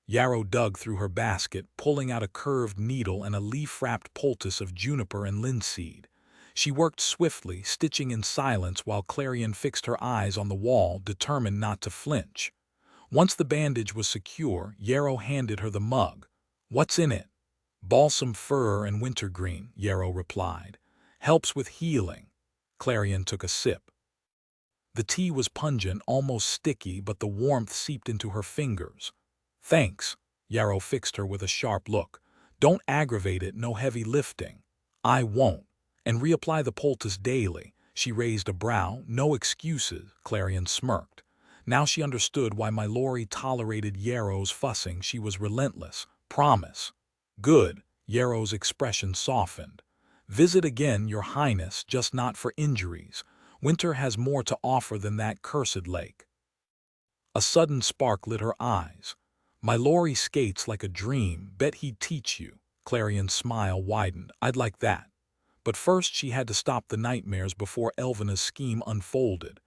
Yarrow dug through her basket, pulling out a curved needle and a leaf-wrapped poultice of juniper and linseed. She worked swiftly, stitching in silence while Clarion fixed her eyes on the wall, determined not to flinch. Once the bandage was secure, Yarrow handed her the mug. What's in it? Balsam fir and wintergreen, Yarrow replied. Helps with healing. Clarion took a sip. The tea was pungent, almost sticky, but the warmth seeped into her fingers. Thanks. Yarrow fixed her with a sharp look. Don't aggravate it, no heavy lifting. I won't. And reapply the poultice daily. She raised a brow. No excuses, Clarion smirked. Now she understood why my Lori tolerated Yarrow's fussing. She was relentless. Promise. Good. Yarrow's expression softened. Visit again, Your Highness, just not for injuries. Winter has more to offer than that cursed lake. A sudden spark lit her eyes. My Lori skates like a dream. Bet he'd teach you. Clarion's smile widened. I'd like that. But first she had to stop the nightmares before Elvina's scheme unfolded.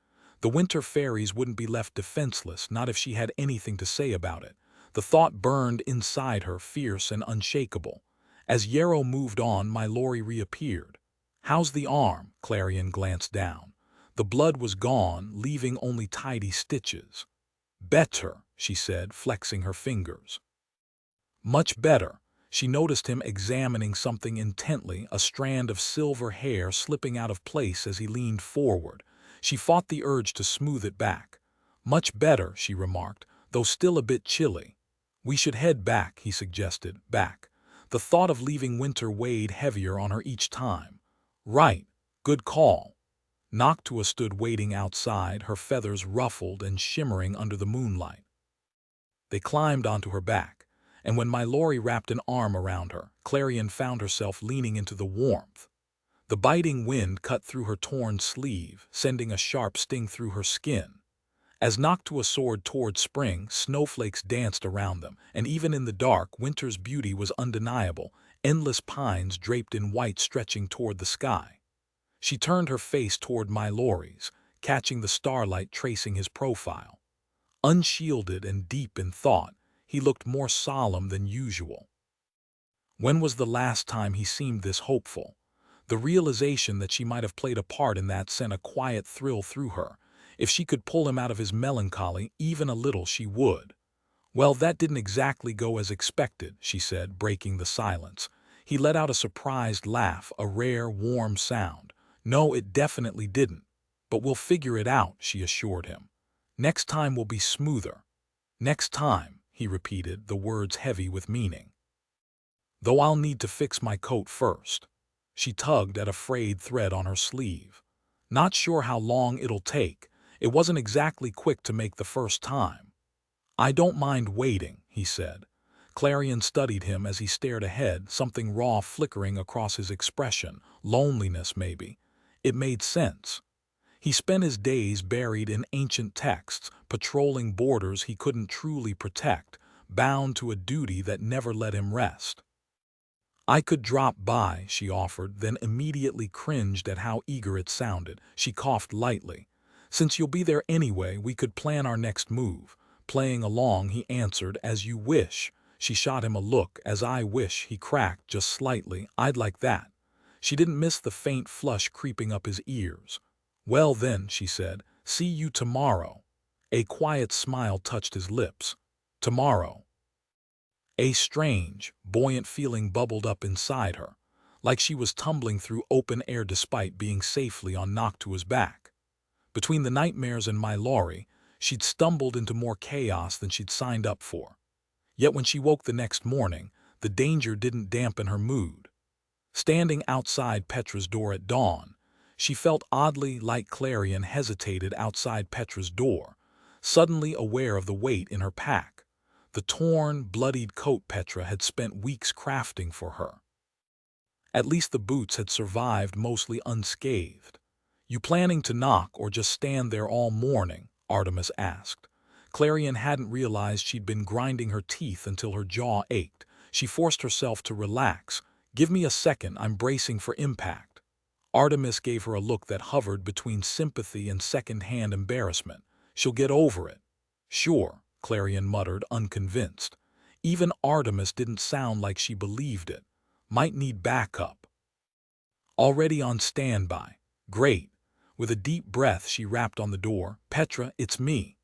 The winter fairies wouldn't be left defenseless, not if she had anything to say about it. The thought burned inside her, fierce and unshakable. As Yarrow moved on, my Lori reappeared. How's the arm? Clarion glanced down. The blood was gone, leaving only tidy stitches. Better, she said, flexing her fingers. Much better. She noticed him examining something intently, a strand of silver hair slipping out of place as he leaned forward. She fought the urge to smooth it back. Much better, she remarked, though still a bit chilly. We should head back, he suggested, back. The thought of leaving Winter weighed heavier on her each time. Right, good call. Noctua stood waiting outside, her feathers ruffled and shimmering under the moonlight. They climbed onto her back, and when my Lori wrapped an arm around her, Clarion found herself leaning into the warmth. The biting wind cut through her torn sleeve, sending a sharp sting through her skin. As Noctua soared toward spring, snowflakes danced around them, and even in the dark, winter's beauty was undeniable, endless pines draped in white stretching toward the sky. She turned her face toward my Laurie's, catching the starlight tracing his profile. Unshielded and deep in thought, he looked more solemn than usual. When was the last time he seemed this hopeful? The realization that she might have played a part in that sent a quiet thrill through her. If she could pull him out of his melancholy even a little, she would. "Well, that didn't exactly go as expected," she said, breaking the silence. He let out a surprised laugh, a rare, warm sound. "No, it definitely didn't. But we'll figure it out," she assured him. "Next time will be smoother." "Next time," he repeated, the words heavy with meaning. "Though I'll need to fix my coat first." She tugged at a frayed thread on her sleeve. "Not sure how long it'll take. It wasn't exactly quick to make the first time." "I don't mind waiting," he said. Clarion studied him as he stared ahead, something raw flickering across his expression. Loneliness, maybe. It made sense. He spent his days buried in ancient texts, patrolling borders he couldn't truly protect, bound to a duty that never let him rest. "I could drop by," she offered, then immediately cringed at how eager it sounded. She coughed lightly. "Since you'll be there anyway, we could plan our next move." Playing along, he answered, "As you wish." She shot him a look. "As I wish," he cracked just slightly. "I'd like that." She didn't miss the faint flush creeping up his ears. "Well then," she said, "see you tomorrow." A quiet smile touched his lips. Tomorrow. A strange, buoyant feeling bubbled up inside her, like she was tumbling through open air despite being safely on Noctua's back. Between the nightmares and my Laurie, she'd stumbled into more chaos than she'd signed up for. Yet when she woke the next morning, the danger didn't dampen her mood. Standing outside Petra's door at dawn, she felt oddly like Clarion hesitated outside Petra's door, suddenly aware of the weight in her pack. The torn, bloodied coat Petra had spent weeks crafting for her. At least the boots had survived mostly unscathed. "You planning to knock or just stand there all morning?" Artemis asked. Clarion hadn't realized she'd been grinding her teeth until her jaw ached. She forced herself to relax. "Give me a second, I'm bracing for impact." Artemis gave her a look that hovered between sympathy and second-hand embarrassment. "She'll get over it." "Sure," Clarion muttered, unconvinced. Even Artemis didn't sound like she believed it. "Might need backup." "Already on standby." "Great." With a deep breath, she rapped on the door. "Petra, it's me."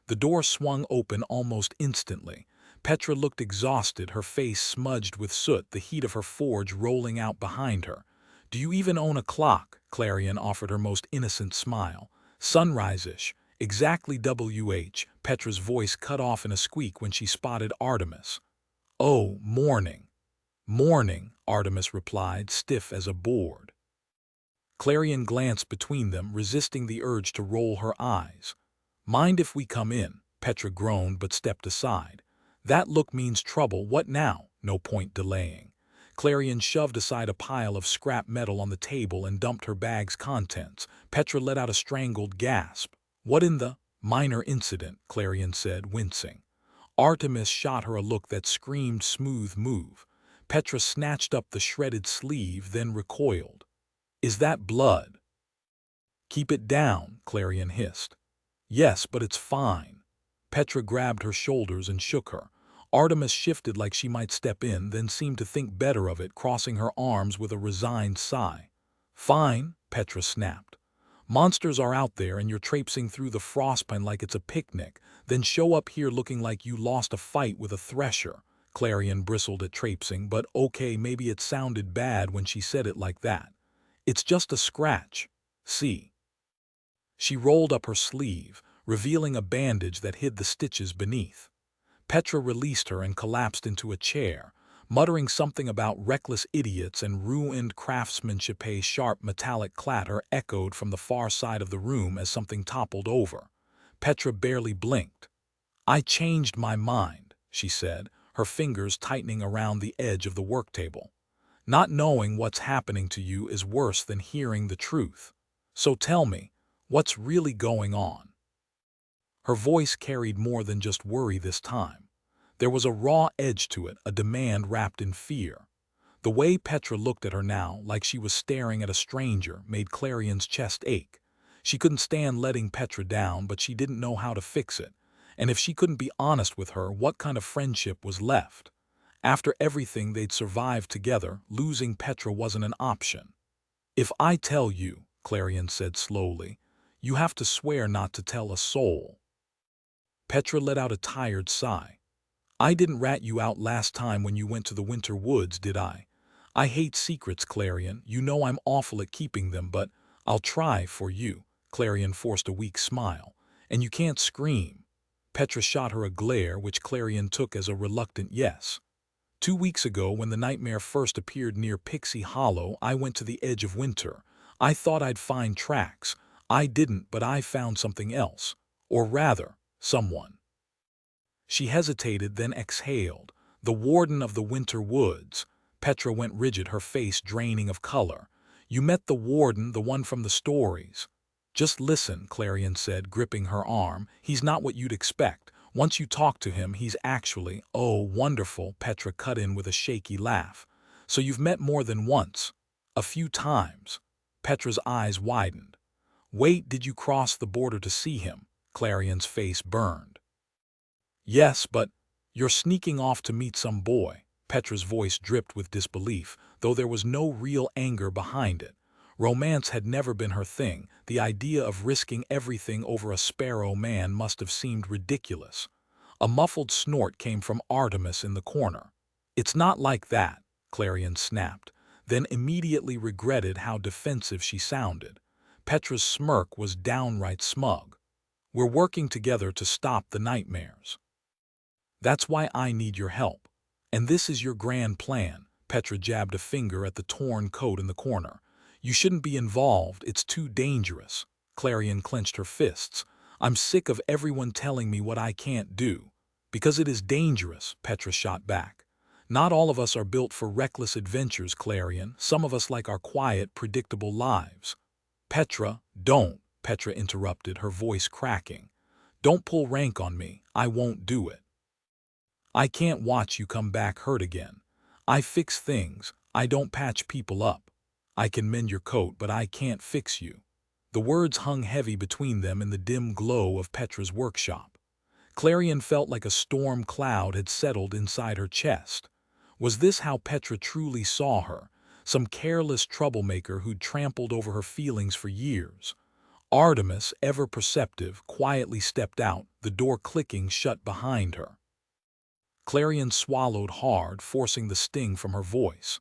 The door swung open almost instantly. Petra looked exhausted, her face smudged with soot, the heat of her forge rolling out behind her. "Do you even own a clock?" Clarion offered her most innocent smile. "Sunrise-ish. Exactly WH." Petra's voice cut off in a squeak when she spotted Artemis. "Oh, morning." "Morning," Artemis replied, stiff as a board. Clarion glanced between them, resisting the urge to roll her eyes. "Mind if we come in?" Petra groaned but stepped aside. "That look means trouble. What now?" "No point delaying." Clarion shoved aside a pile of scrap metal on the table and dumped her bag's contents. Petra let out a strangled gasp. "What in the—" "Minor incident," Clarion said, wincing. Artemis shot her a look that screamed smooth move. Petra snatched up the shredded sleeve, then recoiled. "Is that blood?" "Keep it down," Clarion hissed. "Yes, but it's fine." Petra grabbed her shoulders and shook her. Artemis shifted like she might step in, then seemed to think better of it, crossing her arms with a resigned sigh. "Fine," Petra snapped. "Monsters are out there and you're traipsing through the frostpine like it's a picnic, then show up here looking like you lost a fight with a thresher." Clarion bristled at traipsing, but okay, maybe it sounded bad when she said it like that. "It's just a scratch. See." She rolled up her sleeve, revealing a bandage that hid the stitches beneath. Petra released her and collapsed into a chair, muttering something about reckless idiots and ruined craftsmanship. A sharp metallic clatter echoed from the far side of the room as something toppled over. Petra barely blinked. "I changed my mind," she said, her fingers tightening around the edge of the work table. "Not knowing what's happening to you is worse than hearing the truth. So tell me, what's really going on?" Her voice carried more than just worry this time. There was a raw edge to it, a demand wrapped in fear. The way Petra looked at her now, like she was staring at a stranger, made Clarion's chest ache. She couldn't stand letting Petra down, but she didn't know how to fix it. And if she couldn't be honest with her, what kind of friendship was left? After everything they'd survived together, losing Petra wasn't an option. "If I tell you," Clarion said slowly, "you have to swear not to tell a soul." Petra let out a tired sigh. "I didn't rat you out last time when you went to the winter woods, did I? I hate secrets, Clarion. You know I'm awful at keeping them, but I'll try for you." Clarion forced a weak smile. "And you can't scream." Petra shot her a glare which Clarion took as a reluctant yes. "2 weeks ago, when the nightmare first appeared near Pixie Hollow, I went to the edge of winter. I thought I'd find tracks. I didn't, but I found something else. Or rather, someone." She hesitated, then exhaled. "The warden of the winter woods." Petra went rigid, her face draining of color. "You met the warden, the one from the stories." "Just listen," Clarion said, gripping her arm. "He's not what you'd expect. Once you talk to him, he's actually—" "Oh, wonderful," Petra cut in with a shaky laugh. "So you've met more than once?" "A few times." Petra's eyes widened. "Wait, did you cross the border to see him?" Clarion's face burned. "Yes, but you're sneaking off to meet some boy." Petra's voice dripped with disbelief, though there was no real anger behind it. Romance had never been her thing. The idea of risking everything over a sparrow man must have seemed ridiculous. A muffled snort came from Artemis in the corner. "It's not like that," Clarion snapped, then immediately regretted how defensive she sounded. Petra's smirk was downright smug. "We're working together to stop the nightmares. That's why I need your help. And this is your grand plan." Petra jabbed a finger at the torn coat in the corner. "You shouldn't be involved, it's too dangerous." Clarion clenched her fists. "I'm sick of everyone telling me what I can't do." "Because it is dangerous," Petra shot back. "Not all of us are built for reckless adventures, Clarion. Some of us like our quiet, predictable lives." "Petra, don't," Petra interrupted, her voice cracking. "Don't pull rank on me. I won't do it. I can't watch you come back hurt again. I fix things, I don't patch people up. I can mend your coat, but I can't fix you." The words hung heavy between them in the dim glow of Petra's workshop. Clarion felt like a storm cloud had settled inside her chest. Was this how Petra truly saw her? Some careless troublemaker who'd trampled over her feelings for years? Artemis, ever perceptive, quietly stepped out, the door clicking shut behind her. Clarion swallowed hard, forcing the sting from her voice.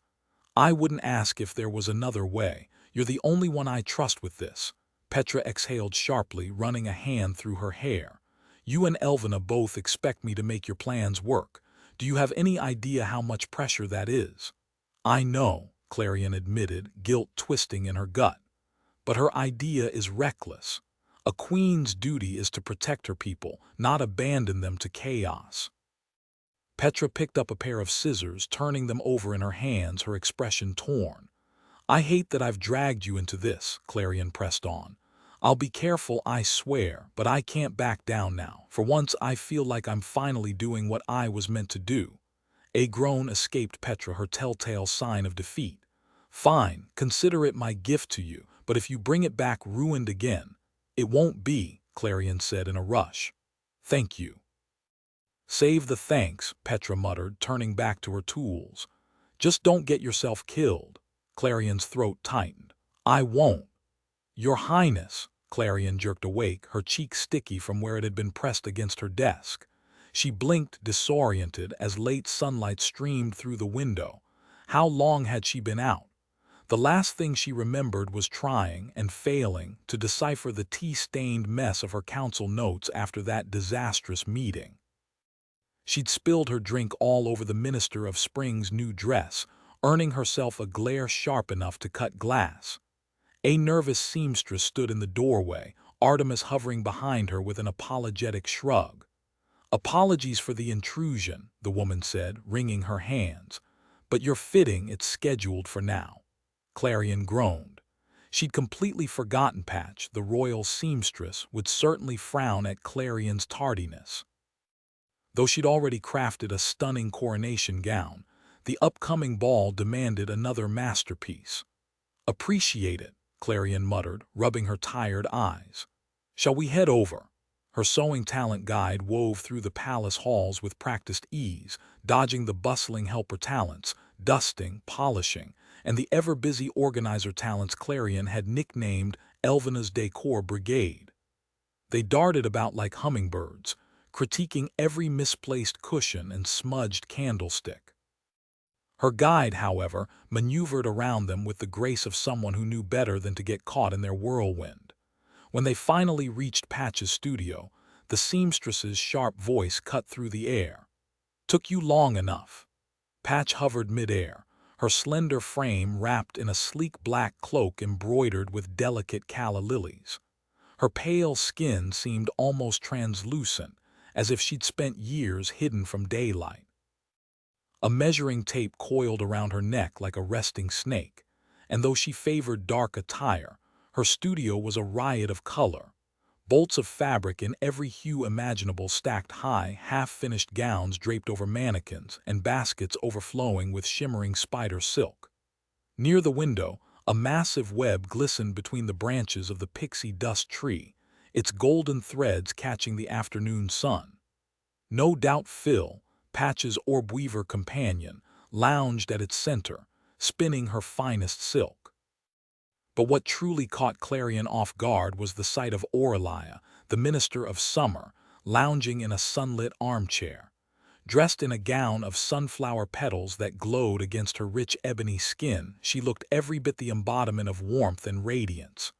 "I wouldn't ask if there was another way. You're the only one I trust with this." Petra exhaled sharply, running a hand through her hair. "You and Elvina both expect me to make your plans work. Do you have any idea how much pressure that is?" "I know," Clarion admitted, guilt twisting in her gut. "But her idea is reckless. A queen's duty is to protect her people, not abandon them to chaos." Petra picked up a pair of scissors, turning them over in her hands, her expression torn. "I hate that I've dragged you into this," Clarion pressed on. "I'll be careful, I swear, but I can't back down now. For once I feel like I'm finally doing what I was meant to do." A groan escaped Petra, her telltale sign of defeat. "Fine, consider it my gift to you, but if you bring it back ruined again—" "It won't be," Clarion said in a rush. "Thank you." "Save the thanks," Petra muttered, turning back to her tools. "Just don't get yourself killed." Clarion's throat tightened. "I won't." "Your Highness." Clarion jerked awake, her cheek sticky from where it had been pressed against her desk. She blinked, disoriented, as late sunlight streamed through the window. How long had she been out? The last thing she remembered was trying, and failing, to decipher the tea-stained mess of her council notes after that disastrous meeting. She'd spilled her drink all over the Minister of Spring's new dress, earning herself a glare sharp enough to cut glass. A nervous seamstress stood in the doorway, Artemis hovering behind her with an apologetic shrug. "Apologies for the intrusion," the woman said, wringing her hands. "But you're fitting, it's scheduled for now." Clarion groaned. She'd completely forgotten Patch, the royal seamstress, would certainly frown at Clarion's tardiness. Though she'd already crafted a stunning coronation gown, the upcoming ball demanded another masterpiece. "Appreciate it," Clarion muttered, rubbing her tired eyes. "Shall we head over?" Her sewing talent guide wove through the palace halls with practiced ease, dodging the bustling helper talents, dusting, polishing, and the ever-busy organizer talents Clarion had nicknamed Elvina's Decor Brigade. They darted about like hummingbirds, critiquing every misplaced cushion and smudged candlestick. Her guide, however, maneuvered around them with the grace of someone who knew better than to get caught in their whirlwind. When they finally reached Patch's studio, the seamstress's sharp voice cut through the air. "Took you long enough." Patch hovered midair, her slender frame wrapped in a sleek black cloak embroidered with delicate calla lilies. Her pale skin seemed almost translucent, as if she'd spent years hidden from daylight. A measuring tape coiled around her neck like a resting snake, and though she favored dark attire, her studio was a riot of color. Bolts of fabric in every hue imaginable stacked high, half-finished gowns draped over mannequins, and baskets overflowing with shimmering spider silk. Near the window, a massive web glistened between the branches of the pixie dust tree, its golden threads catching the afternoon sun. No doubt Phil, Patch's orb-weaver companion, lounged at its center, spinning her finest silk. But what truly caught Clarion off guard was the sight of Aurelia, the Minister of Summer, lounging in a sunlit armchair. Dressed in a gown of sunflower petals that glowed against her rich ebony skin, she looked every bit the embodiment of warmth and radiance.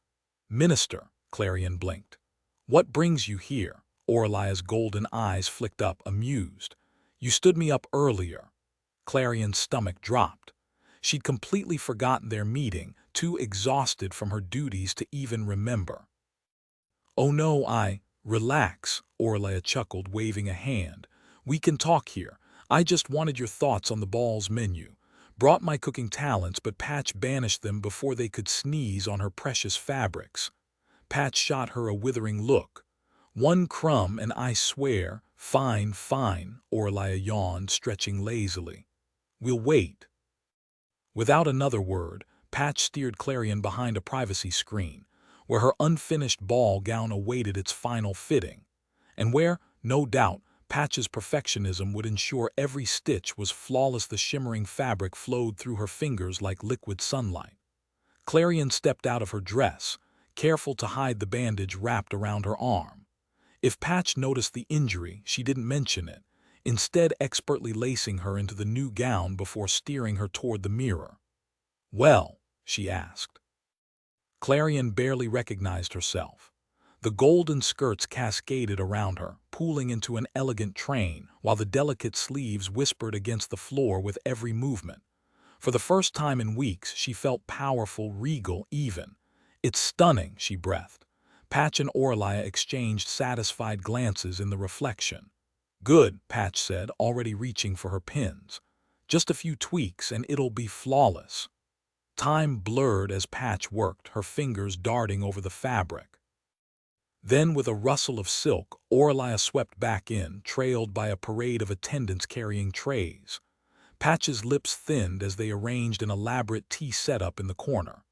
"Minister," Clarion blinked. "What brings you here?" Aurelia's golden eyes flicked up, amused. "You stood me up earlier." Clarion's stomach dropped. She'd completely forgotten their meeting, too exhausted from her duties to even remember. "Oh no, relax," Aurelia chuckled, waving a hand. "We can talk here. I just wanted your thoughts on the ball's menu. Brought my cooking talents, but Patch banished them before they could sneeze on her precious fabrics." Patch shot her a withering look. "One crumb and I swear—" "Fine, fine," Aurelia yawned, stretching lazily. "We'll wait." Without another word, Patch steered Clarion behind a privacy screen, where her unfinished ball gown awaited its final fitting, and where, no doubt, Patch's perfectionism would ensure every stitch was flawless. The shimmering fabric flowed through her fingers like liquid sunlight. Clarion stepped out of her dress, careful to hide the bandage wrapped around her arm. If Patch noticed the injury, she didn't mention it, instead expertly lacing her into the new gown before steering her toward the mirror. "Well?" she asked. Clarion barely recognized herself. The golden skirts cascaded around her, pooling into an elegant train, while the delicate sleeves whispered against the floor with every movement. For the first time in weeks, she felt powerful, regal, even. "It's stunning," she breathed. Patch and Aurelia exchanged satisfied glances in the reflection. "Good," Patch said, already reaching for her pins. "Just a few tweaks and it'll be flawless." Time blurred as Patch worked, her fingers darting over the fabric. Then, with a rustle of silk, Aurelia swept back in, trailed by a parade of attendants carrying trays. Patch's lips thinned as they arranged an elaborate tea setup in the corner.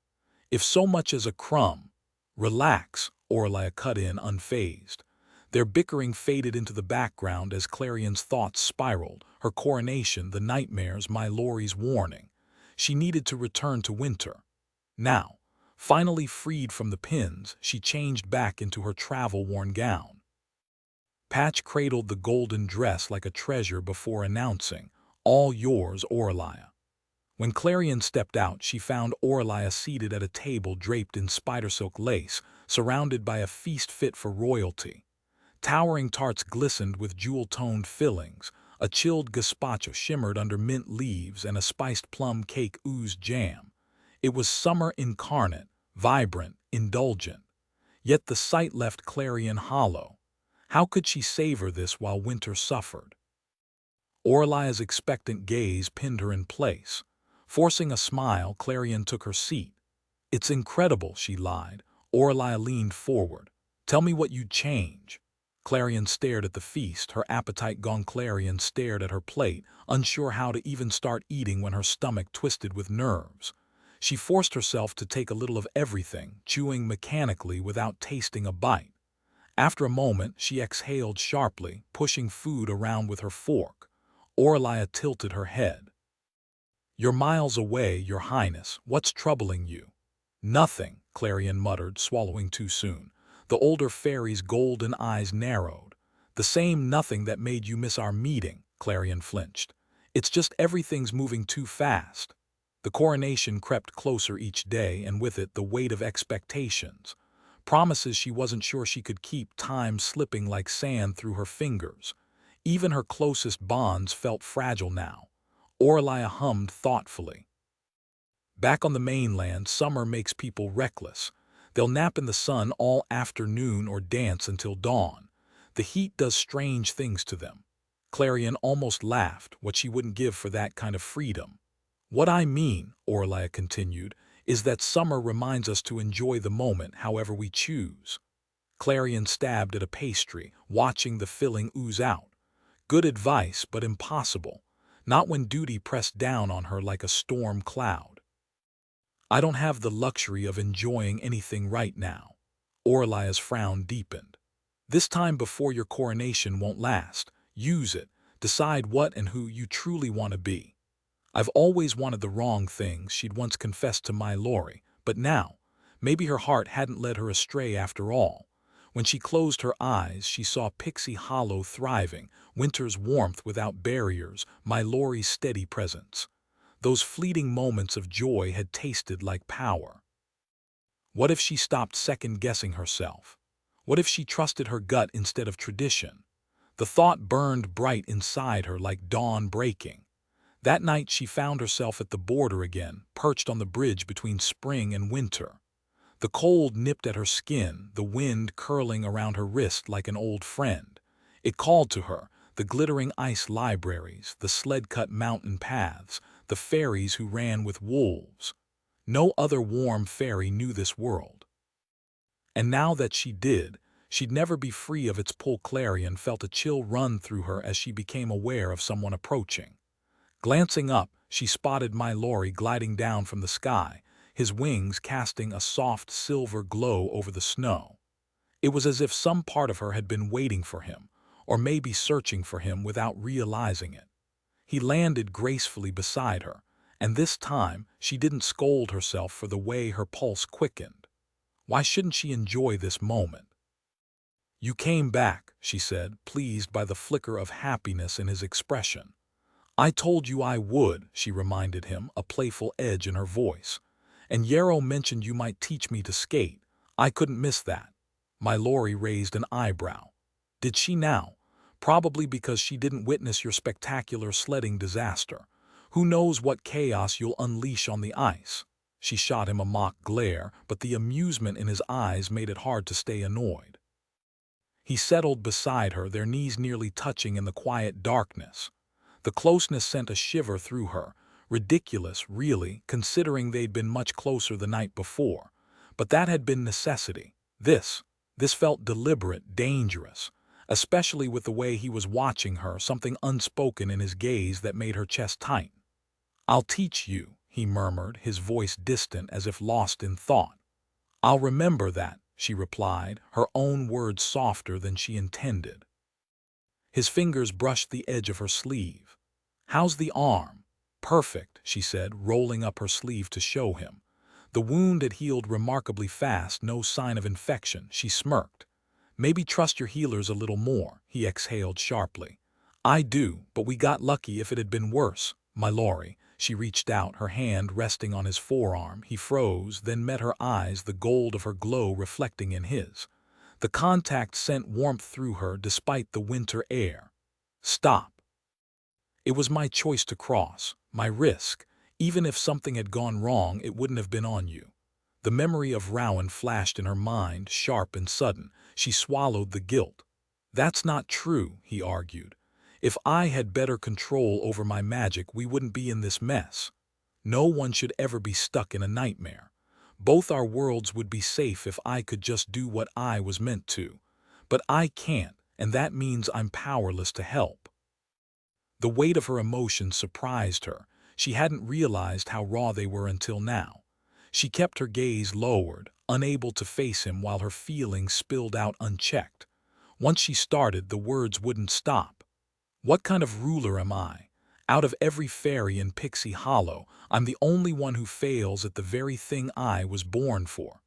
"If so much as a crumb—" "Relax," Aurelia cut in, unfazed. Their bickering faded into the background as Clarion's thoughts spiraled, her coronation, the nightmares, my Laurie's warning. She needed to return to Winter. Now, finally freed from the pins, she changed back into her travel-worn gown. Patch cradled the golden dress like a treasure before announcing, "All yours, Aurelia." When Clarion stepped out, she found Aurelia seated at a table draped in spider silk lace, surrounded by a feast fit for royalty. Towering tarts glistened with jewel-toned fillings, a chilled gazpacho shimmered under mint leaves, and a spiced plum cake oozed jam. It was summer incarnate, vibrant, indulgent. Yet the sight left Clarion hollow. How could she savor this while Winter suffered? Aurelia's expectant gaze pinned her in place. Forcing a smile, Clarion took her seat. It's incredible, she lied. Orlia leaned forward. Tell me what you'd change. Clarion stared at the feast, her appetite gone. Clarion stared at her plate, unsure how to even start eating when her stomach twisted with nerves. She forced herself to take a little of everything, chewing mechanically without tasting a bite. After a moment, she exhaled sharply, pushing food around with her fork. Orlia tilted her head. You're miles away, Your Highness. What's troubling you? Nothing, Clarion muttered, swallowing too soon. The older fairy's golden eyes narrowed. The same nothing that made you miss our meeting, Clarion flinched. It's just everything's moving too fast. The coronation crept closer each day, and with it the weight of expectations. Promises she wasn't sure she could keep, time slipping like sand through her fingers. Even her closest bonds felt fragile now. Orlia hummed thoughtfully. Back on the mainland, summer makes people reckless. They'll nap in the sun all afternoon or dance until dawn. The heat does strange things to them. Clarion almost laughed, what she wouldn't give for that kind of freedom. What I mean, Orlia continued, is that summer reminds us to enjoy the moment however we choose. Clarion stabbed at a pastry, watching the filling ooze out. Good advice, but impossible. Not when duty pressed down on her like a storm cloud. I don't have the luxury of enjoying anything right now. Orlia's frown deepened. This time before your coronation won't last. Use it. Decide what and who you truly want to be. I've always wanted the wrong things, she'd once confessed to my Lori, but now, maybe her heart hadn't led her astray after all. When she closed her eyes, she saw Pixie Hollow thriving, winter's warmth without barriers, my Lori's steady presence. Those fleeting moments of joy had tasted like power. What if she stopped second-guessing herself? What if she trusted her gut instead of tradition? The thought burned bright inside her like dawn breaking. That night she found herself at the border again, perched on the bridge between spring and winter. The cold nipped at her skin, the wind curling around her wrist like an old friend. It called to her, the glittering ice libraries, the sled-cut mountain paths, the fairies who ran with wolves. No other warm fairy knew this world. And now that she did, she'd never be free of its pull. Clarion felt a chill run through her as she became aware of someone approaching. Glancing up, she spotted my Lori gliding down from the sky, his wings casting a soft silver glow over the snow. It was as if some part of her had been waiting for him, or maybe searching for him without realizing it. He landed gracefully beside her, and this time she didn't scold herself for the way her pulse quickened. Why shouldn't she enjoy this moment? You came back, she said, pleased by the flicker of happiness in his expression. I told you I would, she reminded him, a playful edge in her voice. And Yarrow mentioned you might teach me to skate. I couldn't miss that. My Lori raised an eyebrow. Did she now? Probably because she didn't witness your spectacular sledding disaster. Who knows what chaos you'll unleash on the ice? She shot him a mock glare, but the amusement in his eyes made it hard to stay annoyed. He settled beside her, their knees nearly touching in the quiet darkness. The closeness sent a shiver through her. Ridiculous, really, considering they'd been much closer the night before. But that had been necessity. This felt deliberate, dangerous. Especially with the way he was watching her, something unspoken in his gaze that made her chest tighten. I'll teach you, he murmured, his voice distant as if lost in thought. I'll remember that, she replied, her own words softer than she intended. His fingers brushed the edge of her sleeve. How's the arm? Perfect, she said, rolling up her sleeve to show him. The wound had healed remarkably fast, no sign of infection, she smirked. Maybe trust your healers a little more, he exhaled sharply. I do, but we got lucky. If it had been worse, my Lori. She reached out, her hand resting on his forearm. He froze, then met her eyes, the gold of her glow reflecting in his. The contact sent warmth through her despite the winter air. Stop. It was my choice to cross, my risk. Even if something had gone wrong, it wouldn't have been on you. The memory of Rowan flashed in her mind, sharp and sudden. She swallowed the guilt. That's not true, he argued. If I had better control over my magic, we wouldn't be in this mess. No one should ever be stuck in a nightmare. Both our worlds would be safe if I could just do what I was meant to. But I can't, and that means I'm powerless to help." The weight of her emotions surprised her. She hadn't realized how raw they were until now. She kept her gaze lowered, unable to face him while her feelings spilled out unchecked. Once she started, the words wouldn't stop. "What kind of ruler am I? Out of every fairy in Pixie Hollow, I'm the only one who fails at the very thing I was born for."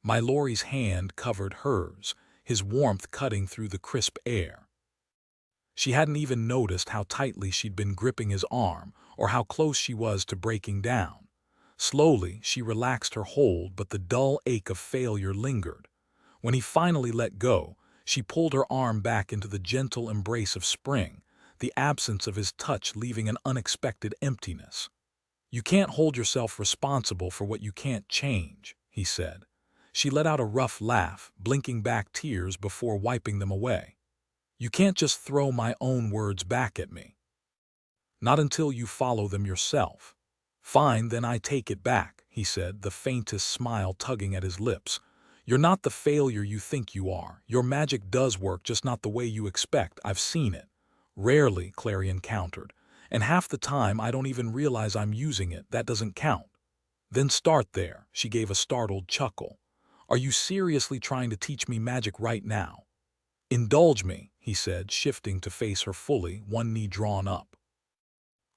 My Laurie's hand covered hers, his warmth cutting through the crisp air. She hadn't even noticed how tightly she'd been gripping his arm or how close she was to breaking down. Slowly, she relaxed her hold, but the dull ache of failure lingered. When he finally let go, she pulled her arm back into the gentle embrace of spring, the absence of his touch leaving an unexpected emptiness. "You can't hold yourself responsible for what you can't change," he said. She let out a rough laugh, blinking back tears before wiping them away. "You can't just throw my own words back at me. Not until you follow them yourself." "Fine, then I take it back," he said, the faintest smile tugging at his lips. "You're not the failure you think you are. Your magic does work, just not the way you expect. I've seen it." "Rarely," Clarion countered. "And half the time I don't even realize I'm using it. That doesn't count." "Then start there," she gave a startled chuckle. "Are you seriously trying to teach me magic right now?" "Indulge me," he said, shifting to face her fully, one knee drawn up.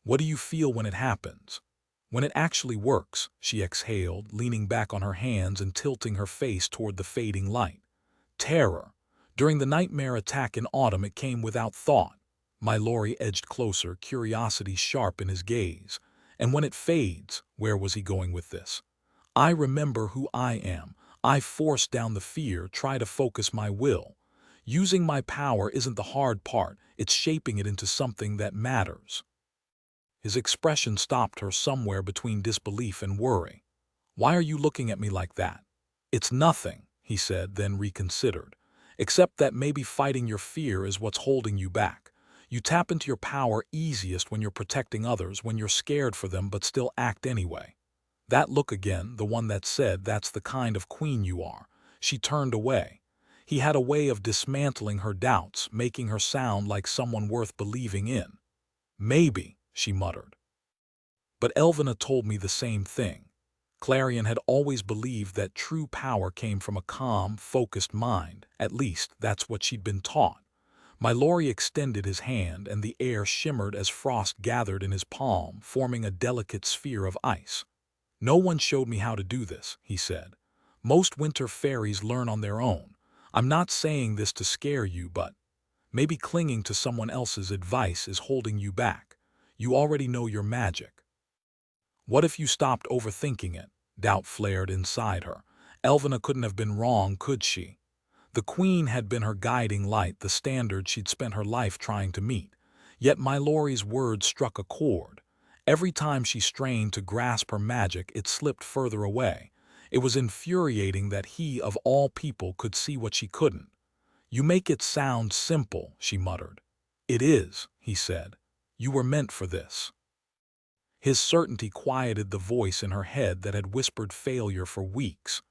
"What do you feel when it happens? When it actually works?" she exhaled, leaning back on her hands and tilting her face toward the fading light. "Terror. During the nightmare attack in autumn it came without thought." My Laurie edged closer, curiosity sharp in his gaze. "And when it fades," where was he going with this? "I remember who I am. I force down the fear, try to focus my will. Using my power isn't the hard part, it's shaping it into something that matters." His expression stopped her somewhere between disbelief and worry. "Why are you looking at me like that?" "It's nothing," he said, then reconsidered. "Except that maybe fighting your fear is what's holding you back. You tap into your power easiest when you're protecting others, when you're scared for them but still act anyway." That look again, the one that said, "That's the kind of queen you are." She turned away. He had a way of dismantling her doubts, making her sound like someone worth believing in. "Maybe," she muttered. "But Elvina told me the same thing." Clarion had always believed that true power came from a calm, focused mind. At least, that's what she'd been taught. My Laurie extended his hand, and the air shimmered as frost gathered in his palm, forming a delicate sphere of ice. "No one showed me how to do this," he said. "Most winter fairies learn on their own. I'm not saying this to scare you, but maybe clinging to someone else's advice is holding you back. You already know your magic." "What if you stopped overthinking it?" Doubt flared inside her. Elvina couldn't have been wrong, could she? The queen had been her guiding light, the standard she'd spent her life trying to meet. Yet my Laurie's words struck a chord. Every time she strained to grasp her magic, it slipped further away. It was infuriating that he, of all people, could see what she couldn't. "You make it sound simple," she muttered. "It is," he said. "You were meant for this." His certainty quieted the voice in her head that had whispered failure for weeks.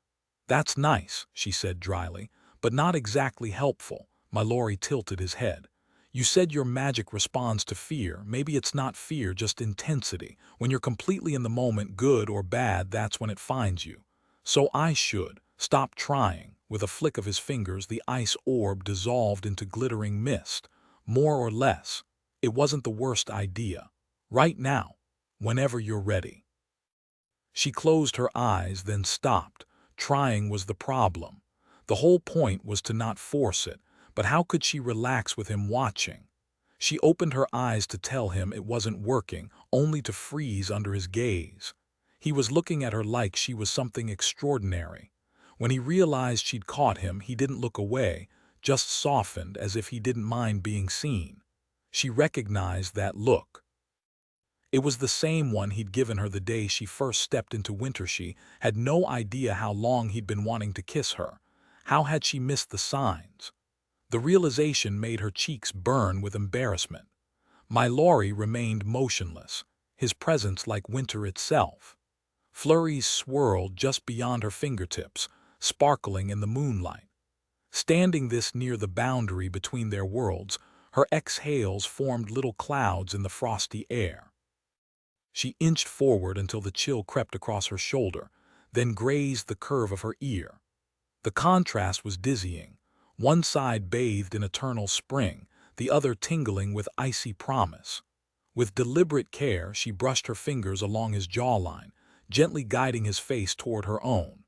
"That's nice," she said dryly, "but not exactly helpful." My Laurie tilted his head. "You said your magic responds to fear. Maybe it's not fear, just intensity. When you're completely in the moment, good or bad, that's when it finds you. So I should stop trying." With a flick of his fingers, the ice orb dissolved into glittering mist. "More or less. It wasn't the worst idea. Right now. Whenever you're ready." She closed her eyes, then stopped. Trying was the problem. The whole point was to not force it, but how could she relax with him watching? She opened her eyes to tell him it wasn't working, only to freeze under his gaze. He was looking at her like she was something extraordinary. When he realized she'd caught him, he didn't look away, just softened as if he didn't mind being seen. She recognized that look. It was the same one he'd given her the day she first stepped into winter. She had no idea how long he'd been wanting to kiss her. How had she missed the signs? The realization made her cheeks burn with embarrassment. My Laurie remained motionless, his presence like winter itself. Flurries swirled just beyond her fingertips, sparkling in the moonlight. Standing this near the boundary between their worlds, her exhales formed little clouds in the frosty air. She inched forward until the chill crept across her shoulder, then grazed the curve of her ear. The contrast was dizzying, one side bathed in eternal spring, the other tingling with icy promise. With deliberate care, she brushed her fingers along his jawline, gently guiding his face toward her own.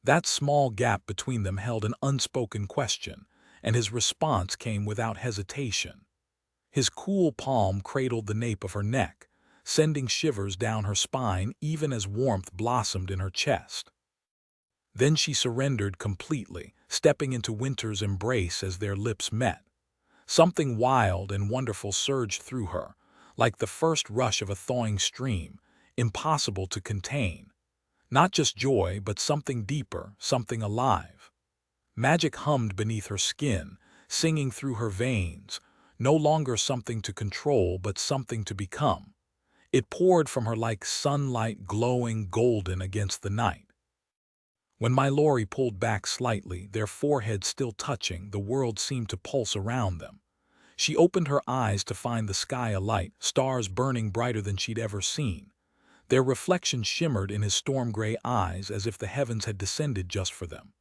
That small gap between them held an unspoken question, and his response came without hesitation. His cool palm cradled the nape of her neck, sending shivers down her spine even as warmth blossomed in her chest. Then she surrendered completely, stepping into Winter's embrace as their lips met. Something wild and wonderful surged through her, like the first rush of a thawing stream, impossible to contain. Not just joy, but something deeper, something alive. Magic hummed beneath her skin, singing through her veins, no longer something to control, but something to become. It poured from her like sunlight glowing golden against the night. When Mylori pulled back slightly, their foreheads still touching, the world seemed to pulse around them. She opened her eyes to find the sky alight, stars burning brighter than she'd ever seen. Their reflection shimmered in his storm-gray eyes as if the heavens had descended just for them.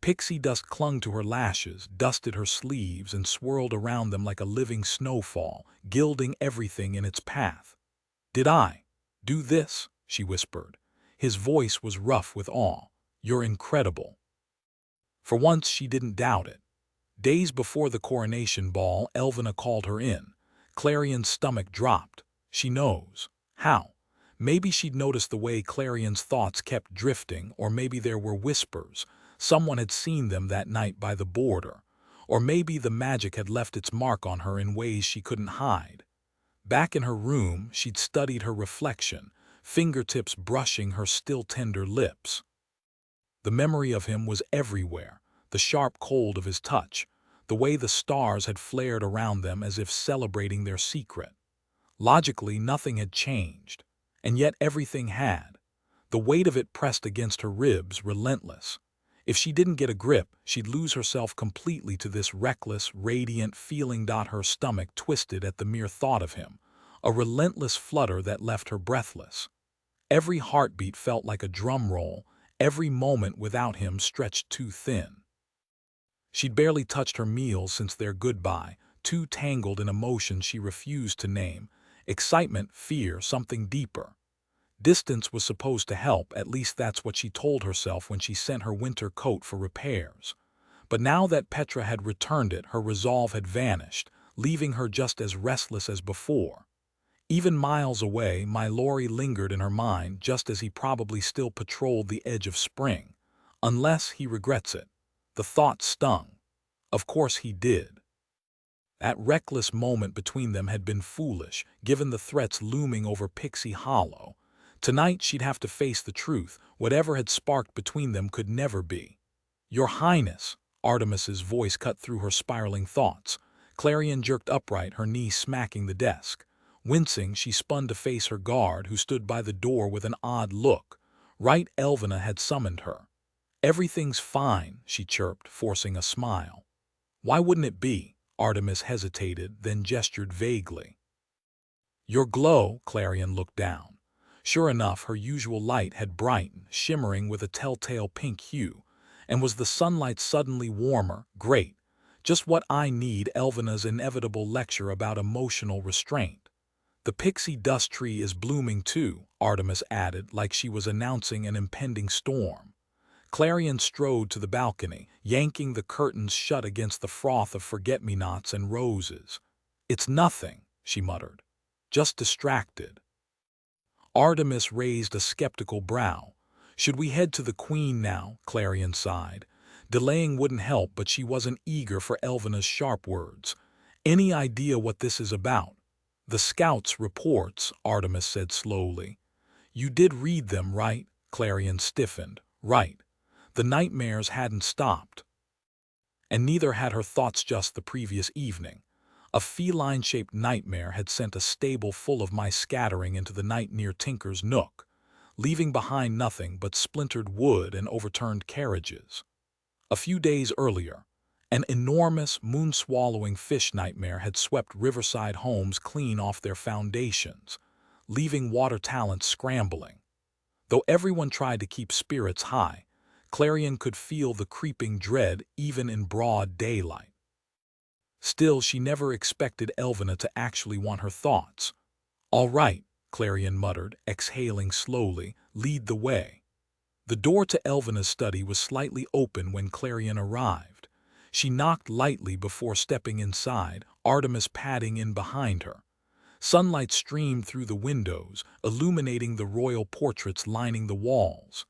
Pixie dust clung to her lashes, dusted her sleeves, and swirled around them like a living snowfall, gilding everything in its path. "Did I do this?" she whispered. His voice was rough with awe. "You're incredible." For once she didn't doubt it. Days before the coronation ball, Elvina called her in. Clarion's stomach dropped. She knows. How? Maybe she'd noticed the way Clarion's thoughts kept drifting, or maybe there were whispers. Someone had seen them that night by the border. Or maybe the magic had left its mark on her in ways she couldn't hide. Back in her room, she'd studied her reflection, fingertips brushing her still tender lips. The memory of him was everywhere, the sharp cold of his touch, the way the stars had flared around them as if celebrating their secret. Logically, nothing had changed, and yet everything had. The weight of it pressed against her ribs, relentless. If she didn't get a grip, she'd lose herself completely to this reckless, radiant feeling. Her stomach twisted at the mere thought of him, a relentless flutter that left her breathless. Every heartbeat felt like a drum roll, every moment without him stretched too thin. She'd barely touched her meals since their goodbye, too tangled in emotions she refused to name. Excitement, fear, something deeper. Distance was supposed to help, at least that's what she told herself when she sent her winter coat for repairs. But now that Petra had returned it, her resolve had vanished, leaving her just as restless as before. Even miles away, Mylori lingered in her mind, just as he probably still patrolled the edge of spring. Unless he regrets it. The thought stung. Of course he did. That reckless moment between them had been foolish, given the threats looming over Pixie Hollow. Tonight she'd have to face the truth. Whatever had sparked between them could never be. "Your Highness," Artemis's voice cut through her spiraling thoughts. Clarion jerked upright, her knee smacking the desk. Wincing, she spun to face her guard, who stood by the door with an odd look. Right, Elvina had summoned her. "Everything's fine," she chirped, forcing a smile. "Why wouldn't it be?" Artemis hesitated, then gestured vaguely. "Your glow," Clarion looked down. Sure enough, her usual light had brightened, shimmering with a telltale pink hue. And was the sunlight suddenly warmer? Great. Just what I need. Elvina's inevitable lecture about emotional restraint. "The pixie dust tree is blooming too," Artemis added, like she was announcing an impending storm. Clarion strode to the balcony, yanking the curtains shut against the froth of forget-me-nots and roses. "It's nothing," she muttered. "Just distracted." Artemis raised a skeptical brow. "Should we head to the Queen now?" Clarion sighed. Delaying wouldn't help, but she wasn't eager for Elvina's sharp words. "Any idea what this is about?" "The Scouts' reports," Artemis said slowly. "You did read them, right?" Clarion stiffened. "Right." The nightmares hadn't stopped. And neither had her thoughts just the previous evening. A feline-shaped nightmare had sent a stable full of mice scattering into the night near Tinker's Nook. leaving behind nothing but splintered wood and overturned carriages. A few days earlier, an enormous, moon-swallowing fish nightmare had swept riverside homes clean off their foundations, leaving water talents scrambling. Though everyone tried to keep spirits high, Clarion could feel the creeping dread even in broad daylight. Still, she never expected Elvina to actually want her thoughts. "All right," Clarion muttered, exhaling slowly, "lead the way." The door to Elvina's study was slightly open when Clarion arrived. She knocked lightly before stepping inside, Artemis padding in behind her. Sunlight streamed through the windows, illuminating the royal portraits lining the walls.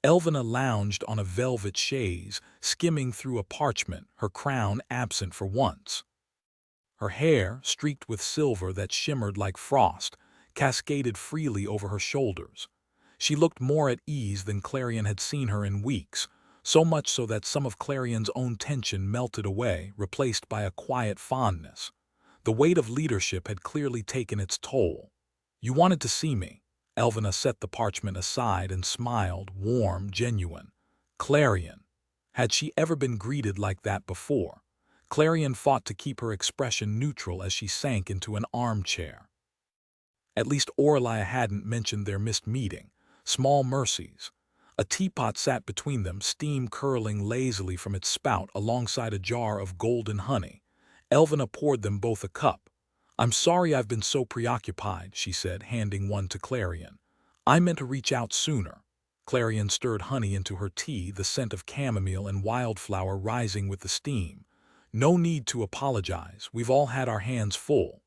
Elvina lounged on a velvet chaise, skimming through a parchment, her crown absent for once. Her hair, streaked with silver that shimmered like frost, cascaded freely over her shoulders. She looked more at ease than Clarion had seen her in weeks, so much so that some of Clarion's own tension melted away, replaced by a quiet fondness. The weight of leadership had clearly taken its toll. "You wanted to see me." Elvina set the parchment aside and smiled, warm, genuine. Clarion. Had she ever been greeted like that before? Clarion fought to keep her expression neutral as she sank into an armchair. At least Aurelia hadn't mentioned their missed meeting. Small mercies. A teapot sat between them, steam curling lazily from its spout alongside a jar of golden honey. Elvina poured them both a cup. "I'm sorry I've been so preoccupied," she said, handing one to Clarion. "I meant to reach out sooner." Clarion stirred honey into her tea, the scent of chamomile and wildflower rising with the steam. "No need to apologize. We've all had our hands full."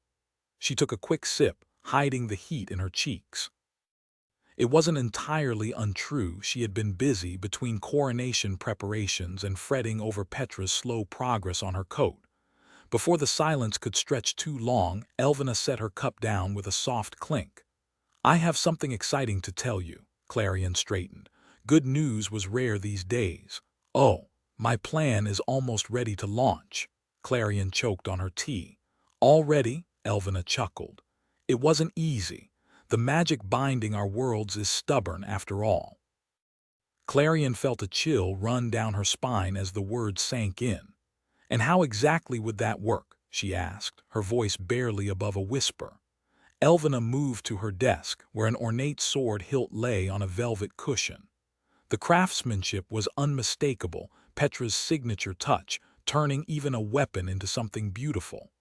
She took a quick sip, hiding the heat in her cheeks. It wasn't entirely untrue. She had been busy between coronation preparations and fretting over Petra's slow progress on her coat. Before the silence could stretch too long, Elvina set her cup down with a soft clink. "I have something exciting to tell you." Clarion straightened. Good news was rare these days. "Oh, my plan is almost ready to launch." Clarion choked on her tea. "Already?" Elvina chuckled. "It wasn't easy. The magic binding our worlds is stubborn after all." Clarion felt a chill run down her spine as the words sank in. "And how exactly would that work?" she asked, her voice barely above a whisper. Elvina moved to her desk, where an ornate sword hilt lay on a velvet cushion. The craftsmanship was unmistakable, Petra's signature touch, turning even a weapon into something beautiful.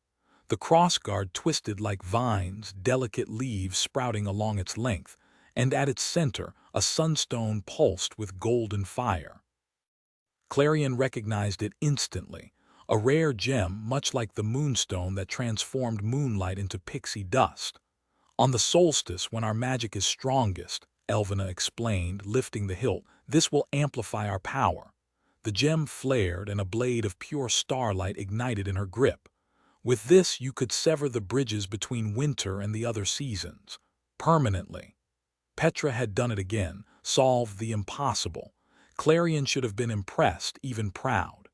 The crossguard twisted like vines, delicate leaves sprouting along its length, and at its center a sunstone pulsed with golden fire. Clarion recognized it instantly, a rare gem much like the moonstone that transformed moonlight into pixie dust. "On the solstice, when our magic is strongest," Elvina explained, lifting the hilt, "this will amplify our power." The gem flared and a blade of pure starlight ignited in her grip. "With this you could sever the bridges between winter and the other seasons. Permanently." Petra had done it again, solved the impossible. Clarion should have been impressed, even proud.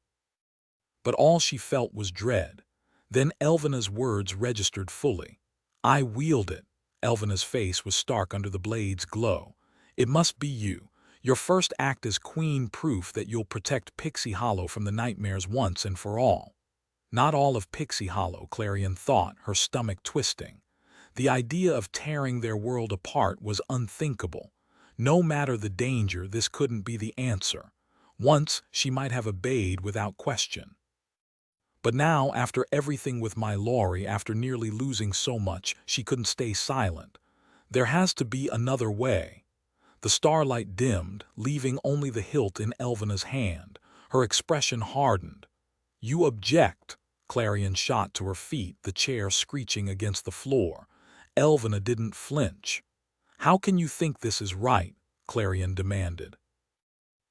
But all she felt was dread. Then Elvina's words registered fully. "I wield it." Elvina's face was stark under the blade's glow. "It must be you. Your first act as queen, proof that you'll protect Pixie Hollow from the nightmares once and for all." Not all of Pixie Hollow, Clarion thought, her stomach twisting. The idea of tearing their world apart was unthinkable. No matter the danger, this couldn't be the answer. Once, she might have obeyed without question. But now, after everything with my Laurie, after nearly losing so much, she couldn't stay silent. There has to be another way. The starlight dimmed, leaving only the hilt in Elvina's hand. Her expression hardened. "You object." Clarion shot to her feet, the chair screeching against the floor. Elvina didn't flinch. "How can you think this is right?" Clarion demanded.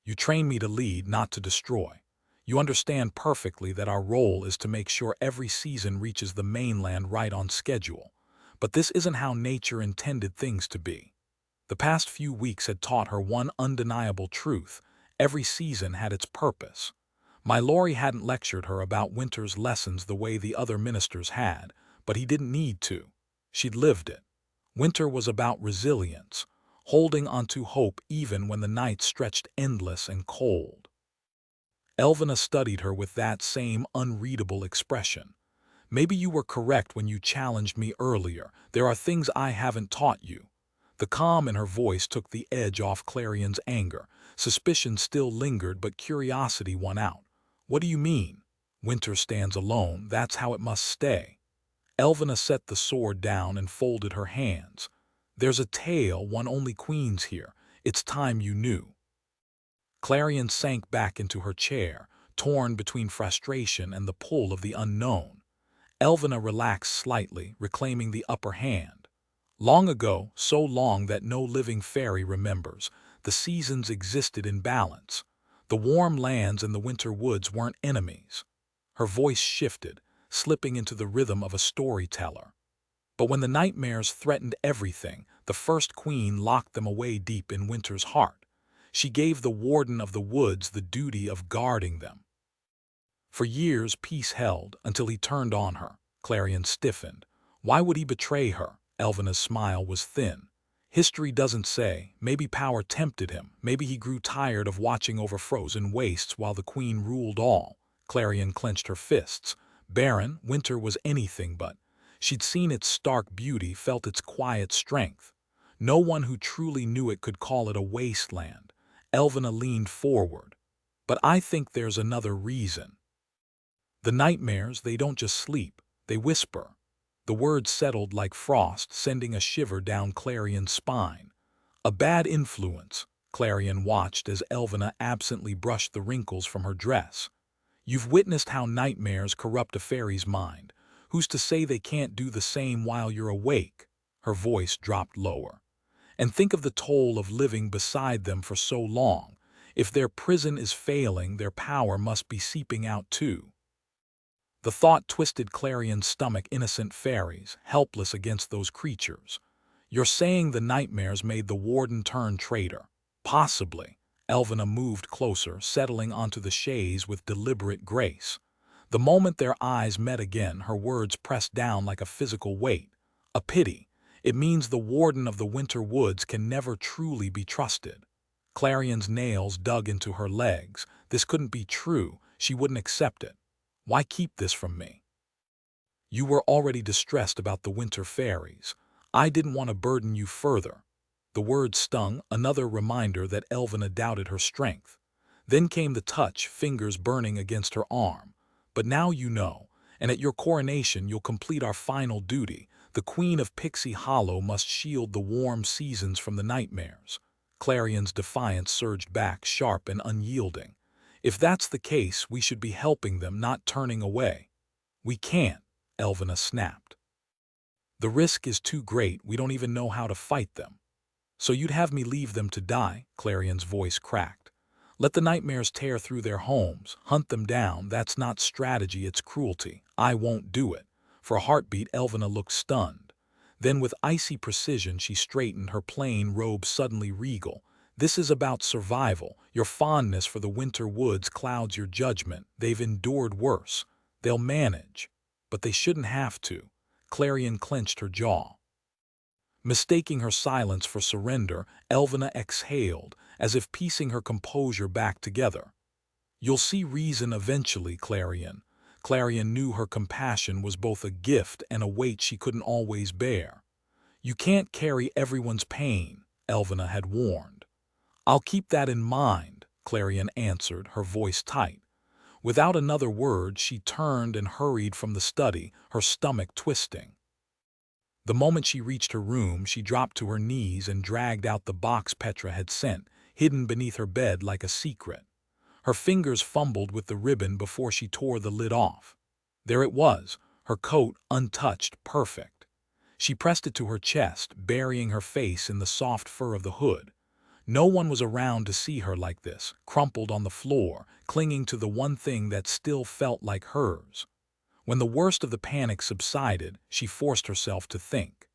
"You train me to lead, not to destroy. You understand perfectly that our role is to make sure every season reaches the mainland right on schedule. But this isn't how nature intended things to be." The past few weeks had taught her one undeniable truth. Every season had its purpose. My Laurie hadn't lectured her about winter's lessons the way the other ministers had, but he didn't need to. She'd lived it. Winter was about resilience, holding onto hope even when the night stretched endless and cold. Elvina studied her with that same unreadable expression. Maybe you were correct when you challenged me earlier. There are things I haven't taught you. The calm in her voice took the edge off Clarion's anger. Suspicion still lingered, but curiosity won out. What do you mean? Winter stands alone, that's how it must stay. Elvina set the sword down and folded her hands. There's a tale one only queens hear. It's time you knew. Clarion sank back into her chair, torn between frustration and the pull of the unknown. Elvina relaxed slightly, reclaiming the upper hand. Long ago, so long that no living fairy remembers, the seasons existed in balance. The warm lands and the winter woods weren't enemies. Her voice shifted, slipping into the rhythm of a storyteller. But when the nightmares threatened everything, the first queen locked them away deep in winter's heart. She gave the warden of the woods the duty of guarding them. For years peace held, until he turned on her. Clarion stiffened. Why would he betray her? Elvina's smile was thin. History doesn't say. Maybe power tempted him. Maybe he grew tired of watching over frozen wastes while the queen ruled all. Clarion clenched her fists. Barren, winter was anything but. She'd seen its stark beauty, felt its quiet strength. No one who truly knew it could call it a wasteland. Elvina leaned forward. But I think there's another reason. The nightmares, they don't just sleep, they whisper. The words settled like frost, sending a shiver down Clarion's spine. A bad influence, Clarion watched as Elvina absently brushed the wrinkles from her dress. You've witnessed how nightmares corrupt a fairy's mind. Who's to say they can't do the same while you're awake? Her voice dropped lower. And think of the toll of living beside them for so long. If their prison is failing, their power must be seeping out too. The thought twisted Clarion's stomach. Innocent fairies, helpless against those creatures. You're saying the nightmares made the warden turn traitor? Possibly. Elvina moved closer, settling onto the chaise with deliberate grace. The moment their eyes met again, her words pressed down like a physical weight. A pity. It means the warden of the winter woods can never truly be trusted. Clarion's nails dug into her legs. This couldn't be true. She wouldn't accept it. Why keep this from me? You were already distressed about the winter fairies. I didn't want to burden you further. The words stung, another reminder that Elvina doubted her strength. Then came the touch, fingers burning against her arm. But now you know, and at your coronation you'll complete our final duty. The Queen of Pixie Hollow must shield the warm seasons from the nightmares. Clarion's defiance surged back, sharp and unyielding. If that's the case, we should be helping them, not turning away. We can't, Elvina snapped. The risk is too great, we don't even know how to fight them. So you'd have me leave them to die? Clarion's voice cracked. Let the nightmares tear through their homes, hunt them down. That's not strategy, it's cruelty. I won't do it. For a heartbeat, Elvina looked stunned. Then with icy precision she straightened, her plain robe suddenly regal. This is about survival. Your fondness for the winter woods clouds your judgment. They've endured worse. They'll manage. But they shouldn't have to. Clarion clenched her jaw. Mistaking her silence for surrender, Elvina exhaled, as if piecing her composure back together. You'll see reason eventually, Clarion. Clarion knew her compassion was both a gift and a weight she couldn't always bear. You can't carry everyone's pain, Elvina had warned. I'll keep that in mind, Clarion answered, her voice tight. Without another word, she turned and hurried from the study, her stomach twisting. The moment she reached her room, she dropped to her knees and dragged out the box Petra had sent, hidden beneath her bed like a secret. Her fingers fumbled with the ribbon before she tore the lid off. There it was, her coat untouched, perfect. She pressed it to her chest, burying her face in the soft fur of the hood. No one was around to see her like this, crumpled on the floor, clinging to the one thing that still felt like hers. When the worst of the panic subsided, she forced herself to think.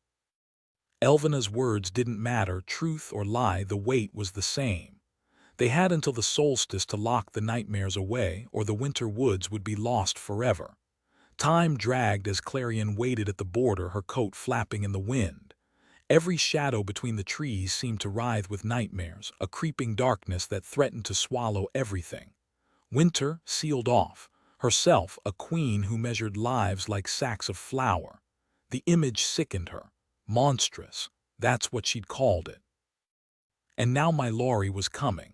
Elvina's words didn't matter, truth or lie, the weight was the same. They had until the solstice to lock the nightmares away, or the winter woods would be lost forever. Time dragged as Clarion waited at the border, her coat flapping in the wind. Every shadow between the trees seemed to writhe with nightmares, a creeping darkness that threatened to swallow everything. Winter sealed off, herself a queen who measured lives like sacks of flour. The image sickened her. Monstrous, that's what she'd called it. And now my Laurie was coming.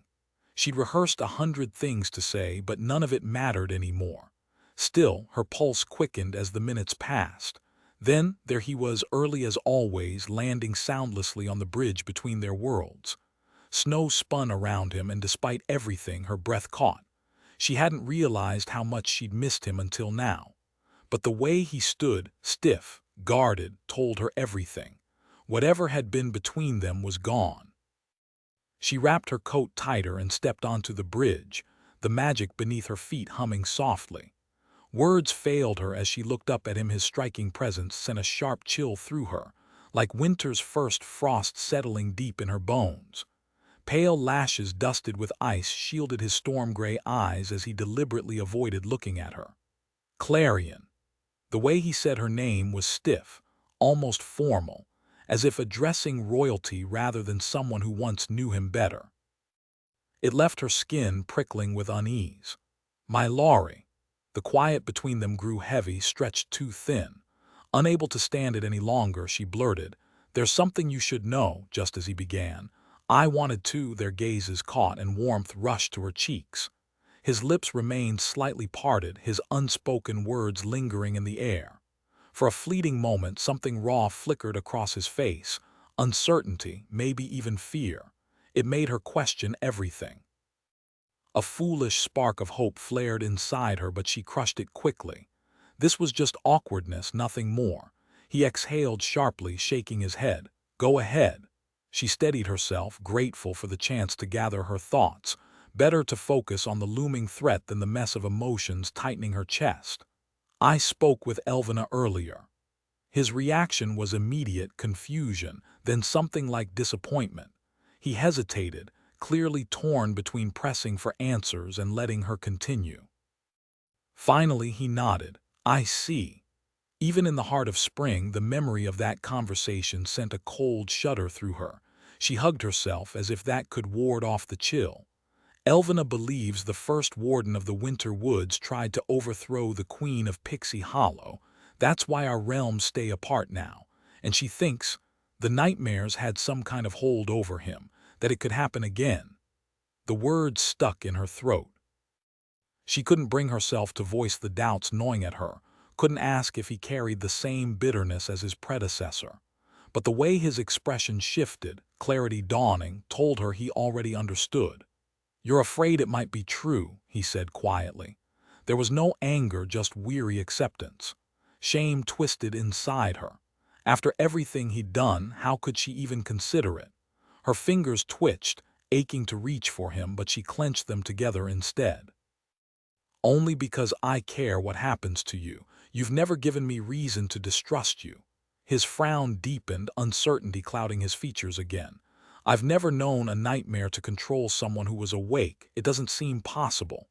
She'd rehearsed 100 things to say, but none of it mattered anymore. Still, her pulse quickened as the minutes passed. Then, there he was, early as always, landing soundlessly on the bridge between their worlds. Snow spun around him, and despite everything, her breath caught. She hadn't realized how much she'd missed him until now. But the way he stood, stiff, guarded, told her everything. Whatever had been between them was gone. She wrapped her coat tighter and stepped onto the bridge, the magic beneath her feet humming softly. Words failed her as she looked up at him. His striking presence sent a sharp chill through her, like winter's first frost settling deep in her bones. Pale lashes dusted with ice shielded his storm-gray eyes as he deliberately avoided looking at her. Clarion. The way he said her name was stiff, almost formal, as if addressing royalty rather than someone who once knew him better. It left her skin prickling with unease. My Laurie. The quiet between them grew heavy, stretched too thin. Unable to stand it any longer, she blurted, "There's something you should know," just as he began. I wanted to. Their gazes caught and warmth rushed to her cheeks. His lips remained slightly parted, his unspoken words lingering in the air. For a fleeting moment, something raw flickered across his face. Uncertainty, maybe even fear. It made her question everything. A foolish spark of hope flared inside her, but she crushed it quickly. This was just awkwardness, nothing more. He exhaled sharply, shaking his head. "Go ahead." She steadied herself, grateful for the chance to gather her thoughts. Better to focus on the looming threat than the mess of emotions tightening her chest. "I spoke with Elvina earlier." His reaction was immediate confusion, then something like disappointment. He hesitated, clearly torn between pressing for answers and letting her continue. Finally, he nodded. "I see." Even in the heart of spring, the memory of that conversation sent a cold shudder through her. She hugged herself as if that could ward off the chill. Elvina believes the first warden of the Winter Woods tried to overthrow the Queen of Pixie Hollow. That's why our realms stay apart now. And she thinks the nightmares had some kind of hold over him, that it could happen again. The words stuck in her throat. She couldn't bring herself to voice the doubts gnawing at her, couldn't ask if he carried the same bitterness as his predecessor. But the way his expression shifted, clarity dawning, told her he already understood. "You're afraid it might be true," he said quietly. There was no anger, just weary acceptance. Shame twisted inside her. After everything he'd done, how could she even consider it? Her fingers twitched, aching to reach for him, but she clenched them together instead. "Only because I care what happens to you. You've never given me reason to distrust you." His frown deepened, uncertainty clouding his features again. "I've never known a nightmare to control someone who was awake. It doesn't seem possible."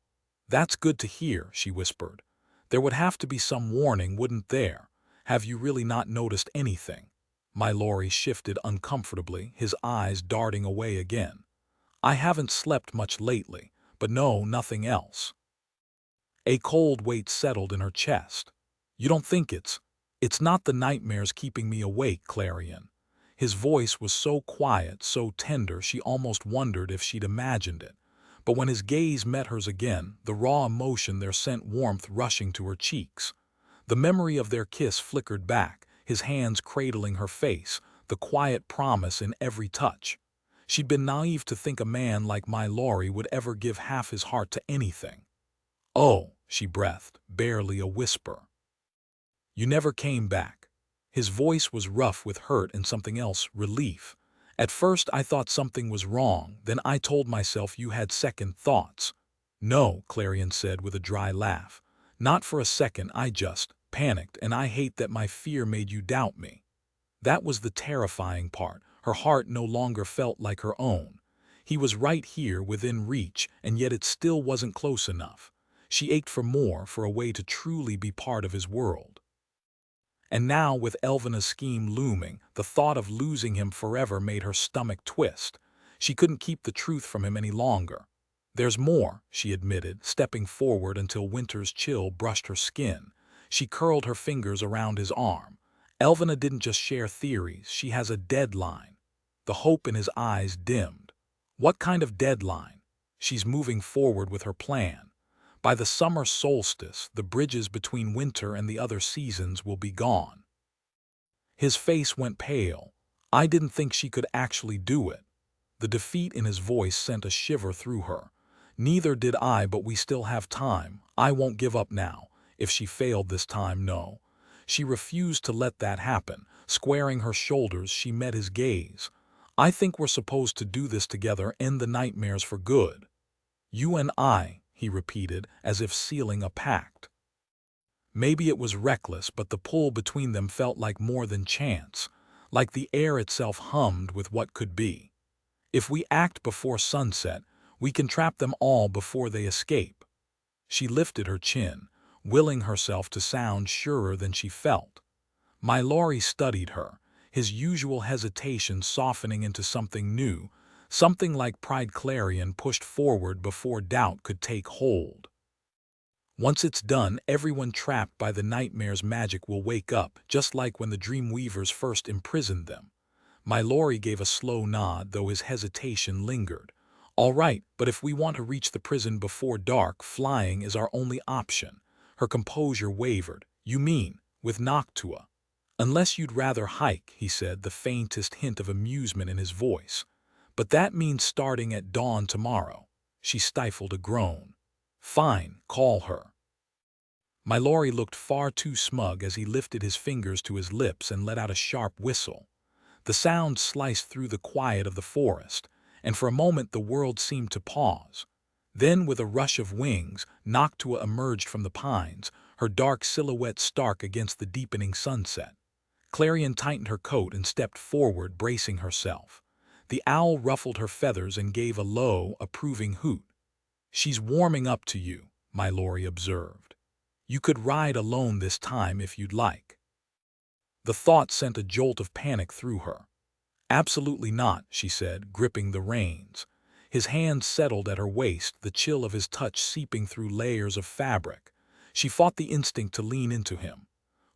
"That's good to hear," she whispered. "There would have to be some warning, wouldn't there? Have you really not noticed anything?" My Laurie shifted uncomfortably, his eyes darting away again. "I haven't slept much lately, but no, nothing else." A cold weight settled in her chest. "You don't think it's not the nightmares keeping me awake, Clarion." His voice was so quiet, so tender, she almost wondered if she'd imagined it. But when his gaze met hers again, the raw emotion there sent warmth rushing to her cheeks. The memory of their kiss flickered back, his hands cradling her face, the quiet promise in every touch. She'd been naive to think a man like my Laurie would ever give half his heart to anything. "Oh," she breathed, barely a whisper. "You never came back." His voice was rough with hurt and something else, relief. "At first I thought something was wrong, then I told myself you had second thoughts." "No," Clarion said with a dry laugh. "Not for a second, I just panicked, and I hate that my fear made you doubt me." That was the terrifying part. Her heart no longer felt like her own. He was right here within reach, and yet it still wasn't close enough. She ached for more, for a way to truly be part of his world. And now, with Elvena's scheme looming, the thought of losing him forever made her stomach twist. She couldn't keep the truth from him any longer. "There's more," she admitted, stepping forward until winter's chill brushed her skin. She curled her fingers around his arm. "Elvena didn't just share theories, she has a deadline." The hope in his eyes dimmed. "What kind of deadline?" "She's moving forward with her plan. By the summer solstice, the bridges between winter and the other seasons will be gone." His face went pale. "I didn't think she could actually do it." The defeat in his voice sent a shiver through her. "Neither did I, but we still have time. I won't give up now. If she failed this time, no." She refused to let that happen. Squaring her shoulders, she met his gaze. "I think we're supposed to do this together, end the nightmares for good." "You and I," he repeated, as if sealing a pact. Maybe it was reckless, but the pull between them felt like more than chance, like the air itself hummed with what could be. "If we act before sunset, we can trap them all before they escape." She lifted her chin, willing herself to sound surer than she felt. Mallory studied her, his usual hesitation softening into something new, something like pride clarion pushed forward before doubt could take hold. "Once it's done, everyone trapped by the nightmare's magic will wake up, just like when the Dreamweavers first imprisoned them." Mallory gave a slow nod, though his hesitation lingered. "All right, but if we want to reach the prison before dark, flying is our only option." Her composure wavered. "You mean, with Noctua?" "Unless you'd rather hike," he said, the faintest hint of amusement in his voice. "But that means starting at dawn tomorrow." She stifled a groan. "Fine, call her." Mallory looked far too smug as he lifted his fingers to his lips and let out a sharp whistle. The sound sliced through the quiet of the forest, and for a moment the world seemed to pause. Then, with a rush of wings, Noctua emerged from the pines, her dark silhouette stark against the deepening sunset. Clarion tightened her coat and stepped forward, bracing herself. The owl ruffled her feathers and gave a low, approving hoot. "She's warming up to you," Mallory observed. "You could ride alone this time if you'd like." The thought sent a jolt of panic through her. "Absolutely not," she said, gripping the reins. His hand settled at her waist, the chill of his touch seeping through layers of fabric. She fought the instinct to lean into him.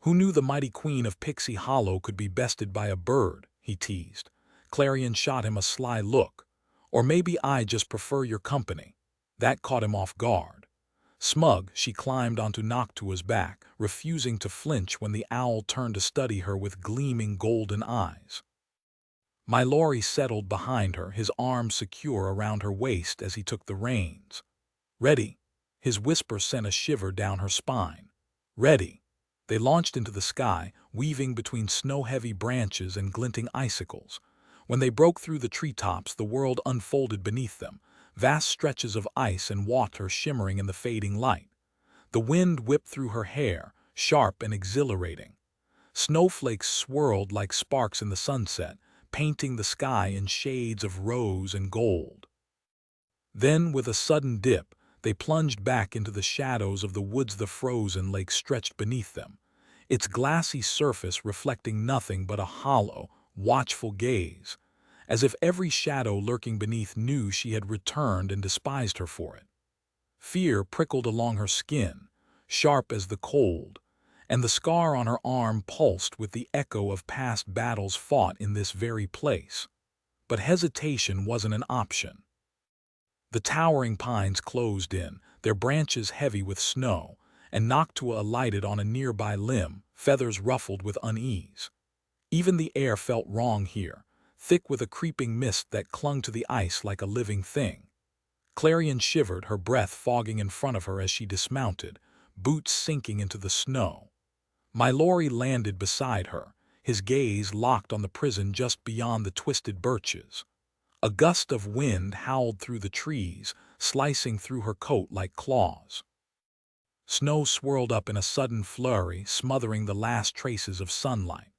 "Who knew the mighty queen of Pixie Hollow could be bested by a bird?" he teased. Clarion shot him a sly look. "Or maybe I just prefer your company." That caught him off guard. Smug, she climbed onto Noctua's back, refusing to flinch when the owl turned to study her with gleaming golden eyes. Mallory settled behind her, his arm secure around her waist as he took the reins. "Ready?" His whisper sent a shiver down her spine. "Ready." They launched into the sky, weaving between snow-heavy branches and glinting icicles. When they broke through the treetops, the world unfolded beneath them, vast stretches of ice and water shimmering in the fading light. The wind whipped through her hair, sharp and exhilarating. Snowflakes swirled like sparks in the sunset, painting the sky in shades of rose and gold. Then, with a sudden dip, they plunged back into the shadows of the woods. The frozen lake stretched beneath them, its glassy surface reflecting nothing but a hollow, watchful gaze, as if every shadow lurking beneath knew she had returned and despised her for it. Fear prickled along her skin, sharp as the cold, and the scar on her arm pulsed with the echo of past battles fought in this very place. But hesitation wasn't an option. The towering pines closed in, their branches heavy with snow, and Noctua alighted on a nearby limb, feathers ruffled with unease. Even the air felt wrong here, thick with a creeping mist that clung to the ice like a living thing. Clarion shivered, her breath fogging in front of her as she dismounted, boots sinking into the snow. Mallory landed beside her, his gaze locked on the prison just beyond the twisted birches. A gust of wind howled through the trees, slicing through her coat like claws. Snow swirled up in a sudden flurry, smothering the last traces of sunlight.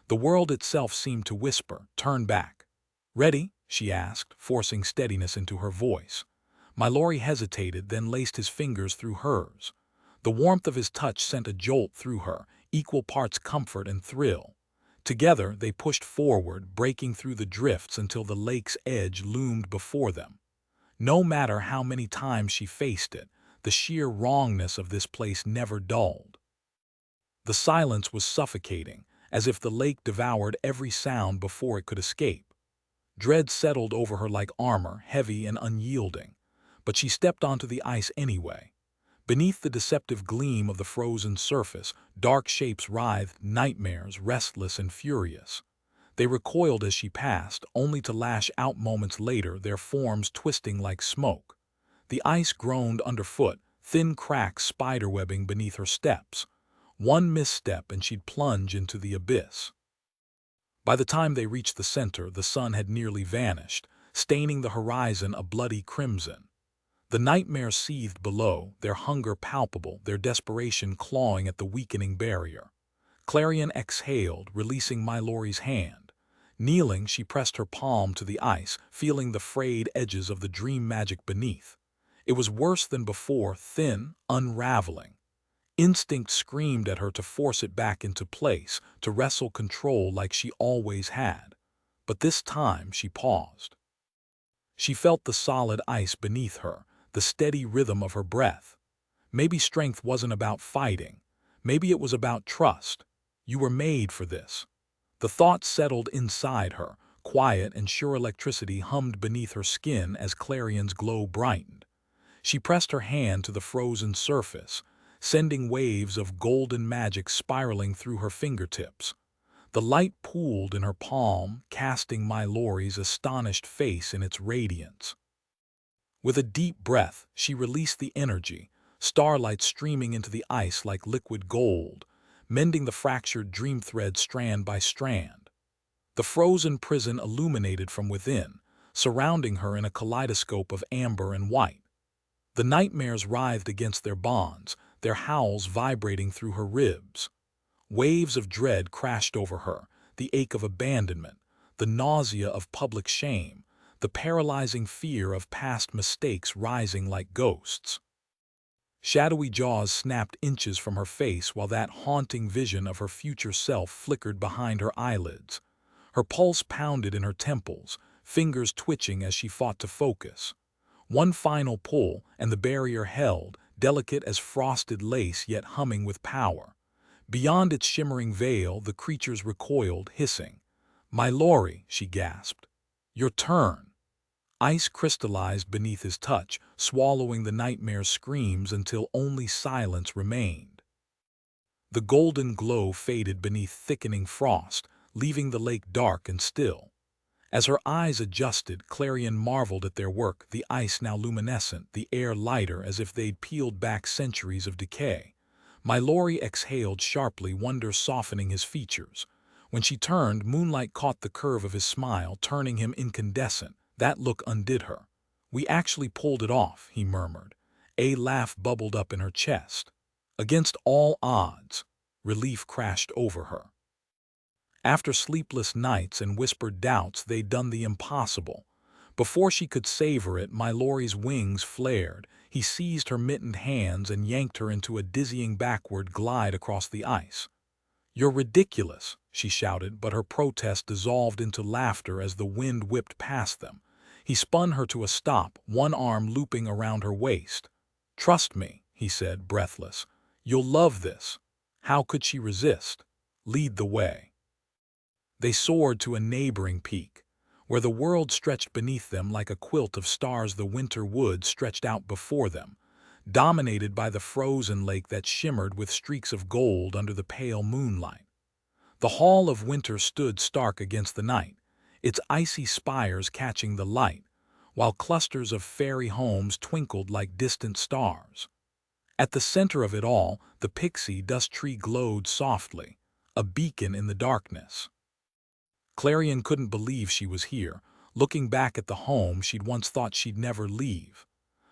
The world itself seemed to whisper, "Turn back." "Ready?" she asked, forcing steadiness into her voice. Mallory hesitated, then laced his fingers through hers. The warmth of his touch sent a jolt through her, equal parts comfort and thrill. Together, they pushed forward, breaking through the drifts until the lake's edge loomed before them. No matter how many times she faced it, the sheer wrongness of this place never dulled. The silence was suffocating, as if the lake devoured every sound before it could escape. Dread settled over her like armor, heavy and unyielding, but she stepped onto the ice anyway. Beneath the deceptive gleam of the frozen surface, dark shapes writhed, nightmares, restless and furious. They recoiled as she passed, only to lash out moments later, their forms twisting like smoke. The ice groaned underfoot, thin cracks spiderwebbing beneath her steps. One misstep and she'd plunge into the abyss. By the time they reached the center, the sun had nearly vanished, staining the horizon a bloody crimson. The nightmare seethed below, their hunger palpable, their desperation clawing at the weakening barrier. Clarion exhaled, releasing Mylori's hand. Kneeling, she pressed her palm to the ice, feeling the frayed edges of the dream magic beneath. It was worse than before, thin, unraveling. Instinct screamed at her to force it back into place, to wrestle control like she always had. But this time she paused. She felt the solid ice beneath her, the steady rhythm of her breath. Maybe strength wasn't about fighting. Maybe it was about trust. You were made for this. The thought settled inside her. Quiet and sure electricity hummed beneath her skin as Clarion's glow brightened. She pressed her hand to the frozen surface, sending waves of golden magic spiraling through her fingertips. The light pooled in her palm, casting Mylori's astonished face in its radiance. With a deep breath, she released the energy, starlight streaming into the ice like liquid gold, mending the fractured dream thread strand by strand. The frozen prison illuminated from within, surrounding her in a kaleidoscope of amber and white. The nightmares writhed against their bonds, their howls vibrating through her ribs. Waves of dread crashed over her, the ache of abandonment, the nausea of public shame, the paralyzing fear of past mistakes rising like ghosts. Shadowy jaws snapped inches from her face while that haunting vision of her future self flickered behind her eyelids. Her pulse pounded in her temples, fingers twitching as she fought to focus. One final pull, and the barrier held, delicate as frosted lace yet humming with power. Beyond its shimmering veil, the creatures recoiled, hissing. "Mylori," she gasped. "Your turn." Ice crystallized beneath his touch, swallowing the nightmare's screams until only silence remained. The golden glow faded beneath thickening frost, leaving the lake dark and still. As her eyes adjusted, Clarion marveled at their work, the ice now luminescent, the air lighter as if they'd peeled back centuries of decay. Mylori exhaled sharply, wonder softening his features. When she turned, moonlight caught the curve of his smile, turning him incandescent. That look undid her. "We actually pulled it off," he murmured. A laugh bubbled up in her chest. Against all odds, relief crashed over her. After sleepless nights and whispered doubts, they'd done the impossible. Before she could savor it, Mylori's wings flared. He seized her mittened hands and yanked her into a dizzying backward glide across the ice. "You're ridiculous," she shouted, but her protest dissolved into laughter as the wind whipped past them. He spun her to a stop, one arm looping around her waist. "Trust me," he said, breathless. "You'll love this." How could she resist? "Lead the way." They soared to a neighboring peak, where the world stretched beneath them like a quilt of stars. The winter woods stretched out before them, dominated by the frozen lake that shimmered with streaks of gold under the pale moonlight. The Hall of Winter stood stark against the night, its icy spires catching the light, while clusters of fairy homes twinkled like distant stars. At the center of it all, the pixie dust tree glowed softly, a beacon in the darkness. Clarion couldn't believe she was here, looking back at the home she'd once thought she'd never leave.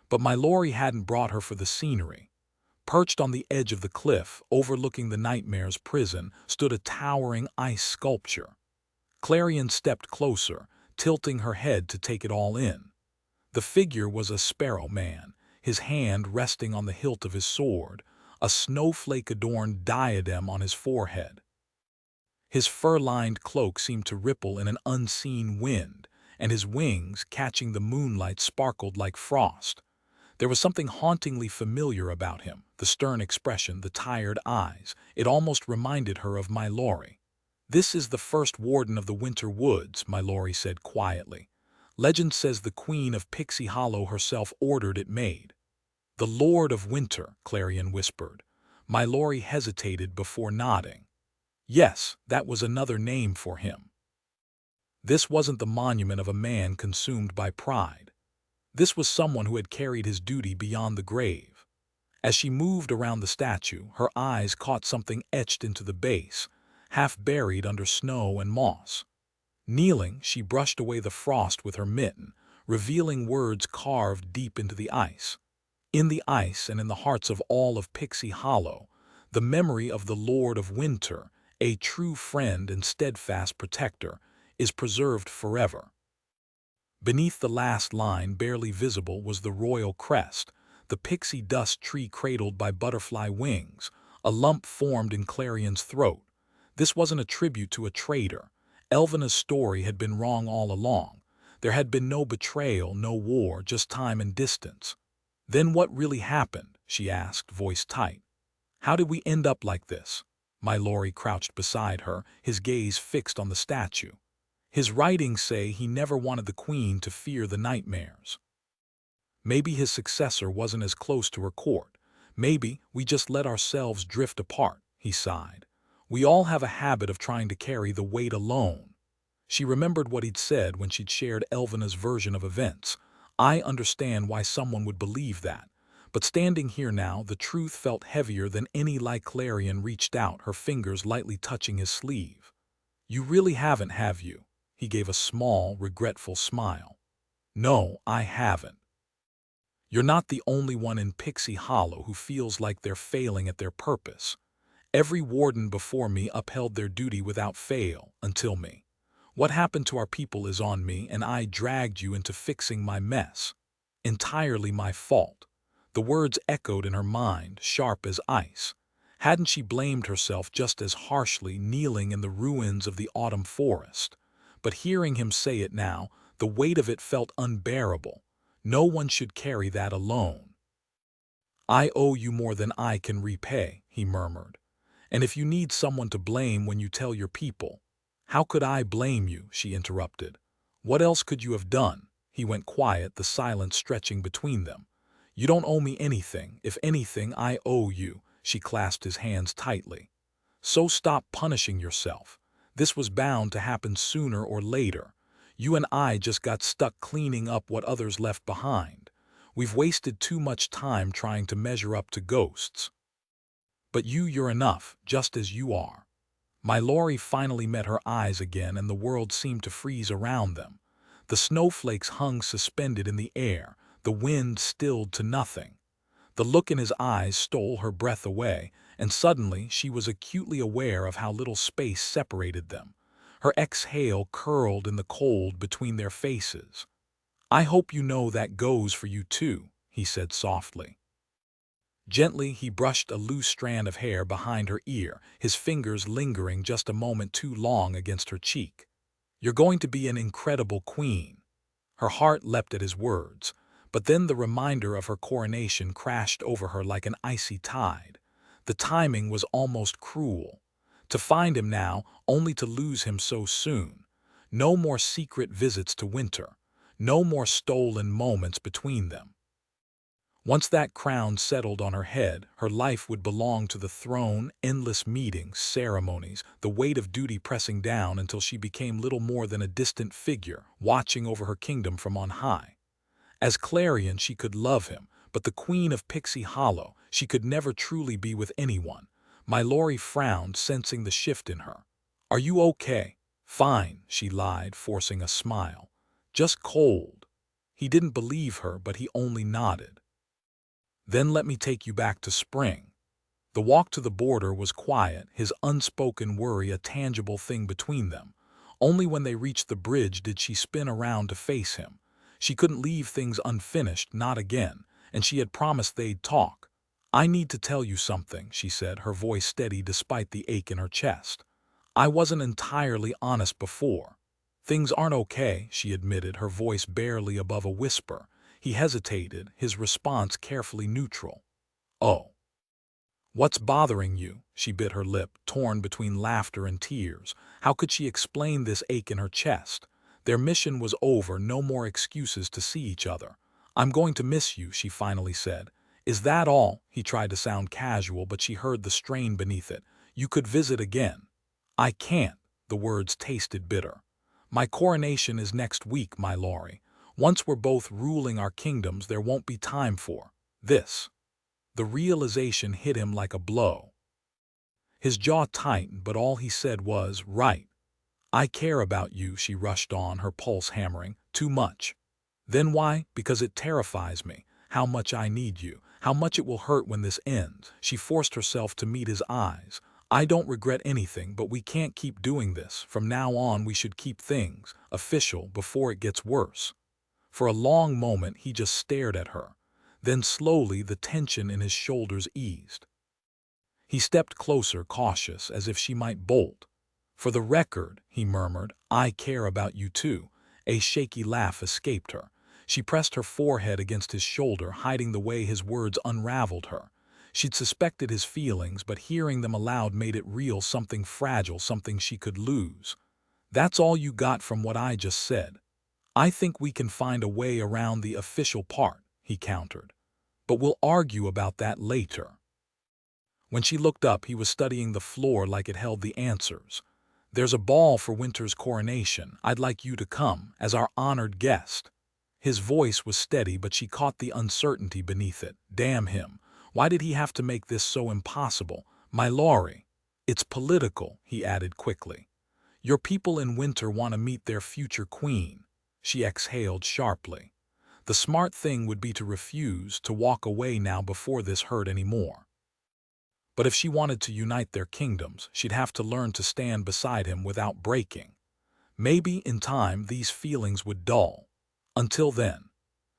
But Mylori hadn't brought her for the scenery. Perched on the edge of the cliff, overlooking the nightmare's prison, stood a towering ice sculpture. Clarion stepped closer, tilting her head to take it all in. The figure was a sparrow man, his hand resting on the hilt of his sword, a snowflake-adorned diadem on his forehead. His fur-lined cloak seemed to ripple in an unseen wind, and his wings, catching the moonlight, sparkled like frost. There was something hauntingly familiar about him, the stern expression, the tired eyes. It almost reminded her of Mallory. "This is the first warden of the Winter Woods," Mallory said quietly. "Legend says the Queen of Pixie Hollow herself ordered it made." "The Lord of Winter," Clarion whispered. Mallory hesitated before nodding. Yes, that was another name for him. This wasn't the monument of a man consumed by pride. This was someone who had carried his duty beyond the grave. As she moved around the statue, her eyes caught something etched into the base, half buried under snow and moss. Kneeling, she brushed away the frost with her mitten, revealing words carved deep into the ice. In the ice and in the hearts of all of Pixie Hollow, the memory of the Lord of Winter, a true friend and steadfast protector, is preserved forever. Beneath the last line, barely visible, was the royal crest, the pixie dust tree cradled by butterfly wings. A lump formed in Clarion's throat. This wasn't a tribute to a traitor. Elvena's story had been wrong all along. There had been no betrayal, no war, just time and distance. "Then what really happened?" she asked, voice tight. "How did we end up like this?" Mallory crouched beside her, his gaze fixed on the statue. "His writings say he never wanted the Queen to fear the nightmares. Maybe his successor wasn't as close to her court. Maybe we just let ourselves drift apart," he sighed. "We all have a habit of trying to carry the weight alone." She remembered what he'd said when she'd shared Elvena's version of events. "I understand why someone would believe that." But standing here now, the truth felt heavier than any. Like Clarion reached out, her fingers lightly touching his sleeve. "You really haven't, have you?" He gave a small, regretful smile. "No, I haven't. You're not the only one in Pixie Hollow who feels like they're failing at their purpose. Every warden before me upheld their duty without fail, until me. What happened to our people is on me, and I dragged you into fixing my mess. Entirely my fault." The words echoed in her mind, sharp as ice. Hadn't she blamed herself just as harshly, kneeling in the ruins of the autumn forest? But hearing him say it now, the weight of it felt unbearable. No one should carry that alone. "I owe you more than I can repay," he murmured. "And if you need someone to blame when you tell your people—" "How could I blame you?" she interrupted. "What else could you have done?" He went quiet, the silence stretching between them. "You don't owe me anything. If anything, I owe you." She clasped his hands tightly. "So stop punishing yourself. This was bound to happen sooner or later. You and I just got stuck cleaning up what others left behind. We've wasted too much time trying to measure up to ghosts. But you're enough, just as you are." Mallory finally met her eyes again, and the world seemed to freeze around them. The snowflakes hung suspended in the air, the wind stilled to nothing. The look in his eyes stole her breath away, and suddenly she was acutely aware of how little space separated them. Her exhale curled in the cold between their faces. "I hope you know that goes for you too," he said softly. Gently, he brushed a loose strand of hair behind her ear, his fingers lingering just a moment too long against her cheek. "You're going to be an incredible queen." Her heart leapt at his words, but then the reminder of her coronation crashed over her like an icy tide. The timing was almost cruel. To find him now, only to lose him so soon. No more secret visits to Winter. No more stolen moments between them. Once that crown settled on her head, her life would belong to the throne, endless meetings, ceremonies, the weight of duty pressing down until she became little more than a distant figure, watching over her kingdom from on high. As Clarion, she could love him, but the Queen of Pixie Hollow, she could never truly be with anyone. Mallory frowned, sensing the shift in her. "Are you okay?" "Fine," she lied, forcing a smile. "Just cold." He didn't believe her, but he only nodded. "Then let me take you back to spring." The walk to the border was quiet, his unspoken worry a tangible thing between them. Only when they reached the bridge did she spin around to face him. She couldn't leave things unfinished, not again, and she had promised they'd talk. "I need to tell you something," she said, her voice steady despite the ache in her chest. "I wasn't entirely honest before." "Things aren't okay," she admitted, her voice barely above a whisper. He hesitated, his response carefully neutral. "Oh. What's bothering you?" She bit her lip, torn between laughter and tears. How could she explain this ache in her chest? Their mission was over, no more excuses to see each other. "I'm going to miss you," she finally said. "Is that all?" He tried to sound casual, but she heard the strain beneath it. "You could visit again." "I can't." The words tasted bitter. "My coronation is next week, my Laurie. Once we're both ruling our kingdoms, there won't be time for this." The realization hit him like a blow. His jaw tightened, but all he said was, "Right. I care about you," she rushed on, her pulse hammering. "Too much." "Then why?" "Because it terrifies me. How much I need you. How much it will hurt when this ends." She forced herself to meet his eyes. "I don't regret anything, but we can't keep doing this. From now on, we should keep things official before it gets worse." For a long moment, he just stared at her. Then slowly the tension in his shoulders eased. He stepped closer, cautious, as if she might bolt. "For the record," he murmured, "I care about you too." A shaky laugh escaped her. She pressed her forehead against his shoulder, hiding the way his words unraveled her. She'd suspected his feelings, but hearing them aloud made it real, something fragile, something she could lose. "That's all you got from what I just said?" "I think we can find a way around the official part," he countered. "But we'll argue about that later." When she looked up, he was studying the floor like it held the answers. "There's a ball for Winter's coronation. I'd like you to come, as our honored guest." His voice was steady, but she caught the uncertainty beneath it. Damn him. Why did he have to make this so impossible? "My Laurie." "It's political," he added quickly. "Your people in Winter want to meet their future queen." She exhaled sharply. The smart thing would be to refuse, to walk away now before this hurt anymore. But if she wanted to unite their kingdoms, she'd have to learn to stand beside him without breaking. Maybe, in time, these feelings would dull. Until then,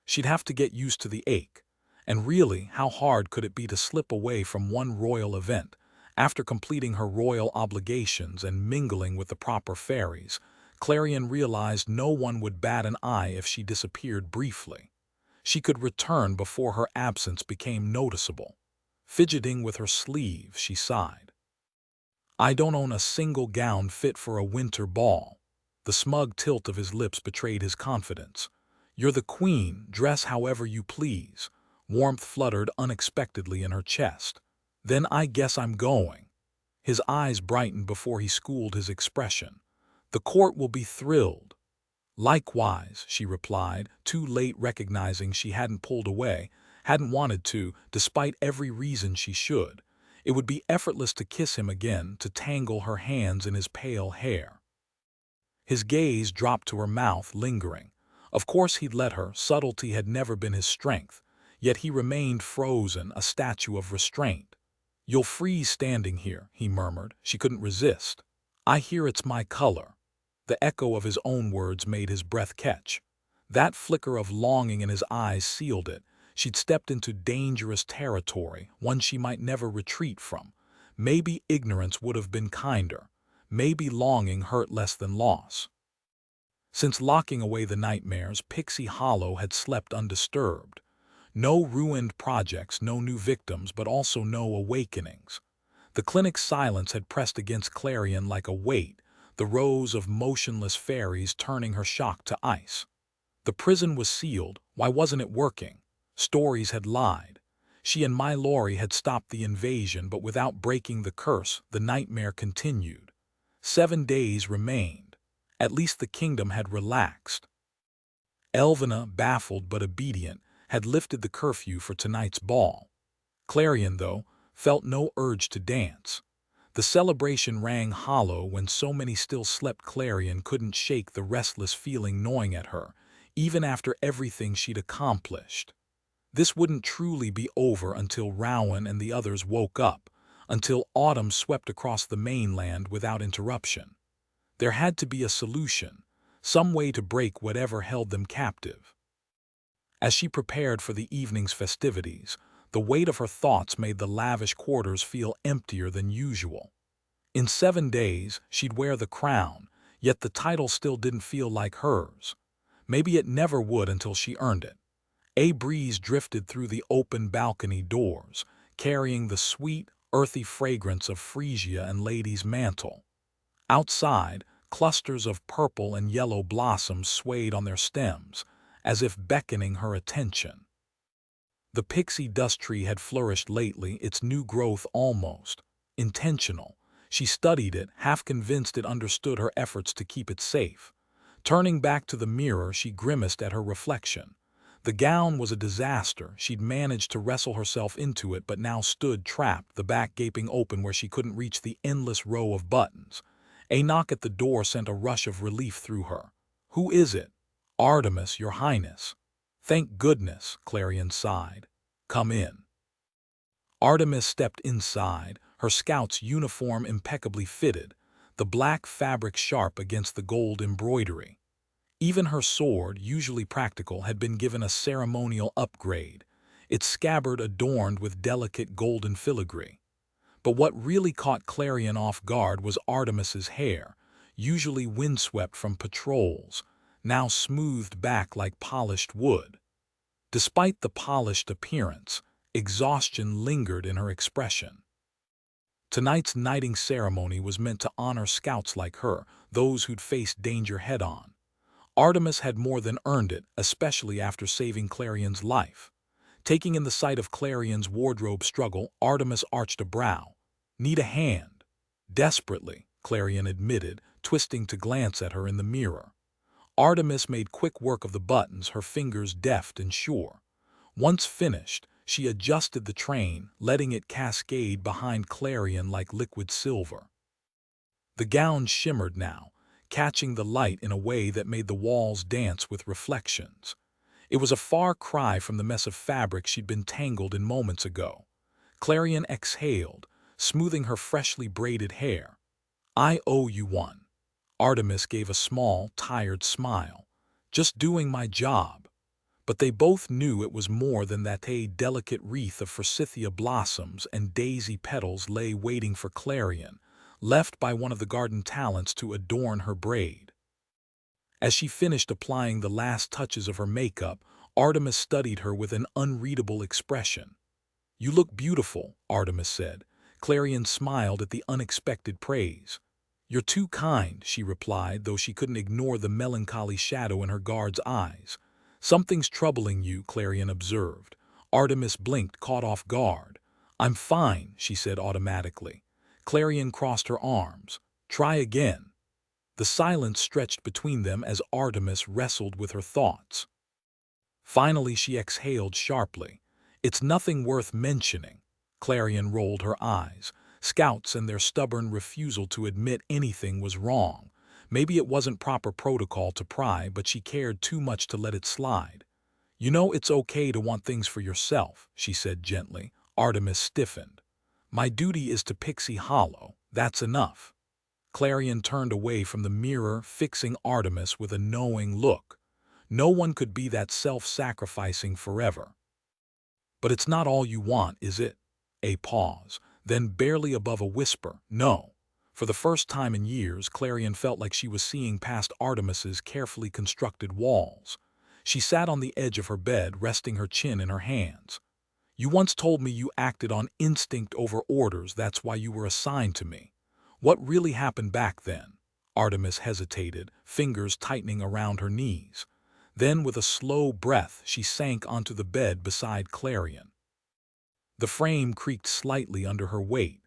she'd have to get used to the ache. And really, how hard could it be to slip away from one royal event? After completing her royal obligations and mingling with the proper fairies, Clarion realized no one would bat an eye if she disappeared briefly. She could return before her absence became noticeable. Fidgeting with her sleeve, she sighed. "I don't own a single gown fit for a winter ball." The smug tilt of his lips betrayed his confidence. "You're the queen, dress however you please." Warmth fluttered unexpectedly in her chest. "Then I guess I'm going." His eyes brightened before he schooled his expression. "The court will be thrilled." "Likewise," she replied, too late recognizing she hadn't pulled away, hadn't wanted to, despite every reason she should. It would be effortless to kiss him again, to tangle her hands in his pale hair. His gaze dropped to her mouth, lingering. Of course he'd let her, subtlety had never been his strength, yet he remained frozen, a statue of restraint. "You'll freeze standing here," he murmured. She couldn't resist. "I hear it's my color." The echo of his own words made his breath catch. That flicker of longing in his eyes sealed it. She'd stepped into dangerous territory, one she might never retreat from. Maybe ignorance would have been kinder. Maybe longing hurt less than loss. Since locking away the nightmares, Pixie Hollow had slept undisturbed. No ruined projects, no new victims, but also no awakenings. The clinic's silence had pressed against Clarion like a weight, the rows of motionless fairies turning her shock to ice. The prison was sealed. Why wasn't it working? Stories had lied. She and my Laurie had stopped the invasion, but without breaking the curse, the nightmare continued. 7 days remained. At least the kingdom had relaxed. Elvina, baffled but obedient, had lifted the curfew for tonight's ball. Clarion, though, felt no urge to dance. The celebration rang hollow when so many still slept. Clarion couldn't shake the restless feeling gnawing at her, even after everything she'd accomplished. This wouldn't truly be over until Rowan and the others woke up, until autumn swept across the mainland without interruption. There had to be a solution, some way to break whatever held them captive. As she prepared for the evening's festivities, The weight of her thoughts made the lavish quarters feel emptier than usual. In 7 days, she'd wear the crown, yet the title still didn't feel like hers. Maybe it never would until she earned it. A breeze drifted through the open balcony doors, carrying the sweet, earthy fragrance of freesia and lady's mantle. Outside, clusters of purple and yellow blossoms swayed on their stems, as if beckoning her attention. The pixie dust tree had flourished lately, its new growth almost intentional. She studied it, half convinced it understood her efforts to keep it safe. Turning back to the mirror, she grimaced at her reflection. The gown was a disaster. She'd managed to wrestle herself into it, but now stood trapped, the back gaping open where she couldn't reach the endless row of buttons. A knock at the door sent a rush of relief through her. "Who is it?" "Artemis, Your Highness." "Thank goodness," Clarion sighed. "Come in." Artemis stepped inside, her scout's uniform impeccably fitted, the black fabric sharp against the gold embroidery. Even her sword, usually practical, had been given a ceremonial upgrade, its scabbard adorned with delicate golden filigree. But what really caught Clarion off guard was Artemis's hair, usually windswept from patrols, now smoothed back like polished wood. Despite the polished appearance, exhaustion lingered in her expression. Tonight's knighting ceremony was meant to honor scouts like her, those who'd faced danger head-on. Artemis had more than earned it, especially after saving Clarion's life. Taking in the sight of Clarion's wardrobe struggle, Artemis arched a brow. "Need a hand?" "Desperately," Clarion admitted, twisting to glance at her in the mirror. Artemis made quick work of the buttons, her fingers deft and sure. Once finished, she adjusted the train, letting it cascade behind Clarion like liquid silver. The gown shimmered now, catching the light in a way that made the walls dance with reflections. It was a far cry from the mess of fabric she'd been tangled in moments ago. Clarion exhaled, smoothing her freshly braided hair. "I owe you one." Artemis gave a small, tired smile. "Just doing my job." But they both knew it was more than that. A delicate wreath of forsythia blossoms and daisy petals lay waiting for Clarion, left by one of the garden talents to adorn her braid. As she finished applying the last touches of her makeup, Artemis studied her with an unreadable expression. "You look beautiful," Artemis said. Clarion smiled at the unexpected praise. "You're too kind," she replied, though she couldn't ignore the melancholy shadow in her guard's eyes. "Something's troubling you," Clarion observed. Artemis blinked, caught off guard. "I'm fine," she said automatically. Clarion crossed her arms. "Try again." The silence stretched between them as Artemis wrestled with her thoughts. Finally she exhaled sharply. "It's nothing worth mentioning." Clarion rolled her eyes. Scouts and their stubborn refusal to admit anything was wrong. Maybe it wasn't proper protocol to pry, but she cared too much to let it slide. "You know it's okay to want things for yourself," she said gently. Artemis stiffened. "My duty is to Pixie Hollow. That's enough." Clarion turned away from the mirror, fixing Artemis with a knowing look. No one could be that self-sacrificing forever. "But it's not all you want, is it?" A pause, then barely above a whisper, "No." For the first time in years, Clarion felt like she was seeing past Artemis's carefully constructed walls. She sat on the edge of her bed, resting her chin in her hands. "You once told me you acted on instinct over orders, that's why you were assigned to me. What really happened back then?" Artemis hesitated, fingers tightening around her knees. Then, with a slow breath, she sank onto the bed beside Clarion. The frame creaked slightly under her weight.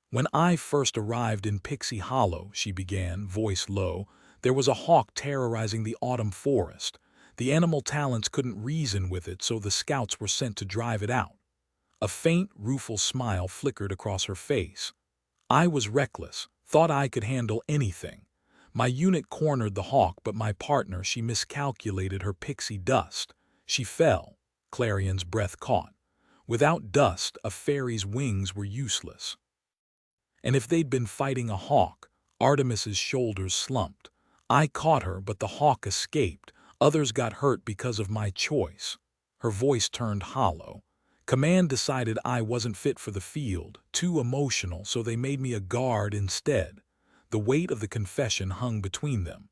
"When I first arrived in Pixie Hollow," she began, voice low, "there was a hawk terrorizing the autumn forest. The animal talents couldn't reason with it, so the scouts were sent to drive it out." A faint, rueful smile flickered across her face. "I was reckless, thought I could handle anything. My unit cornered the hawk, but my partner, she miscalculated her pixie dust. She fell." Clarion's breath caught. Without dust, a fairy's wings were useless. "And if they'd been fighting a hawk," Artemis's shoulders slumped. "I caught her, but the hawk escaped. Others got hurt because of my choice." Her voice turned hollow. Command decided I wasn't fit for the field, too emotional, so they made me a guard instead. The weight of the confession hung between them.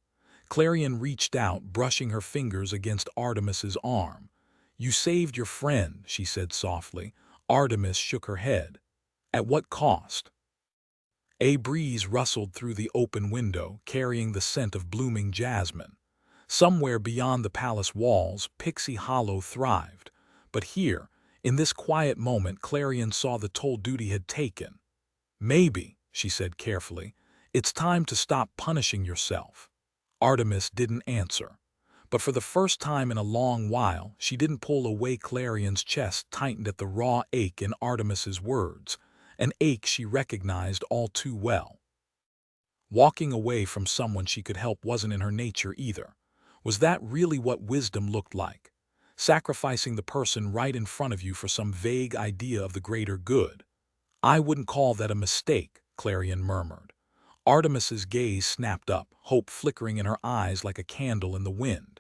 Clarion reached out, brushing her fingers against Artemis's arm. "You saved your friend," she said softly. Artemis shook her head. "At what cost?" A breeze rustled through the open window, carrying the scent of blooming jasmine. Somewhere beyond the palace walls, Pixie Hollow thrived. But here, in this quiet moment, Clarion saw the toll duty had taken. "Maybe," she said carefully, "it's time to stop punishing yourself." Artemis didn't answer. But for the first time in a long while, she didn't pull away. Clarion's chest tightened at the raw ache in Artemis's words, an ache she recognized all too well. Walking away from someone she could help wasn't in her nature either. Was that really what wisdom looked like? Sacrificing the person right in front of you for some vague idea of the greater good? "I wouldn't call that a mistake," Clarion murmured. Artemis's gaze snapped up, hope flickering in her eyes like a candle in the wind.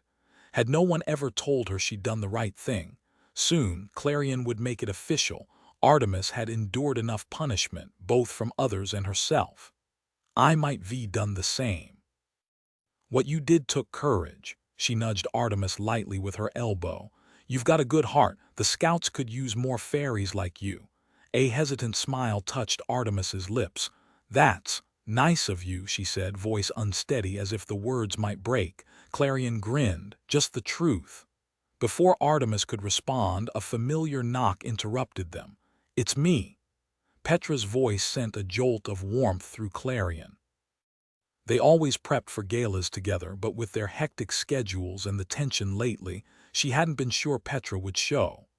Had no one ever told her she'd done the right thing? Soon, Clarion would make it official. Artemis had endured enough punishment, both from others and herself. "I might be done the same." "What you did took courage." She nudged Artemis lightly with her elbow. "You've got a good heart. The scouts could use more fairies like you." A hesitant smile touched Artemis's lips. "That's nice of you," she said, voice unsteady as if the words might break. Clarion grinned. "Just the truth." Before Artemis could respond, a familiar knock interrupted them. "It's me." Petra's voice sent a jolt of warmth through Clarion. They always prepped for galas together, but with their hectic schedules and the tension lately, she hadn't been sure Petra would show.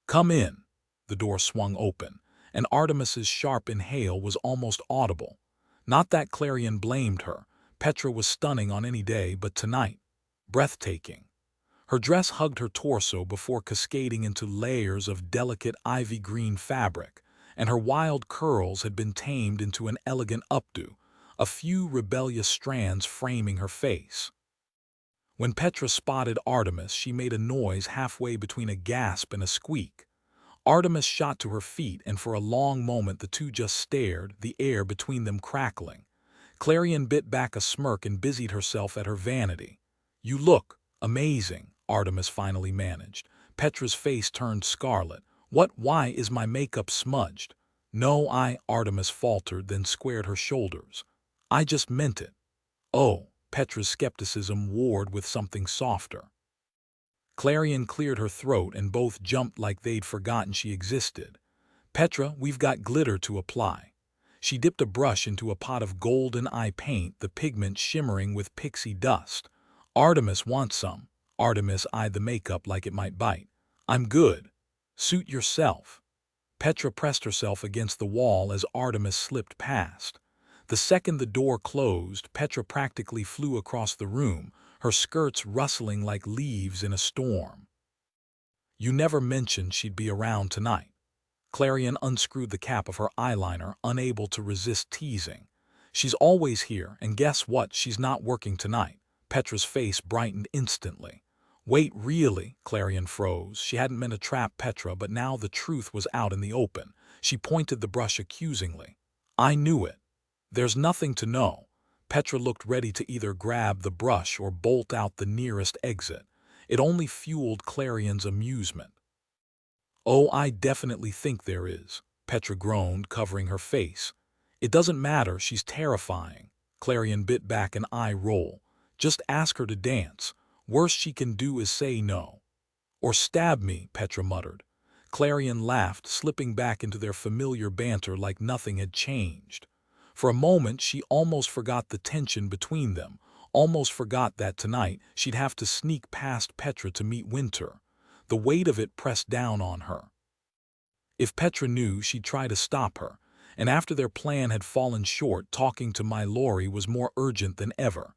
"Come in." The door swung open, and Artemis's sharp inhale was almost audible. Not that Clarion blamed her. Petra was stunning on any day, but tonight, breathtaking. Her dress hugged her torso before cascading into layers of delicate ivy-green fabric, and her wild curls had been tamed into an elegant updo, a few rebellious strands framing her face. When Petra spotted Artemis, she made a noise halfway between a gasp and a squeak. Artemis shot to her feet, and for a long moment the two just stared, the air between them crackling. Clarion bit back a smirk and busied herself at her vanity. "You look amazing," Artemis finally managed. Petra's face turned scarlet. Why is my makeup smudged?" "No, Artemis faltered, then squared her shoulders. "I just meant it." "Oh," Petra's skepticism warred with something softer. Clarion cleared her throat, and both jumped like they'd forgotten she existed. "Petra, we've got glitter to apply." She dipped a brush into a pot of golden eye paint, the pigment shimmering with pixie dust. "Artemis wants some." Artemis eyed the makeup like it might bite. "I'm good. Suit yourself." Petra pressed herself against the wall as Artemis slipped past. The second the door closed, Petra practically flew across the room, her skirts rustling like leaves in a storm. "You never mentioned she'd be around tonight." Clarion unscrewed the cap of her eyeliner, unable to resist teasing. "She's always here, and guess what? She's not working tonight." Petra's face brightened instantly. "Wait, really?" Clarion froze. She hadn't meant to trap Petra, but now the truth was out in the open. She pointed the brush accusingly. "I knew it." "There's nothing to know." Petra looked ready to either grab the brush or bolt out the nearest exit. It only fueled Clarion's amusement. "Oh, I definitely think there is," Petra groaned, covering her face. "It doesn't matter, she's terrifying." Clarion bit back an eye roll. "Just ask her to dance. Worst she can do is say no." "Or stab me," Petra muttered. Clarion laughed, slipping back into their familiar banter like nothing had changed. For a moment she almost forgot the tension between them, almost forgot that tonight she'd have to sneak past Petra to meet Winter. The weight of it pressed down on her. If Petra knew, she'd try to stop her, and after their plan had fallen short, talking to Mylori was more urgent than ever.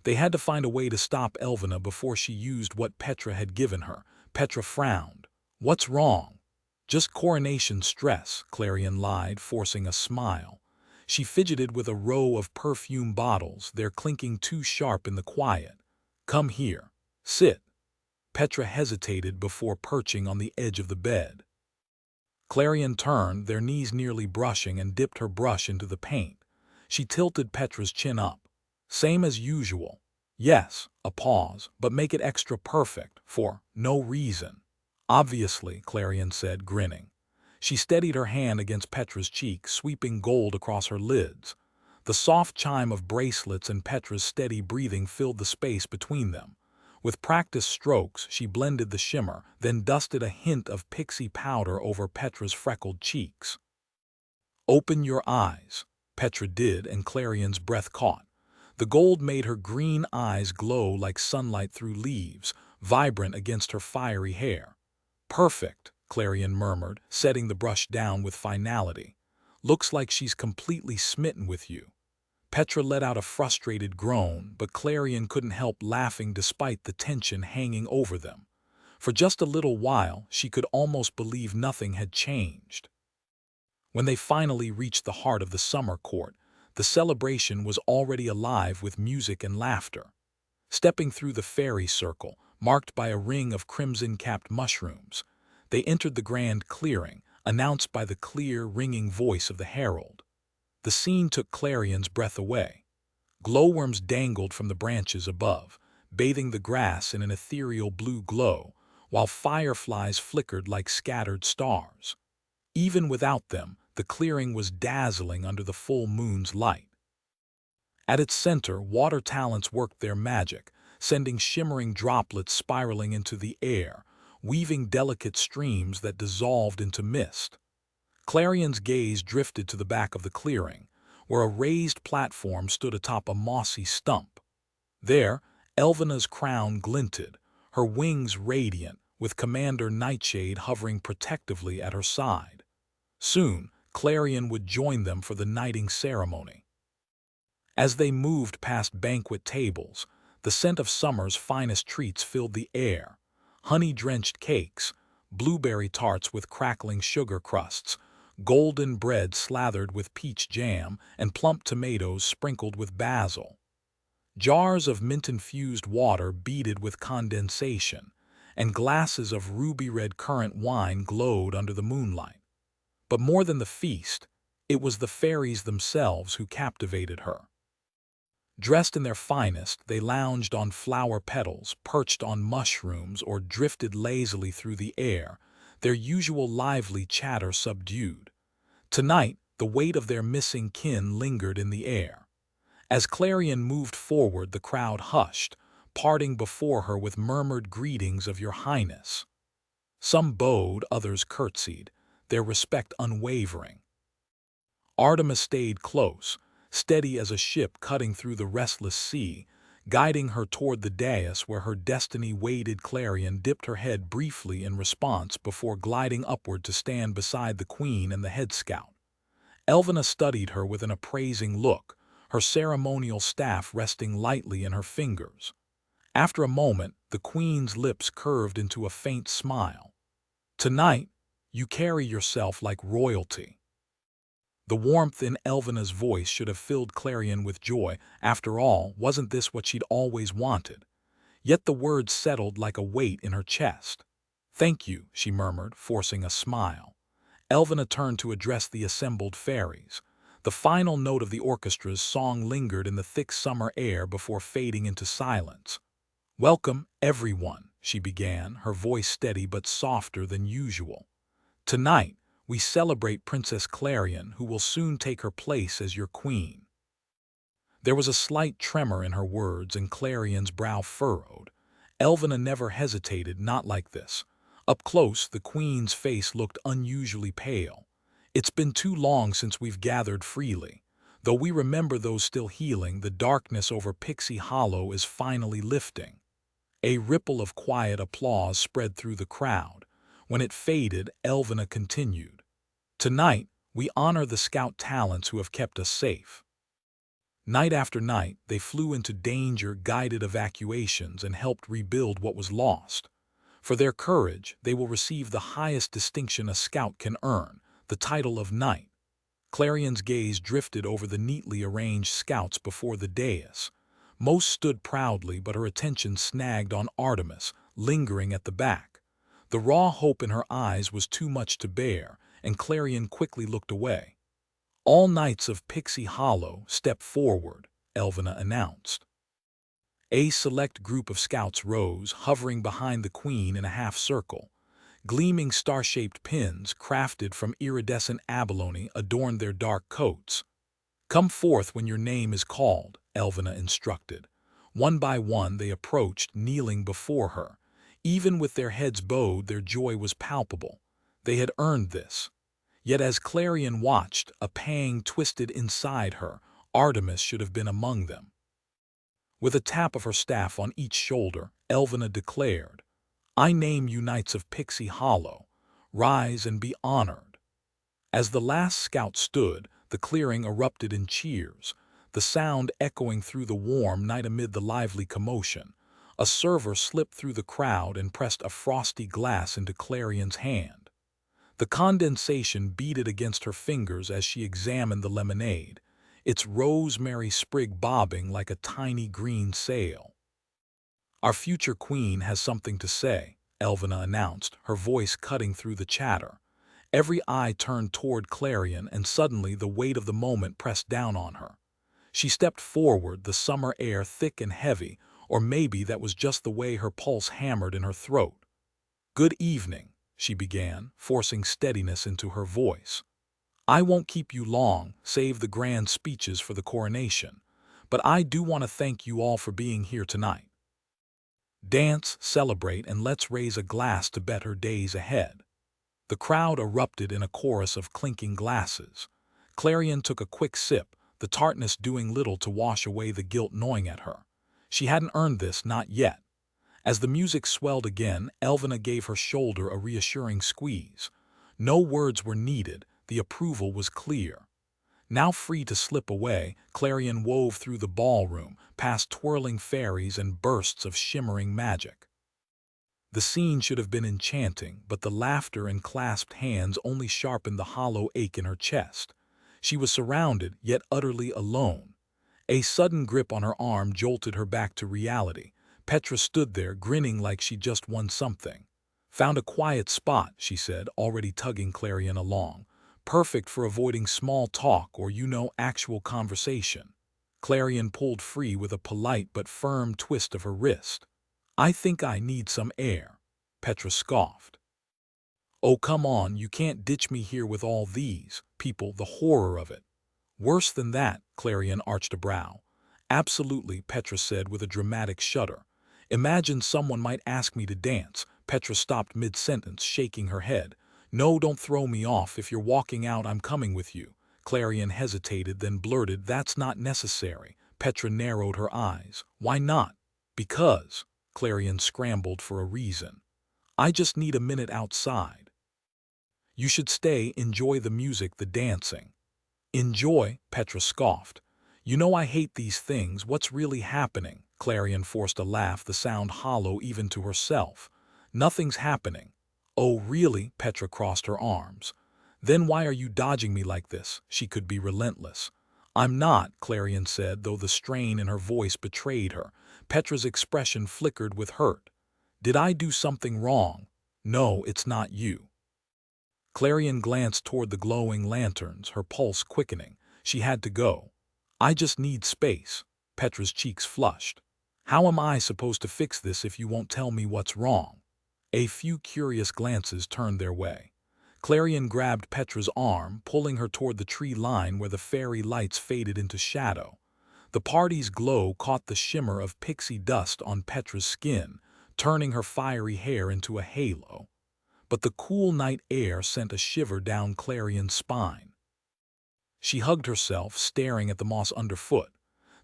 They had to find a way to stop Elvina before she used what Petra had given her. Petra frowned. "What's wrong?" "Just coronation stress," Clarion lied, forcing a smile. She fidgeted with a row of perfume bottles, their clinking too sharp in the quiet. "Come here. Sit." Petra hesitated before perching on the edge of the bed. Clarion turned, their knees nearly brushing, and dipped her brush into the paint. She tilted Petra's chin up. Same as usual. Yes, a pause, but make it extra perfect, for no reason. Obviously, Clarion said, grinning. She steadied her hand against Petra's cheek, sweeping gold across her lids. The soft chime of bracelets and Petra's steady breathing filled the space between them. With practiced strokes, she blended the shimmer, then dusted a hint of pixie powder over Petra's freckled cheeks. "Open your eyes." Petra did, and Clarion's breath caught. The gold made her green eyes glow like sunlight through leaves, vibrant against her fiery hair. "Perfect," Clarion murmured, setting the brush down with finality. "Looks like she's completely smitten with you." Petra let out a frustrated groan, but Clarion couldn't help laughing despite the tension hanging over them. For just a little while, she could almost believe nothing had changed. When they finally reached the heart of the summer court, the celebration was already alive with music and laughter. Stepping through the fairy circle, marked by a ring of crimson-capped mushrooms, they entered the grand clearing, announced by the clear, ringing voice of the herald. The scene took Clarion's breath away. Glowworms dangled from the branches above, bathing the grass in an ethereal blue glow, while fireflies flickered like scattered stars. Even without them, the clearing was dazzling under the full moon's light. At its center, water talents worked their magic, sending shimmering droplets spiraling into the air, weaving delicate streams that dissolved into mist. Clarion's gaze drifted to the back of the clearing, where a raised platform stood atop a mossy stump. There, Elvena's crown glinted, her wings radiant, with Commander Nightshade hovering protectively at her side. Soon, Clarion would join them for the knighting ceremony. As they moved past banquet tables, the scent of summer's finest treats filled the air. Honey-drenched cakes, blueberry tarts with crackling sugar crusts, golden bread slathered with peach jam, and plump tomatoes sprinkled with basil. Jars of mint-infused water beaded with condensation, and glasses of ruby-red currant wine glowed under the moonlight. But more than the feast, it was the fairies themselves who captivated her. Dressed in their finest, they lounged on flower petals, perched on mushrooms, or drifted lazily through the air, their usual lively chatter subdued. Tonight, the weight of their missing kin lingered in the air. As Clarion moved forward, the crowd hushed, parting before her with murmured greetings of Your Highness. Some bowed, others curtsied, their respect unwavering. Artemis stayed close, steady as a ship cutting through the restless sea, guiding her toward the dais where her destiny waited. Clarion dipped her head briefly in response before gliding upward to stand beside the queen and the head scout. Elvena studied her with an appraising look, her ceremonial staff resting lightly in her fingers. After a moment, the queen's lips curved into a faint smile. "Tonight, you carry yourself like royalty." The warmth in Elvena's voice should have filled Clarion with joy. After all, wasn't this what she'd always wanted? Yet the words settled like a weight in her chest. "Thank you," she murmured, forcing a smile. Elvena turned to address the assembled fairies. The final note of the orchestra's song lingered in the thick summer air before fading into silence. "Welcome, everyone," she began, her voice steady but softer than usual. "Tonight, we celebrate Princess Clarion, who will soon take her place as your queen." There was a slight tremor in her words, and Clarion's brow furrowed. Elvena never hesitated, not like this. Up close, the queen's face looked unusually pale. "It's been too long since we've gathered freely. Though we remember those still healing, the darkness over Pixie Hollow is finally lifting." A ripple of quiet applause spread through the crowd. When it faded, Elvena continued, "Tonight, we honor the scout talents who have kept us safe." Night after night, they flew into danger, guided evacuations, and helped rebuild what was lost. For their courage, they will receive the highest distinction a scout can earn, the title of knight. Clarion's gaze drifted over the neatly arranged scouts before the dais. Most stood proudly, but her attention snagged on Artemis, lingering at the back. The raw hope in her eyes was too much to bear, and Clarion quickly looked away. "All Knights of Pixie Hollow, step forward," Elvina announced. A select group of scouts rose, hovering behind the queen in a half-circle. Gleaming star-shaped pins, crafted from iridescent abalone, adorned their dark coats. "Come forth when your name is called," Elvina instructed. One by one they approached, kneeling before her. Even with their heads bowed, their joy was palpable. They had earned this. Yet as Clarion watched, a pang twisted inside her. Artemis should have been among them. With a tap of her staff on each shoulder, Elvina declared, "I name you Knights of Pixie Hollow. Rise and be honored." As the last scout stood, the clearing erupted in cheers, the sound echoing through the warm night amid the lively commotion. A server slipped through the crowd and pressed a frosty glass into Clarion's hand. The condensation beaded against her fingers as she examined the lemonade, its rosemary sprig bobbing like a tiny green sail. "Our future queen has something to say," Elvina announced, her voice cutting through the chatter. Every eye turned toward Clarion, and suddenly the weight of the moment pressed down on her. She stepped forward, the summer air thick and heavy, or maybe that was just the way her pulse hammered in her throat. "Good evening," she began, forcing steadiness into her voice. "I won't keep you long, save the grand speeches for the coronation, but I do want to thank you all for being here tonight. Dance, celebrate, and let's raise a glass to better days ahead." The crowd erupted in a chorus of clinking glasses. Clarion took a quick sip, the tartness doing little to wash away the guilt gnawing at her. She hadn't earned this, not yet. As the music swelled again, Elvina gave her shoulder a reassuring squeeze. No words were needed, the approval was clear. Now free to slip away, Clarion wove through the ballroom, past twirling fairies and bursts of shimmering magic. The scene should have been enchanting, but the laughter and clasped hands only sharpened the hollow ache in her chest. She was surrounded, yet utterly alone. A sudden grip on her arm jolted her back to reality. Petra stood there, grinning like she'd just won something. "Found a quiet spot," she said, already tugging Clarion along. "Perfect for avoiding small talk or, actual conversation." Clarion pulled free with a polite but firm twist of her wrist. "I think I need some air," Petra scoffed. "Oh, come on, you can't ditch me here with all these people, the horror of it." "Worse than that," Clarion arched a brow. "Absolutely," Petra said with a dramatic shudder. "Imagine someone might ask me to dance." Petra stopped mid-sentence, shaking her head. "No, don't throw me off. If you're walking out, I'm coming with you." Clarion hesitated, then blurted, "That's not necessary." Petra narrowed her eyes. "Why not?" "Because." Clarion scrambled for a reason. "I just need a minute outside." "You should stay, enjoy the music, the dancing." "Enjoy?" Petra scoffed. "You know I hate these things. What's really happening?" Clarion forced a laugh, the sound hollow even to herself. "Nothing's happening." "Oh, really?" Petra crossed her arms. "Then why are you dodging me like this?" She could be relentless. "I'm not," Clarion said, though the strain in her voice betrayed her. Petra's expression flickered with hurt. "Did I do something wrong?" "No, it's not you." Clarion glanced toward the glowing lanterns, her pulse quickening. She had to go. "I just need space." Petra's cheeks flushed. "How am I supposed to fix this if you won't tell me what's wrong?" A few curious glances turned their way. Clarion grabbed Petra's arm, pulling her toward the tree line where the fairy lights faded into shadow. The party's glow caught the shimmer of pixie dust on Petra's skin, turning her fiery hair into a halo. But the cool night air sent a shiver down Clarion's spine. She hugged herself, staring at the moss underfoot.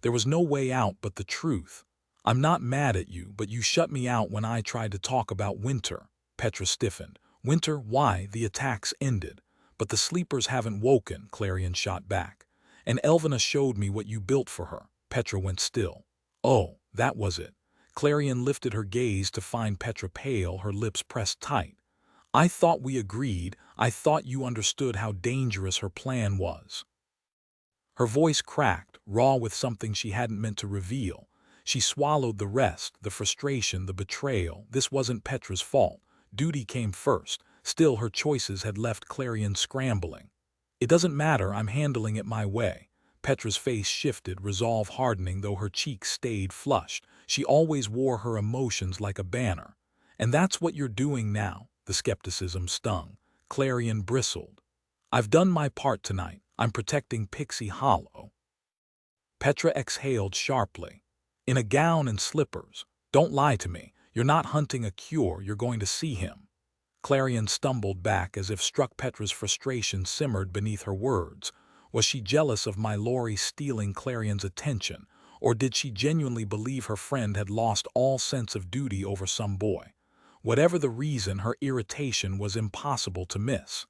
There was no way out but the truth. "I'm not mad at you, but you shut me out when I tried to talk about winter." Petra stiffened. "Winter? Why, the attacks ended." "But the sleepers haven't woken," Clarion shot back. "And Elvina showed me what you built for her." Petra went still. "Oh, that was it." Clarion lifted her gaze to find Petra pale, her lips pressed tight. "I thought we agreed. I thought you understood how dangerous her plan was." Her voice cracked, raw with something she hadn't meant to reveal. She swallowed the rest, the frustration, the betrayal. This wasn't Petra's fault. Duty came first. Still, her choices had left Clarion scrambling. "It doesn't matter, I'm handling it my way." Petra's face shifted, resolve hardening, though her cheeks stayed flushed. She always wore her emotions like a banner. "And that's what you're doing now?" The skepticism stung. Clarion bristled. "I've done my part tonight. I'm protecting Pixie Hollow." Petra exhaled sharply. "In a gown and slippers. Don't lie to me. You're not hunting a cure, you're going to see him." Clarion stumbled back as if struck. Petra's frustration simmered beneath her words. Was she jealous of my Lori stealing Clarion's attention, or did she genuinely believe her friend had lost all sense of duty over some boy? Whatever the reason, her irritation was impossible to miss.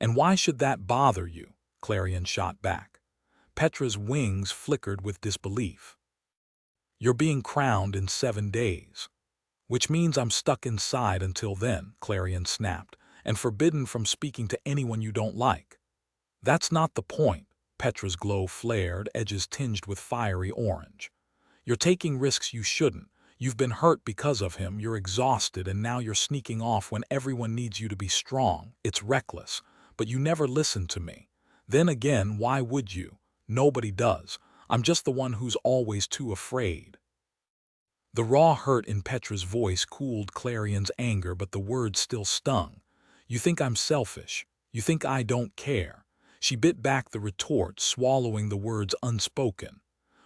"And why should that bother you?" Clarion shot back. Petra's wings flickered with disbelief. "You're being crowned in 7 days." "Which means I'm stuck inside until then," Clarion snapped, "and forbidden from speaking to anyone you don't like." "That's not the point." Petra's glow flared, edges tinged with fiery orange. "You're taking risks you shouldn't. You've been hurt because of him, you're exhausted, and now you're sneaking off when everyone needs you to be strong. It's reckless. But you never listened to me. Then again, why would you? Nobody does. I'm just the one who's always too afraid." The raw hurt in Petra's voice cooled Clarion's anger, but the words still stung. "You think I'm selfish. You think I don't care." She bit back the retort, swallowing the words unspoken.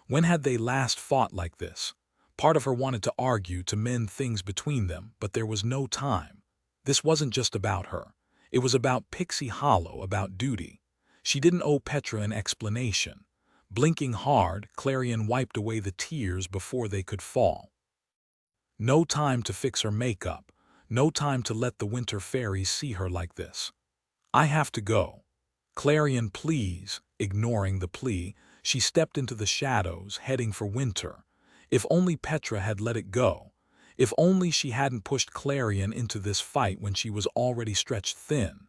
When had they last fought like this? Part of her wanted to argue, to mend things between them, but there was no time. This wasn't just about her. It was about Pixie Hollow, about duty. She didn't owe Petra an explanation. Blinking hard, Clarion wiped away the tears before they could fall. No time to fix her makeup. No time to let the winter fairies see her like this. "I have to go." "Clarion, please." Ignoring the plea, she stepped into the shadows, heading for winter. If only Petra had let it go. If only she hadn't pushed Clarion into this fight when she was already stretched thin.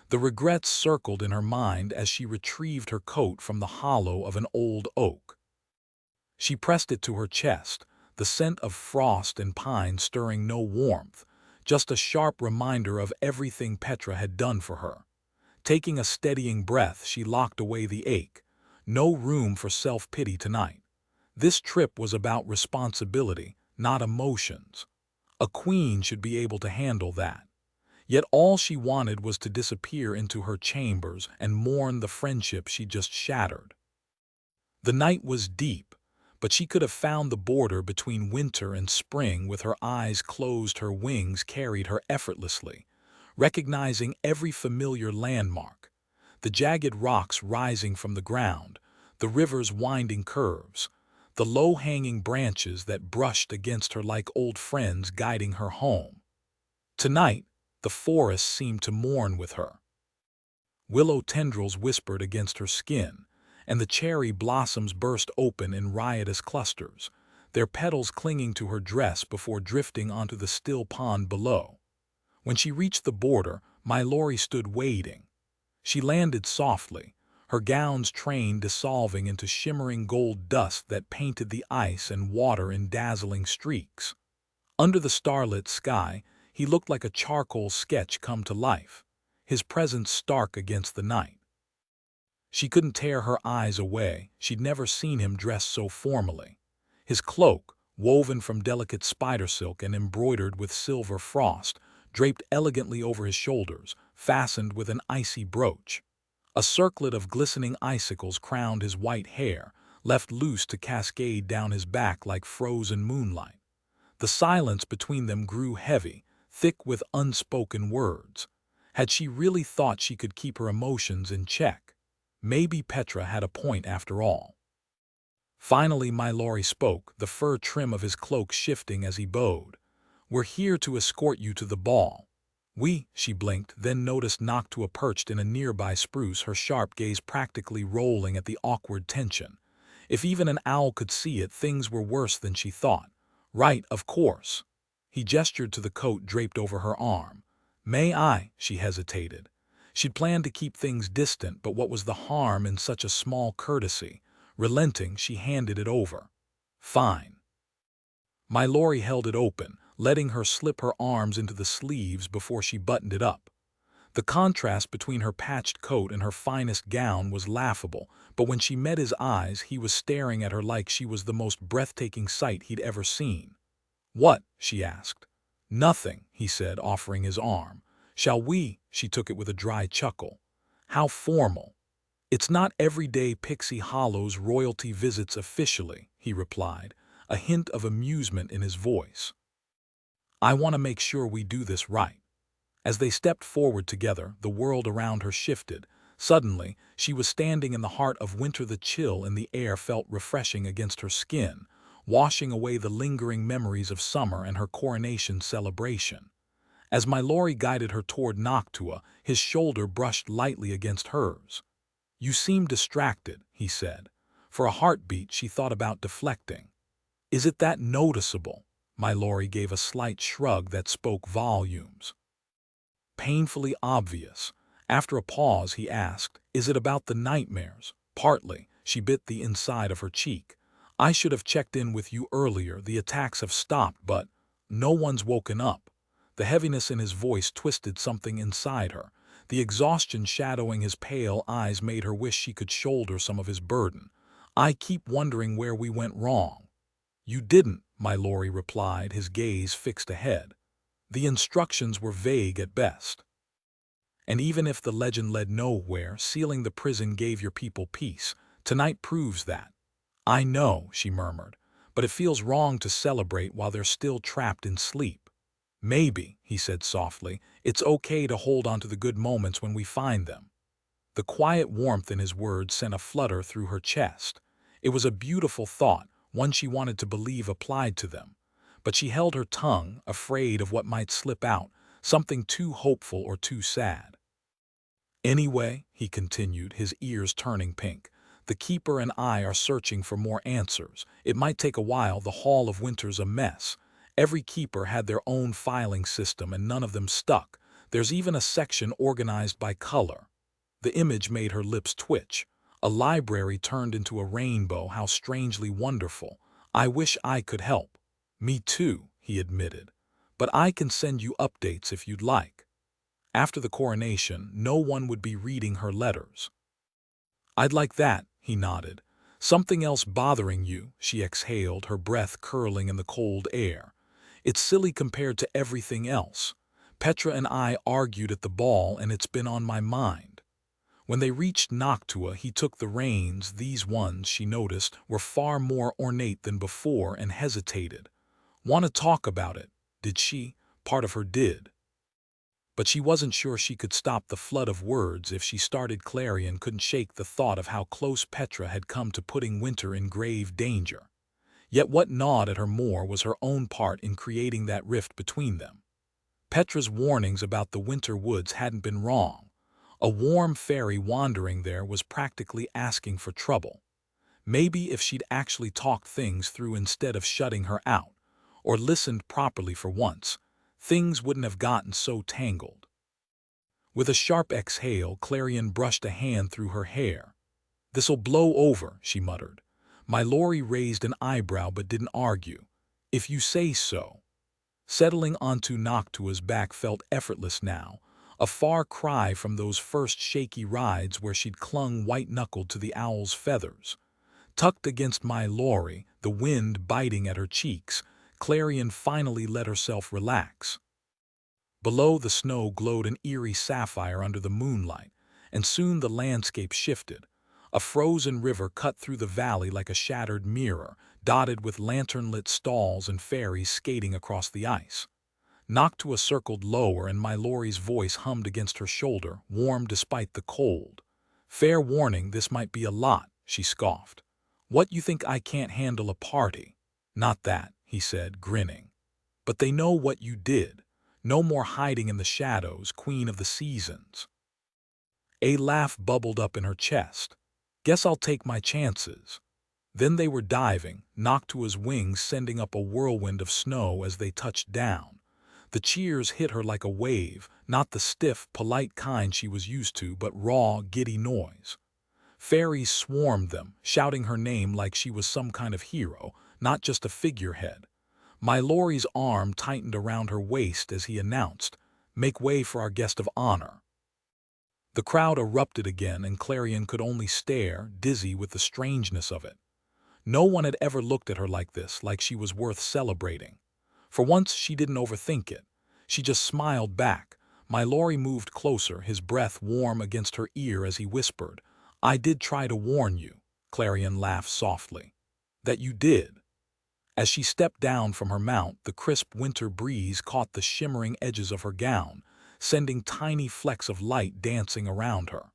The regrets circled in her mind as she retrieved her coat from the hollow of an old oak. She pressed it to her chest, the scent of frost and pine stirring no warmth, just a sharp reminder of everything Petra had done for her. Taking a steadying breath, she locked away the ache. No room for self-pity tonight. This trip was about responsibility, not emotions. A queen should be able to handle that. Yet all she wanted was to disappear into her chambers and mourn the friendship she just shattered. The night was deep, but she could have found the border between winter and spring with her eyes closed. Her wings carried her effortlessly, recognizing every familiar landmark. The jagged rocks rising from the ground, the river's winding curves, the low-hanging branches that brushed against her like old friends guiding her home. Tonight, the forest seemed to mourn with her. Willow tendrils whispered against her skin, and the cherry blossoms burst open in riotous clusters, their petals clinging to her dress before drifting onto the still pond below. When she reached the border, my Lori stood waiting. She landed softly, her gown's train dissolving into shimmering gold dust that painted the ice and water in dazzling streaks. Under the starlit sky, he looked like a charcoal sketch come to life, his presence stark against the night. She couldn't tear her eyes away. She'd never seen him dressed so formally. His cloak, woven from delicate spider silk and embroidered with silver frost, draped elegantly over his shoulders, fastened with an icy brooch. A circlet of glistening icicles crowned his white hair, left loose to cascade down his back like frozen moonlight. The silence between them grew heavy, thick with unspoken words. Had she really thought she could keep her emotions in check? Maybe Petra had a point after all. Finally, my Lori spoke, the fur trim of his cloak shifting as he bowed. "We're here to escort you to the ball." She blinked, then noticed Noctua perched in a nearby spruce, her sharp gaze practically rolling at the awkward tension. If even an owl could see it, things were worse than she thought. "Right, of course." He gestured to the coat draped over her arm. "May I?" She hesitated. She'd planned to keep things distant, but what was the harm in such a small courtesy? Relenting, she handed it over. "Fine." My Lori held it open, letting her slip her arms into the sleeves before she buttoned it up. The contrast between her patched coat and her finest gown was laughable, but when she met his eyes, he was staring at her like she was the most breathtaking sight he'd ever seen. "What?" she asked. "Nothing," he said, offering his arm. "Shall we?" She took it with a dry chuckle. "How formal." "It's not every day Pixie Hollow's royalty visits officially," he replied, a hint of amusement in his voice. "I want to make sure we do this right." As they stepped forward together, the world around her shifted. Suddenly, she was standing in the heart of winter. The chill in the air felt refreshing against her skin, washing away the lingering memories of summer and her coronation celebration. As Mallory guided her toward Noctua, his shoulder brushed lightly against hers. "You seem distracted," he said. For a heartbeat, she thought about deflecting. "Is it that noticeable?" Mallory gave a slight shrug that spoke volumes. "Painfully obvious." After a pause, he asked, "Is it about the nightmares?" "Partly." She bit the inside of her cheek. "I should have checked in with you earlier. The attacks have stopped, but no one's woken up." The heaviness in his voice twisted something inside her. The exhaustion shadowing his pale eyes made her wish she could shoulder some of his burden. "I keep wondering where we went wrong." "You didn't," Mallory replied, his gaze fixed ahead. "The instructions were vague at best. And even if the legend led nowhere, sealing the prison gave your people peace. Tonight proves that." "I know," she murmured, "but it feels wrong to celebrate while they're still trapped in sleep." "Maybe," he said softly, "it's okay to hold on to the good moments when we find them." The quiet warmth in his words sent a flutter through her chest. It was a beautiful thought, one she wanted to believe applied to them. But she held her tongue, afraid of what might slip out, something too hopeful or too sad. "Anyway," he continued, his ears turning pink, "the Keeper and I are searching for more answers. It might take a while. The Hall of Winter's a mess. Every Keeper had their own filing system and none of them stuck. There's even a section organized by color." The image made her lips twitch. A library turned into a rainbow, how strangely wonderful. "I wish I could help." "Me too," he admitted. "But I can send you updates if you'd like." After the coronation, no one would be reading her letters. "I'd like that," he nodded. "Something else bothering you?" She exhaled, her breath curling in the cold air. "It's silly compared to everything else. Petra and I argued at the ball and it's been on my mind." When they reached Noctua, he took the reins. These ones, she noticed, were far more ornate than before and hesitated. "Want to talk about it?" Did she? Part of her did. But she wasn't sure she could stop the flood of words if she started. Clarion couldn't shake the thought of how close Petra had come to putting Winter in grave danger. Yet what gnawed at her more was her own part in creating that rift between them. Petra's warnings about the winter woods hadn't been wrong. A warm fairy wandering there was practically asking for trouble. Maybe if she'd actually talked things through instead of shutting her out, or listened properly for once, things wouldn't have gotten so tangled. With a sharp exhale, Clarion brushed a hand through her hair. "This'll blow over," she muttered. Mallory raised an eyebrow but didn't argue. "If you say so." Settling onto Noctua's back felt effortless now, a far cry from those first shaky rides where she'd clung white-knuckled to the owl's feathers. Tucked against Mallory, the wind biting at her cheeks, Clarion finally let herself relax. Below, the snow glowed an eerie sapphire under the moonlight, and soon the landscape shifted. A frozen river cut through the valley like a shattered mirror, dotted with lantern-lit stalls and fairies skating across the ice. Noctua circled lower and Mallory's voice hummed against her shoulder, warm despite the cold. "Fair warning, this might be a lot," she scoffed. "What, you think I can't handle a party?" "Not that," he said, grinning. "But they know what you did. No more hiding in the shadows, Queen of the Seasons." A laugh bubbled up in her chest. "Guess I'll take my chances." Then they were diving, Noctua's wings sending up a whirlwind of snow as they touched down. The cheers hit her like a wave, not the stiff, polite kind she was used to, but raw, giddy noise. Fairies swarmed them, shouting her name like she was some kind of hero, not just a figurehead. Mallory's arm tightened around her waist as he announced, "Make way for our guest of honor." The crowd erupted again, and Clarion could only stare, dizzy with the strangeness of it. No one had ever looked at her like this, like she was worth celebrating. For once, she didn't overthink it. She just smiled back. My Laurie moved closer, his breath warm against her ear as he whispered, "I did try to warn you." Clarion laughed softly. "That you did." As she stepped down from her mount, the crisp winter breeze caught the shimmering edges of her gown, sending tiny flecks of light dancing around her.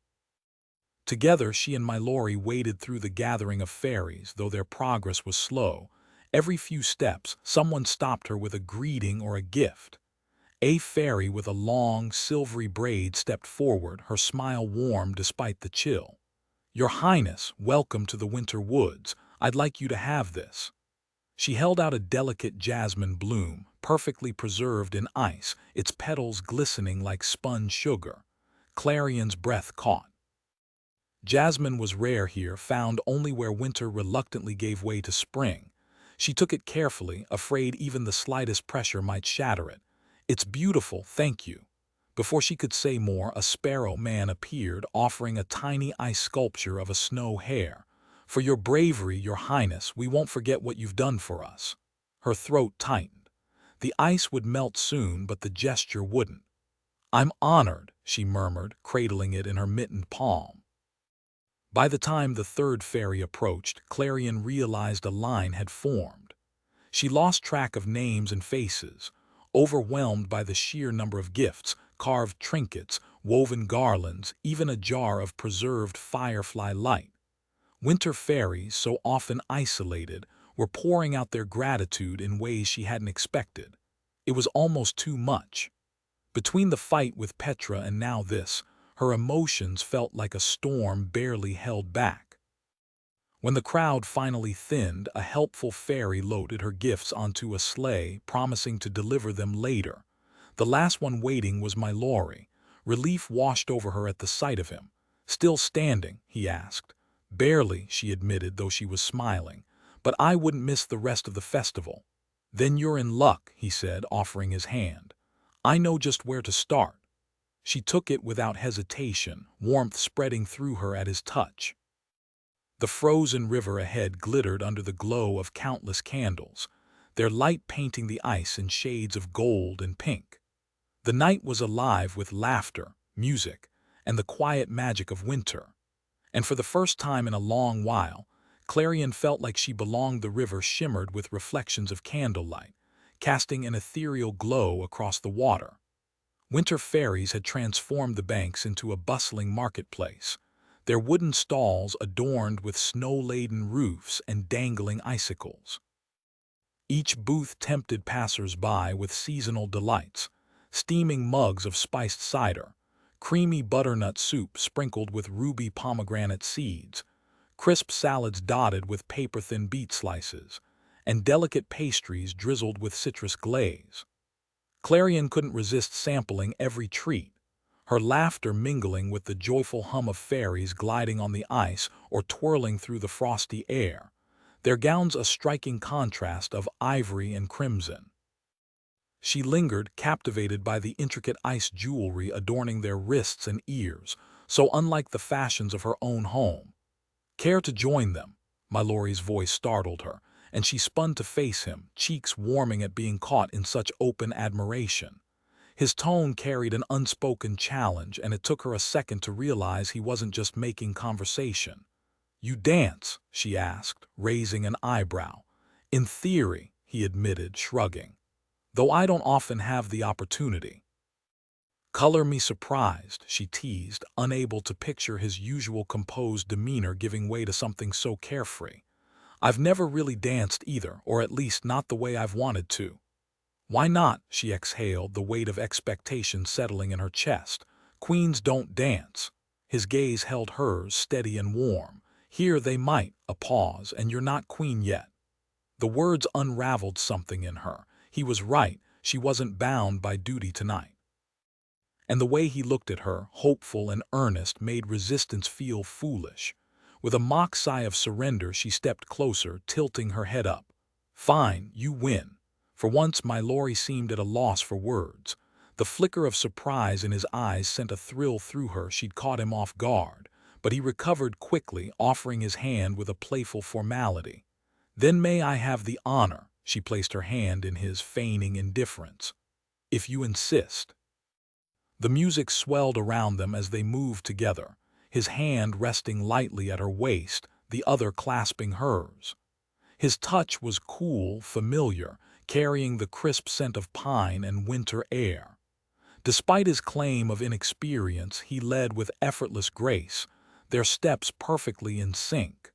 Together, she and my Laurie waded through the gathering of fairies, though their progress was slow. Every few steps, someone stopped her with a greeting or a gift. A fairy with a long, silvery braid stepped forward, her smile warm despite the chill. "Your Highness, welcome to the winter woods. I'd like you to have this." She held out a delicate jasmine bloom, perfectly preserved in ice, its petals glistening like spun sugar. Clarion's breath caught. Jasmine was rare here, found only where winter reluctantly gave way to spring. She took it carefully, afraid even the slightest pressure might shatter it. "It's beautiful, thank you." Before she could say more, a sparrow man appeared, offering a tiny ice sculpture of a snow hare. "For your bravery, Your Highness, we won't forget what you've done for us." Her throat tightened. The ice would melt soon, but the gesture wouldn't. "I'm honored," she murmured, cradling it in her mittened palm. By the time the third fairy approached, Clarion realized a line had formed. She lost track of names and faces, overwhelmed by the sheer number of gifts, carved trinkets, woven garlands, even a jar of preserved firefly light. Winter fairies, so often isolated, were pouring out their gratitude in ways she hadn't expected. It was almost too much. Between the fight with Petra and now this, her emotions felt like a storm barely held back. When the crowd finally thinned, a helpful fairy loaded her gifts onto a sleigh, promising to deliver them later. The last one waiting was my Laurie. Relief washed over her at the sight of him. "Still standing?" he asked. "Barely," she admitted, though she was smiling. "But I wouldn't miss the rest of the festival." "Then you're in luck," he said, offering his hand. "I know just where to start." She took it without hesitation, warmth spreading through her at his touch. The frozen river ahead glittered under the glow of countless candles, their light painting the ice in shades of gold and pink. The night was alive with laughter, music, and the quiet magic of winter. And for the first time in a long while, Clarion felt like she belonged. The river shimmered with reflections of candlelight, casting an ethereal glow across the water. Winter fairies had transformed the banks into a bustling marketplace, their wooden stalls adorned with snow-laden roofs and dangling icicles. Each booth tempted passers-by with seasonal delights, steaming mugs of spiced cider, creamy butternut soup sprinkled with ruby pomegranate seeds, crisp salads dotted with paper-thin beet slices, and delicate pastries drizzled with citrus glaze. Clarion couldn't resist sampling every treat, her laughter mingling with the joyful hum of fairies gliding on the ice or twirling through the frosty air, their gowns a striking contrast of ivory and crimson. She lingered, captivated by the intricate ice jewelry adorning their wrists and ears, so unlike the fashions of her own home. "Care to join them?" My Laurie's voice startled her, and she spun to face him, cheeks warming at being caught in such open admiration. His tone carried an unspoken challenge, and it took her a second to realize he wasn't just making conversation. "You dance?" she asked, raising an eyebrow. "In theory," he admitted, shrugging. "Though I don't often have the opportunity." "Color me surprised," she teased, unable to picture his usual composed demeanor giving way to something so carefree. "I've never really danced either, or at least not the way I've wanted to." "Why not?" she exhaled, the weight of expectation settling in her chest. "Queens don't dance." His gaze held hers, steady and warm. "Here they might." A pause. "And you're not queen yet." The words unraveled something in her. He was right, she wasn't bound by duty tonight. And the way he looked at her, hopeful and earnest, made resistance feel foolish. With a mock sigh of surrender, she stepped closer, tilting her head up. "Fine, you win." For once, my Laurie seemed at a loss for words. The flicker of surprise in his eyes sent a thrill through her. She'd caught him off guard, but he recovered quickly, offering his hand with a playful formality. "Then may I have the honor?" She placed her hand in his, feigning indifference. "If you insist." The music swelled around them as they moved together, his hand resting lightly at her waist, the other clasping hers. His touch was cool, familiar, carrying the crisp scent of pine and winter air. Despite his claim of inexperience, he led with effortless grace, their steps perfectly in sync.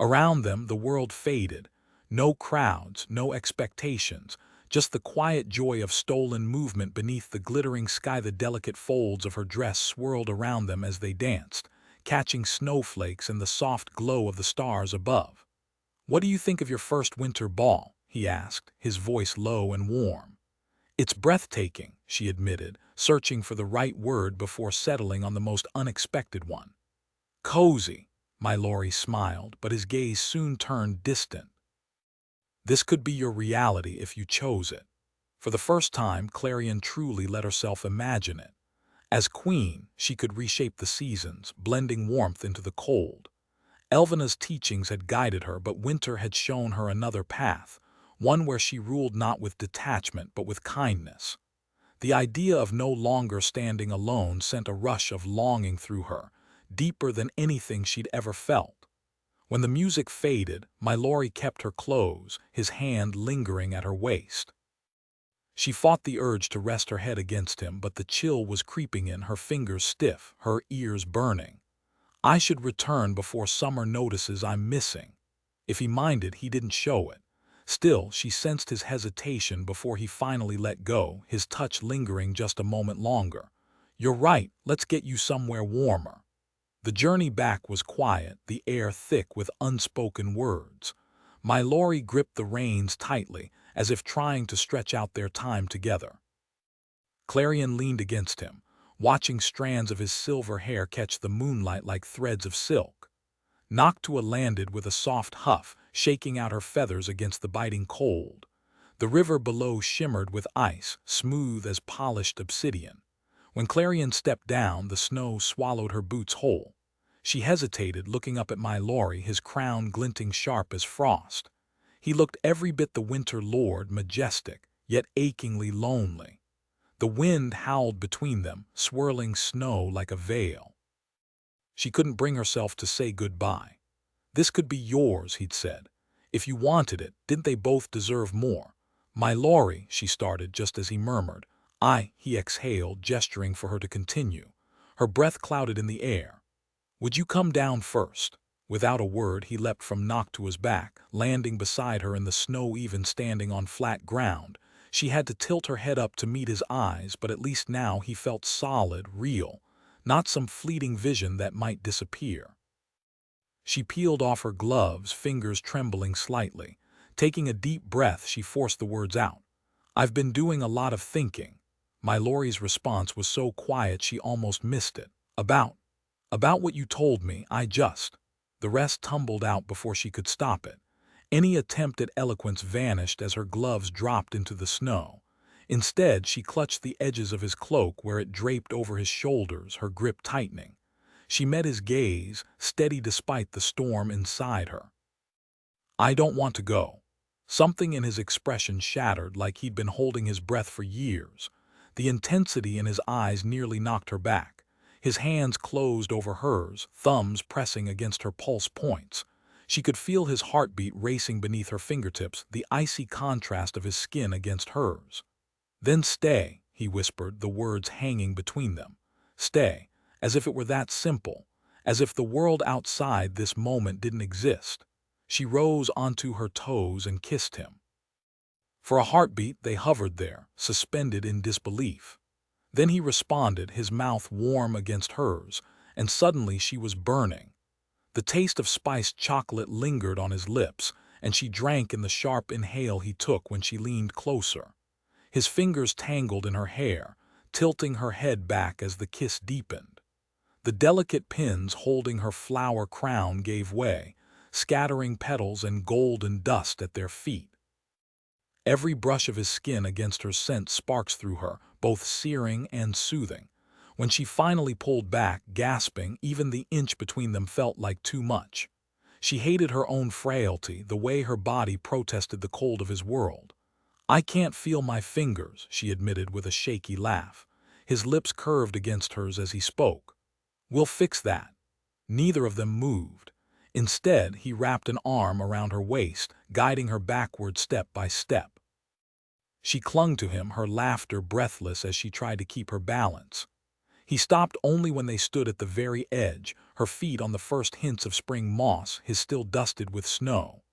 Around them, the world faded. No crowds, no expectations, just the quiet joy of stolen movement beneath the glittering sky. The delicate folds of her dress swirled around them as they danced, catching snowflakes in the soft glow of the stars above. "What do you think of your first winter ball?" he asked, his voice low and warm. "It's breathtaking," she admitted, searching for the right word before settling on the most unexpected one. "Cozy," Mallory smiled, but his gaze soon turned distant. "This could be your reality if you chose it." For the first time, Clarion truly let herself imagine it. As queen, she could reshape the seasons, blending warmth into the cold. Elvena's teachings had guided her, but winter had shown her another path, one where she ruled not with detachment but with kindness. The idea of no longer standing alone sent a rush of longing through her, deeper than anything she'd ever felt. When the music faded, Mallory kept her close, his hand lingering at her waist. She fought the urge to rest her head against him, but the chill was creeping in, her fingers stiff, her ears burning. "I should return before summer notices I'm missing." If he minded, he didn't show it. Still, she sensed his hesitation before he finally let go, his touch lingering just a moment longer. "You're right, let's get you somewhere warmer." The journey back was quiet, the air thick with unspoken words. Mallory gripped the reins tightly, as if trying to stretch out their time together. Clarion leaned against him, watching strands of his silver hair catch the moonlight like threads of silk. Noctua landed with a soft huff, shaking out her feathers against the biting cold. The river below shimmered with ice, smooth as polished obsidian. When Clarion stepped down, the snow swallowed her boots whole. She hesitated, looking up at Mallory, his crown glinting sharp as frost. He looked every bit the winter lord, majestic, yet achingly lonely. The wind howled between them, swirling snow like a veil. She couldn't bring herself to say goodbye. "This could be yours," he'd said. "If you wanted it, didn't they both deserve more?" "Mallory," she started just as he murmured. He exhaled, gesturing for her to continue. Her breath clouded in the air. "Would you come down first?" Without a word, he leapt from Noctua's back, landing beside her in the snow. Even standing on flat ground, she had to tilt her head up to meet his eyes, but at least now he felt solid, real, not some fleeting vision that might disappear. She peeled off her gloves, fingers trembling slightly. Taking a deep breath, she forced the words out. "I've been doing a lot of thinking." Mallory's response was so quiet she almost missed it. About what you told me, The rest tumbled out before she could stop it. Any attempt at eloquence vanished as her gloves dropped into the snow. Instead, she clutched the edges of his cloak where it draped over his shoulders, her grip tightening. She met his gaze, steady despite the storm inside her. "I don't want to go." Something in his expression shattered, like he'd been holding his breath for years. The intensity in his eyes nearly knocked her back. His hands closed over hers, thumbs pressing against her pulse points. She could feel his heartbeat racing beneath her fingertips, the icy contrast of his skin against hers. "Then stay," he whispered, the words hanging between them. Stay, as if it were that simple, as if the world outside this moment didn't exist. She rose onto her toes and kissed him. For a heartbeat, they hovered there, suspended in disbelief. Then he responded, his mouth warm against hers, and suddenly she was burning. The taste of spiced chocolate lingered on his lips, and she drank in the sharp inhale he took when she leaned closer. His fingers tangled in her hair, tilting her head back as the kiss deepened. The delicate pins holding her flower crown gave way, scattering petals and golden dust at their feet. Every brush of his skin against her sent sparks through her, both searing and soothing. When she finally pulled back, gasping, even the inch between them felt like too much. She hated her own frailty, the way her body protested the cold of his world. "I can't feel my fingers," she admitted with a shaky laugh. His lips curved against hers as he spoke. "We'll fix that." Neither of them moved. Instead, he wrapped an arm around her waist, guiding her backward step by step. She clung to him, her laughter breathless as she tried to keep her balance. He stopped only when they stood at the very edge, her feet on the first hints of spring moss, his still dusted with snow.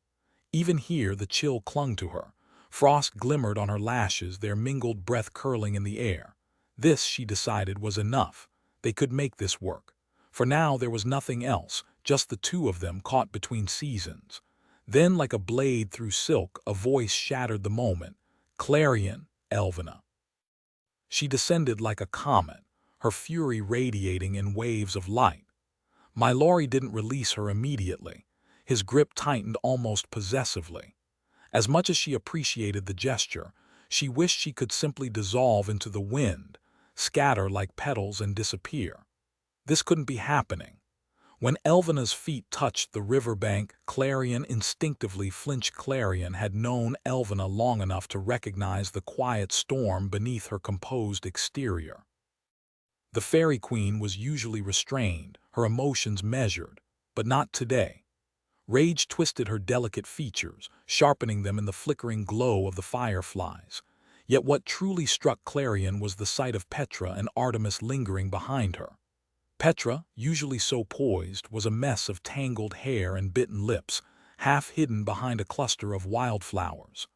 Even here the chill clung to her. Frost glimmered on her lashes, their mingled breath curling in the air. This, she decided, was enough. They could make this work. For now there was nothing else, just the two of them caught between seasons. Then, like a blade through silk, a voice shattered the moment. "Clarion, Elvina." She descended like a comet, her fury radiating in waves of light. Mallory didn't release her immediately. His grip tightened almost possessively. As much as she appreciated the gesture, she wished she could simply dissolve into the wind, scatter like petals and disappear. This couldn't be happening. When Elvina's feet touched the riverbank, Clarion instinctively flinched. Clarion had known Elvina long enough to recognize the quiet storm beneath her composed exterior. The Fairy Queen was usually restrained, her emotions measured, but not today. Rage twisted her delicate features, sharpening them in the flickering glow of the fireflies. Yet what truly struck Clarion was the sight of Petra and Artemis lingering behind her. Petra, usually so poised, was a mess of tangled hair and bitten lips, half hidden behind a cluster of wildflowers.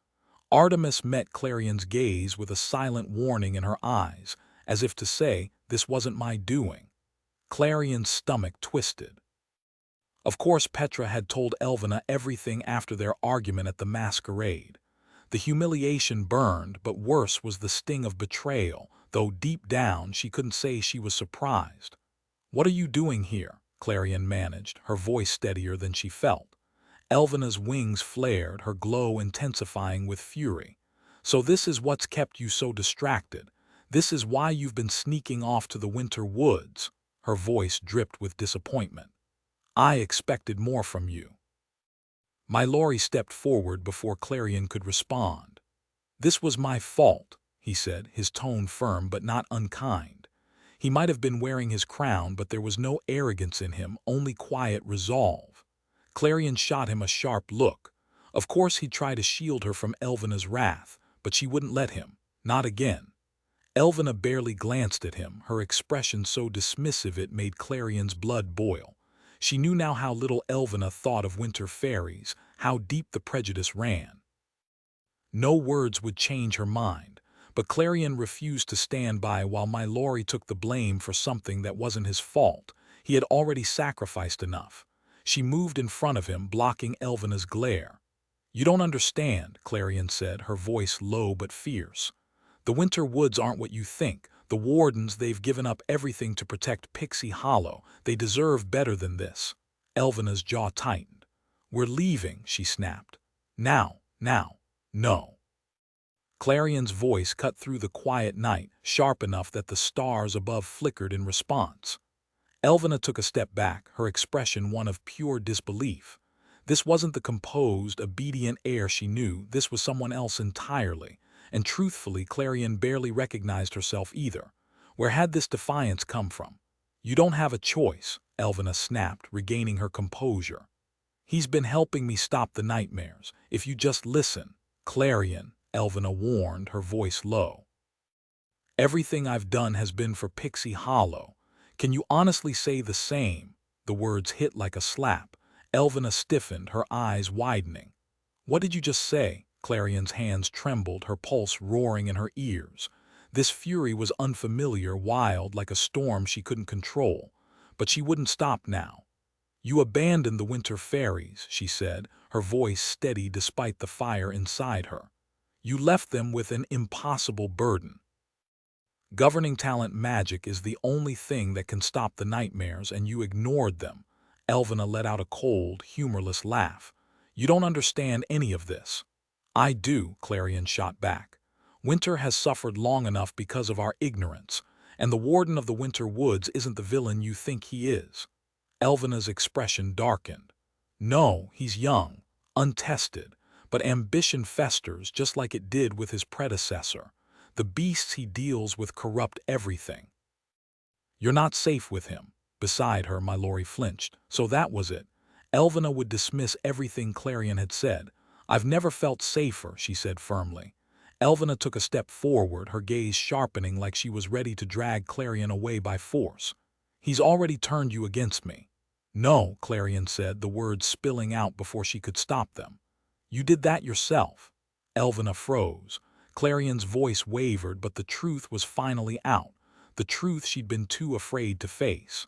Artemis met Clarion's gaze with a silent warning in her eyes, as if to say, "This wasn't my doing." Clarion's stomach twisted. Of course Petra had told Elvina everything after their argument at the masquerade. The humiliation burned, but worse was the sting of betrayal, though deep down she couldn't say she was surprised. "What are you doing here?" Clarion managed, her voice steadier than she felt. Elvina's wings flared, her glow intensifying with fury. "So this is what's kept you so distracted. This is why you've been sneaking off to the winter woods." Her voice dripped with disappointment. "I expected more from you." Mallory stepped forward before Clarion could respond. "This was my fault," he said, his tone firm but not unkind. He might have been wearing his crown, but there was no arrogance in him, only quiet resolve. Clarion shot him a sharp look. Of course he'd try to shield her from Elvina's wrath, but she wouldn't let him. Not again. Elvina barely glanced at him, her expression so dismissive it made Clarion's blood boil. She knew now how little Elvina thought of winter fairies, how deep the prejudice ran. No words would change her mind, but Clarion refused to stand by while Mallory took the blame for something that wasn't his fault. He had already sacrificed enough. She moved in front of him, blocking Elvina's glare. "You don't understand," Clarion said, her voice low but fierce. "The winter woods aren't what you think. The wardens, they've given up everything to protect Pixie Hollow. They deserve better than this." Elvina's jaw tightened. "We're leaving," she snapped. Now, no." Clarion's voice cut through the quiet night, sharp enough that the stars above flickered in response. Elvina took a step back, her expression one of pure disbelief. This wasn't the composed, obedient air she knew, this was someone else entirely. And truthfully, Clarion barely recognized herself either. Where had this defiance come from? "You don't have a choice," Elvina snapped, regaining her composure. "He's been helping me stop the nightmares. If you just listen." "Clarion," Elvina warned, her voice low. "Everything I've done has been for Pixie Hollow. Can you honestly say the same?" The words hit like a slap. Elvina stiffened, her eyes widening. "What did you just say?" Clarion's hands trembled, her pulse roaring in her ears. This fury was unfamiliar, wild, like a storm she couldn't control. But she wouldn't stop now. "You abandoned the winter fairies," she said, her voice steady despite the fire inside her. "You left them with an impossible burden. Governing talent magic is the only thing that can stop the nightmares, and you ignored them." Elvina let out a cold, humorless laugh. "You don't understand any of this." I do, Clarion shot back. Winter has suffered long enough because of our ignorance, and the Warden of the Winter Woods isn't the villain you think he is. Elvena's expression darkened. No, he's young, untested, but ambition festers just like it did with his predecessor. The beasts he deals with corrupt everything. You're not safe with him. Beside her, Mallory flinched. So that was it. Elvena would dismiss everything Clarion had said. I've never felt safer, she said firmly. Elvena took a step forward, her gaze sharpening like she was ready to drag Clarion away by force. He's already turned you against me. No, Clarion said, the words spilling out before she could stop them. You did that yourself. Elvena froze. Clarion's voice wavered, but the truth was finally out. The truth she'd been too afraid to face.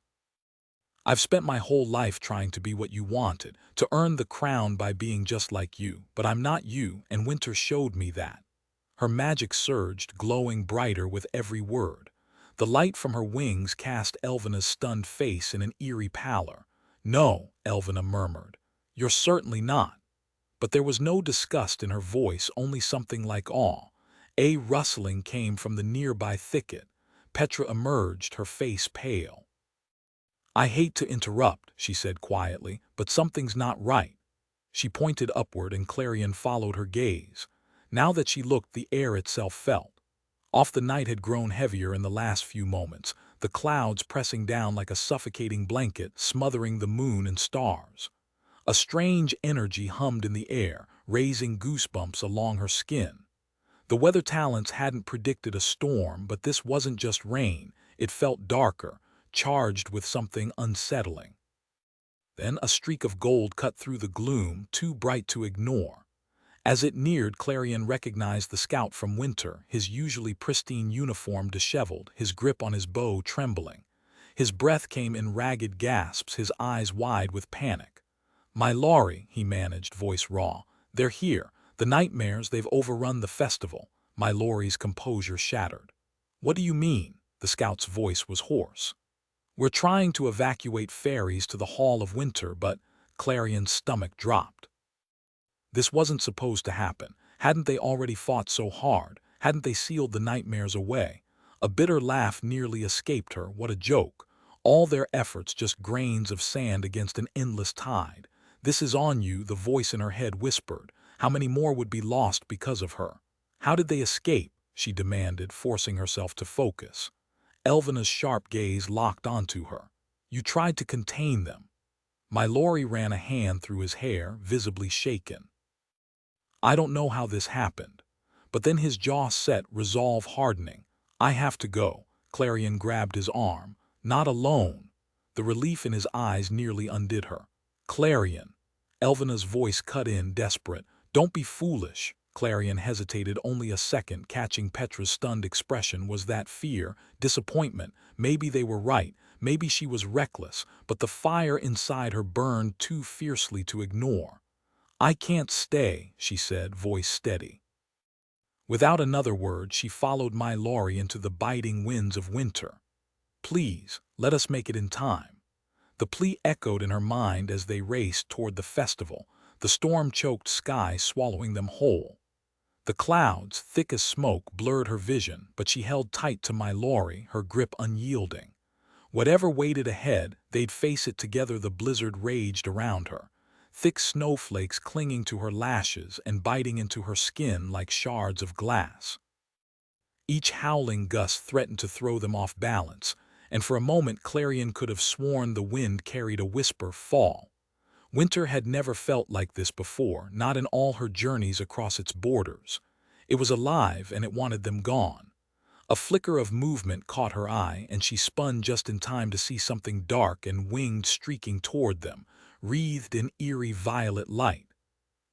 I've spent my whole life trying to be what you wanted, to earn the crown by being just like you, but I'm not you, and Winter showed me that. Her magic surged, glowing brighter with every word. The light from her wings cast Elvena's stunned face in an eerie pallor. No, Elvena murmured. You're certainly not. But there was no disgust in her voice, only something like awe. A rustling came from the nearby thicket. Petra emerged, her face pale. I hate to interrupt, she said quietly, but something's not right. She pointed upward and Clarion followed her gaze. Now that she looked, the air itself felt. Off the night had grown heavier in the last few moments, the clouds pressing down like a suffocating blanket, smothering the moon and stars. A strange energy hummed in the air, raising goosebumps along her skin. The weather talents hadn't predicted a storm, but this wasn't just rain. It felt darker, charged with something unsettling. Then a streak of gold cut through the gloom, too bright to ignore. As it neared, Clarion recognized the scout from Winter, his usually pristine uniform disheveled, his grip on his bow trembling. His breath came in ragged gasps, his eyes wide with panic. My Laurie, he managed, voice raw. They're here. The nightmares, they've overrun the festival. My Laurie's composure shattered. What do you mean? The scout's voice was hoarse. We're trying to evacuate fairies to the Hall of Winter, but Clarion's stomach dropped. This wasn't supposed to happen. Hadn't they already fought so hard? Hadn't they sealed the nightmares away? A bitter laugh nearly escaped her. What a joke. All their efforts just grains of sand against an endless tide. This is on you, the voice in her head whispered. How many more would be lost because of her? How did they escape? She demanded, forcing herself to focus. Elvena's sharp gaze locked onto her. You tried to contain them. My Laurie ran a hand through his hair, visibly shaken. I don't know how this happened. But then his jaw set, resolve hardening. I have to go. Clarion grabbed his arm. Not alone. The relief in his eyes nearly undid her. Clarion. Elvena's voice cut in, desperate. Don't be foolish. Clarion hesitated only a second, catching Petra's stunned expression. Was that fear, disappointment? Maybe they were right. Maybe she was reckless, but the fire inside her burned too fiercely to ignore. I can't stay, she said, voice steady. Without another word, she followed my Laurie into the biting winds of winter. Please, let us make it in time. The plea echoed in her mind as they raced toward the festival, the storm-choked sky swallowing them whole. The clouds, thick as smoke, blurred her vision, but she held tight to my Laurie, her grip unyielding. Whatever waited ahead, they'd face it together. The blizzard raged around her, thick snowflakes clinging to her lashes and biting into her skin like shards of glass. Each howling gust threatened to throw them off balance, and for a moment Clarion could have sworn the wind carried a whisper, fall. Winter had never felt like this before, not in all her journeys across its borders. It was alive, and it wanted them gone. A flicker of movement caught her eye, and she spun just in time to see something dark and winged streaking toward them, wreathed in eerie violet light.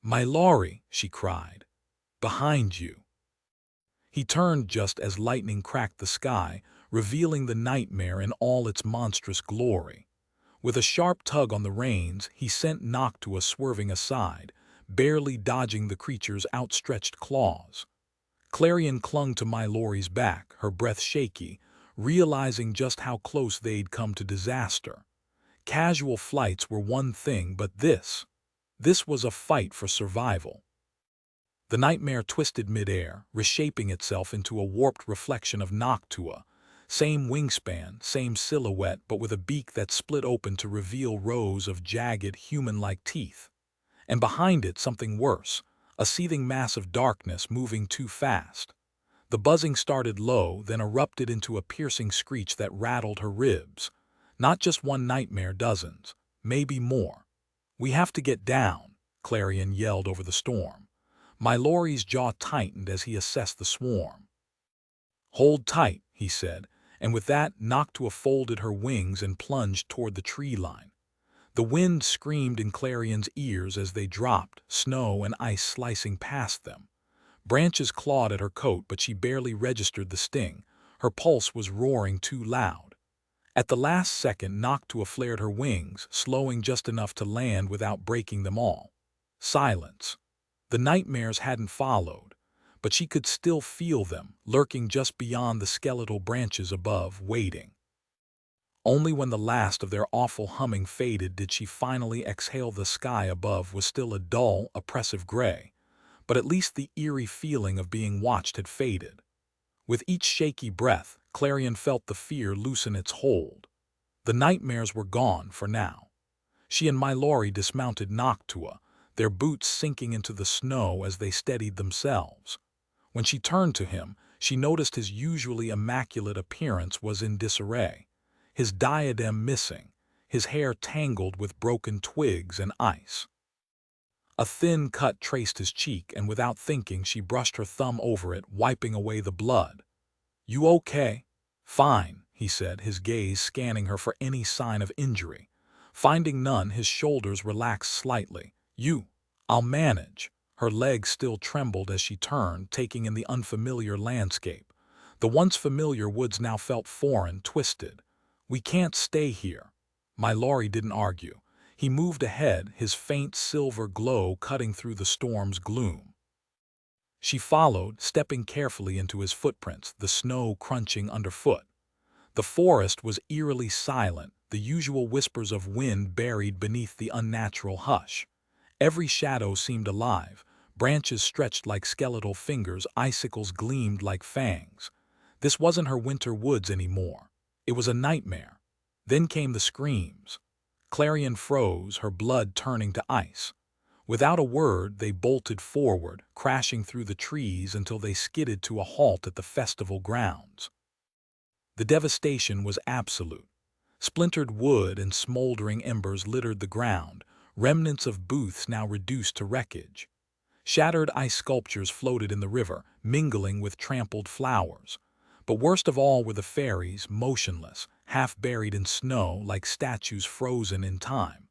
My Laurie, she cried. Behind you. He turned just as lightning cracked the sky, revealing the nightmare in all its monstrous glory. With a sharp tug on the reins, he sent Noctua swerving aside, barely dodging the creature's outstretched claws. Clarion clung to my Laurie's back, her breath shaky, realizing just how close they'd come to disaster. Casual flights were one thing, but this was a fight for survival. The nightmare twisted midair, reshaping itself into a warped reflection of Noctua. Same wingspan, same silhouette, but with a beak that split open to reveal rows of jagged, human-like teeth. And behind it, something worse, a seething mass of darkness moving too fast. The buzzing started low, then erupted into a piercing screech that rattled her ribs. Not just one nightmare, dozens, maybe more. "We have to get down," Clarion yelled over the storm. Mallory's jaw tightened as he assessed the swarm. "Hold tight," he said, and with that, Noctua folded her wings and plunged toward the tree line. The wind screamed in Clarion's ears as they dropped, snow and ice slicing past them. Branches clawed at her coat, but she barely registered the sting. Her pulse was roaring too loud. At the last second, Noctua flared her wings, slowing just enough to land without breaking them all. Silence. The nightmares hadn't followed, but she could still feel them, lurking just beyond the skeletal branches above, waiting. Only when the last of their awful humming faded did she finally exhale. The sky above was still a dull, oppressive gray, but at least the eerie feeling of being watched had faded. With each shaky breath, Clarion felt the fear loosen its hold. The nightmares were gone for now. She and Mallory dismounted Noctua, their boots sinking into the snow as they steadied themselves. When she turned to him, she noticed his usually immaculate appearance was in disarray. His diadem missing, his hair tangled with broken twigs and ice. A thin cut traced his cheek, and without thinking she brushed her thumb over it, wiping away the blood. "You okay?" "Fine," he said, his gaze scanning her for any sign of injury. Finding none, his shoulders relaxed slightly. "I'll manage." Her legs still trembled as she turned, taking in the unfamiliar landscape. The once familiar woods now felt foreign, twisted. "We can't stay here." Mallory didn't argue. He moved ahead, his faint silver glow cutting through the storm's gloom. She followed, stepping carefully into his footprints, the snow crunching underfoot. The forest was eerily silent, the usual whispers of wind buried beneath the unnatural hush. Every shadow seemed alive, branches stretched like skeletal fingers, icicles gleamed like fangs. This wasn't her winter woods anymore. It was a nightmare. Then came the screams. Clarion froze, her blood turning to ice. Without a word, they bolted forward, crashing through the trees until they skidded to a halt at the festival grounds. The devastation was absolute. Splintered wood and smoldering embers littered the ground, remnants of booths now reduced to wreckage. Shattered ice sculptures floated in the river, mingling with trampled flowers. But worst of all were the fairies, motionless, half buried in snow like statues frozen in time.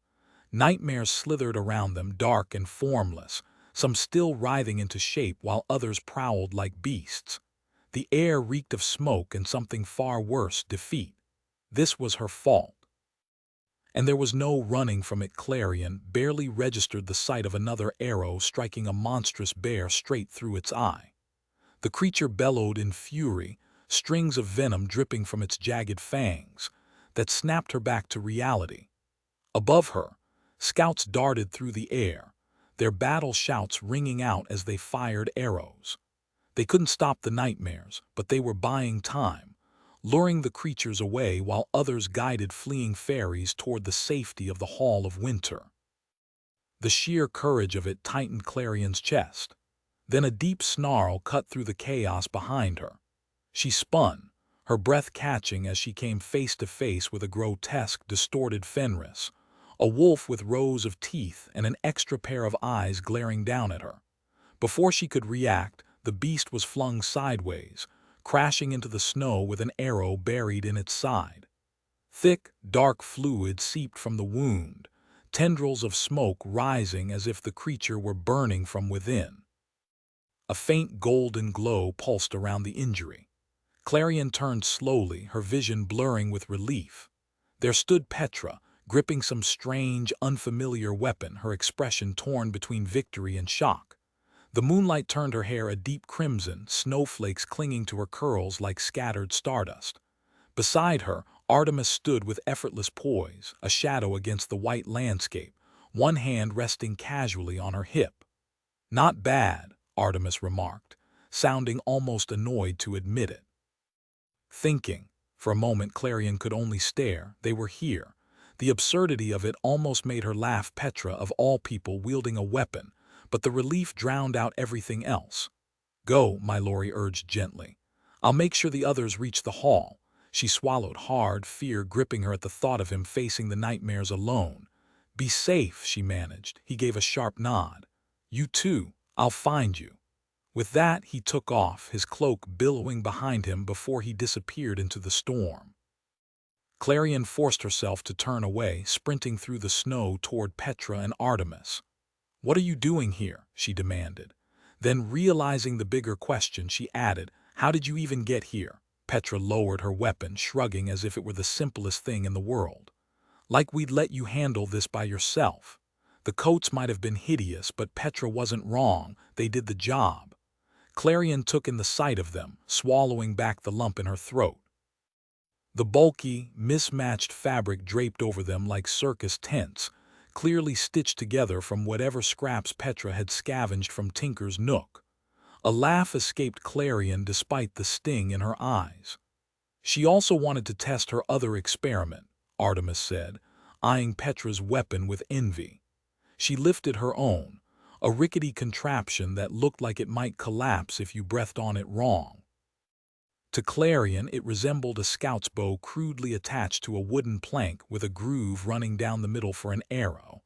Nightmares slithered around them, dark and formless, some still writhing into shape while others prowled like beasts. The air reeked of smoke and something far worse, defeat. This was her fault. And there was no running from it. Clarion barely registered the sight of another arrow striking a monstrous bear straight through its eye. The creature bellowed in fury, strings of venom dripping from its jagged fangs, that snapped her back to reality. Above her, scouts darted through the air, their battle shouts ringing out as they fired arrows. They couldn't stop the nightmares, but they were buying time, luring the creatures away while others guided fleeing fairies toward the safety of the Hall of Winter. The sheer courage of it tightened Clarion's chest. Then a deep snarl cut through the chaos behind her. She spun, her breath catching as she came face to face with a grotesque, distorted Fenris, a wolf with rows of teeth and an extra pair of eyes glaring down at her. Before she could react, the beast was flung sideways, crashing into the snow with an arrow buried in its side. Thick, dark fluid seeped from the wound, tendrils of smoke rising as if the creature were burning from within. A faint golden glow pulsed around the injury. Clarion turned slowly, her vision blurring with relief. There stood Petra, gripping some strange, unfamiliar weapon, her expression torn between victory and shock. The moonlight turned her hair a deep crimson, snowflakes clinging to her curls like scattered stardust. Beside her, Artemis stood with effortless poise, a shadow against the white landscape, one hand resting casually on her hip. "Not bad," Artemis remarked, sounding almost annoyed to admit it. Thinking. For a moment Clarion could only stare. They were here. The absurdity of it almost made her laugh. Petra, of all people, wielding a weapon, but the relief drowned out everything else. "Go," Mallory urged gently. "I'll make sure the others reach the hall." She swallowed hard, fear gripping her at the thought of him facing the nightmares alone. "Be safe," she managed. He gave a sharp nod. "You too. I'll find you." With that, he took off, his cloak billowing behind him before he disappeared into the storm. Clarion forced herself to turn away, sprinting through the snow toward Petra and Artemis. "What are you doing here?" she demanded. Then, realizing the bigger question, she added, "How did you even get here?" Petra lowered her weapon, shrugging as if it were the simplest thing in the world. "Like we'd let you handle this by yourself." The coats might have been hideous, but Petra wasn't wrong. They did the job. Clarion took in the sight of them, swallowing back the lump in her throat. The bulky, mismatched fabric draped over them like circus tents, clearly stitched together from whatever scraps Petra had scavenged from Tinker's nook. A laugh escaped Clarion despite the sting in her eyes. "She also wanted to test her other experiment," Artemis said, eyeing Petra's weapon with envy. She lifted her own, a rickety contraption that looked like it might collapse if you breathed on it wrong. To Clarion, it resembled a scout's bow crudely attached to a wooden plank with a groove running down the middle for an arrow.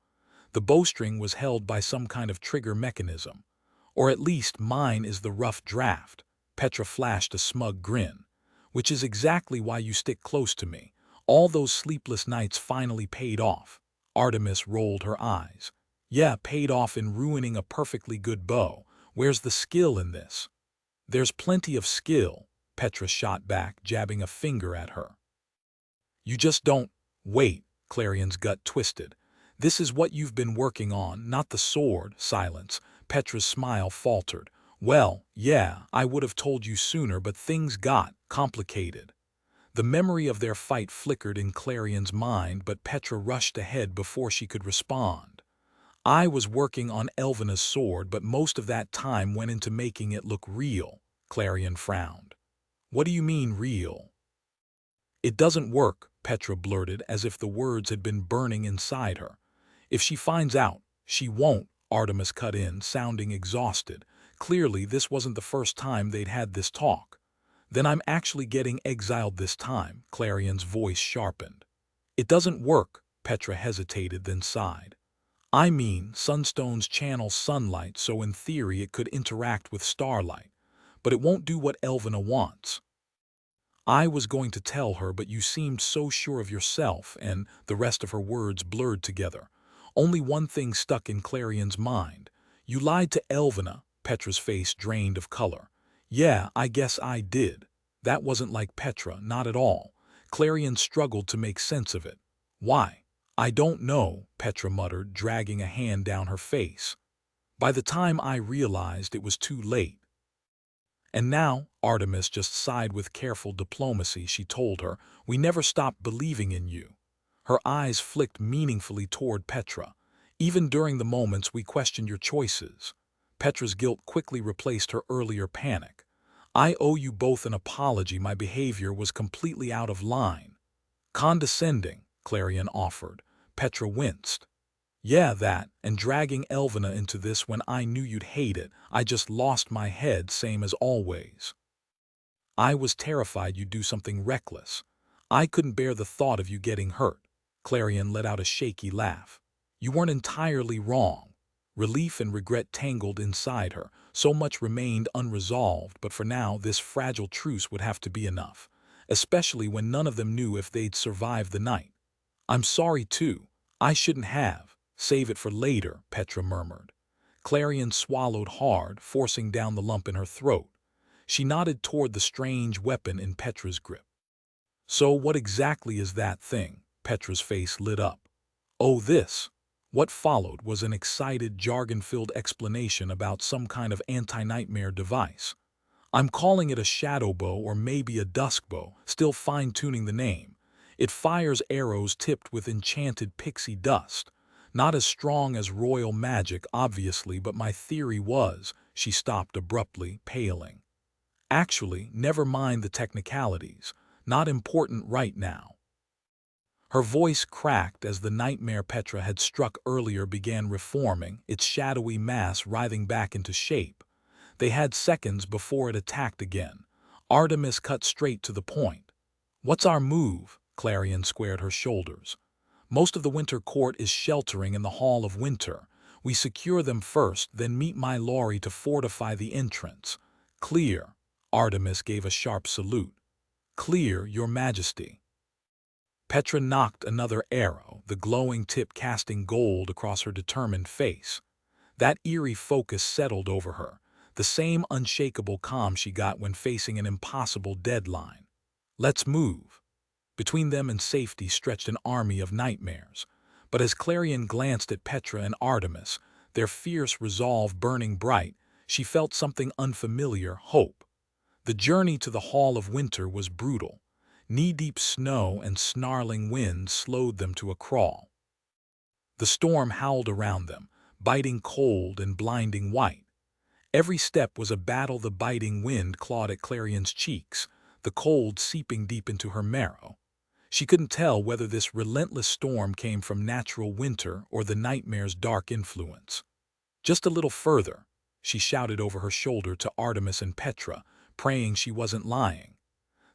The bowstring was held by some kind of trigger mechanism. "Or at least mine is the rough draft." Petra flashed a smug grin. "Which is exactly why you stick close to me. All those sleepless nights finally paid off." Artemis rolled her eyes. "Yeah, paid off in ruining a perfectly good bow. Where's the skill in this?" "There's plenty of skill," Petra shot back, jabbing a finger at her. "You just don't—" "Wait," Clarion's gut twisted. "This is what you've been working on, not the sword." Silence. Petra's smile faltered. "Well, yeah, I would have told you sooner, but things got complicated." The memory of their fight flickered in Clarion's mind, but Petra rushed ahead before she could respond. "I was working on Elvena's sword, but most of that time went into making it look real." Clarion frowned. "What do you mean, real?" "It doesn't work," Petra blurted, as if the words had been burning inside her. "If she finds out—" "She won't," Artemis cut in, sounding exhausted. Clearly, this wasn't the first time they'd had this talk. "Then I'm actually getting exiled this time," Clarion's voice sharpened. "It doesn't work," Petra hesitated, then sighed. "I mean, Sunstones channel sunlight, so in theory it could interact with Starlight. But it won't do what Elvena wants." "I was going to tell her, but you seemed so sure of yourself," and the rest of her words blurred together. Only one thing stuck in Clarion's mind. "You lied to Elvena." Petra's face drained of color. "Yeah, I guess I did." That wasn't like Petra, not at all. Clarion struggled to make sense of it. "Why?" "I don't know," Petra muttered, dragging a hand down her face. "By the time I realized, it was too late." "And now," Artemis just sighed with careful diplomacy, she told her, "we never stopped believing in you." Her eyes flicked meaningfully toward Petra. "Even during the moments we questioned your choices." Petra's guilt quickly replaced her earlier panic. "I owe you both an apology. My behavior was completely out of line." "Condescending," Clarion offered. Petra winced. "Yeah, that, and dragging Elvena into this when I knew you'd hate it. I just lost my head, same as always. I was terrified you'd do something reckless. I couldn't bear the thought of you getting hurt." Clarion let out a shaky laugh. "You weren't entirely wrong." Relief and regret tangled inside her. So much remained unresolved, but for now this fragile truce would have to be enough, especially when none of them knew if they'd survive the night. "I'm sorry too. I shouldn't have." "Save it for later," Petra murmured. Clarion swallowed hard, forcing down the lump in her throat. She nodded toward the strange weapon in Petra's grip. "So what exactly is that thing?" Petra's face lit up. "Oh, this." What followed was an excited, jargon-filled explanation about some kind of anti-nightmare device. "I'm calling it a shadow bow or maybe a dusk bow, still fine-tuning the name. It fires arrows tipped with enchanted pixie dust. Not as strong as royal magic, obviously, but my theory was," She stopped abruptly, paling. Actually, never mind the technicalities. Not important right now. Her voice cracked as the nightmare Petra had struck earlier began reforming, its shadowy mass writhing back into shape. They had seconds before it attacked again. Artemis cut straight to the point. "What's our move?" Clarion squared her shoulders. "Most of the winter court is sheltering in the Hall of Winter. We secure them first, then meet my Laurie to fortify the entrance." "Clear." Artemis gave a sharp salute. "Clear, Your Majesty." Petra knocked another arrow, the glowing tip casting gold across her determined face. That eerie focus settled over her, the same unshakable calm she got when facing an impossible deadline. "Let's move." Between them and safety stretched an army of nightmares. But as Clarion glanced at Petra and Artemis, their fierce resolve burning bright, she felt something unfamiliar: hope. The journey to the Hall of Winter was brutal. Knee-deep snow and snarling winds slowed them to a crawl. The storm howled around them, biting cold and blinding white. Every step was a battle. The biting wind clawed at Clarion's cheeks, the cold seeping deep into her marrow. She couldn't tell whether this relentless storm came from natural winter or the nightmare's dark influence. "Just a little further," she shouted over her shoulder to Artemis and Petra, praying she wasn't lying.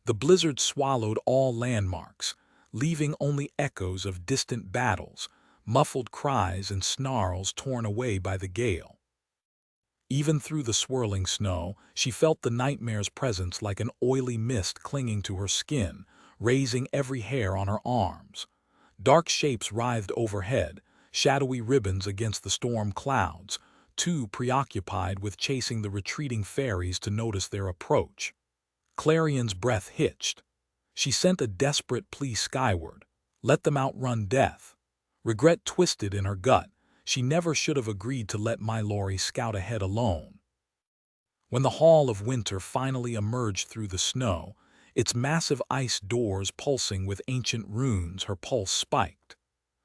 The blizzard swallowed all landmarks, leaving only echoes of distant battles, muffled cries and snarls torn away by the gale. Even through the swirling snow, she felt the nightmare's presence like an oily mist clinging to her skin, raising every hair on her arms. Dark shapes writhed overhead, shadowy ribbons against the storm clouds, too preoccupied with chasing the retreating fairies to notice their approach. Clarion's breath hitched. She sent a desperate plea skyward. Let them outrun death. Regret twisted in her gut. She never should have agreed to let my Laurie scout ahead alone. When the Hall of Winter finally emerged through the snow, its massive ice doors pulsing with ancient runes, her pulse spiked.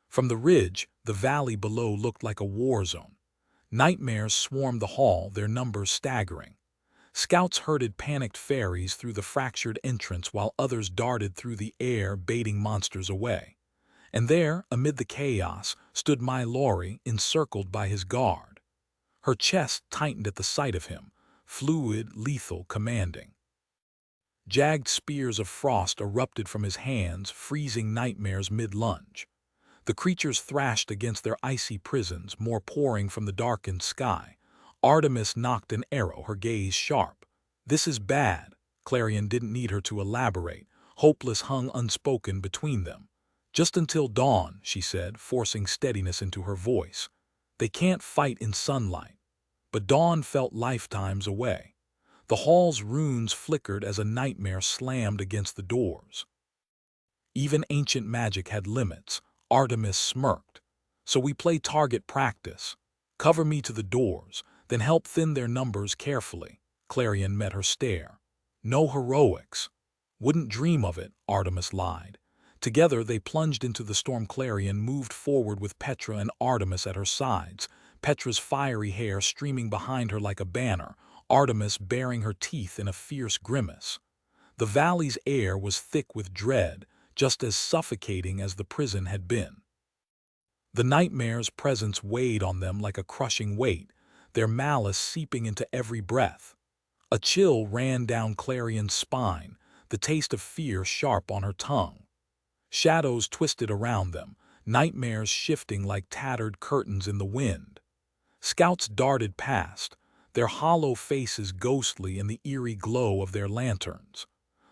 From the ridge, the valley below looked like a war zone. Nightmares swarmed the hall, their numbers staggering. Scouts herded panicked fairies through the fractured entrance while others darted through the air, baiting monsters away. And there, amid the chaos, stood my Laurie, encircled by his guard. Her chest tightened at the sight of him, fluid, lethal, commanding. Jagged spears of frost erupted from his hands, freezing nightmares mid-lunge. The creatures thrashed against their icy prisons, more pouring from the darkened sky. Artemis knocked an arrow, her gaze sharp. "This is bad." Clarion didn't need her to elaborate. Hopeless hung unspoken between them. "Just until dawn," she said, forcing steadiness into her voice. "They can't fight in sunlight." But dawn felt lifetimes away. The hall's runes flickered as a nightmare slammed against the doors. Even ancient magic had limits. Artemis smirked. "So we play target practice. Cover me to the doors, then help thin their numbers carefully." Clarion met her stare. "No heroics." "Wouldn't dream of it," Artemis lied. Together they plunged into the storm. Clarion moved forward with Petra and Artemis at her sides, Petra's fiery hair streaming behind her like a banner, Artemis baring her teeth in a fierce grimace. The valley's air was thick with dread, just as suffocating as the prison had been. The nightmare's presence weighed on them like a crushing weight, their malice seeping into every breath. A chill ran down Clarion's spine, the taste of fear sharp on her tongue. Shadows twisted around them, nightmares shifting like tattered curtains in the wind. Scouts darted past, their hollow faces ghostly in the eerie glow of their lanterns.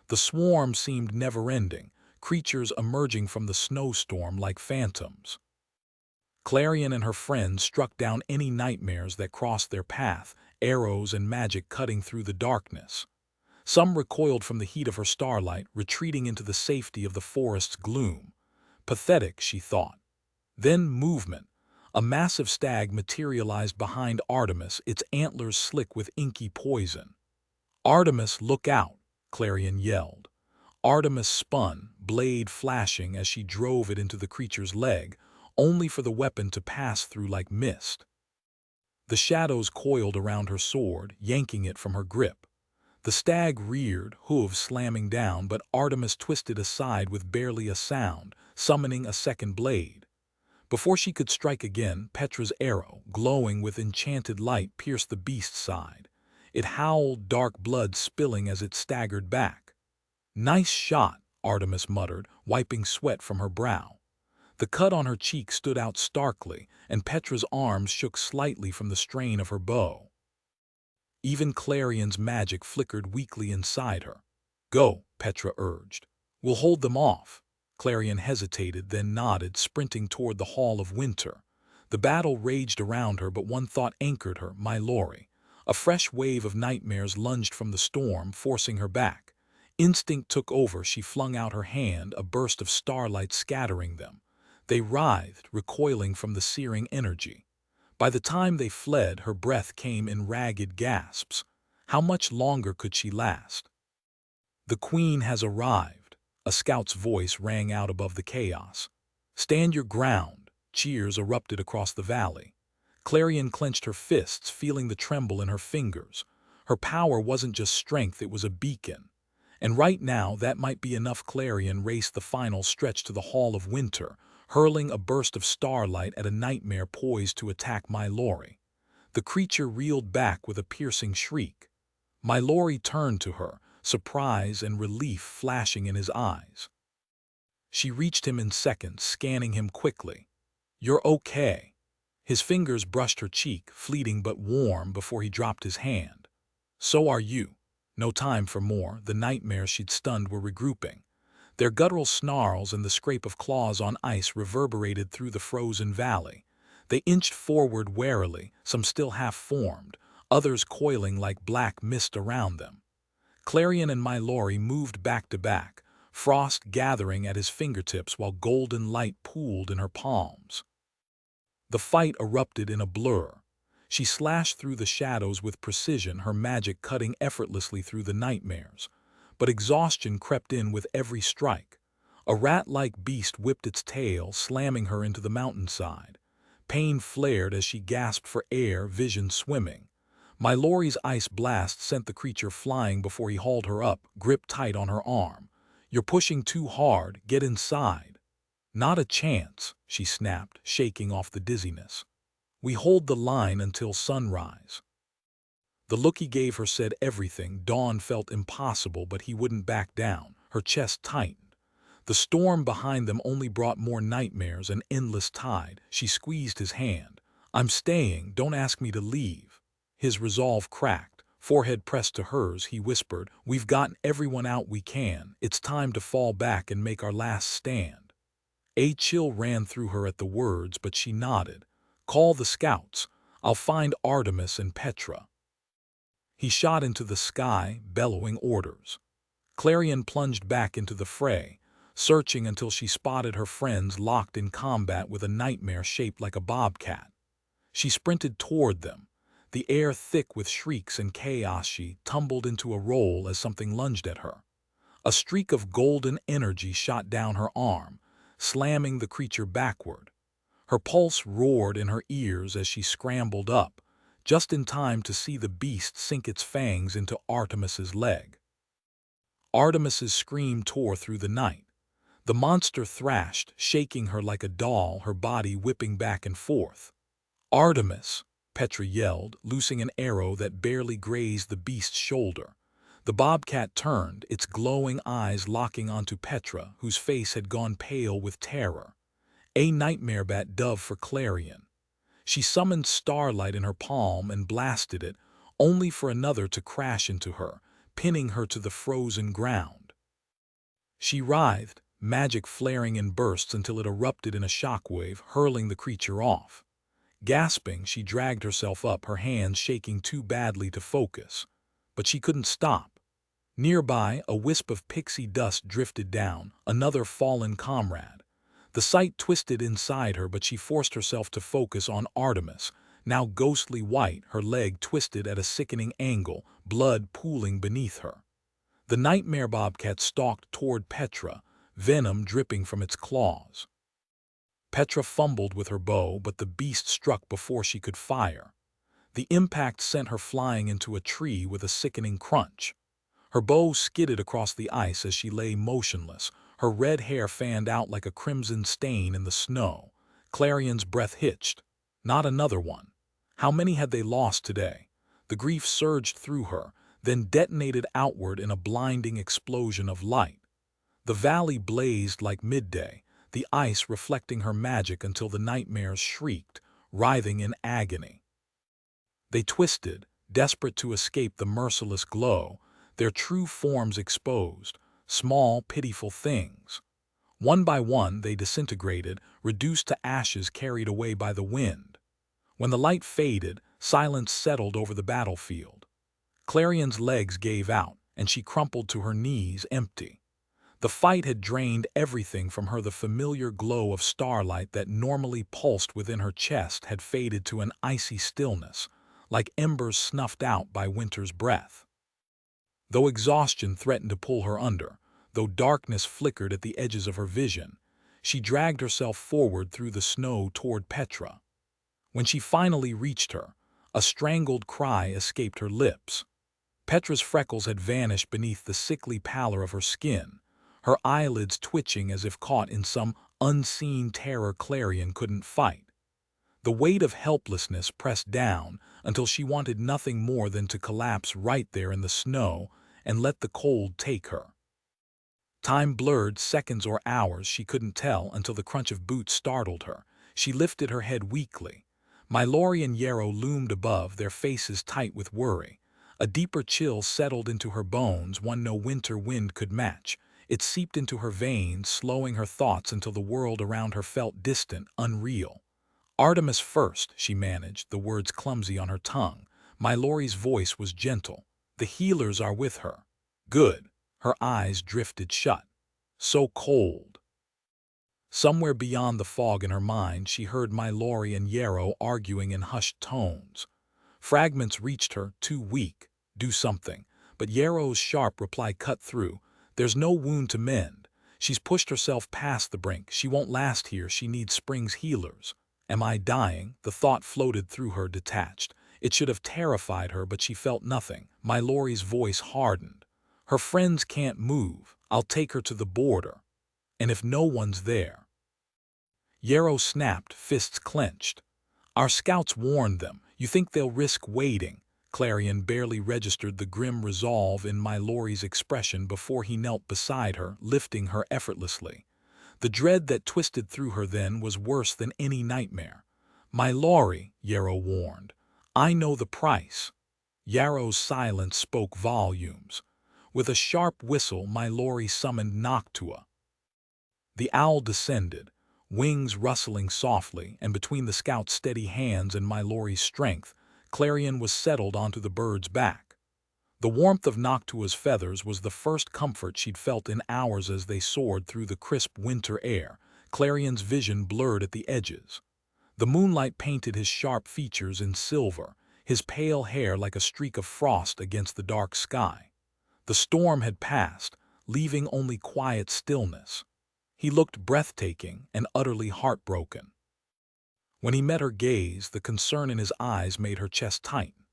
The swarm seemed never-ending, creatures emerging from the snowstorm like phantoms. Clarion and her friends struck down any nightmares that crossed their path, arrows and magic cutting through the darkness. Some recoiled from the heat of her starlight, retreating into the safety of the forest's gloom. Pathetic, she thought. Then movement. A massive stag materialized behind Artemis, its antlers slick with inky poison. "Artemis, look out!" Clarion yelled. Artemis spun, blade flashing as she drove it into the creature's leg, only for the weapon to pass through like mist. The shadows coiled around her sword, yanking it from her grip. The stag reared, hooves slamming down, but Artemis twisted aside with barely a sound, summoning a second blade. Before she could strike again, Petra's arrow, glowing with enchanted light, pierced the beast's side. It howled, dark blood spilling as it staggered back. "Nice shot," Artemis muttered, wiping sweat from her brow. The cut on her cheek stood out starkly, and Petra's arms shook slightly from the strain of her bow. Even Clarion's magic flickered weakly inside her. "Go," Petra urged. "We'll hold them off." Clarion hesitated, then nodded, sprinting toward the Hall of Winter. The battle raged around her, but one thought anchored her: my Lori. A fresh wave of nightmares lunged from the storm, forcing her back. Instinct took over. She flung out her hand, a burst of starlight scattering them. They writhed, recoiling from the searing energy. By the time they fled, her breath came in ragged gasps. How much longer could she last? "The Queen has arrived," a scout's voice rang out above the chaos. "Stand your ground." Cheers erupted across the valley. Clarion clenched her fists, feeling the tremble in her fingers. Her power wasn't just strength, it was a beacon. And right now, that might be enough. Clarion raced the final stretch to the Hall of Winter, hurling a burst of starlight at a nightmare poised to attack my Lori. The creature reeled back with a piercing shriek. My Lori turned to her, surprise and relief flashing in his eyes. She reached him in seconds, scanning him quickly. "You're okay." His fingers brushed her cheek, fleeting but warm, before he dropped his hand. "So are you." No time for more. The nightmares she'd stunned were regrouping. Their guttural snarls and the scrape of claws on ice reverberated through the frozen valley. They inched forward warily, some still half-formed, others coiling like black mist around them. Clarion and my Lori moved back to back, frost gathering at his fingertips while golden light pooled in her palms. The fight erupted in a blur. She slashed through the shadows with precision, her magic cutting effortlessly through the nightmares. But exhaustion crept in with every strike. A rat-like beast whipped its tail, slamming her into the mountainside. Pain flared as she gasped for air, vision swimming. My Lori's ice blast sent the creature flying before he hauled her up, gripped tight on her arm. "You're pushing too hard. Get inside." "Not a chance," she snapped, shaking off the dizziness. "We hold the line until sunrise." The look he gave her said everything. Dawn felt impossible, but he wouldn't back down. Her chest tightened. The storm behind them only brought more nightmares, an endless tide. She squeezed his hand. "I'm staying. Don't ask me to leave." His resolve cracked. Forehead pressed to hers, he whispered, "We've gotten everyone out we can. It's time to fall back and make our last stand." A chill ran through her at the words, but she nodded. "Call the scouts. I'll find Artemis and Petra." He shot into the sky, bellowing orders. Clarion plunged back into the fray, searching until she spotted her friends locked in combat with a nightmare shaped like a bobcat. She sprinted toward them, the air thick with shrieks and chaos. She tumbled into a roll as something lunged at her. A streak of golden energy shot down her arm, slamming the creature backward. Her pulse roared in her ears as she scrambled up, just in time to see the beast sink its fangs into Artemis's leg. Artemis's scream tore through the night. The monster thrashed, shaking her like a doll, her body whipping back and forth. "Artemis!" Petra yelled, loosing an arrow that barely grazed the beast's shoulder. The bobcat turned, its glowing eyes locking onto Petra, whose face had gone pale with terror. A nightmare bat dove for Clarion. She summoned Starlight in her palm and blasted it, only for another to crash into her, pinning her to the frozen ground. She writhed, magic flaring in bursts until it erupted in a shockwave, hurling the creature off. Gasping, she dragged herself up, her hands shaking too badly to focus. But she couldn't stop. Nearby, a wisp of pixie dust drifted down, another fallen comrade. The sight twisted inside her, but she forced herself to focus on Artemis, now ghostly white, her leg twisted at a sickening angle, blood pooling beneath her. The nightmare bobcat stalked toward Petra, venom dripping from its claws. Petra fumbled with her bow, but the beast struck before she could fire. The impact sent her flying into a tree with a sickening crunch. Her bow skidded across the ice as she lay motionless, her red hair fanned out like a crimson stain in the snow. Clarion's breath hitched. Not another one. How many had they lost today? The grief surged through her, then detonated outward in a blinding explosion of light. The valley blazed like midday, the ice reflecting her magic until the nightmares shrieked, writhing in agony. They twisted, desperate to escape the merciless glow, their true forms exposed, small, pitiful things. One by one they disintegrated, reduced to ashes carried away by the wind. When the light faded, silence settled over the battlefield. Clarion's legs gave out, and she crumpled to her knees empty. The fight had drained everything from her. The familiar glow of starlight that normally pulsed within her chest had faded to an icy stillness, like embers snuffed out by winter's breath. Though exhaustion threatened to pull her under, though darkness flickered at the edges of her vision, she dragged herself forward through the snow toward Petra. When she finally reached her, a strangled cry escaped her lips. Petra's freckles had vanished beneath the sickly pallor of her skin, her eyelids twitching as if caught in some unseen terror Clarion couldn't fight. The weight of helplessness pressed down until she wanted nothing more than to collapse right there in the snow and let the cold take her. Time blurred, seconds or hours she couldn't tell until the crunch of boots startled her. She lifted her head weakly. Mallory and Yarrow loomed above, their faces tight with worry. A deeper chill settled into her bones, one no winter wind could match. It seeped into her veins, slowing her thoughts until the world around her felt distant, unreal. Artemis first, she managed, the words clumsy on her tongue. Mallory's voice was gentle. The healers are with her. Good. Her eyes drifted shut. So cold. Somewhere beyond the fog in her mind, she heard Mallory and Yarrow arguing in hushed tones. Fragments reached her, too weak. Do something. But Yarrow's sharp reply cut through. There's no wound to mend. She's pushed herself past the brink. She won't last here. She needs Spring's healers. Am I dying? The thought floated through her, detached. It should have terrified her, but she felt nothing. Mallory's voice hardened. Her friends can't move. I'll take her to the border. And if no one's there? Yarrow snapped, fists clenched. Our scouts warned them. You think they'll risk waiting? Clarion barely registered the grim resolve in Mallory's expression before he knelt beside her, lifting her effortlessly. The dread that twisted through her then was worse than any nightmare. Mallory, Yarrow warned. I know the price. Yarrow's silence spoke volumes. With a sharp whistle, Mallory summoned Noctua. The owl descended, wings rustling softly, and between the scout's steady hands and Mallory's strength, Clarion was settled onto the bird's back. The warmth of Noctua's feathers was the first comfort she'd felt in hours as they soared through the crisp winter air. Clarion's vision blurred at the edges. The moonlight painted his sharp features in silver, his pale hair like a streak of frost against the dark sky. The storm had passed, leaving only quiet stillness. He looked breathtaking and utterly heartbroken. When he met her gaze, the concern in his eyes made her chest tighten.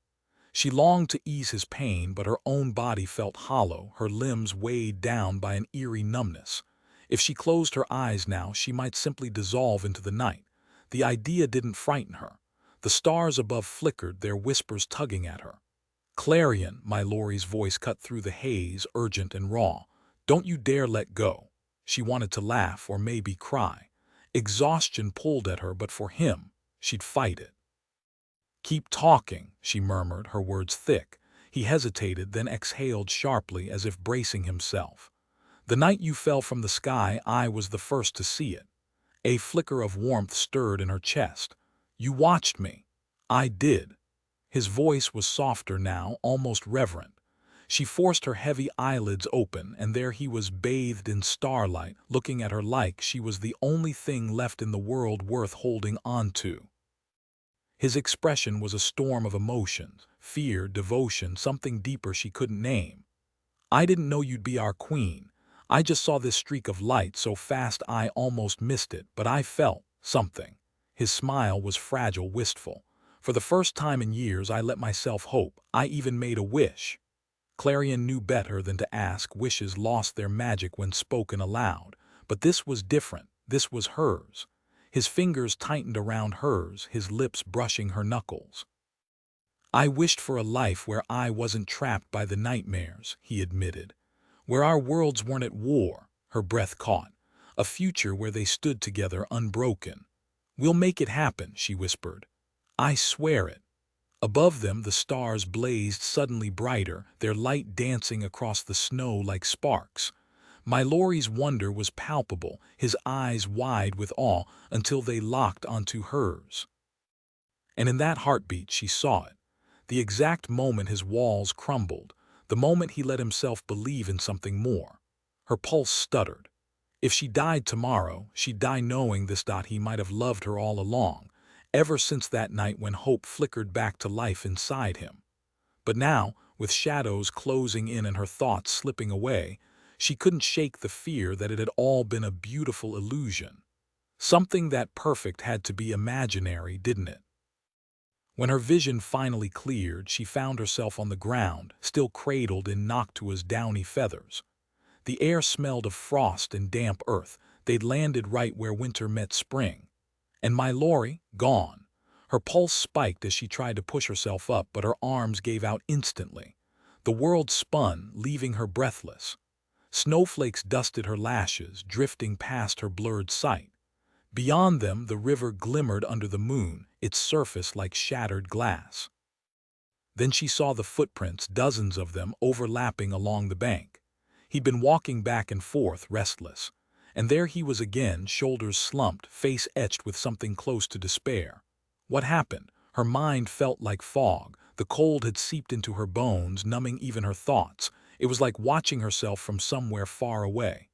She longed to ease his pain, but her own body felt hollow, her limbs weighed down by an eerie numbness. If she closed her eyes now, she might simply dissolve into the night. The idea didn't frighten her. The stars above flickered, their whispers tugging at her. Clarion, Mallory's voice cut through the haze, urgent and raw. Don't you dare let go. She wanted to laugh or maybe cry. Exhaustion pulled at her, but for him, she'd fight it. Keep talking, she murmured, her words thick. He hesitated, then exhaled sharply as if bracing himself. The night you fell from the sky, I was the first to see it. A flicker of warmth stirred in her chest. You watched me. I did. His voice was softer now, almost reverent. She forced her heavy eyelids open, and there he was, bathed in starlight, looking at her like she was the only thing left in the world worth holding on to. His expression was a storm of emotions, fear, devotion, something deeper she couldn't name. I didn't know you'd be our queen. I just saw this streak of light so fast I almost missed it, but I felt something. His smile was fragile, wistful. For the first time in years, I let myself hope. I even made a wish. Clarion knew better than to ask. Wishes lost their magic when spoken aloud. But this was different. This was hers. His fingers tightened around hers, his lips brushing her knuckles. I wished for a life where I wasn't trapped by the nightmares, he admitted. Where our worlds weren't at war, her breath caught. A future where they stood together unbroken. We'll make it happen, she whispered. I swear it. Above them the stars blazed suddenly brighter, their light dancing across the snow like sparks. My Laurie's wonder was palpable, his eyes wide with awe until they locked onto hers. And in that heartbeat she saw it. The exact moment his walls crumbled, the moment he let himself believe in something more. Her pulse stuttered. If she died tomorrow, she'd die knowing this. He might have loved her all along, ever since that night when hope flickered back to life inside him. But now, with shadows closing in and her thoughts slipping away, she couldn't shake the fear that it had all been a beautiful illusion. Something that perfect had to be imaginary, didn't it? When her vision finally cleared, she found herself on the ground, still cradled in Noctua's downy feathers. The air smelled of frost and damp earth. They'd landed right where winter met spring. And my Laurie, gone. Her pulse spiked as she tried to push herself up, but her arms gave out instantly. The world spun, leaving her breathless. Snowflakes dusted her lashes, drifting past her blurred sight. Beyond them, the river glimmered under the moon, its surface like shattered glass. Then she saw the footprints, dozens of them, overlapping along the bank. He'd been walking back and forth, restless. And there he was again, shoulders slumped, face etched with something close to despair. What happened? Her mind felt like fog. The cold had seeped into her bones, numbing even her thoughts. It was like watching herself from somewhere far away.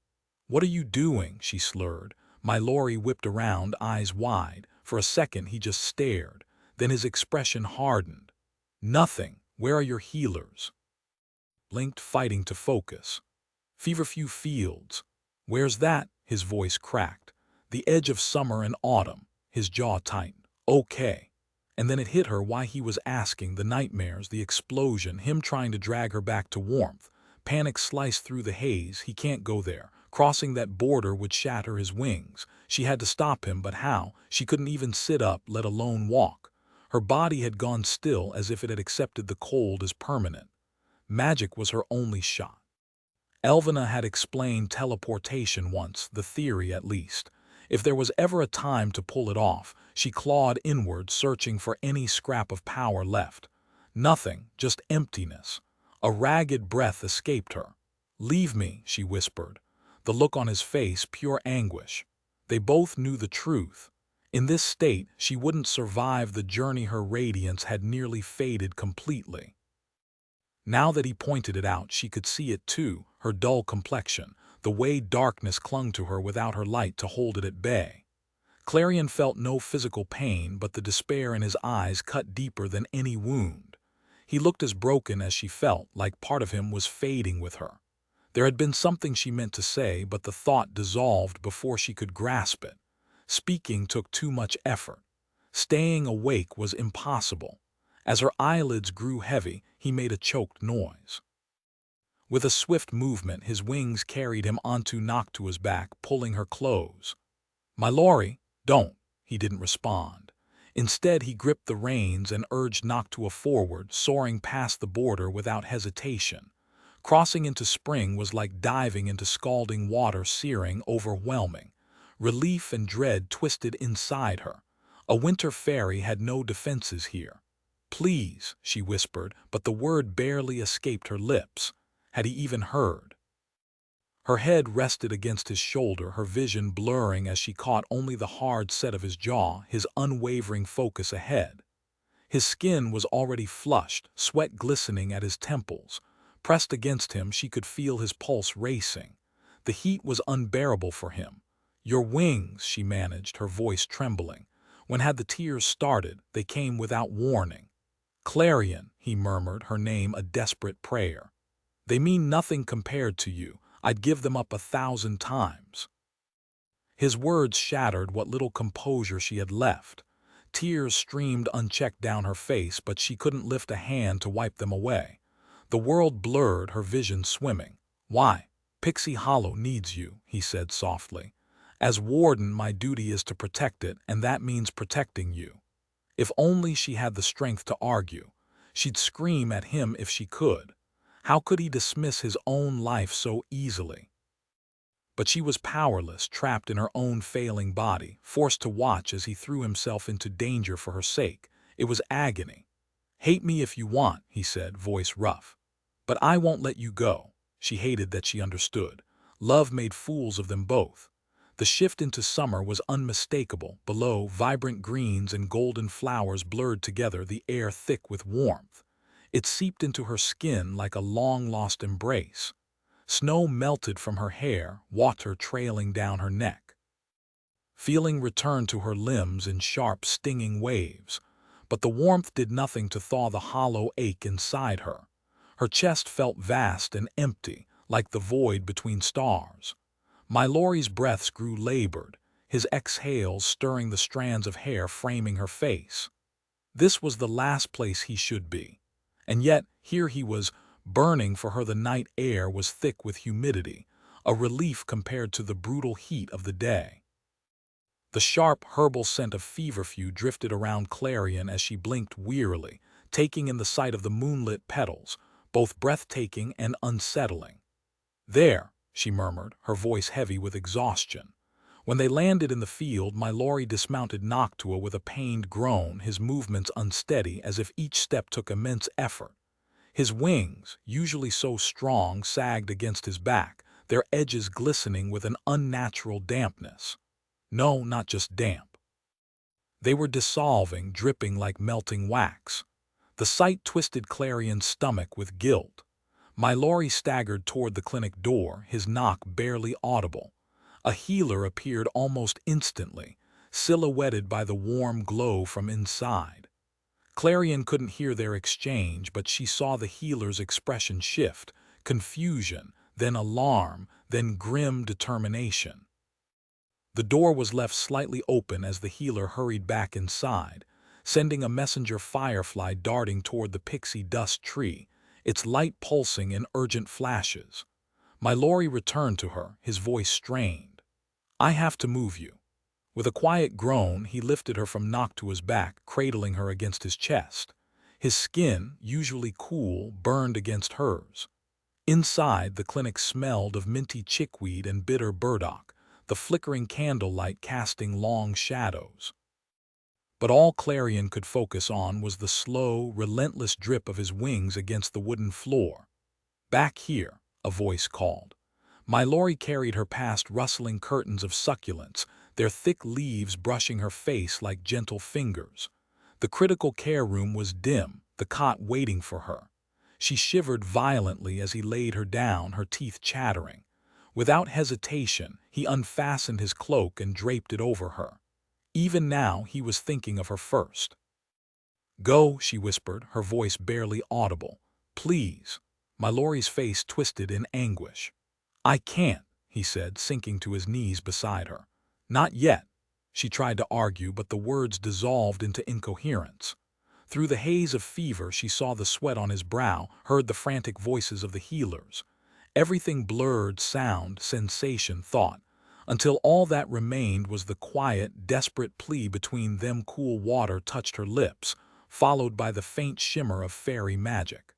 "What are you doing?" she slurred. My Laurie whipped around, eyes wide. For a second he just stared. Then his expression hardened. "Nothing. Where are your healers?" Blinked, fighting to focus. "Feverfew Fields." "Where's that?" His voice cracked. "The edge of summer and autumn." His jaw tightened. "Okay." And then it hit her why he was asking. The nightmares, the explosion, him trying to drag her back to warmth. Panic sliced through the haze. He can't go there. Crossing that border would shatter his wings. She had to stop him, but how? She couldn't even sit up, let alone walk. Her body had gone still, as if it had accepted the cold as permanent. Magic was her only shot. Elvina had explained teleportation once, the theory at least. If there was ever a time to pull it off, she clawed inward, searching for any scrap of power left. Nothing, just emptiness. A ragged breath escaped her. "Leave me," she whispered. The look on his face, pure anguish. They both knew the truth. In this state, she wouldn't survive the journey. Her radiance had nearly faded completely. Now that he pointed it out, she could see it too, her dull complexion, the way darkness clung to her without her light to hold it at bay. Clarion felt no physical pain, but the despair in his eyes cut deeper than any wound. He looked as broken as she felt, like part of him was fading with her. There had been something she meant to say, but the thought dissolved before she could grasp it. Speaking took too much effort. Staying awake was impossible. As her eyelids grew heavy, he made a choked noise. With a swift movement, his wings carried him onto Noctua's back, pulling her close. "My Laurie, don't." He didn't respond. Instead, he gripped the reins and urged Noctua forward, soaring past the border without hesitation. Crossing into spring was like diving into scalding water, searing, overwhelming. Relief and dread twisted inside her. A winter fairy had no defenses here. "Please," she whispered, but the word barely escaped her lips. Had he even heard? Her head rested against his shoulder, her vision blurring as she caught only the hard set of his jaw, his unwavering focus ahead. His skin was already flushed, sweat glistening at his temples. Pressed against him, she could feel his pulse racing. The heat was unbearable for him. "Your wings," she managed, her voice trembling. When had the tears started, they came without warning. "Clarion," he murmured, her name a desperate prayer. "They mean nothing compared to you. I'd give them up 1,000 times." His words shattered what little composure she had left. Tears streamed unchecked down her face, but she couldn't lift a hand to wipe them away. The world blurred, her vision swimming. "Why? Pixie Hollow needs you," he said softly. "As warden, my duty is to protect it, and that means protecting you." If only she had the strength to argue. She'd scream at him if she could. How could he dismiss his own life so easily? But she was powerless, trapped in her own failing body, forced to watch as he threw himself into danger for her sake. It was agony. "Hate me if you want," he said, voice rough. "But I won't let you go." She hated that she understood. Love made fools of them both. The shift into summer was unmistakable. Below, vibrant greens and golden flowers blurred together, the air thick with warmth. It seeped into her skin like a long-lost embrace. Snow melted from her hair, water trailing down her neck. Feeling returned to her limbs in sharp, stinging waves. But the warmth did nothing to thaw the hollow ache inside her. Her chest felt vast and empty, like the void between stars. Mallory's breaths grew labored, his exhales stirring the strands of hair framing her face. This was the last place he should be. And yet, here he was, burning for her. The night air was thick with humidity, a relief compared to the brutal heat of the day. The sharp, herbal scent of feverfew drifted around Clarion as she blinked wearily, taking in the sight of the moonlit petals, both breathtaking and unsettling. "There," she murmured, her voice heavy with exhaustion. When they landed in the field, Mallory dismounted Noctua with a pained groan, his movements unsteady as if each step took immense effort. His wings, usually so strong, sagged against his back, their edges glistening with an unnatural dampness. No, not just damp. They were dissolving, dripping like melting wax. The sight twisted Clarion's stomach with guilt. Mallory staggered toward the clinic door, his knock barely audible. A healer appeared almost instantly, silhouetted by the warm glow from inside. Clarion couldn't hear their exchange, but she saw the healer's expression shift, confusion, then alarm, then grim determination. The door was left slightly open as the healer hurried back inside, sending a messenger firefly darting toward the pixie dust tree, its light pulsing in urgent flashes. Mallory returned to her, his voice strained. "I have to move you." With a quiet groan, he lifted her from Noctua's back, cradling her against his chest. His skin, usually cool, burned against hers. Inside, the clinic smelled of minty chickweed and bitter burdock, the flickering candlelight casting long shadows. But all Clarion could focus on was the slow, relentless drip of his wings against the wooden floor. "Back here," a voice called. Mallory carried her past rustling curtains of succulents, their thick leaves brushing her face like gentle fingers. The critical care room was dim, the cot waiting for her. She shivered violently as he laid her down, her teeth chattering. Without hesitation, he unfastened his cloak and draped it over her. Even now, he was thinking of her first. "Go," she whispered, her voice barely audible. "Please." Mallory's face twisted in anguish. "I can't," he said, sinking to his knees beside her. "Not yet." She tried to argue, but the words dissolved into incoherence. Through the haze of fever, she saw the sweat on his brow, heard the frantic voices of the healers. Everything blurred, sound, sensation, thought, until all that remained was the quiet, desperate plea between them. Cool water touched her lips, followed by the faint shimmer of fairy magic.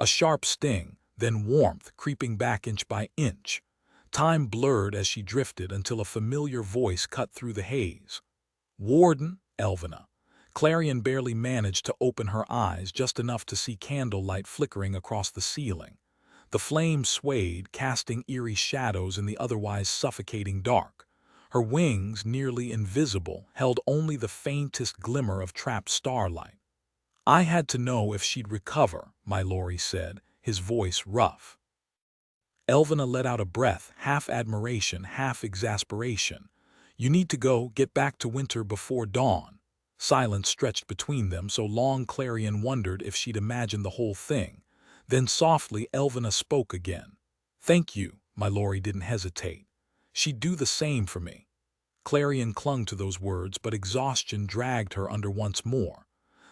A sharp sting, then warmth creeping back inch by inch. Time blurred as she drifted until a familiar voice cut through the haze. "Warden, Elvina." Clarion barely managed to open her eyes, just enough to see candlelight flickering across the ceiling. The flame swayed, casting eerie shadows in the otherwise suffocating dark. Her wings, nearly invisible, held only the faintest glimmer of trapped starlight. "I had to know if she'd recover," Mallory said, his voice rough. Elvina let out a breath, half admiration, half exasperation. "You need to go, get back to Winter before dawn." Silence stretched between them, so long Clarion wondered if she'd imagined the whole thing. Then softly Elvina spoke again. "Thank you." Mallory didn't hesitate. "She'd do the same for me." Clarion clung to those words, but exhaustion dragged her under once more.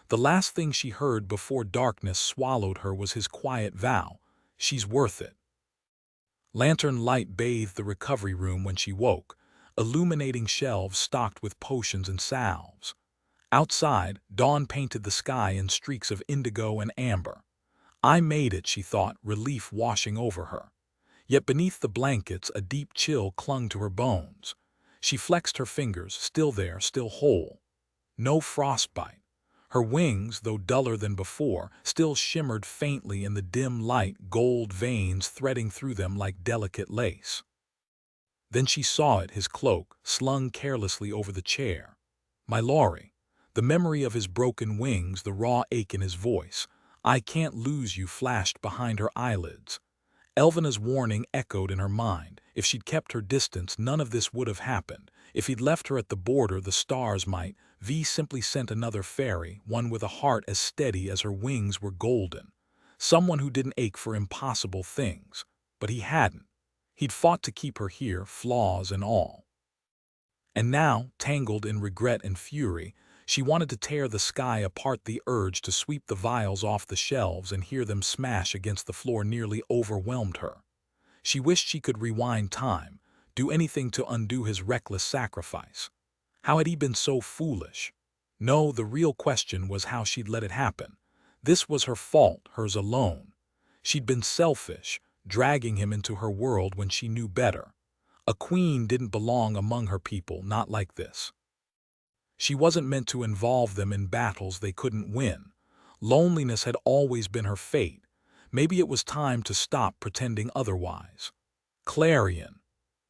The last thing she heard before darkness swallowed her was his quiet vow, "She's worth it." Lantern light bathed the recovery room when she woke, illuminating shelves stocked with potions and salves. Outside, dawn painted the sky in streaks of indigo and amber. I made it, she thought, relief washing over her. Yet beneath the blankets, a deep chill clung to her bones. She flexed her fingers, still there, still whole. No frostbite. Her wings, though duller than before, still shimmered faintly in the dim light, gold veins threading through them like delicate lace. Then she saw it, his cloak, slung carelessly over the chair. "My Laurie." The memory of his broken wings, the raw ache in his voice. "I can't lose you," flashed behind her eyelids. Elvina's warning echoed in her mind. If she'd kept her distance, none of this would have happened. If he'd left her at the border, the stars might. V simply sent another fairy, one with a heart as steady as her wings were golden. Someone who didn't ache for impossible things. But he hadn't. He'd fought to keep her here, flaws and all. And now, tangled in regret and fury, she wanted to tear the sky apart. The urge to sweep the vials off the shelves and hear them smash against the floor nearly overwhelmed her. She wished she could rewind time, do anything to undo his reckless sacrifice. How had he been so foolish? No, the real question was how she'd let it happen. This was her fault, hers alone. She'd been selfish, dragging him into her world when she knew better. A queen didn't belong among her people, not like this. She wasn't meant to involve them in battles they couldn't win. Loneliness had always been her fate. Maybe it was time to stop pretending otherwise. Clarion.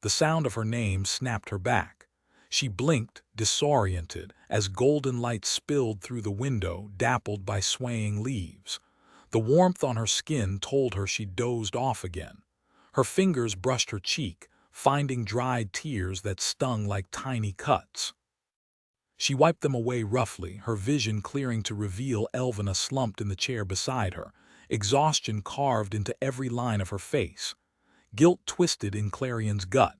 The sound of her name snapped her back. She blinked, disoriented, as golden light spilled through the window, dappled by swaying leaves. The warmth on her skin told her she'd dozed off again. Her fingers brushed her cheek, finding dried tears that stung like tiny cuts. She wiped them away roughly, her vision clearing to reveal Elvina slumped in the chair beside her, exhaustion carved into every line of her face. Guilt twisted in Clarion's gut.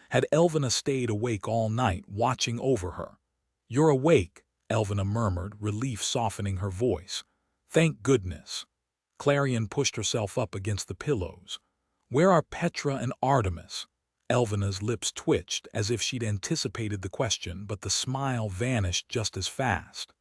Had Elvina stayed awake all night, watching over her? "You're awake," Elvina murmured, relief softening her voice. "Thank goodness." Clarion pushed herself up against the pillows. "Where are Petra and Artemis?" Elvina's lips twitched as if she'd anticipated the question, but the smile vanished just as fast.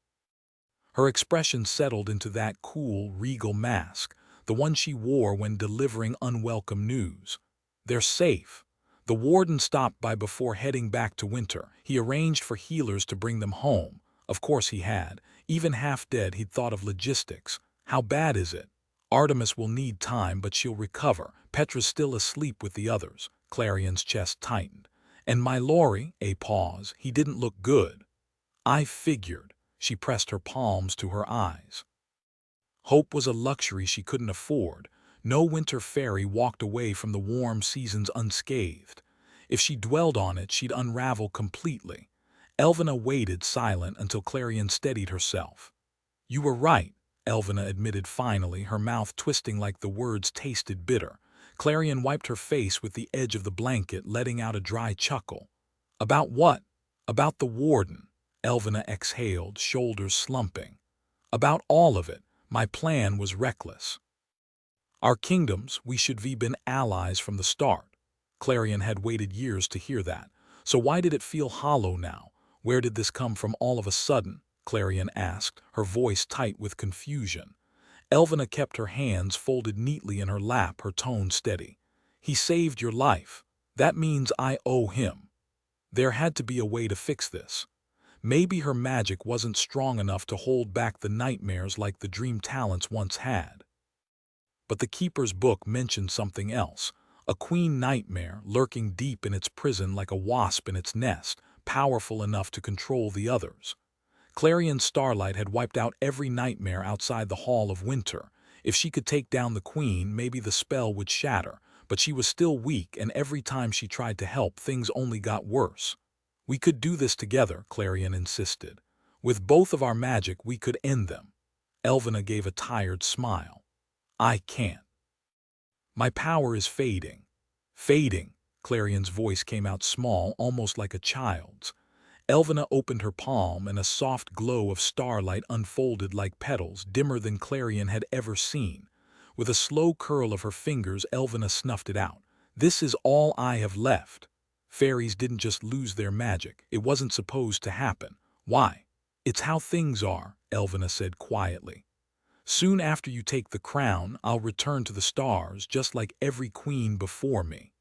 Her expression settled into that cool, regal mask, the one she wore when delivering unwelcome news. "They're safe." The warden stopped by before heading back to Winter. He arranged for healers to bring them home. Of course he had. Even half dead, he'd thought of logistics. "How bad is it?" "Artemis will need time, but she'll recover. Petra's still asleep with the others." Clarion's chest tightened. "And my Laurie," a pause, "he didn't look good." "I figured." She pressed her palms to her eyes. Hope was a luxury she couldn't afford. No winter fairy walked away from the warm seasons unscathed. If she dwelled on it, she'd unravel completely. Elvina waited silent until Clarion steadied herself. "You were right," Elvina admitted finally, her mouth twisting like the words tasted bitter. Clarion wiped her face with the edge of the blanket, letting out a dry chuckle. "About what?" "About the warden," Elvina exhaled, shoulders slumping. "About all of it. My plan was reckless. Our kingdoms, we should have been allies from the start." Clarion had waited years to hear that. So why did it feel hollow now? Where did this come from all of a sudden? Clarion asked, her voice tight with confusion. Elvina kept her hands folded neatly in her lap, her tone steady. "He saved your life. That means I owe him." There had to be a way to fix this. Maybe her magic wasn't strong enough to hold back the nightmares like the dream talents once had. But the Keeper's book mentioned something else. A queen nightmare lurking deep in its prison like a wasp in its nest, powerful enough to control the others. Clarion's Starlight had wiped out every nightmare outside the Hall of Winter. If she could take down the queen, maybe the spell would shatter. But she was still weak, and every time she tried to help, things only got worse. "We could do this together," Clarion insisted. "With both of our magic, we could end them." Elvina gave a tired smile. "I can't. My power is fading." "Fading," Clarion's voice came out small, almost like a child's. Elvina opened her palm, and a soft glow of starlight unfolded like petals, dimmer than Clarion had ever seen. With a slow curl of her fingers, Elvina snuffed it out. "This is all I have left." Fairies didn't just lose their magic. It wasn't supposed to happen. Why? "It's how things are," Elvina said quietly. "Soon after you take the crown, I'll return to the stars, just like every queen before me."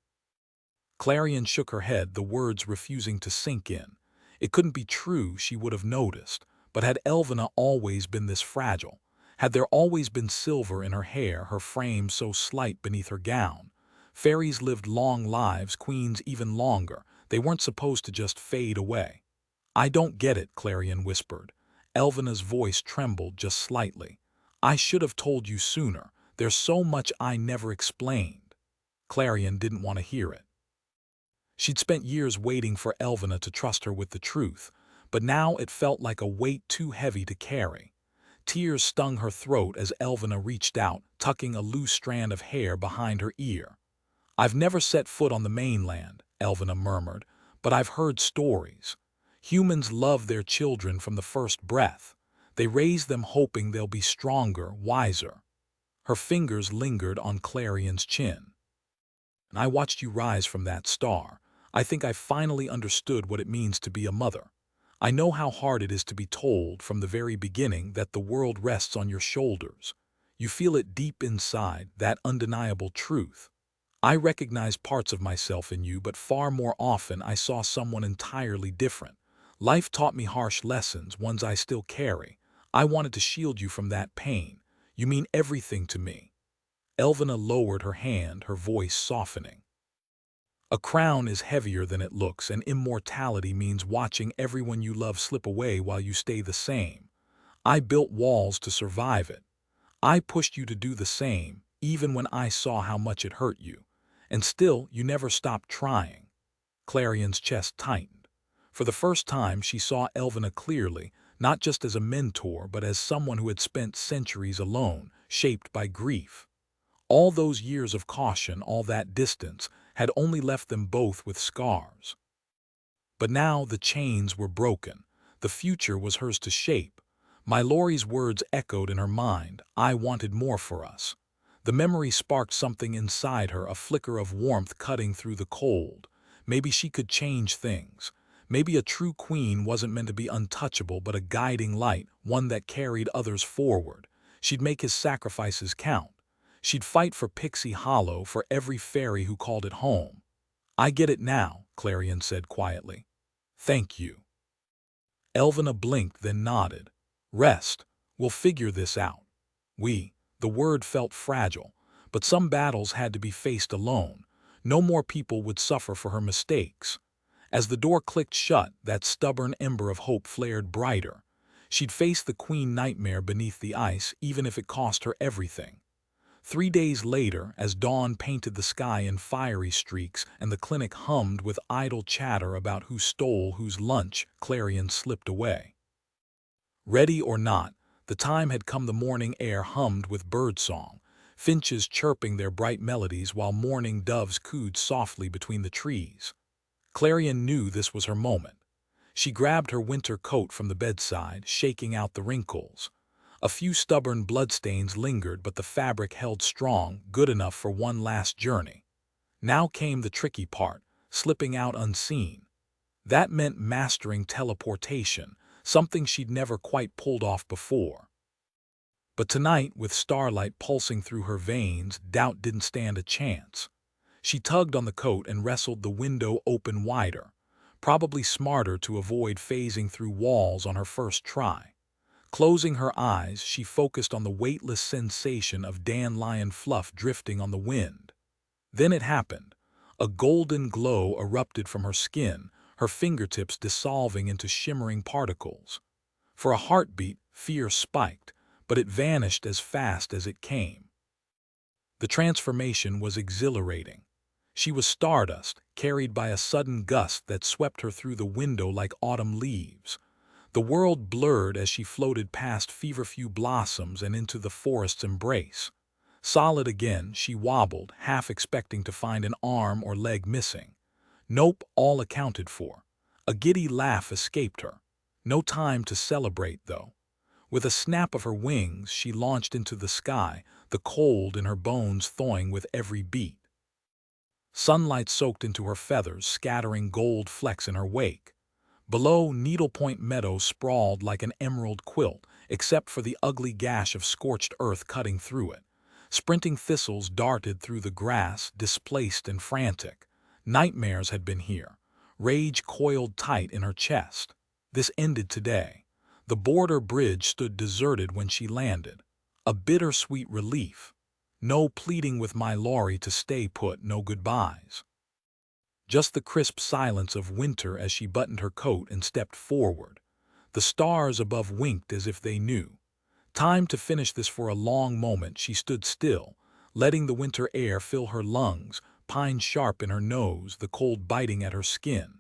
Clarion shook her head, the words refusing to sink in. It couldn't be true, she would have noticed. But had Elvina always been this fragile? Had there always been silver in her hair, her frame so slight beneath her gown? Fairies lived long lives, queens even longer. They weren't supposed to just fade away. "I don't get it," Clarion whispered. Elvina's voice trembled just slightly. "I should have told you sooner. There's so much I never explained." Clarion didn't want to hear it. She'd spent years waiting for Elvina to trust her with the truth, but now it felt like a weight too heavy to carry. Tears stung her throat as Elvina reached out, tucking a loose strand of hair behind her ear. "I've never set foot on the mainland," Elvina murmured, "but I've heard stories. Humans love their children from the first breath. They raise them hoping they'll be stronger, wiser." Her fingers lingered on Clarion's chin. "And I watched you rise from that star. I think I finally understood what it means to be a mother. I know how hard it is to be told from the very beginning that the world rests on your shoulders. You feel it deep inside, that undeniable truth. I recognize parts of myself in you, but far more often I saw someone entirely different. Life taught me harsh lessons, ones I still carry. I wanted to shield you from that pain. You mean everything to me." Elvina lowered her hand, her voice softening. "A crown is heavier than it looks, and immortality means watching everyone you love slip away while you stay the same. I built walls to survive it. I pushed you to do the same, even when I saw how much it hurt you. And still, you never stopped trying." Clarion's chest tightened. For the first time, she saw Elvina clearly, not just as a mentor, but as someone who had spent centuries alone, shaped by grief. All those years of caution, all that distance, had only left them both with scars. But now the chains were broken. The future was hers to shape. Mylori's words echoed in her mind. "I wanted more for us." The memory sparked something inside her, a flicker of warmth cutting through the cold. Maybe she could change things. Maybe a true queen wasn't meant to be untouchable, but a guiding light, one that carried others forward. She'd make his sacrifices count. She'd fight for Pixie Hollow, for every fairy who called it home. "I get it now," Clarion said quietly. "Thank you." Elvina blinked, then nodded. "Rest. We'll figure this out." The word felt fragile, but some battles had to be faced alone. No more people would suffer for her mistakes. As the door clicked shut, that stubborn ember of hope flared brighter. She'd face the queen nightmare beneath the ice, even if it cost her everything. 3 days later, as dawn painted the sky in fiery streaks and the clinic hummed with idle chatter about who stole whose lunch, Clarion slipped away. Ready or not, the time had come. The morning air hummed with birdsong, finches chirping their bright melodies while mourning doves cooed softly between the trees. Clarion knew this was her moment. She grabbed her winter coat from the bedside, shaking out the wrinkles. A few stubborn bloodstains lingered, but the fabric held strong, good enough for one last journey. Now came the tricky part, slipping out unseen. That meant mastering teleportation, something she'd never quite pulled off before. But tonight, with starlight pulsing through her veins, doubt didn't stand a chance. She tugged on the coat and wrestled the window open wider, probably smarter to avoid phasing through walls on her first try. Closing her eyes, she focused on the weightless sensation of dandelion fluff drifting on the wind. Then it happened. A golden glow erupted from her skin, her fingertips dissolving into shimmering particles. For a heartbeat, fear spiked, but it vanished as fast as it came. The transformation was exhilarating. She was stardust, carried by a sudden gust that swept her through the window like autumn leaves. The world blurred as she floated past feverfew blossoms and into the forest's embrace. Solid again, she wobbled, half expecting to find an arm or leg missing. Nope, all accounted for. A giddy laugh escaped her. No time to celebrate, though. With a snap of her wings, she launched into the sky, the cold in her bones thawing with every beat. Sunlight soaked into her feathers, scattering gold flecks in her wake. Below, Needlepoint Meadow sprawled like an emerald quilt, except for the ugly gash of scorched earth cutting through it. Sprinting thistles darted through the grass, displaced and frantic. Nightmares had been here. Rage coiled tight in her chest. This ended today. The border bridge stood deserted when she landed. A bittersweet relief. No pleading with my Laurie to stay put, no goodbyes. Just the crisp silence of winter as she buttoned her coat and stepped forward. The stars above winked as if they knew. Time to finish this. For a long moment she stood still, letting the winter air fill her lungs, pine sharp in her nose, the cold biting at her skin.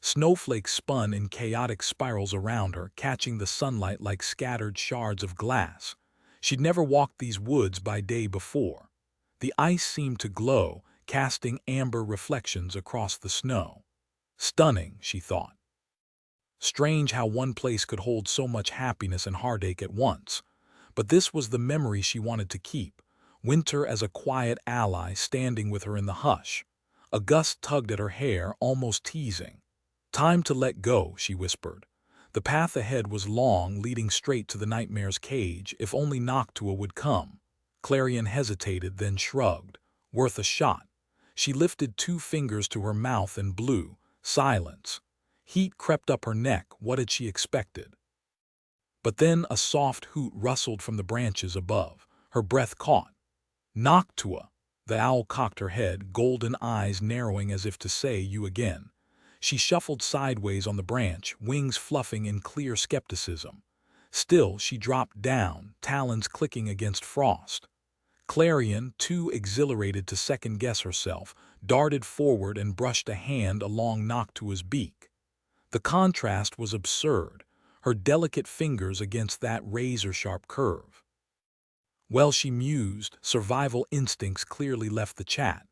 Snowflakes spun in chaotic spirals around her, catching the sunlight like scattered shards of glass. She'd never walked these woods by day before. The ice seemed to glow, casting amber reflections across the snow. Stunning, she thought. Strange how one place could hold so much happiness and heartache at once. But this was the memory she wanted to keep. Winter as a quiet ally standing with her in the hush. A gust tugged at her hair, almost teasing. "Time to let go," she whispered. The path ahead was long, leading straight to the nightmare's cage, if only Noctua would come. Clarion hesitated, then shrugged. Worth a shot. She lifted 2 fingers to her mouth and blew. Silence. Heat crept up her neck. What had she expected? But then a soft hoot rustled from the branches above. Her breath caught. "Noctua!" The owl cocked her head, golden eyes narrowing as if to say, "You again." She shuffled sideways on the branch, wings fluffing in clear skepticism. Still, she dropped down, talons clicking against frost. Clarion, too exhilarated to second-guess herself, darted forward and brushed a hand along Noctua's beak. The contrast was absurd, her delicate fingers against that razor-sharp curve. Well, she mused, survival instincts clearly left the chat.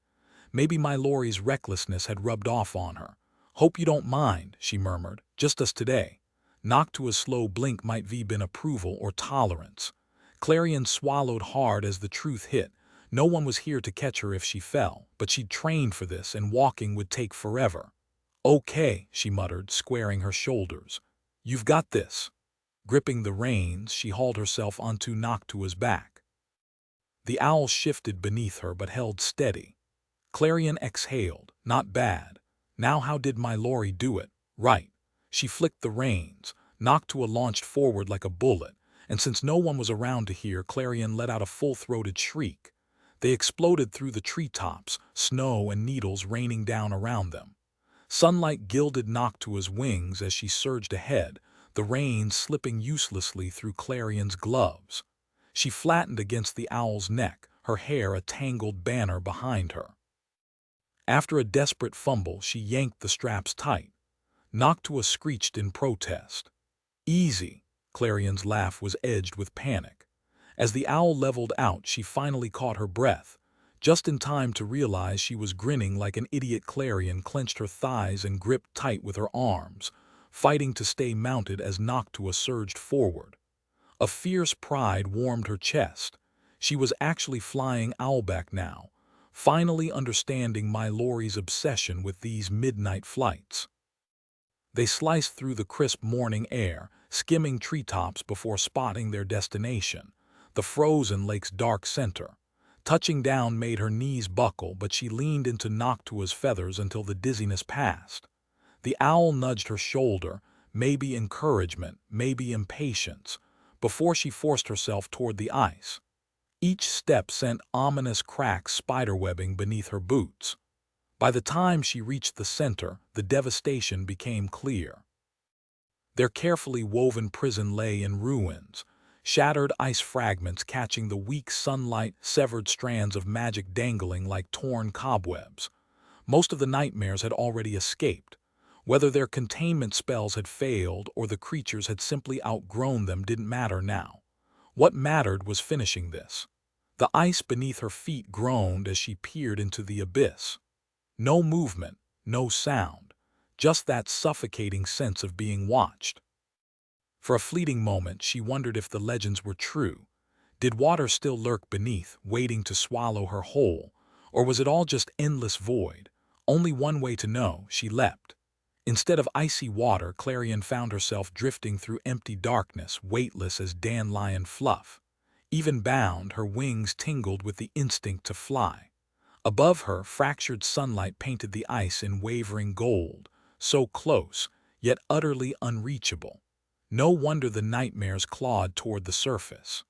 Maybe my Laurie's recklessness had rubbed off on her. "Hope you don't mind," she murmured. "Just us today." Noctua's slow blink might be been approval or tolerance. Clarion swallowed hard as the truth hit. No one was here to catch her if she fell, but she'd trained for this, and walking would take forever. "Okay," she muttered, squaring her shoulders. "You've got this." Gripping the reins, she hauled herself onto Noctua's back. The owl shifted beneath her but held steady. Clarion exhaled. Not bad. Now how did my Laurie do it? Right. She flicked the reins. Noctua launched forward like a bullet, and since no one was around to hear, Clarion let out a full-throated shriek. They exploded through the treetops, snow and needles raining down around them. Sunlight gilded Noctua's wings as she surged ahead, the reins slipping uselessly through Clarion's gloves. She flattened against the owl's neck, her hair a tangled banner behind her. After a desperate fumble, she yanked the straps tight. Noctua screeched in protest. "Easy." Clarion's laugh was edged with panic. As the owl leveled out, she finally caught her breath. Just in time to realize she was grinning like an idiot, Clarion clenched her thighs and gripped tight with her arms, fighting to stay mounted as Noctua surged forward. A fierce pride warmed her chest. She was actually flying owlback now, finally understanding my Laurie's obsession with these midnight flights. They sliced through the crisp morning air, skimming treetops before spotting their destination, the frozen lake's dark center. Touching down made her knees buckle, but she leaned into Noctua's feathers until the dizziness passed. The owl nudged her shoulder, maybe encouragement, maybe impatience, before she forced herself toward the ice. Each step sent ominous cracks spiderwebbing beneath her boots. By the time she reached the center, the devastation became clear. Their carefully woven prison lay in ruins, shattered ice fragments catching the weak sunlight, severed strands of magic dangling like torn cobwebs. Most of the nightmares had already escaped. Whether their containment spells had failed or the creatures had simply outgrown them didn't matter now. What mattered was finishing this. The ice beneath her feet groaned as she peered into the abyss. No movement, no sound, just that suffocating sense of being watched. For a fleeting moment, she wondered if the legends were true. Did water still lurk beneath, waiting to swallow her whole? Or was it all just endless void? Only one way to know. She leapt. Instead of icy water, Clarion found herself drifting through empty darkness, weightless as dandelion fluff. Even bound, her wings tingled with the instinct to fly. Above her, fractured sunlight painted the ice in wavering gold, so close, yet utterly unreachable. No wonder the nightmares clawed toward the surface.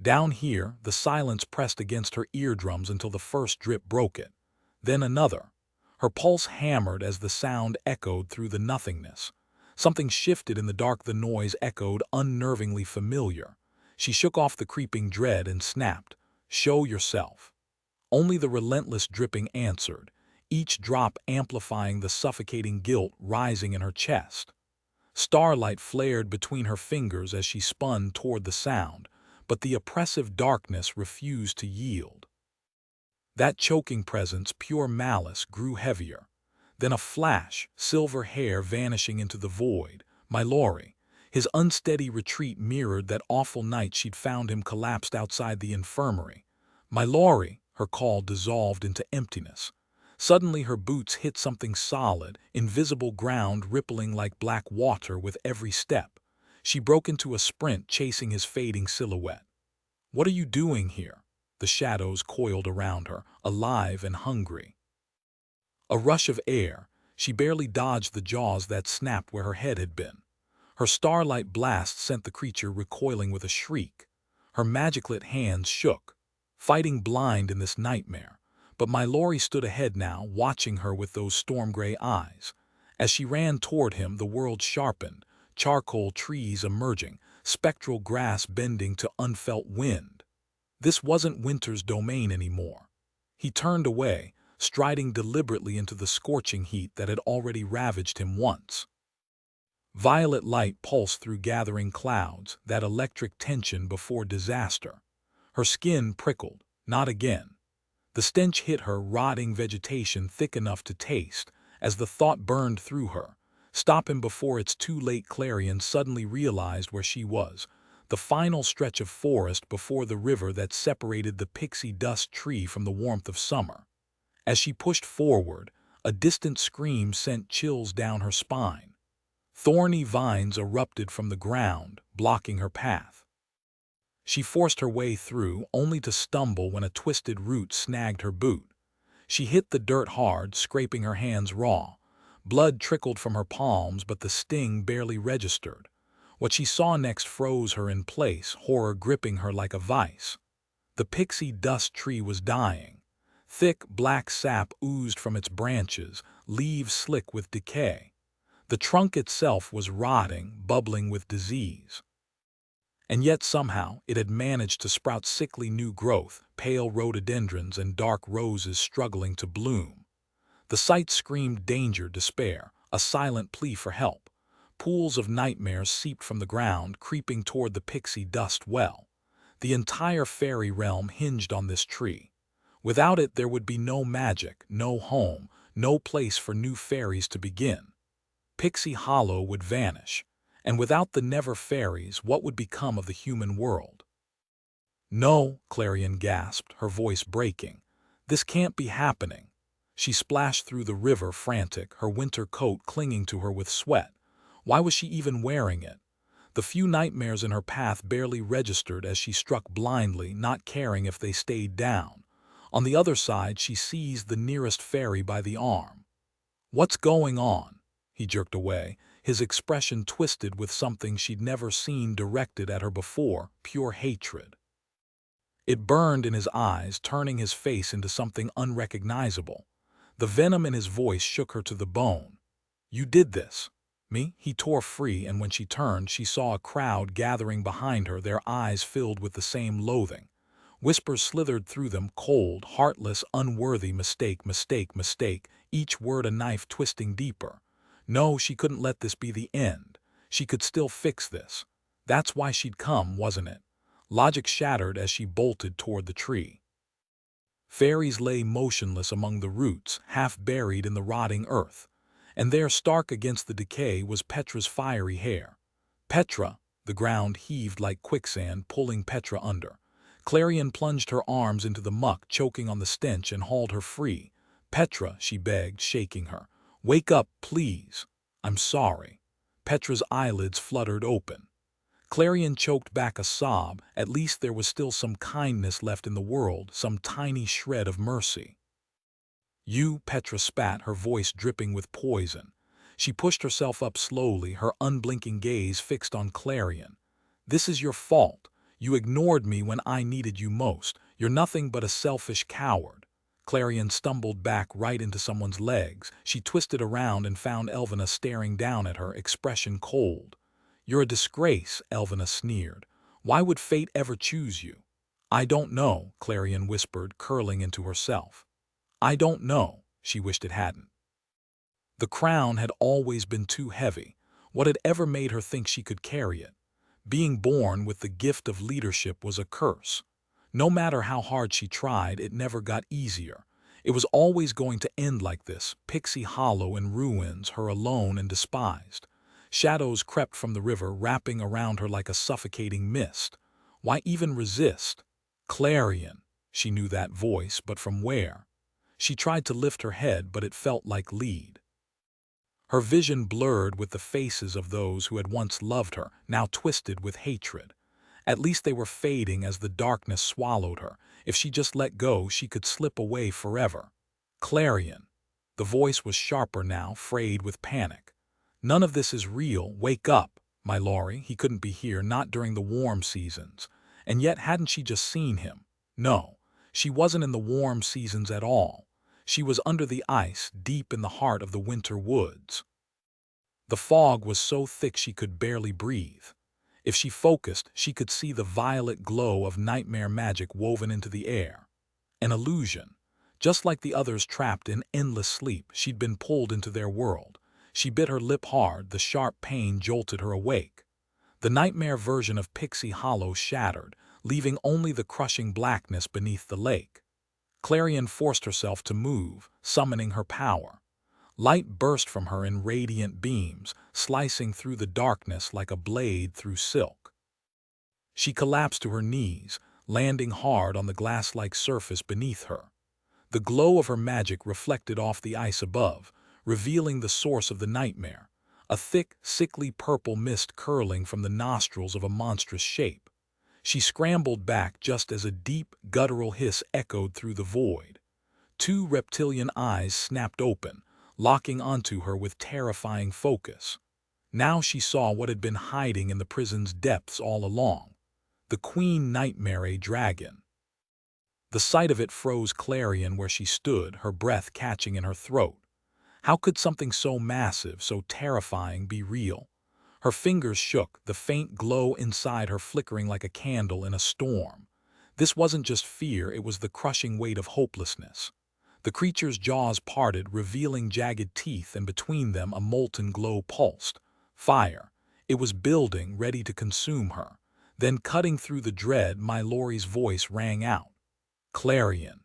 Down here, the silence pressed against her eardrums until the first drip broke it. Then another. Her pulse hammered as the sound echoed through the nothingness. Something shifted in the dark. The noise echoed unnervingly familiar. She shook off the creeping dread and snapped, "Show yourself." Only the relentless dripping answered, each drop amplifying the suffocating guilt rising in her chest. Starlight flared between her fingers as she spun toward the sound, but the oppressive darkness refused to yield. That choking presence, pure malice, grew heavier. Then a flash, silver hair vanishing into the void. Mallory. His unsteady retreat mirrored that awful night she'd found him collapsed outside the infirmary. Mallory, her call dissolved into emptiness. Suddenly her boots hit something solid, invisible ground rippling like black water with every step. She broke into a sprint, chasing his fading silhouette. "What are you doing here?" The shadows coiled around her, alive and hungry. A rush of air. She barely dodged the jaws that snapped where her head had been. Her starlight blast sent the creature recoiling with a shriek. Her magic-lit hands shook, fighting blind in this nightmare. But Mallory stood ahead now, watching her with those storm-gray eyes. As she ran toward him, the world sharpened, charcoal trees emerging, spectral grass bending to unfelt wind. This wasn't winter's domain anymore. He turned away, striding deliberately into the scorching heat that had already ravaged him once. Violet light pulsed through gathering clouds, that electric tension before disaster. Her skin prickled. Not again. The stench hit her, rotting vegetation thick enough to taste, as the thought burned through her. Stop him before it's too late. Clarion suddenly realized where she was. The final stretch of forest before the river that separated the pixie dust tree from the warmth of summer. As she pushed forward, a distant scream sent chills down her spine. Thorny vines erupted from the ground, blocking her path. She forced her way through, only to stumble when a twisted root snagged her boot. She hit the dirt hard, scraping her hands raw. Blood trickled from her palms, but the sting barely registered. What she saw next froze her in place, horror gripping her like a vice. The pixie dust tree was dying. Thick, black sap oozed from its branches, leaves slick with decay. The trunk itself was rotting, bubbling with disease. And yet somehow it had managed to sprout sickly new growth, pale rhododendrons and dark roses struggling to bloom. The sight screamed danger, despair, a silent plea for help. Pools of nightmares seeped from the ground, creeping toward the pixie dust well. The entire fairy realm hinged on this tree. Without it there would be no magic, no home, no place for new fairies to begin. Pixie Hollow would vanish, and without the Never Fairies, what would become of the human world? "No," Clarion gasped, her voice breaking. "This can't be happening." She splashed through the river, frantic, her winter coat clinging to her with sweat. Why was she even wearing it? The few nightmares in her path barely registered as she struck blindly, not caring if they stayed down. On the other side, she seized the nearest fairy by the arm. "What's going on?" He jerked away, his expression twisted with something she'd never seen directed at her before, pure hatred. It burned in his eyes, turning his face into something unrecognizable. The venom in his voice shook her to the bone. "You did this." "Me?" He tore free, and when she turned, she saw a crowd gathering behind her, their eyes filled with the same loathing. Whispers slithered through them, cold, heartless, unworthy. "Mistake, mistake, mistake," each word a knife twisting deeper. No, she couldn't let this be the end. She could still fix this. That's why she'd come, wasn't it? Logic shattered as she bolted toward the tree. Fairies lay motionless among the roots, half buried in the rotting earth, and there, stark against the decay, was Petra's fiery hair. Petra! The ground heaved like quicksand, pulling Petra under. Clarion plunged her arms into the muck, choking on the stench, and hauled her free. "Petra," she begged, shaking her. "Wake up, please." "I'm sorry." Petra's eyelids fluttered open. Clarion choked back a sob. At least there was still some kindness left in the world, some tiny shred of mercy. "You," Petra spat, her voice dripping with poison. She pushed herself up slowly, her unblinking gaze fixed on Clarion. "This is your fault. You ignored me when I needed you most. You're nothing but a selfish coward." Clarion stumbled back right into someone's legs. She twisted around and found Elvina staring down at her, expression cold. "You're a disgrace," Elvina sneered. "Why would fate ever choose you?" "I don't know," Clarion whispered, curling into herself. "I don't know." She wished it hadn't. The crown had always been too heavy. What had ever made her think she could carry it? Being born with the gift of leadership was a curse. No matter how hard she tried, it never got easier. It was always going to end like this, Pixie Hollow in ruins, her alone and despised. Shadows crept from the river, wrapping around her like a suffocating mist. Why even resist? Clarion. She knew that voice, but from where? She tried to lift her head, but it felt like lead. Her vision blurred with the faces of those who had once loved her, now twisted with hatred. At least they were fading as the darkness swallowed her. If she just let go, she could slip away forever. "Clarion." The voice was sharper now, frayed with panic. "None of this is real. Wake up." My Laurie, he couldn't be here, not during the warm seasons. And yet, hadn't she just seen him? No, she wasn't in the warm seasons at all. She was under the ice, deep in the heart of the winter woods. The fog was so thick she could barely breathe. If she focused, she could see the violet glow of nightmare magic woven into the air. An illusion. Just like the others trapped in endless sleep, she'd been pulled into their world. She bit her lip hard, the sharp pain jolted her awake. The nightmare version of Pixie Hollow shattered, leaving only the crushing blackness beneath the lake. Clarion forced herself to move, summoning her power. Light burst from her in radiant beams, slicing through the darkness like a blade through silk. She collapsed to her knees, landing hard on the glass-like surface beneath her. The glow of her magic reflected off the ice above, revealing the source of the nightmare, a thick, sickly purple mist curling from the nostrils of a monstrous shape. She scrambled back just as a deep, guttural hiss echoed through the void. Two reptilian eyes snapped open, locking onto her with terrifying focus. Now she saw what had been hiding in the prison's depths all along. The Queen Nightmare, a dragon. The sight of it froze Clarion where she stood, her breath catching in her throat. How could something so massive, so terrifying, be real? Her fingers shook, the faint glow inside her flickering like a candle in a storm. This wasn't just fear, it was the crushing weight of hopelessness. The creature's jaws parted, revealing jagged teeth, and between them a molten glow pulsed. Fire. It was building, ready to consume her. Then, cutting through the dread, my Laurie's voice rang out. "Clarion."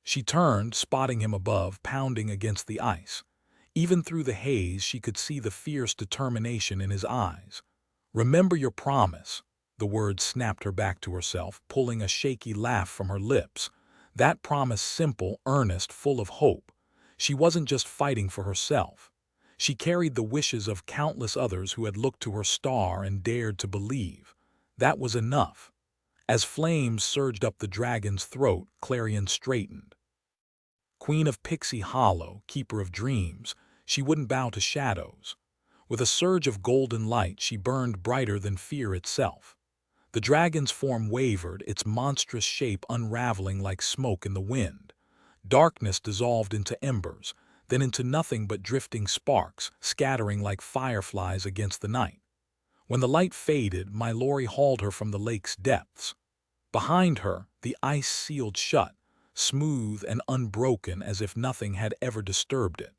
She turned, spotting him above, pounding against the ice. Even through the haze, she could see the fierce determination in his eyes. "Remember your promise." The words snapped her back to herself, pulling a shaky laugh from her lips. That promise, simple, earnest, full of hope. She wasn't just fighting for herself. She carried the wishes of countless others who had looked to her star and dared to believe. That was enough. As flames surged up the dragon's throat, Clarion straightened. Queen of Pixie Hollow, keeper of dreams, she wouldn't bow to shadows. With a surge of golden light, she burned brighter than fear itself. The dragon's form wavered, its monstrous shape unraveling like smoke in the wind. Darkness dissolved into embers, then into nothing but drifting sparks, scattering like fireflies against the night. When the light faded, my Laurie hauled her from the lake's depths. Behind her, the ice sealed shut, smooth and unbroken as if nothing had ever disturbed it.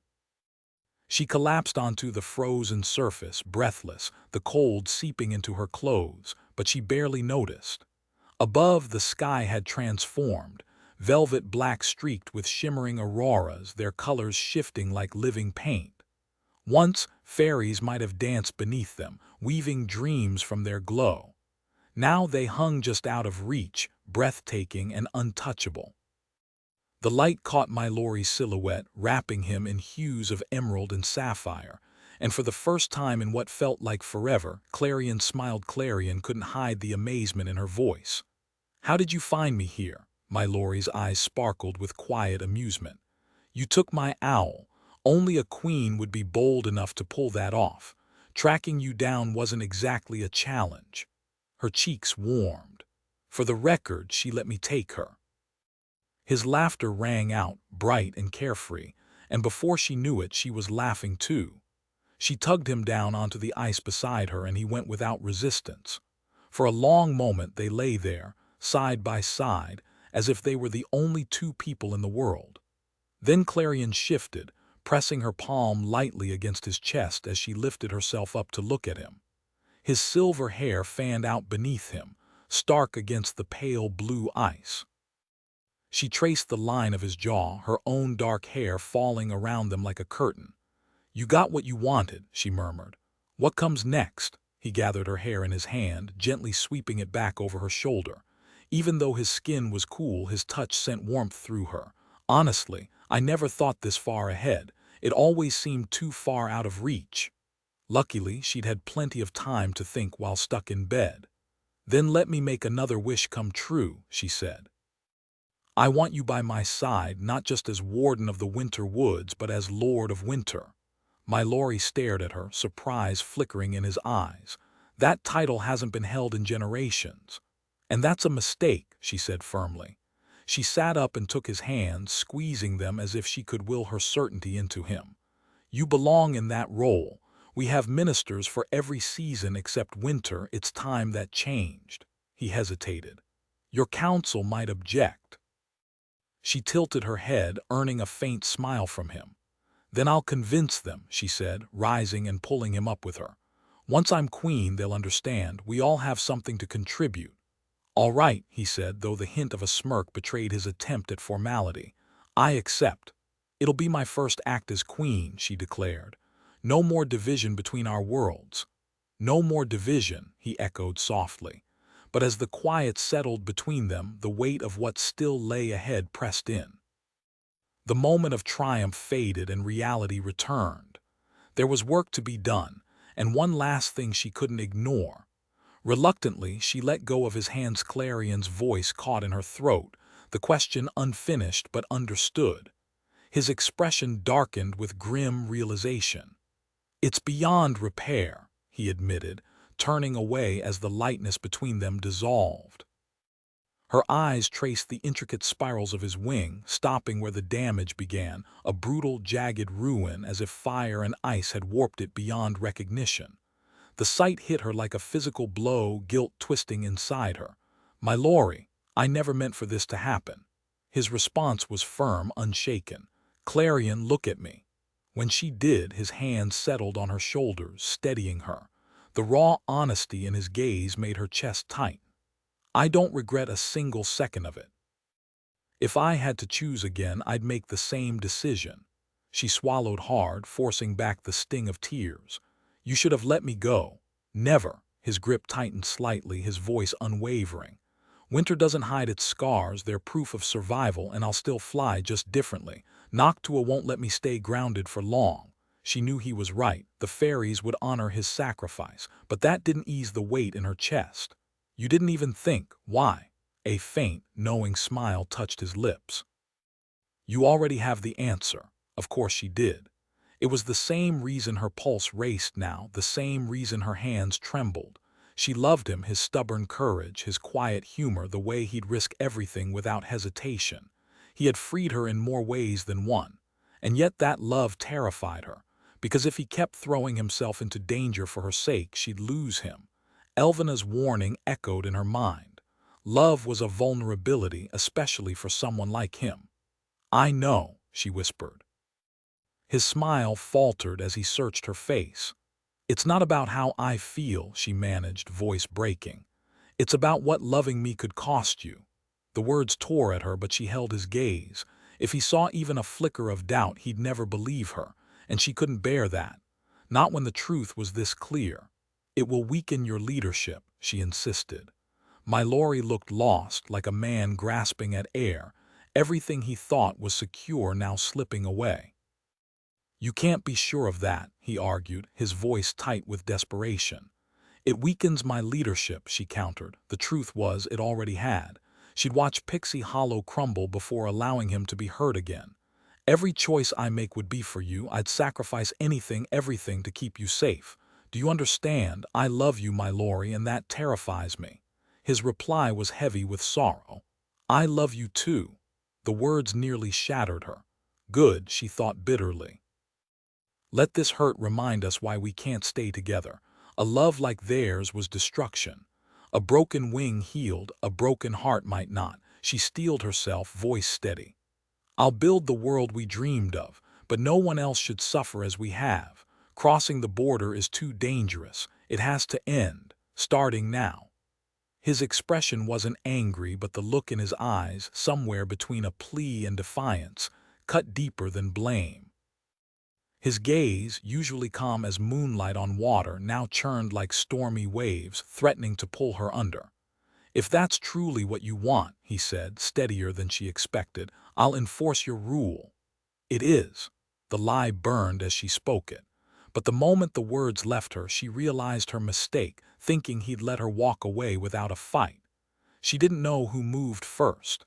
She collapsed onto the frozen surface, breathless, the cold seeping into her clothes, but she barely noticed. Above, the sky had transformed, velvet black streaked with shimmering auroras, their colors shifting like living paint. Once, fairies might have danced beneath them, weaving dreams from their glow. Now they hung just out of reach, breathtaking and untouchable. The light caught my Laurie's silhouette, wrapping him in hues of emerald and sapphire, and for the first time in what felt like forever, Clarion smiled. Clarion couldn't hide the amazement in her voice. "How did you find me here?" My Laurie's eyes sparkled with quiet amusement. "You took my owl. Only a queen would be bold enough to pull that off. Tracking you down wasn't exactly a challenge." Her cheeks warmed. "For the record, she let me take her." His laughter rang out, bright and carefree, and before she knew it, she was laughing too. She tugged him down onto the ice beside her, and he went without resistance. For a long moment they lay there, side by side, as if they were the only two people in the world. Then Clarion shifted, pressing her palm lightly against his chest as she lifted herself up to look at him. His silver hair fanned out beneath him, stark against the pale blue ice. She traced the line of his jaw, her own dark hair falling around them like a curtain. "You got what you wanted," she murmured. "What comes next?" He gathered her hair in his hand, gently sweeping it back over her shoulder. Even though his skin was cool, his touch sent warmth through her. "Honestly, I never thought this far ahead. It always seemed too far out of reach." Luckily, she'd had plenty of time to think while stuck in bed. "Then let me make another wish come true," she said. "I want you by my side, not just as warden of the winter woods, but as Lord of Winter." My Laurie stared at her, surprise flickering in his eyes. "That title hasn't been held in generations." "And that's a mistake," she said firmly. She sat up and took his hands, squeezing them as if she could will her certainty into him. "You belong in that role. We have ministers for every season except winter. It's time that changed." He hesitated. "Your council might object." She tilted her head, earning a faint smile from him. "Then I'll convince them," she said, rising and pulling him up with her. "Once I'm queen, they'll understand. We all have something to contribute." "All right," he said, though the hint of a smirk betrayed his attempt at formality. "I accept." "It'll be my first act as queen," she declared. "No more division between our worlds." "No more division," he echoed softly. But as the quiet settled between them, the weight of what still lay ahead pressed in. The moment of triumph faded and reality returned. There was work to be done, and one last thing she couldn't ignore. Reluctantly, she let go of his hands. Clarion's voice caught in her throat, the question unfinished but understood. His expression darkened with grim realization. "It's beyond repair," he admitted, turning away as the lightness between them dissolved. Her eyes traced the intricate spirals of his wing, stopping where the damage began, a brutal, jagged ruin as if fire and ice had warped it beyond recognition. The sight hit her like a physical blow, guilt twisting inside her. "My Laurie, I never meant for this to happen." His response was firm, unshaken. "Clarion, look at me." When she did, his hands settled on her shoulders, steadying her. The raw honesty in his gaze made her chest tight. "I don't regret a single second of it. If I had to choose again, I'd make the same decision." She swallowed hard, forcing back the sting of tears. "You should have let me go." "Never." His grip tightened slightly, his voice unwavering. "Winter doesn't hide its scars, they're proof of survival, and I'll still fly, just differently. Noctua won't let me stay grounded for long." She knew he was right. The fairies would honor his sacrifice, but that didn't ease the weight in her chest. "You didn't even think. Why?" A faint, knowing smile touched his lips. "You already have the answer." Of course she did. It was the same reason her pulse raced now, the same reason her hands trembled. She loved him, his stubborn courage, his quiet humor, the way he'd risk everything without hesitation. He had freed her in more ways than one. And yet that love terrified her, because if he kept throwing himself into danger for her sake, she'd lose him. Elvena's warning echoed in her mind. Love was a vulnerability, especially for someone like him. "I know," she whispered. His smile faltered as he searched her face. "It's not about how I feel," she managed, voice breaking. "It's about what loving me could cost you." The words tore at her, but she held his gaze. If he saw even a flicker of doubt, he'd never believe her, and she couldn't bear that. Not when the truth was this clear. "It will weaken your leadership," she insisted. Mallory looked lost, like a man grasping at air. Everything he thought was secure now slipping away. "You can't be sure of that," he argued, his voice tight with desperation. "It weakens my leadership," she countered. The truth was, it already had. She'd watched Pixie Hollow crumble before allowing him to be hurt again. "Every choice I make would be for you. I'd sacrifice anything, everything to keep you safe. Do you understand? I love you, Mallory, and that terrifies me." His reply was heavy with sorrow. "I love you too." The words nearly shattered her. Good, she thought bitterly. Let this hurt remind us why we can't stay together. A love like theirs was destruction. A broken wing healed, a broken heart might not. She steeled herself, voice steady. "I'll build the world we dreamed of, but no one else should suffer as we have. Crossing the border is too dangerous. It has to end, starting now." His expression wasn't angry, but the look in his eyes, somewhere between a plea and defiance, cut deeper than blame. His gaze, usually calm as moonlight on water, now churned like stormy waves, threatening to pull her under. "If that's truly what you want," he said, steadier than she expected, "I'll enforce your rule." "It is." The lie burned as she spoke it. But the moment the words left her, she realized her mistake, thinking he'd let her walk away without a fight. She didn't know who moved first.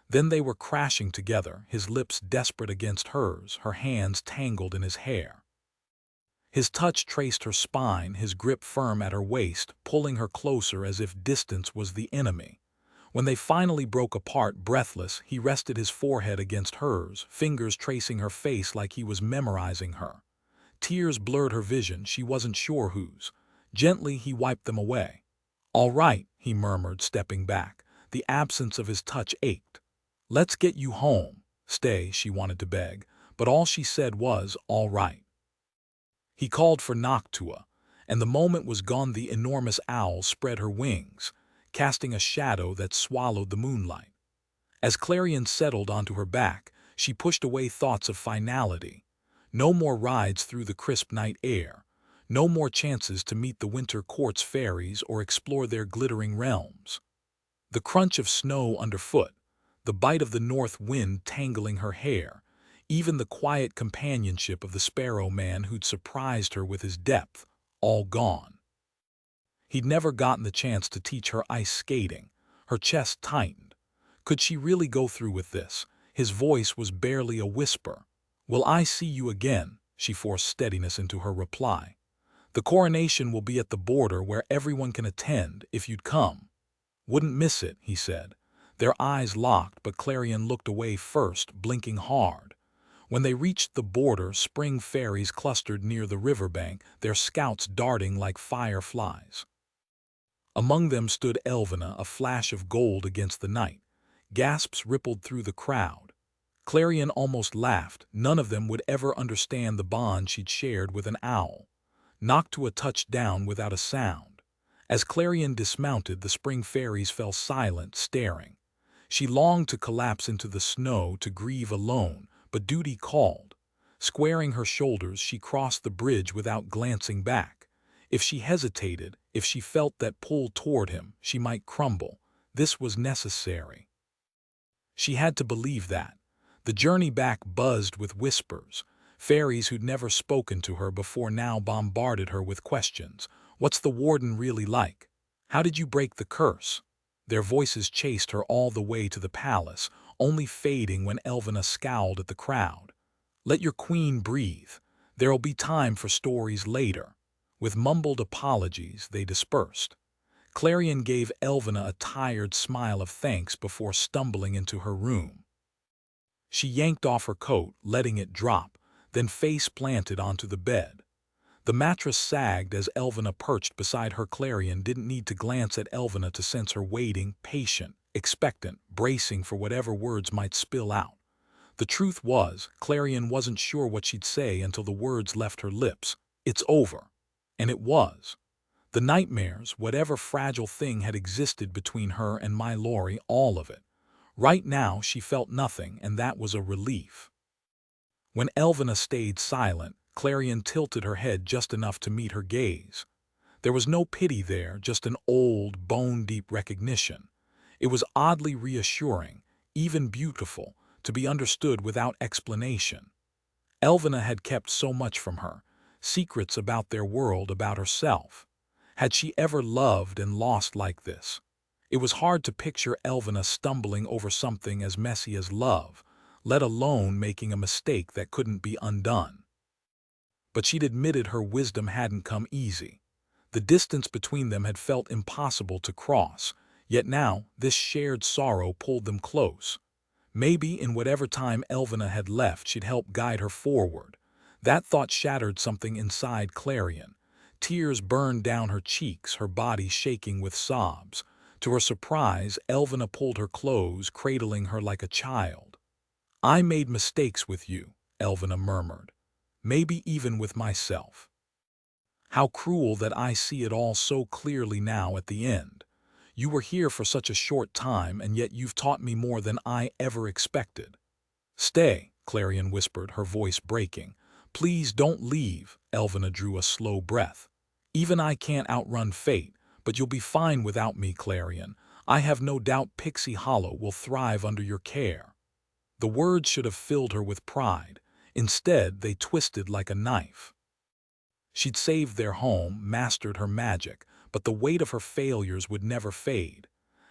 Then they were crashing together, his lips desperate against hers, her hands tangled in his hair. His touch traced her spine, his grip firm at her waist, pulling her closer as if distance was the enemy. When they finally broke apart, breathless, he rested his forehead against hers, fingers tracing her face like he was memorizing her. Tears blurred her vision, she wasn't sure whose. Gently, he wiped them away. "All right," he murmured, stepping back. The absence of his touch ached. "Let's get you home." "Stay," she wanted to beg, but all she said was, "All right." He called for Noctua, and the moment was gone. The enormous owl spread her wings, casting a shadow that swallowed the moonlight. As Clarion settled onto her back, she pushed away thoughts of finality. No more rides through the crisp night air. No more chances to meet the winter court's fairies or explore their glittering realms. The crunch of snow underfoot, the bite of the north wind tangling her hair, even the quiet companionship of the sparrow man who'd surprised her with his depth, all gone. He'd never gotten the chance to teach her ice skating. Her chest tightened. Could she really go through with this? His voice was barely a whisper. "Will I see you again?" She forced steadiness into her reply. "The coronation will be at the border where everyone can attend if you'd come." "Wouldn't miss it," he said. Their eyes locked, but Clarion looked away first, blinking hard. When they reached the border, spring fairies clustered near the riverbank, their scouts darting like fireflies. Among them stood Elvina, a flash of gold against the night. Gasps rippled through the crowd. Clarion almost laughed. None of them would ever understand the bond she'd shared with an owl. Noctua touched down without a sound. As Clarion dismounted, the spring fairies fell silent, staring. She longed to collapse into the snow, to grieve alone, but duty called. Squaring her shoulders, she crossed the bridge without glancing back. If she hesitated, if she felt that pull toward him, she might crumble. This was necessary. She had to believe that. The journey back buzzed with whispers. Fairies who'd never spoken to her before now bombarded her with questions. "What's the warden really like? How did you break the curse?" Their voices chased her all the way to the palace, only fading when Elvina scowled at the crowd. "Let your queen breathe. There'll be time for stories later." With mumbled apologies, they dispersed. Clarion gave Elvina a tired smile of thanks before stumbling into her room. She yanked off her coat, letting it drop, then face planted onto the bed. The mattress sagged as Elvina perched beside her. Clarion didn't need to glance at Elvina to sense her waiting, patient, expectant, bracing for whatever words might spill out. The truth was, Clarion wasn't sure what she'd say until the words left her lips. It's over. And it was. The nightmares, whatever fragile thing had existed between her and my Laurie, all of it. Right now she felt nothing, and that was a relief. When Elvina stayed silent, Clarion tilted her head just enough to meet her gaze. There was no pity there, just an old, bone-deep recognition. It was oddly reassuring, even beautiful, to be understood without explanation. Elvina had kept so much from her, secrets about their world, about herself. Had she ever loved and lost like this? It was hard to picture Elvina stumbling over something as messy as love, let alone making a mistake that couldn't be undone. But she'd admitted her wisdom hadn't come easy. The distance between them had felt impossible to cross, yet now this shared sorrow pulled them close. Maybe in whatever time Elvina had left she'd help guide her forward. That thought shattered something inside Clarion. Tears burned down her cheeks, her body shaking with sobs. To her surprise, Elvina pulled her close, cradling her like a child. "I made mistakes with you," Elvina murmured. "Maybe even with myself. How cruel that I see it all so clearly now at the end. You were here for such a short time, and yet you've taught me more than I ever expected." "Stay," Clarion whispered, her voice breaking. "Please don't leave." Elvina drew a slow breath. "Even I can't outrun fate, but you'll be fine without me, Clarion. I have no doubt Pixie Hollow will thrive under your care." The words should have filled her with pride. Instead, they twisted like a knife. She'd saved their home, mastered her magic, but the weight of her failures would never fade.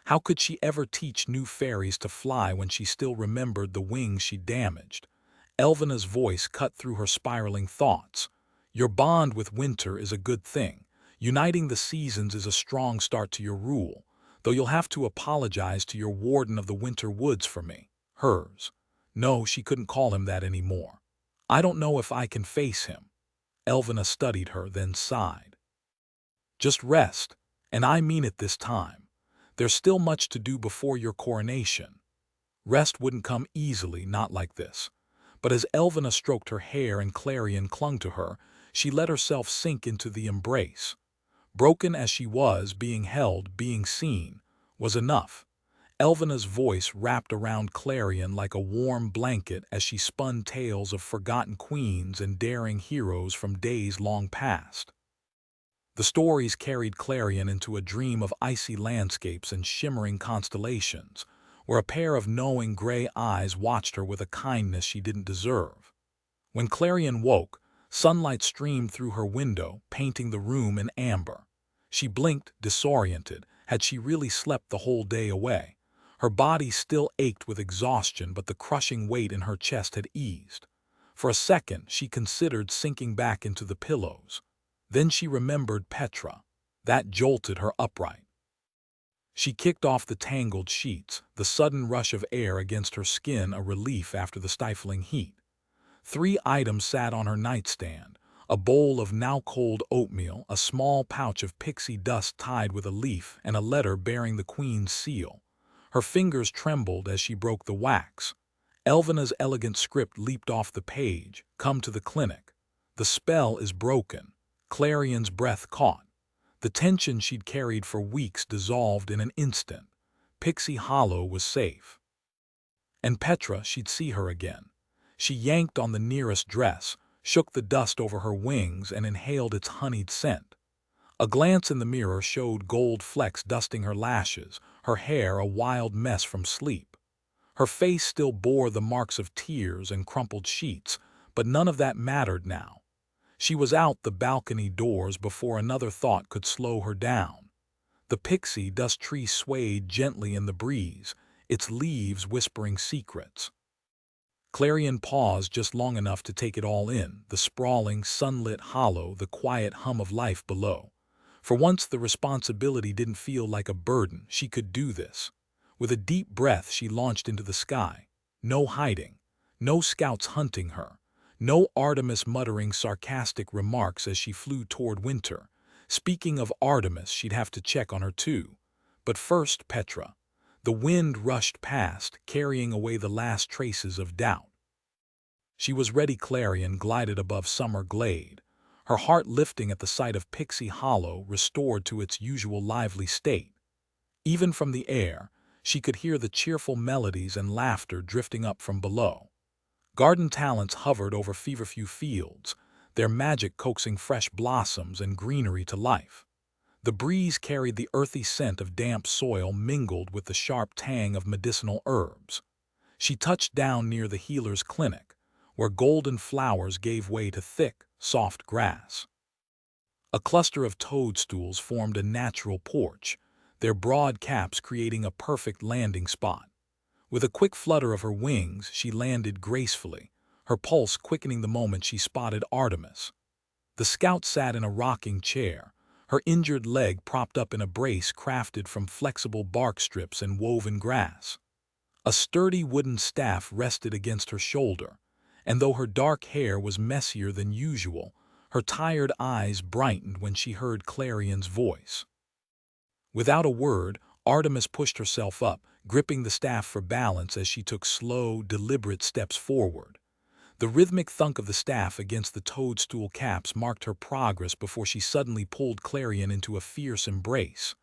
How could she ever teach new fairies to fly when she still remembered the wings she damaged? Elvina's voice cut through her spiraling thoughts. "Your bond with winter is a good thing. Uniting the seasons is a strong start to your rule, though you'll have to apologize to your warden of the winter woods for me." Hers. No, she couldn't call him that anymore. "I don't know if I can face him." Elvina studied her, then sighed. "Just rest, and I mean it this time. There's still much to do before your coronation." Rest wouldn't come easily, not like this. But as Elvina stroked her hair and Clarion clung to her, she let herself sink into the embrace. Broken as she was, being held, being seen, was enough. Elvina's voice wrapped around Clarion like a warm blanket as she spun tales of forgotten queens and daring heroes from days long past. The stories carried Clarion into a dream of icy landscapes and shimmering constellations, where a pair of knowing gray eyes watched her with a kindness she didn't deserve. When Clarion woke, sunlight streamed through her window, painting the room in amber. She blinked, disoriented. Had she really slept the whole day away? Her body still ached with exhaustion, but the crushing weight in her chest had eased. For a second, she considered sinking back into the pillows. Then she remembered Petra. That jolted her upright. She kicked off the tangled sheets, the sudden rush of air against her skin a relief after the stifling heat. 3 items sat on her nightstand: a bowl of now-cold oatmeal, a small pouch of pixie dust tied with a leaf, and a letter bearing the Queen's seal. Her fingers trembled as she broke the wax. Elvina's elegant script leaped off the page: "Come to the clinic." The spell is broken. Clarion's breath caught. The tension she'd carried for weeks dissolved in an instant. Pixie Hollow was safe. And Petra, she'd see her again. She yanked on the nearest dress, shook the dust over her wings, and inhaled its honeyed scent. A glance in the mirror showed gold flecks dusting her lashes, her hair a wild mess from sleep. Her face still bore the marks of tears and crumpled sheets, but none of that mattered now. She was out the balcony doors before another thought could slow her down. The pixie dust tree swayed gently in the breeze, its leaves whispering secrets. Clarion paused just long enough to take it all in: the sprawling, sunlit hollow, the quiet hum of life below. For once the responsibility didn't feel like a burden. She could do this. With a deep breath she launched into the sky. No hiding. No scouts hunting her. No Artemis muttering sarcastic remarks as she flew toward winter. Speaking of Artemis, she'd have to check on her too. But first, Petra. The wind rushed past, carrying away the last traces of doubt. She was ready. Clarion glided above Summer Glade, her heart lifting at the sight of Pixie Hollow restored to its usual lively state. Even from the air, she could hear the cheerful melodies and laughter drifting up from below. Garden talents hovered over feverfew fields, their magic coaxing fresh blossoms and greenery to life. The breeze carried the earthy scent of damp soil mingled with the sharp tang of medicinal herbs. She touched down near the healer's clinic, where golden flowers gave way to thick, soft grass. A cluster of toadstools formed a natural porch, their broad caps creating a perfect landing spot. With a quick flutter of her wings, she landed gracefully, her pulse quickening the moment she spotted Artemis. The scout sat in a rocking chair, her injured leg propped up in a brace crafted from flexible bark strips and woven grass. A sturdy wooden staff rested against her shoulder, and though her dark hair was messier than usual, her tired eyes brightened when she heard Clarion's voice. Without a word, Artemis pushed herself up, gripping the staff for balance as she took slow, deliberate steps forward. The rhythmic thunk of the staff against the toadstool caps marked her progress before she suddenly pulled Clarion into a fierce embrace.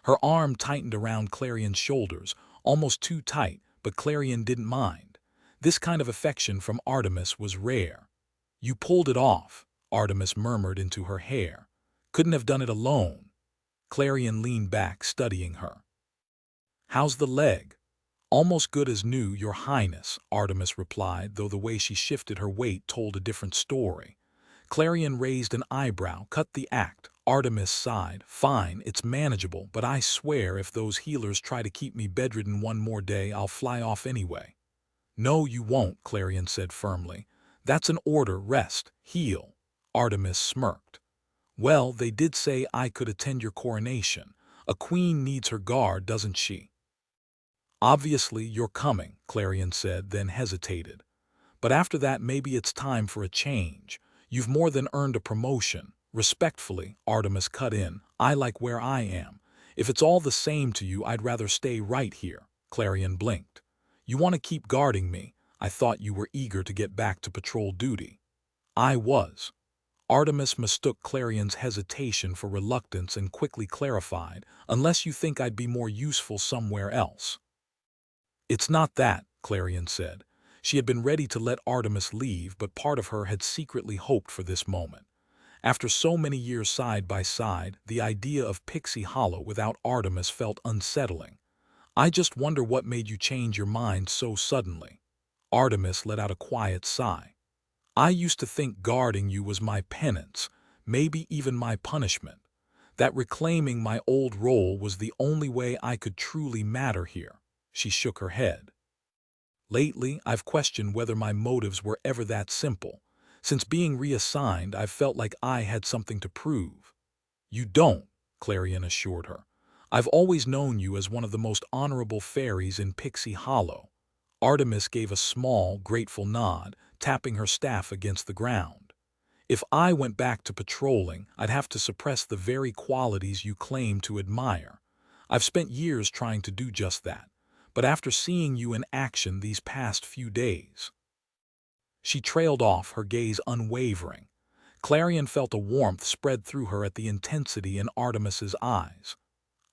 Her arm tightened around Clarion's shoulders, almost too tight, but Clarion didn't mind. This kind of affection from Artemis was rare. "You pulled it off," Artemis murmured into her hair. "Couldn't have done it alone." Clarion leaned back, studying her. "How's the leg?" "Almost good as new, Your Highness," Artemis replied, though the way she shifted her weight told a different story. Clarion raised an eyebrow. "Cut the act." Artemis sighed. "Fine, it's manageable, but I swear if those healers try to keep me bedridden one more day, I'll fly off anyway." "No, you won't," Clarion said firmly. "That's an order. Rest. Heal." Artemis smirked. "Well, they did say I could attend your coronation. A queen needs her guard, doesn't she?" "Obviously, you're coming," Clarion said, then hesitated. "But after that, maybe it's time for a change. You've more than earned a promotion." "Respectfully," Artemis cut in, "I like where I am. If it's all the same to you, I'd rather stay right here." Clarion blinked. "You want to keep guarding me? I thought you were eager to get back to patrol duty." "I was." Artemis mistook Clarion's hesitation for reluctance and quickly clarified, "Unless you think I'd be more useful somewhere else." "It's not that," Clarion said. She had been ready to let Artemis leave, but part of her had secretly hoped for this moment. After so many years side by side, the idea of Pixie Hollow without Artemis felt unsettling. "I just wonder what made you change your mind so suddenly." Artemis let out a quiet sigh. "I used to think guarding you was my penance, maybe even my punishment. That reclaiming my old role was the only way I could truly matter here." She shook her head. "Lately, I've questioned whether my motives were ever that simple. Since being reassigned, I've felt like I had something to prove." "You don't," Clarion assured her. "I've always known you as one of the most honorable fairies in Pixie Hollow." Artemis gave a small, grateful nod, tapping her staff against the ground. "If I went back to patrolling, I'd have to suppress the very qualities you claim to admire. I've spent years trying to do just that, but after seeing you in action these past few days—" She trailed off, her gaze unwavering. Clarion felt a warmth spread through her at the intensity in Artemis's eyes.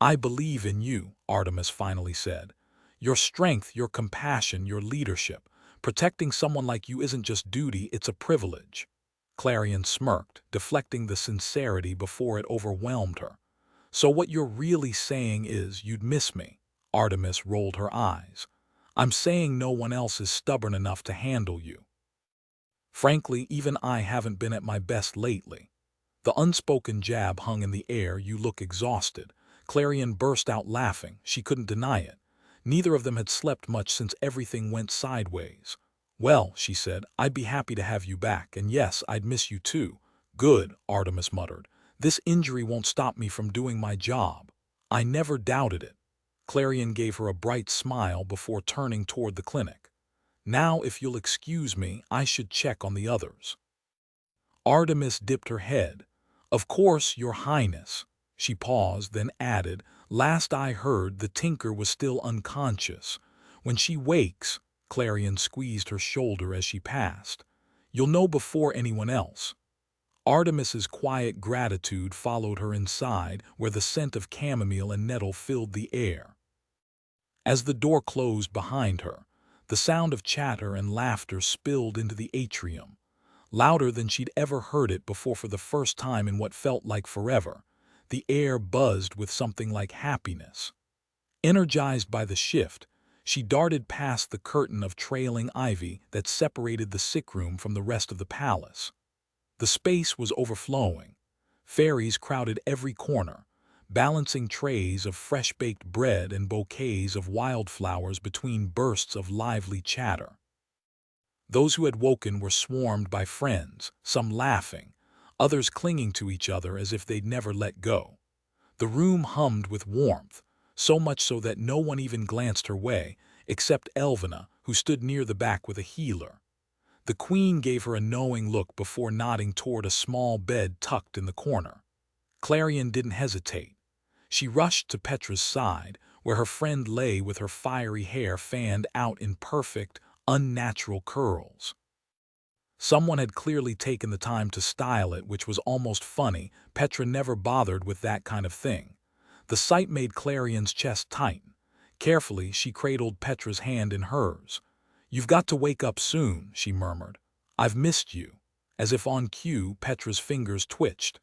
"I believe in you," Artemis finally said. "Your strength, your compassion, your leadership. Protecting someone like you isn't just duty, it's a privilege." Clarion smirked, deflecting the sincerity before it overwhelmed her. "So what you're really saying is you'd miss me?" Artemis rolled her eyes. "I'm saying no one else is stubborn enough to handle you. Frankly, even I haven't been at my best lately." The unspoken jab hung in the air. "You look exhausted." Clarion burst out laughing. She couldn't deny it. Neither of them had slept much since everything went sideways. "Well," she said, "I'd be happy to have you back, and yes, I'd miss you too." "Good," Artemis muttered. "This injury won't stop me from doing my job." "I never doubted it." Clarion gave her a bright smile before turning toward the clinic. "Now, if you'll excuse me, I should check on the others." Artemis dipped her head. "Of course, Your Highness." She paused, then added, "Last I heard, the Tinker was still unconscious. When she wakes—" Clarion squeezed her shoulder as she passed. You'll know before anyone else." Artemis's quiet gratitude followed her inside, where the scent of chamomile and nettle filled the air. As the door closed behind her, the sound of chatter and laughter spilled into the atrium, louder than she'd ever heard it before. For the first time in what felt like forever, the air buzzed with something like happiness. Energized by the shift, she darted past the curtain of trailing ivy that separated the sick room from the rest of the palace. The space was overflowing. Fairies crowded every corner, balancing trays of fresh-baked bread and bouquets of wildflowers between bursts of lively chatter. Those who had woken were swarmed by friends, some laughing, others clinging to each other as if they'd never let go. The room hummed with warmth, so much so that no one even glanced her way, except Elvina, who stood near the back with a healer. The queen gave her a knowing look before nodding toward a small bed tucked in the corner. Clarion didn't hesitate. She rushed to Petra's side, where her friend lay with her fiery hair fanned out in perfect, unnatural curls. Someone had clearly taken the time to style it, which was almost funny. Petra never bothered with that kind of thing. The sight made Clarion's chest tighten. Carefully, she cradled Petra's hand in hers. "You've got to wake up soon," she murmured. "I've missed you." As if on cue, Petra's fingers twitched.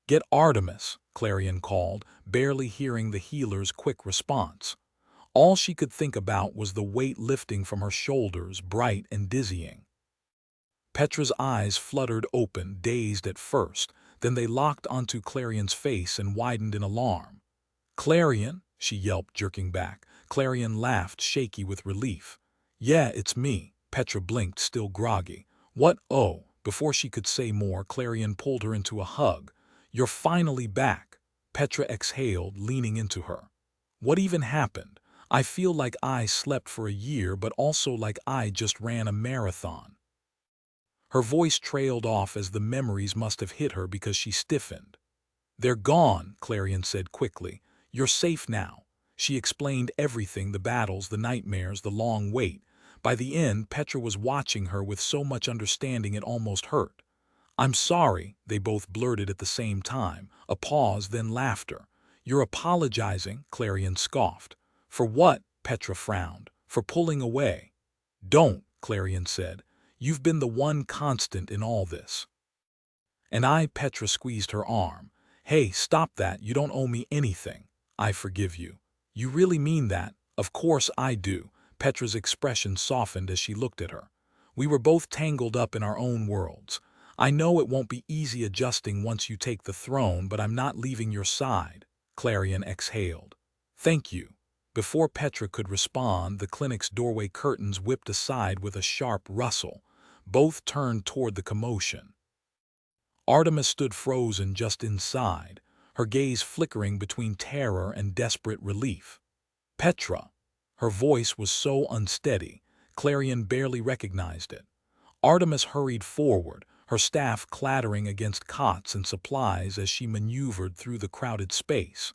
"Get Artemis," Clarion called, barely hearing the healer's quick response. All she could think about was the weight lifting from her shoulders, bright and dizzying. Petra's eyes fluttered open, dazed at first, then they locked onto Clarion's face and widened in alarm. "Clarion?" she yelped, jerking back. Clarion laughed, shaky with relief. "Yeah, it's me." Petra blinked, still groggy. "What? Oh." Before she could say more, Clarion pulled her into a hug. "You're finally back." Petra exhaled, leaning into her. "What even happened? I feel like I slept for a year, but also like I just ran a marathon." Her voice trailed off as the memories must have hit her because she stiffened. "They're gone," Clarion said quickly. "You're safe now." She explained everything, the battles, the nightmares, the long wait. By the end, Petra was watching her with so much understanding it almost hurt. "I'm sorry," they both blurted at the same time. A pause, then laughter. "You're apologizing," Clarion scoffed. "For what?" Petra frowned. "For pulling away." "Don't," Clarion said. "You've been the one constant in all this." "And I," Petra squeezed her arm. "Hey, stop that, you don't owe me anything. I forgive you." "You really mean that?" "Of course I do." Petra's expression softened as she looked at her. "We were both tangled up in our own worlds. I know it won't be easy adjusting once you take the throne, but I'm not leaving your side." Clarion exhaled. "Thank you." Before Petra could respond, the clinic's doorway curtains whipped aside with a sharp rustle. Both turned toward the commotion. Artemis stood frozen just inside, her gaze flickering between terror and desperate relief. "Petra." Her voice was so unsteady, Clarion barely recognized it. Artemis hurried forward, her staff clattering against cots and supplies as she maneuvered through the crowded space.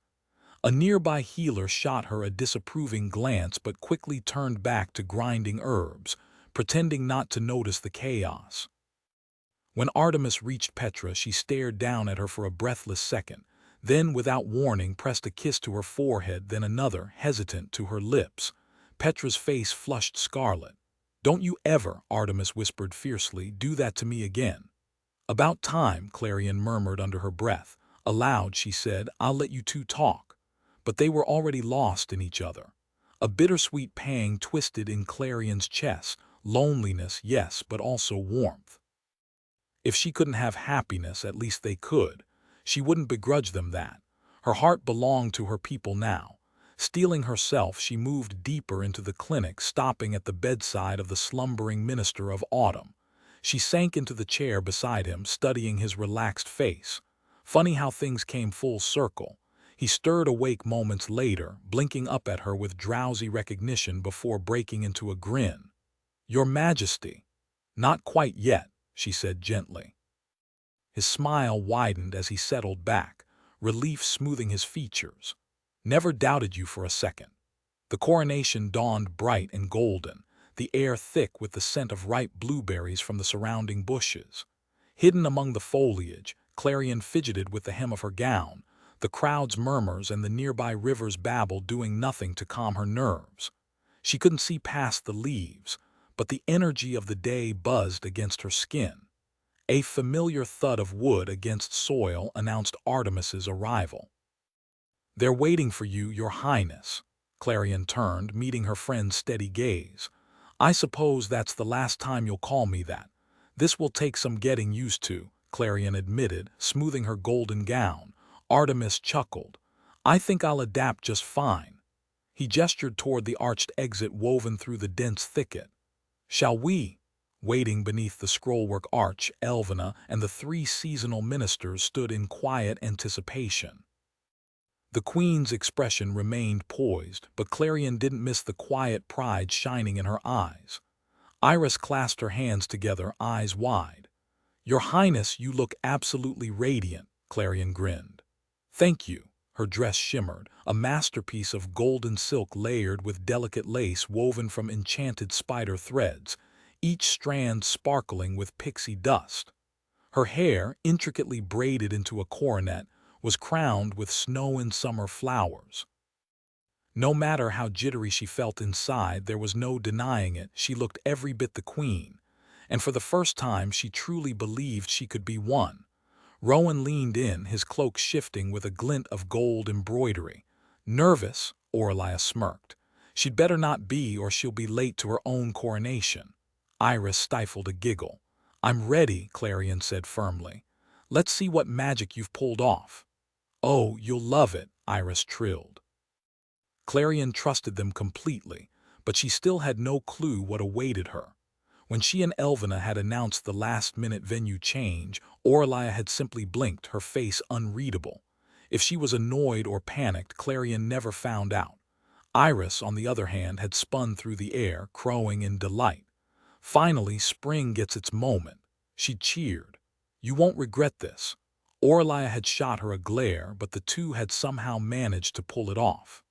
A nearby healer shot her a disapproving glance but quickly turned back to grinding herbs, pretending not to notice the chaos. When Artemis reached Petra, she stared down at her for a breathless second, then, without warning, pressed a kiss to her forehead, then another, hesitant, to her lips. Petra's face flushed scarlet. "Don't you ever," Artemis whispered fiercely, "do that to me again." "About time," Clarion murmured under her breath. Aloud, she said, "I'll let you two talk." But they were already lost in each other. A bittersweet pang twisted in Clarion's chest. Loneliness, yes, but also warmth. If she couldn't have happiness, at least they could. She wouldn't begrudge them that. Her heart belonged to her people now. Steeling herself, she moved deeper into the clinic, stopping at the bedside of the slumbering minister of autumn. She sank into the chair beside him, studying his relaxed face. Funny how things came full circle. He stirred awake moments later, blinking up at her with drowsy recognition before breaking into a grin. "Your Majesty." "Not quite yet," she said gently. His smile widened as he settled back, relief smoothing his features. "Never doubted you for a second." The coronation dawned bright and golden, the air thick with the scent of ripe blueberries from the surrounding bushes. Hidden among the foliage, Clarion fidgeted with the hem of her gown, the crowd's murmurs and the nearby river's babble doing nothing to calm her nerves. She couldn't see past the leaves, but the energy of the day buzzed against her skin. A familiar thud of wood against soil announced Artemis's arrival. "They're waiting for you, Your Highness." Clarion turned, meeting her friend's steady gaze. "I suppose that's the last time you'll call me that. This will take some getting used to," Clarion admitted, smoothing her golden gown. Artemis chuckled. "I think I'll adapt just fine." He gestured toward the arched exit woven through the dense thicket. "Shall we?" Waiting beneath the scrollwork arch, Elvina and the three seasonal ministers stood in quiet anticipation. The queen's expression remained poised, but Clarion didn't miss the quiet pride shining in her eyes. Iris clasped her hands together, eyes wide. "Your Highness, you look absolutely radiant," Clarion grinned. "Thank you." Her dress shimmered, a masterpiece of golden silk layered with delicate lace woven from enchanted spider threads, each strand sparkling with pixie dust. Her hair, intricately braided into a coronet, was crowned with snow and summer flowers. No matter how jittery she felt inside, there was no denying it, she looked every bit the queen, and for the first time she truly believed she could be one. Rowan leaned in, his cloak shifting with a glint of gold embroidery. "Nervous?" Aurelia smirked. "She'd better not be, or she'll be late to her own coronation." Iris stifled a giggle. "I'm ready," Clarion said firmly. "Let's see what magic you've pulled off." "Oh, you'll love it," Iris trilled. Clarion trusted them completely, but she still had no clue what awaited her. When she and Elvina had announced the last-minute venue change, Aurelia had simply blinked, her face unreadable. If she was annoyed or panicked, Clarion never found out. Iris, on the other hand, had spun through the air, crowing in delight. Finally, spring gets its moment. She cheered. "You won't regret this." Aurelia had shot her a glare, but the two had somehow managed to pull it off.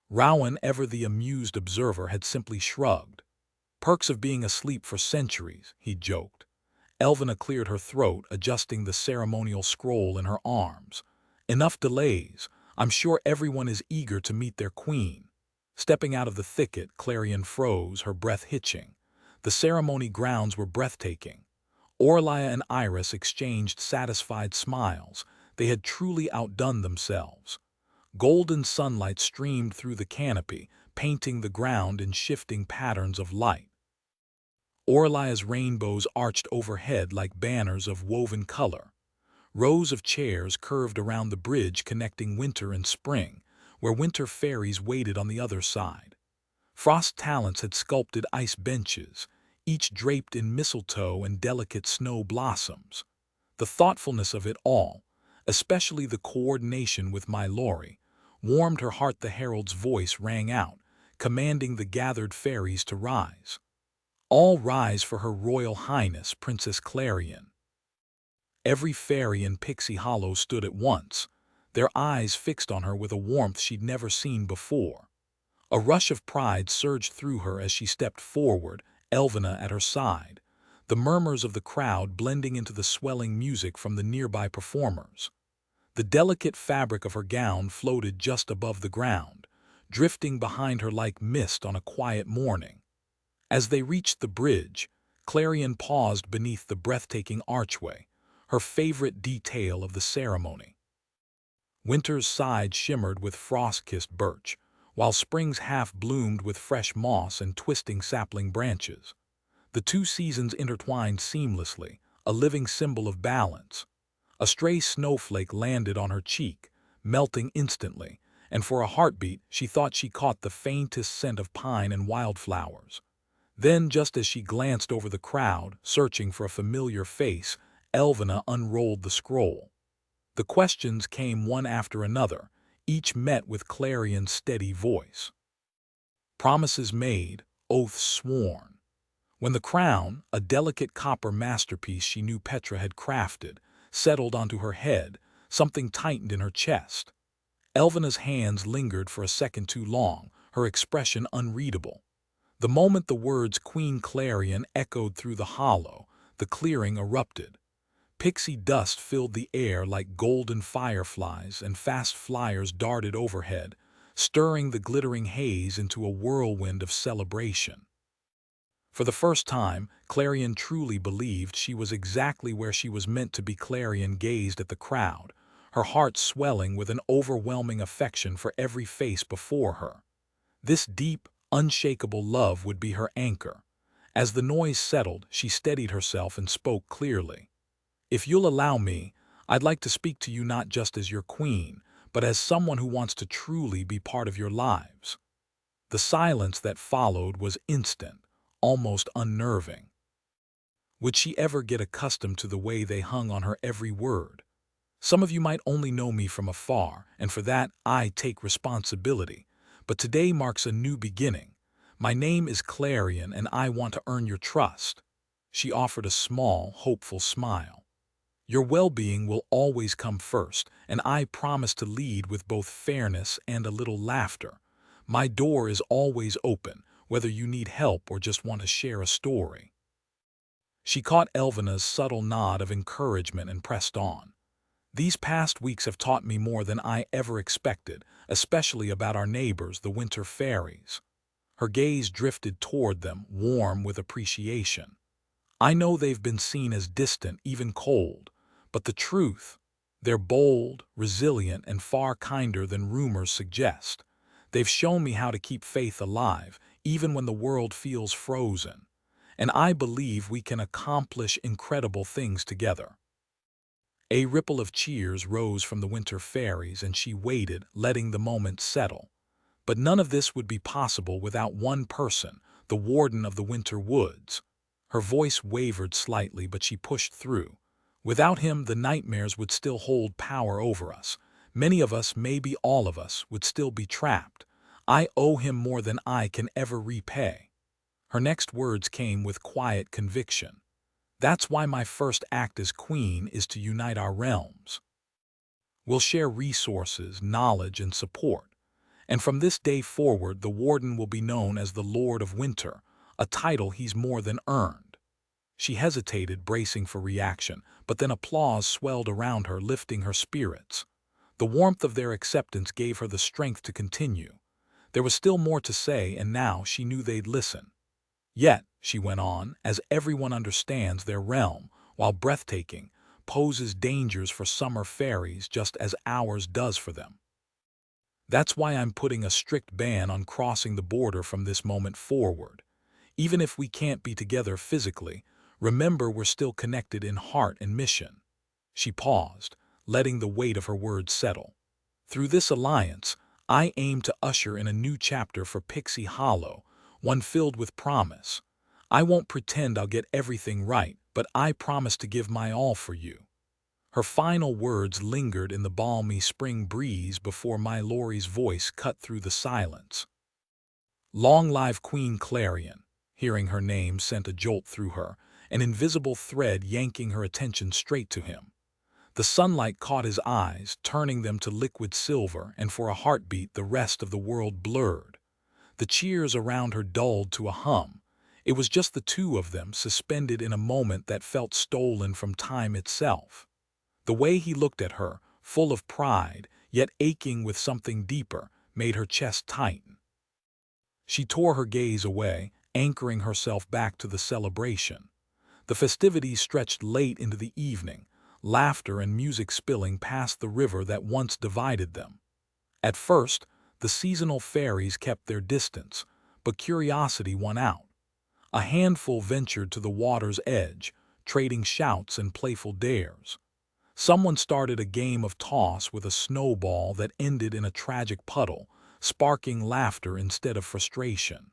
Rowan, ever the amused observer, had simply shrugged. "Perks of being asleep for centuries," he joked. Elvina cleared her throat, adjusting the ceremonial scroll in her arms. "Enough delays. I'm sure everyone is eager to meet their queen." Stepping out of the thicket, Clarion froze, her breath hitching. The ceremony grounds were breathtaking. Aurelia and Iris exchanged satisfied smiles. They had truly outdone themselves. Golden sunlight streamed through the canopy, painting the ground in shifting patterns of light. Aurelia's rainbows arched overhead like banners of woven color. Rows of chairs curved around the bridge connecting winter and spring, where winter fairies waited on the other side. Frost talents had sculpted ice benches, each draped in mistletoe and delicate snow blossoms. The thoughtfulness of it all, especially the coordination with my Lori, warmed her heart. The herald's voice rang out, commanding the gathered fairies to rise. "All rise for Her Royal Highness, Princess Clarion." Every fairy in Pixie Hollow stood at once, their eyes fixed on her with a warmth she'd never seen before. A rush of pride surged through her as she stepped forward, Elvina at her side, the murmurs of the crowd blending into the swelling music from the nearby performers. The delicate fabric of her gown floated just above the ground, drifting behind her like mist on a quiet morning. As they reached the bridge, Clarion paused beneath the breathtaking archway, her favorite detail of the ceremony. Winter's side shimmered with frost-kissed birch, while spring's half bloomed with fresh moss and twisting sapling branches. The two seasons intertwined seamlessly, a living symbol of balance. A stray snowflake landed on her cheek, melting instantly, and for a heartbeat she thought she caught the faintest scent of pine and wildflowers. Then, just as she glanced over the crowd, searching for a familiar face, Elvina unrolled the scroll. The questions came one after another, each met with Clarion's steady voice. Promises made, oaths sworn. When the crown, a delicate copper masterpiece she knew Petra had crafted, settled onto her head, something tightened in her chest. Elvina's hands lingered for a second too long, her expression unreadable. The moment the words Queen Clarion echoed through the hollow, the clearing erupted. Pixie dust filled the air like golden fireflies, and fast flyers darted overhead, stirring the glittering haze into a whirlwind of celebration. For the first time, Clarion truly believed she was exactly where she was meant to be. Clarion gazed at the crowd, her heart swelling with an overwhelming affection for every face before her. This deep, unshakable love would be her anchor. As the noise settled, she steadied herself and spoke clearly. "If you'll allow me, I'd like to speak to you not just as your queen, but as someone who wants to truly be part of your lives." The silence that followed was instant, almost unnerving. Would she ever get accustomed to the way they hung on her every word? "Some of you might only know me from afar, and for that I take responsibility. But today marks a new beginning. My name is Clarion, and I want to earn your trust." She offered a small, hopeful smile. "Your well-being will always come first, and I promise to lead with both fairness and a little laughter. My door is always open, whether you need help or just want to share a story." She caught Elvina's subtle nod of encouragement and pressed on. "These past weeks have taught me more than I ever expected, especially about our neighbors, the winter fairies." Her gaze drifted toward them, warm with appreciation. "I know they've been seen as distant, even cold, but the truth, they're bold, resilient, and far kinder than rumors suggest. They've shown me how to keep faith alive, even when the world feels frozen. And I believe we can accomplish incredible things together." A ripple of cheers rose from the winter fairies, and she waited, letting the moment settle. But none of this would be possible without one person, the warden of the winter woods. Her voice wavered slightly, but she pushed through. "Without him, the nightmares would still hold power over us. Many of us, maybe all of us, would still be trapped. I owe him more than I can ever repay." Her next words came with quiet conviction. "That's why my first act as queen is to unite our realms. We'll share resources, knowledge, and support. And from this day forward, the warden will be known as the Lord of Winter, a title he's more than earned." She hesitated, bracing for reaction, but then applause swelled around her, lifting her spirits. The warmth of their acceptance gave her the strength to continue. There was still more to say, and now she knew they'd listen. "Yet," she went on, "as everyone understands, their realm, while breathtaking, poses dangers for summer fairies just as ours does for them. That's why I'm putting a strict ban on crossing the border from this moment forward. Even if we can't be together physically, remember we're still connected in heart and mission." She paused, letting the weight of her words settle. "Through this alliance, I aim to usher in a new chapter for Pixie Hollow, one filled with promise. I won't pretend I'll get everything right, but I promise to give my all for you." Her final words lingered in the balmy spring breeze before my Laurie's voice cut through the silence. "Long live Queen Clarion." Hearing her name sent a jolt through her, an invisible thread yanking her attention straight to him. The sunlight caught his eyes, turning them to liquid silver, and for a heartbeat the rest of the world blurred. The cheers around her dulled to a hum. It was just the two of them, suspended in a moment that felt stolen from time itself. The way he looked at her, full of pride, yet aching with something deeper, made her chest tighten. She tore her gaze away, anchoring herself back to the celebration. The festivities stretched late into the evening, laughter and music spilling past the river that once divided them. At first, the seasonal fairies kept their distance, but curiosity won out. A handful ventured to the water's edge, trading shouts and playful dares. Someone started a game of toss with a snowball that ended in a tragic puddle, sparking laughter instead of frustration.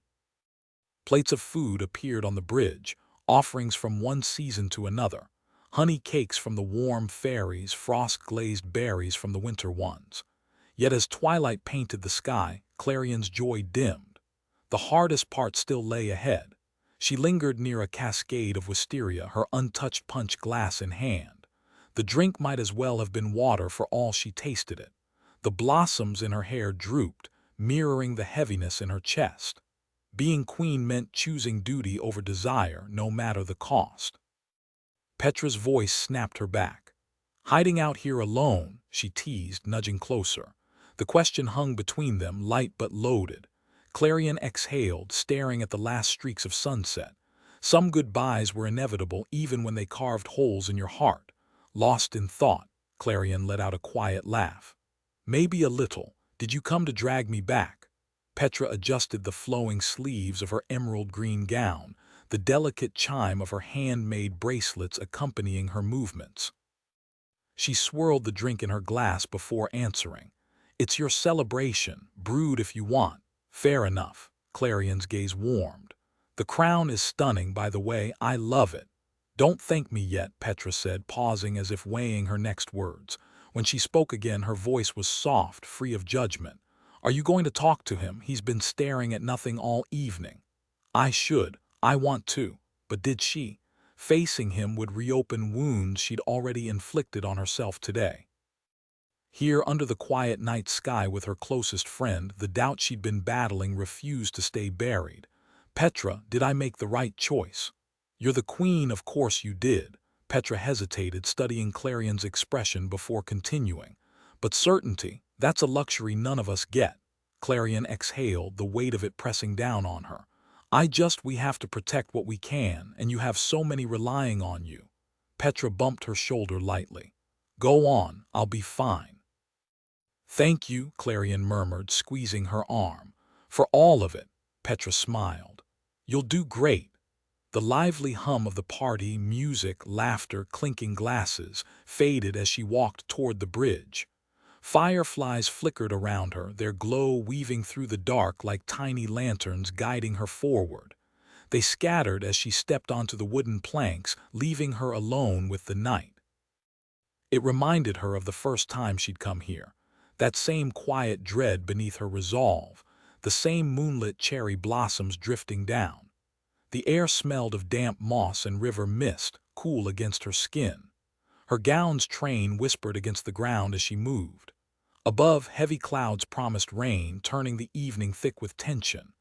Plates of food appeared on the bridge, offerings from one season to another. Honey cakes from the warm fairies, frost-glazed berries from the winter ones. Yet as twilight painted the sky, Clarion's joy dimmed. The hardest part still lay ahead. She lingered near a cascade of wisteria, her untouched punch glass in hand. The drink might as well have been water for all she tasted it. The blossoms in her hair drooped, mirroring the heaviness in her chest. Being queen meant choosing duty over desire, no matter the cost. Petra's voice snapped her back. Hiding out here alone, she teased, nudging closer. The question hung between them, light but loaded. Clarion exhaled, staring at the last streaks of sunset. Some goodbyes were inevitable even when they carved holes in your heart. Lost in thought, Clarion let out a quiet laugh. Maybe a little. Did you come to drag me back? Petra adjusted the flowing sleeves of her emerald green gown, the delicate chime of her handmade bracelets accompanying her movements. She swirled the drink in her glass before answering. It's your celebration, brewed if you want. Fair enough. Clarion's gaze warmed. The crown is stunning, by the way. I love it. Don't thank me yet, Petra said, pausing as if weighing her next words. When she spoke again, her voice was soft, free of judgment. Are you going to talk to him? He's been staring at nothing all evening. I should. I want to. But did she? Facing him would reopen wounds she'd already inflicted on herself today. Here, under the quiet night sky with her closest friend, the doubt she'd been battling refused to stay buried. Petra, did I make the right choice? You're the queen, of course you did. Petra hesitated, studying Clarion's expression before continuing. But certainty, that's a luxury none of us get. Clarion exhaled, the weight of it pressing down on her. We have to protect what we can, and you have so many relying on you. Petra bumped her shoulder lightly. Go on, I'll be fine. Thank you, Clarion murmured, squeezing her arm. For all of it, Petra smiled. You'll do great. The lively hum of the party, music, laughter, clinking glasses, faded as she walked toward the bridge. Fireflies flickered around her, their glow weaving through the dark like tiny lanterns guiding her forward. They scattered as she stepped onto the wooden planks, leaving her alone with the night. It reminded her of the first time she'd come here. That same quiet dread beneath her resolve, the same moonlit cherry blossoms drifting down. The air smelled of damp moss and river mist, cool against her skin. Her gown's train whispered against the ground as she moved. Above, heavy clouds promised rain, turning the evening thick with tension.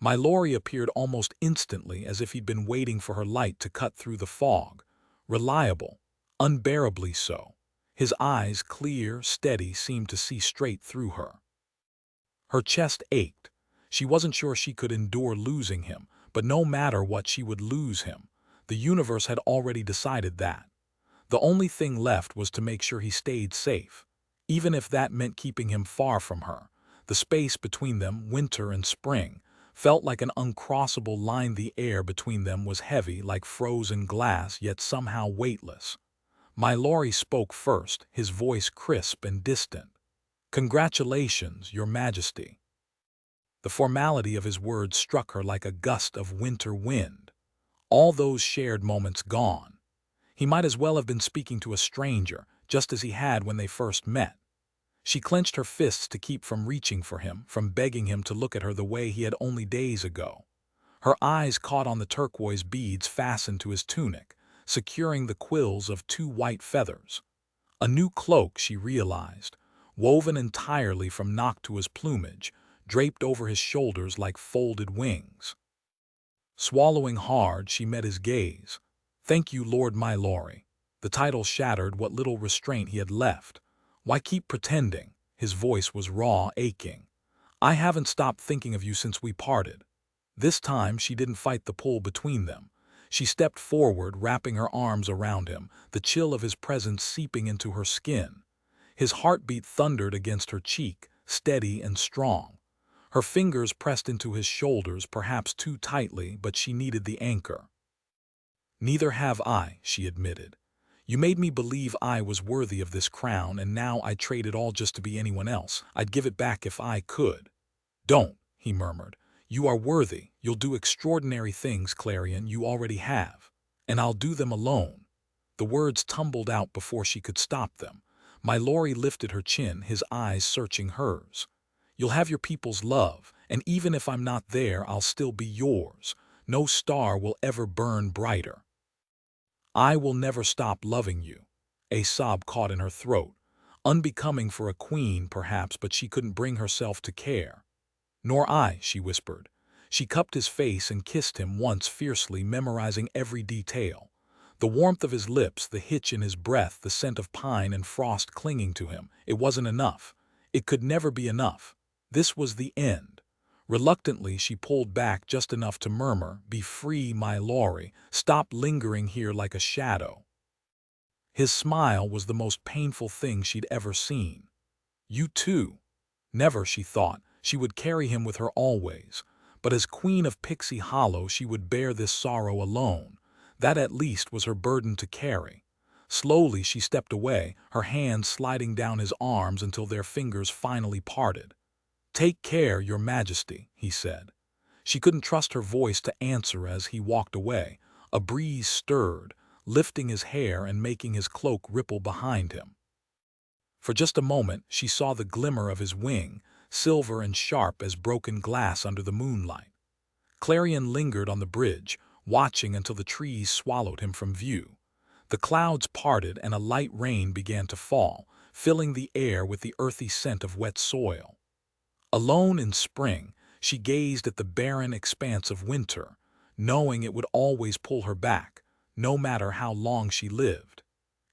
Mylori appeared almost instantly, as if he'd been waiting for her light to cut through the fog. Reliable, unbearably so. His eyes, clear, steady, seemed to see straight through her. Her chest ached. She wasn't sure she could endure losing him, but no matter what, she would lose him. The universe had already decided that. The only thing left was to make sure he stayed safe, even if that meant keeping him far from her. The space between them, winter and spring, felt like an uncrossable line. The air between them was heavy, like frozen glass, yet somehow weightless. Mylori spoke first, his voice crisp and distant. Congratulations, Your Majesty. The formality of his words struck her like a gust of winter wind. All those shared moments gone. He might as well have been speaking to a stranger, just as he had when they first met. She clenched her fists to keep from reaching for him, from begging him to look at her the way he had only days ago. Her eyes caught on the turquoise beads fastened to his tunic, securing the quills of 2 white feathers. A new cloak, she realized, woven entirely from Noctua's plumage, draped over his shoulders like folded wings. Swallowing hard, she met his gaze. Thank you, Lord Mylori. The title shattered what little restraint he had left. Why keep pretending? His voice was raw, aching. I haven't stopped thinking of you since we parted. This time she didn't fight the pull between them. She stepped forward, wrapping her arms around him, the chill of his presence seeping into her skin. His heartbeat thundered against her cheek, steady and strong. Her fingers pressed into his shoulders, perhaps too tightly, but she needed the anchor. Neither have I, she admitted. You made me believe I was worthy of this crown, and now I trade it all just to be anyone else. I'd give it back if I could. Don't, he murmured. You are worthy. You'll do extraordinary things, Clarion. You already have. And I'll do them alone. The words tumbled out before she could stop them. Mylori lifted her chin, his eyes searching hers. You'll have your people's love, and even if I'm not there, I'll still be yours. No star will ever burn brighter. I will never stop loving you. A sob caught in her throat. Unbecoming for a queen, perhaps, but she couldn't bring herself to care. Nor I, she whispered. She cupped his face and kissed him once fiercely, memorizing every detail. The warmth of his lips, the hitch in his breath, the scent of pine and frost clinging to him. It wasn't enough. It could never be enough. This was the end. Reluctantly, she pulled back just enough to murmur, "Be free, my Laurie. Stop lingering here like a shadow." His smile was the most painful thing she'd ever seen. You too. Never, she thought, she would carry him with her always. But as Queen of Pixie Hollow, she would bear this sorrow alone. That at least was her burden to carry. Slowly she stepped away, her hands sliding down his arms until their fingers finally parted. "Take care, Your Majesty," he said. She couldn't trust her voice to answer as he walked away. A breeze stirred, lifting his hair and making his cloak ripple behind him. For just a moment she saw the glimmer of his wing, silver and sharp as broken glass under the moonlight. Clarion lingered on the bridge, watching until the trees swallowed him from view. The clouds parted and a light rain began to fall, filling the air with the earthy scent of wet soil. Alone in spring, she gazed at the barren expanse of winter, knowing it would always pull her back, no matter how long she lived.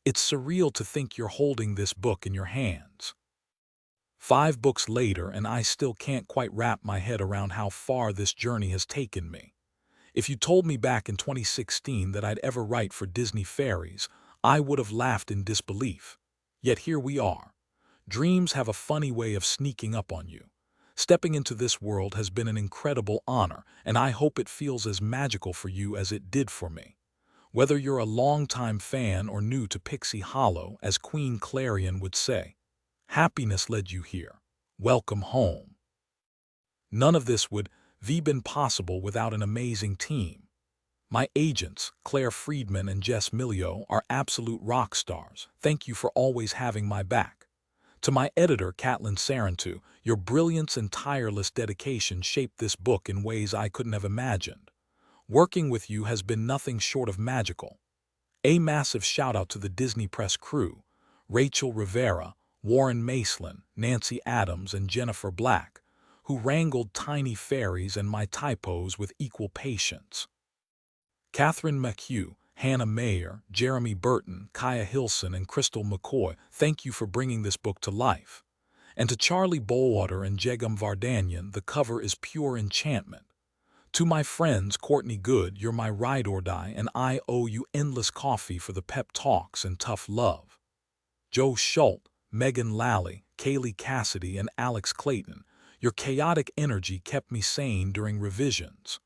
It's surreal to think you're holding this book in your hands. 5 books later, and I still can't quite wrap my head around how far this journey has taken me. If you told me back in 2016 that I'd ever write for Disney Fairies, I would have laughed in disbelief. Yet here we are. Dreams have a funny way of sneaking up on you. Stepping into this world has been an incredible honor, and I hope it feels as magical for you as it did for me. Whether you're a longtime fan or new to Pixie Hollow, as Queen Clarion would say, happiness led you here. Welcome home. None of this would have been possible without an amazing team. My agents, Claire Friedman and Jess Milio, are absolute rock stars. Thank you for always having my back. To my editor, Caitlin Sarantu, your brilliance and tireless dedication shaped this book in ways I couldn't have imagined. Working with you has been nothing short of magical. A massive shout-out to the Disney Press crew, Rachel Rivera, Warren Maslin, Nancy Adams, and Jennifer Black, who wrangled tiny fairies and my typos with equal patience. Catherine McHugh, Hannah Mayer, Jeremy Burton, Kaya Hilson, and Crystal McCoy, thank you for bringing this book to life. And to Charlie Bowater and Jegam Vardanyan, the cover is pure enchantment. To my friends, Courtney Good, you're my ride or die, and I owe you endless coffee for the pep talks and tough love. Joe Schultz, Megan Lally, Kaylee Cassidy, and Alex Clayton, your chaotic energy kept me sane during revisions.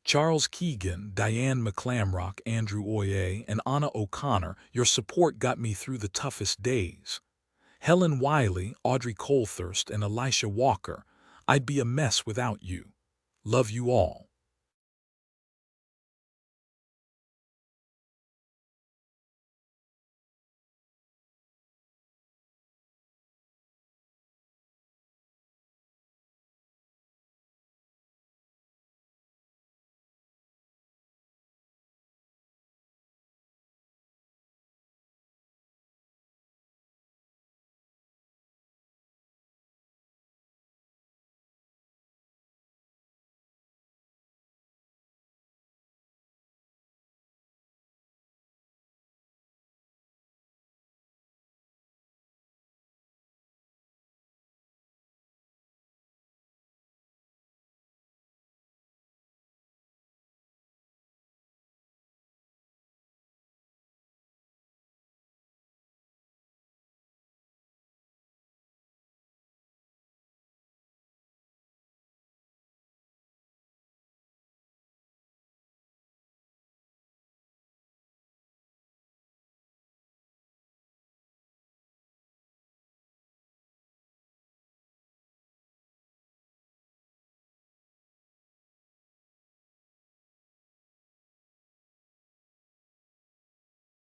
Charles Keegan, Diane McClamrock, Andrew Oye, and Anna O'Connor, your support got me through the toughest days. Helen Wiley, Audrey Colthurst, and Elisha Walker, I'd be a mess without you. Love you all.